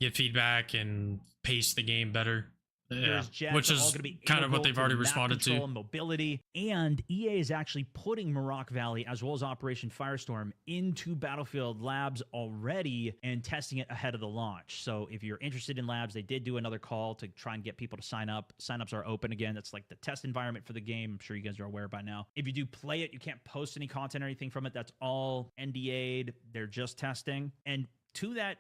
get feedback and pace the game better. Yeah, Jets which are is all gonna be kind of what integral they've to already map responded control to. and mobility. And EA is actually putting Mgsv Valley as well as Operation Firestorm into Battlefield Labs already and testing it ahead of the launch. So if you're interested in Labs, they did do another call to try and get people to sign up. Signups are open again. That's like the test environment for the game. I'm sure you guys are aware by now. If you do play it, you can't post any content or anything from it. That's all NDA'd. They're just testing. And to that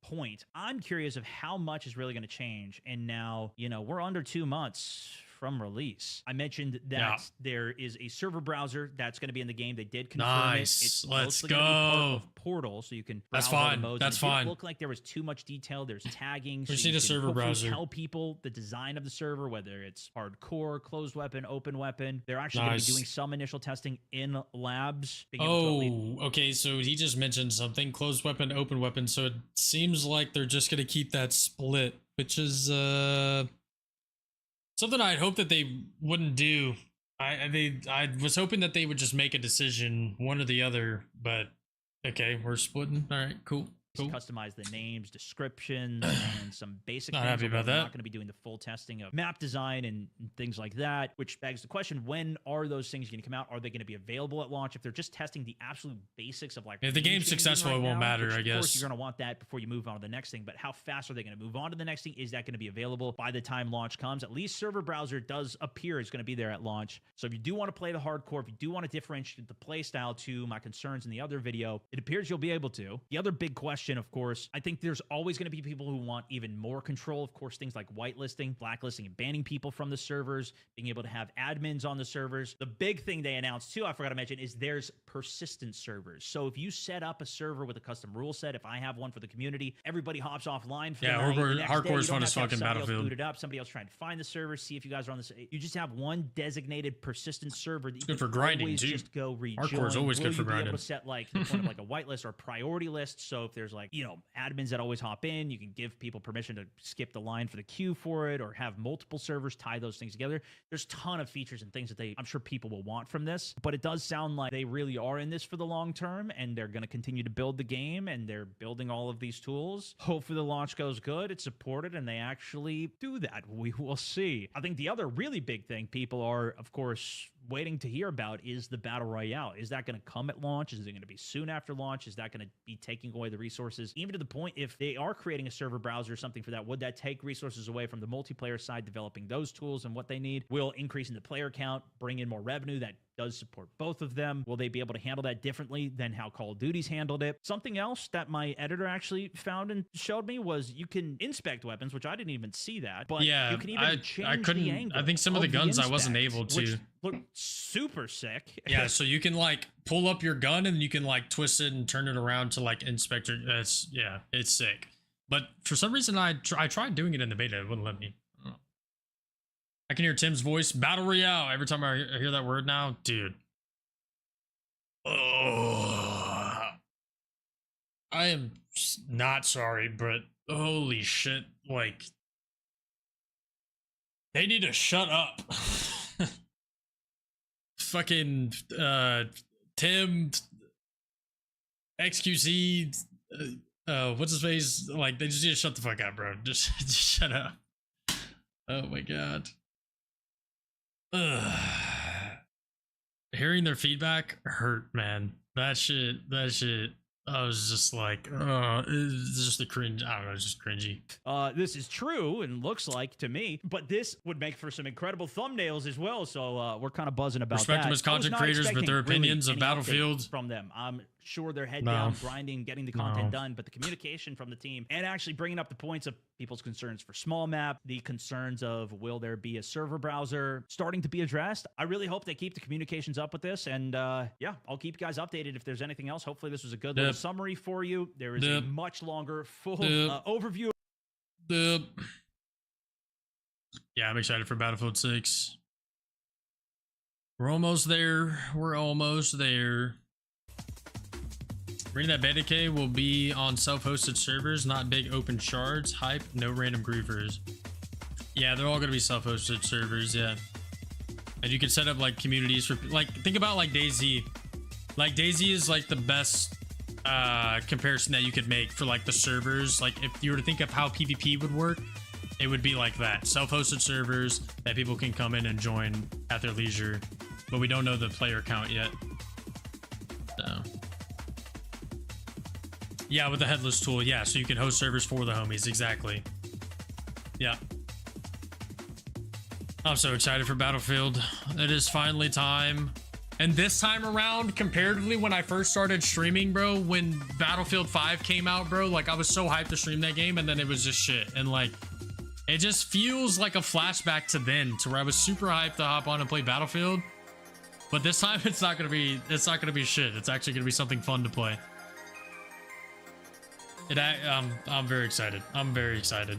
point, I'm curious of how much is really going to change. And now, we're under 2 months from release. I mentioned that there is a server browser that's going to be in the game. They did confirm it. It's Let's mostly gonna be part go. of Portal, so you can That's browse all the fine. modes. That's And it didn't fine. look like there was too much detail. There's tagging. We so just you need a can server hopefully browser. tell people the design of the server, whether it's hardcore, closed weapon, open weapon. They're actually going to be doing some initial testing in labs. being able to at least- Okay, so he just mentioned something, closed weapon, open weapon, so it seems like they're just gonna keep that split, which is something I'd hope that they wouldn't do. I was hoping that they would just make a decision, one or the other, but okay, we're splitting. All right, cool. Customize the names, descriptions, and some basic Not things. happy although about they're that. Not going to be doing the full testing of map design and things like that, which begs the question, when are those things going to come out? Are they going to be available at launch? If they're just testing the absolute basics of like... If the game's changing successful, it won't matter, which, I Of course, guess. you're going to want that before you move on to the next thing, but how fast are they going to move on to the next thing? Is that going to be available by the time launch comes? At least server browser does appear is going to be there at launch. So if you do want to play the hardcore, if you do want to differentiate the play style to my concerns in the other video, it appears you'll be able to. The other big question, of course, I think there's always going to be people who want even more control. Of course, things like whitelisting, blacklisting, and banning people from the servers, being able to have admins on the servers. The big thing they announced too, I forgot to mention, is there's persistent servers. So if you set up a server with a custom rule set, if I have one for the community, everybody hops offline for the night. The next day, hardcore you is don't fun have as to have fucking somebody else Battlefield. boot it up, somebody else trying to find the server, see if you guys are on this. You just have one designated persistent server that you good can for grinding, always too. just go rejoin. Hardcore is always Will good for you be grinding. able to set like one of like a whitelist or a priority list? So if there's like, admins that always hop in, you can give people permission to skip the line for the queue for it, or have multiple servers tie those things together. There's a ton of features and things that I'm sure people will want from this, but it does sound like they really are in this for the long term, and they're going to continue to build the game, and they're building all of these tools. Hopefully the launch goes good, it's supported, and they actually do that. We will see. I think the other really big thing people are, of course, waiting to hear about is the Battle Royale. Is that going to come at launch? Is it going to be soon after launch? Is that going to be taking away the resources? Even to the point, if they are creating a server browser or something for that, would that take resources away from the multiplayer side, developing those tools and what they need? Will increasing the player count bring in more revenue that does support both of them? Will they be able to handle that differently than how Call of Duty's handled it? Something else that my editor actually found and showed me was you can inspect weapons, which I didn't even see that, but Yeah, you can even change I couldn't. the angle. I think some of the guns I wasn't inspect, able which to. look super sick. Yeah, so you can like pull up your gun and you can like twist it and turn it around to like inspector. It's sick. But for some reason, I tried doing it in the beta. It wouldn't let me. I don't know. I can hear Tim's voice. Battle Royale. Every time I hear that word now, dude. Oh, I am not sorry, but holy shit! Like, they need to shut up. Fucking Tim, XQC, what's his face? Like, they just need to shut the fuck up, bro. Just shut up. Oh my god. Ugh. Hearing their feedback hurt, man. That shit. I was just like, it's just a cringe. I don't know, it's just cringy. This is true and looks like to me, but this would make for some incredible thumbnails as well. So we're kind of buzzing about Respect that. them as content creators with their opinions of Battlefield. From them, I'm sure they're head down, grinding, getting the content done, but the communication from the team and actually bringing up the points of people's concerns for small map, the concerns of will there be a server browser starting to be addressed. I really hope they keep the communications up with this, and yeah, I'll keep you guys updated if there's anything else. Hopefully this was a good little summary for you. There is a much longer full overview. Yeah, I'm excited for Battlefield 6. We're almost there. We're almost there. Bring that beta K will be on self-hosted servers, not big open shards. Hype, no random griefers. Yeah, they're all gonna be self-hosted servers, yeah. And you can set up like communities for, like, think about like DayZ. Like DayZ is like the best comparison that you could make for like the servers. Like if you were to think of how PvP would work, it would be like that. Self-hosted servers that people can come in and join at their leisure, but we don't know the player count yet. So yeah, with the headless tool, yeah, so you can host servers for the homies, exactly. Yeah. I'm so excited for Battlefield. It is finally time. And this time around, comparatively, when I first started streaming, bro, when Battlefield 5 came out, bro, like I was so hyped to stream that game, and then it was just shit. And like, it just feels like a flashback to then, to where I was super hyped to hop on and play Battlefield. But this time it's not gonna be shit. It's actually gonna be something fun to play. I'm very excited. I'm very excited.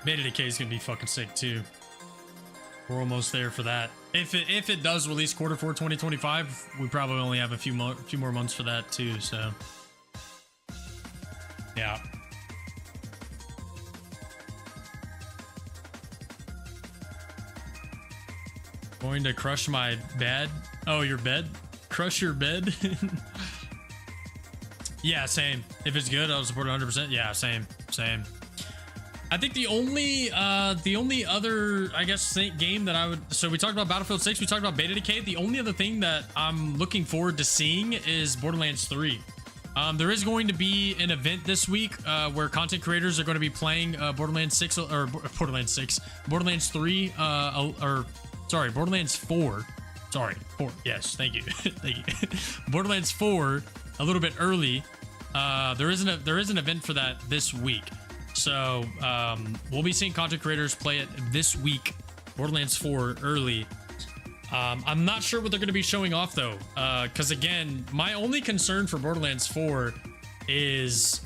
Beta Decay is gonna be fucking sick too. We're almost there for that. If it does release Q4 2025, we probably only have a few more months for that too. So yeah. Going to crush my bed. Oh, your bed? Crush your bed? Yeah, same. If it's good, I'll support it 100%. Yeah, same. I think the only other, I guess, game that I would... So we talked about Battlefield 6. We talked about Beta Decay. The only other thing that I'm looking forward to seeing is Borderlands 3. There is going to be an event this week where content creators are going to be playing Borderlands 6 or Borderlands 6, Borderlands 3, sorry, Borderlands 4. Sorry, 4. Yes, thank you. Thank you. Borderlands 4 a little bit early. There is an event for that this week. So we'll be seeing content creators play it this week, Borderlands 4 early. I'm not sure what they're going to be showing off though, because again, my only concern for Borderlands 4 is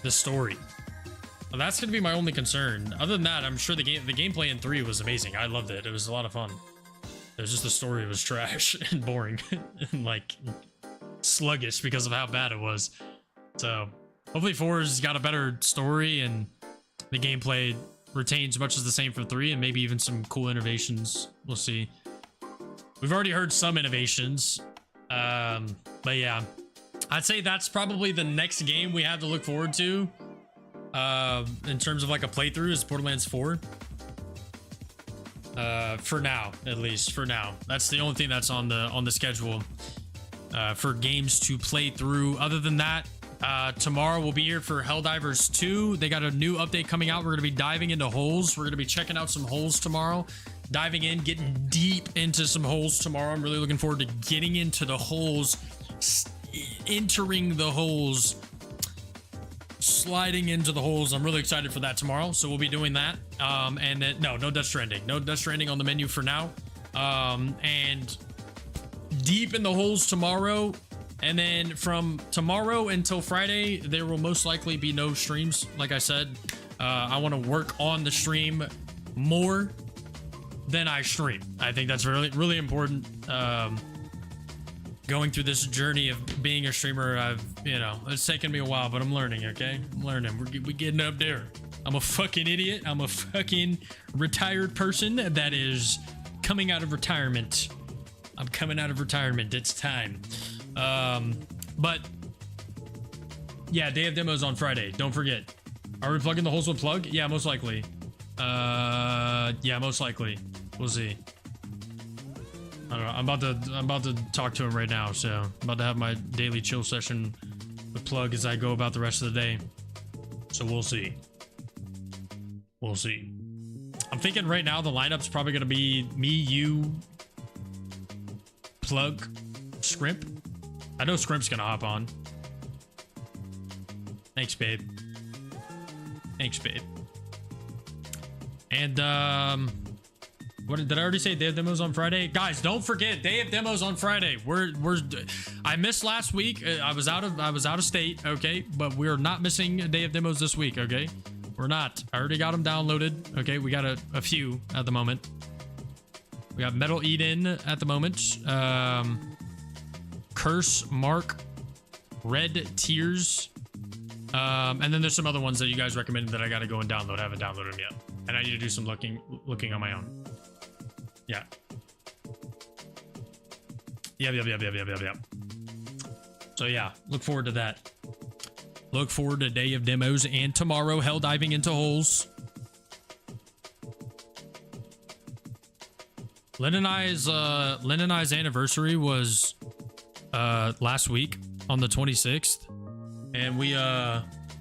the story. Well, that's going to be my only concern. Other than that, I'm sure the gameplay in 3 was amazing. I loved it. It was a lot of fun. It was just the story was trash and boring and like sluggish because of how bad it was. So hopefully 4's got a better story and the gameplay retains much as the same for 3 and maybe even some cool innovations. We'll see. We've already heard some innovations, but yeah, I'd say that's probably the next game we have to look forward to in terms of like a playthrough is Borderlands 4. For now, at least for now, that's the only thing that's on the schedule for games to play through. Other than that, tomorrow we'll be here for Helldivers 2. They got a new update coming out. We're going to be diving into holes. We're going to be checking out some holes tomorrow, diving in, getting deep into some holes tomorrow. I'm really looking forward to getting into the holes, entering the holes, sliding into the holes. I'm really excited for that tomorrow. So we'll be doing that. And then no Death Stranding. No Death Stranding on the menu for now. And deep in the holes tomorrow. And then from tomorrow until Friday, there will most likely be no streams. Like I said, I want to work on the stream more than I stream. I think that's really, really important. Going through this journey of being a streamer, it's taken me a while, but I'm learning, okay? I'm learning. We're getting up there. I'm a fucking idiot. I'm a fucking retired person that is coming out of retirement. I'm coming out of retirement. It's time. But Yeah, day of demos on Friday. Don't forget. Are we plugging the holes with plug? Yeah, most likely. Yeah, most likely. We'll see. I don't know. I'm about to talk to him right now, so I'm about to have my daily chill session with plug as I go about the rest of the day. So we'll see. We'll see. I'm thinking right now the lineup's probably gonna be me, you, plug, Scrimp. I know Scrimp's gonna hop on. Thanks, babe. Thanks, babe. And what did I already say? Day of demos on Friday, guys. Don't forget, day of demos on Friday. I missed last week. I was out of state. Okay, but we're not missing a day of demos this week. Okay, we're not. I already got them downloaded. Okay, we got a few at the moment. We got Metal Eden at the moment. Curse Mark, Red Tears. And then there's some other ones that you guys recommended that I gotta go and download. I haven't downloaded them yet. And I need to do some looking on my own. Yeah. Yep. So yeah, look forward to that. Look forward to Day of Demos and tomorrow Hell Diving into Holes. Lynn and I's anniversary was last week on the 26th. And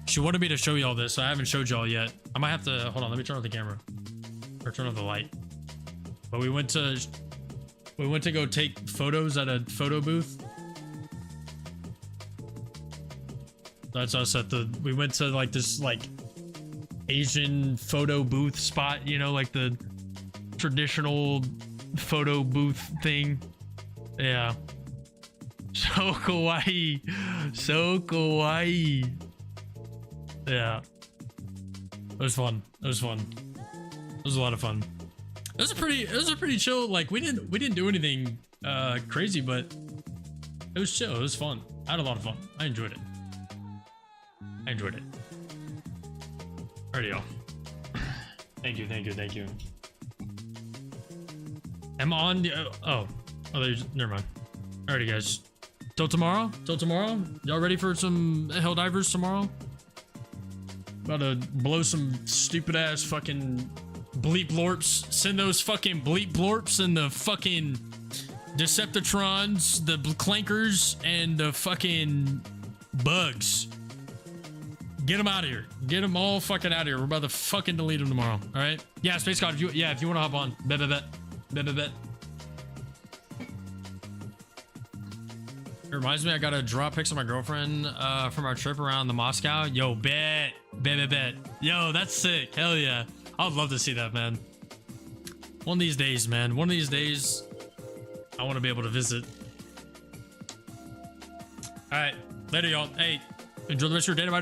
she wanted me to show you all this, so I haven't showed y'all yet. I might have to, hold on, let me turn off the camera. Or turn off the light. But we went to go take photos at a photo booth. That's us we went to like this like Asian photo booth spot, you know, like the traditional photo booth thing. Yeah. So kawaii. So kawaii. Yeah. It was fun. It was fun. It was a lot of fun. It was a pretty chill, like we didn't do anything crazy, but it was chill. It was fun. I had a lot of fun. I enjoyed it. Alrighty, y'all. Thank you. I'm on the never mind. Alrighty, guys. Till tomorrow. Y'all ready for some Hell Divers tomorrow? About to blow some stupid ass fucking bleep blorps. Send those fucking bleep blorps and the fucking Deceptitrons, the clankers, and the fucking bugs. Get them out of here. Get them all fucking out of here. We're about to fucking delete them tomorrow. All right? Yeah, Space God. If you want to hop on, bet. It reminds me, I got to draw pics of my girlfriend from our trip around the Moscow. Yo, bet. Yo, that's sick. Hell yeah. I would love to see that, man. One of these days, man. One of these days, I want to be able to visit. All right. Later, y'all. Hey, enjoy the rest of your day.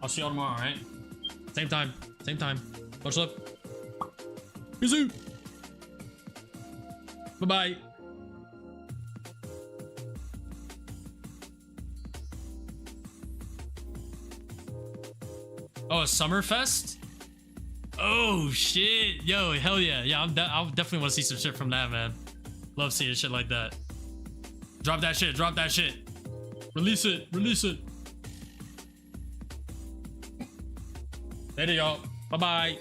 I'll see y'all tomorrow, all right? Same time. Much love. Peace out. Bye-bye. Oh, a Summerfest? Oh, shit. Yo, hell yeah. Yeah, I'll definitely want to see some shit from that, man. Love seeing shit like that. Drop that shit. Release it. Later, y'all. Bye-bye.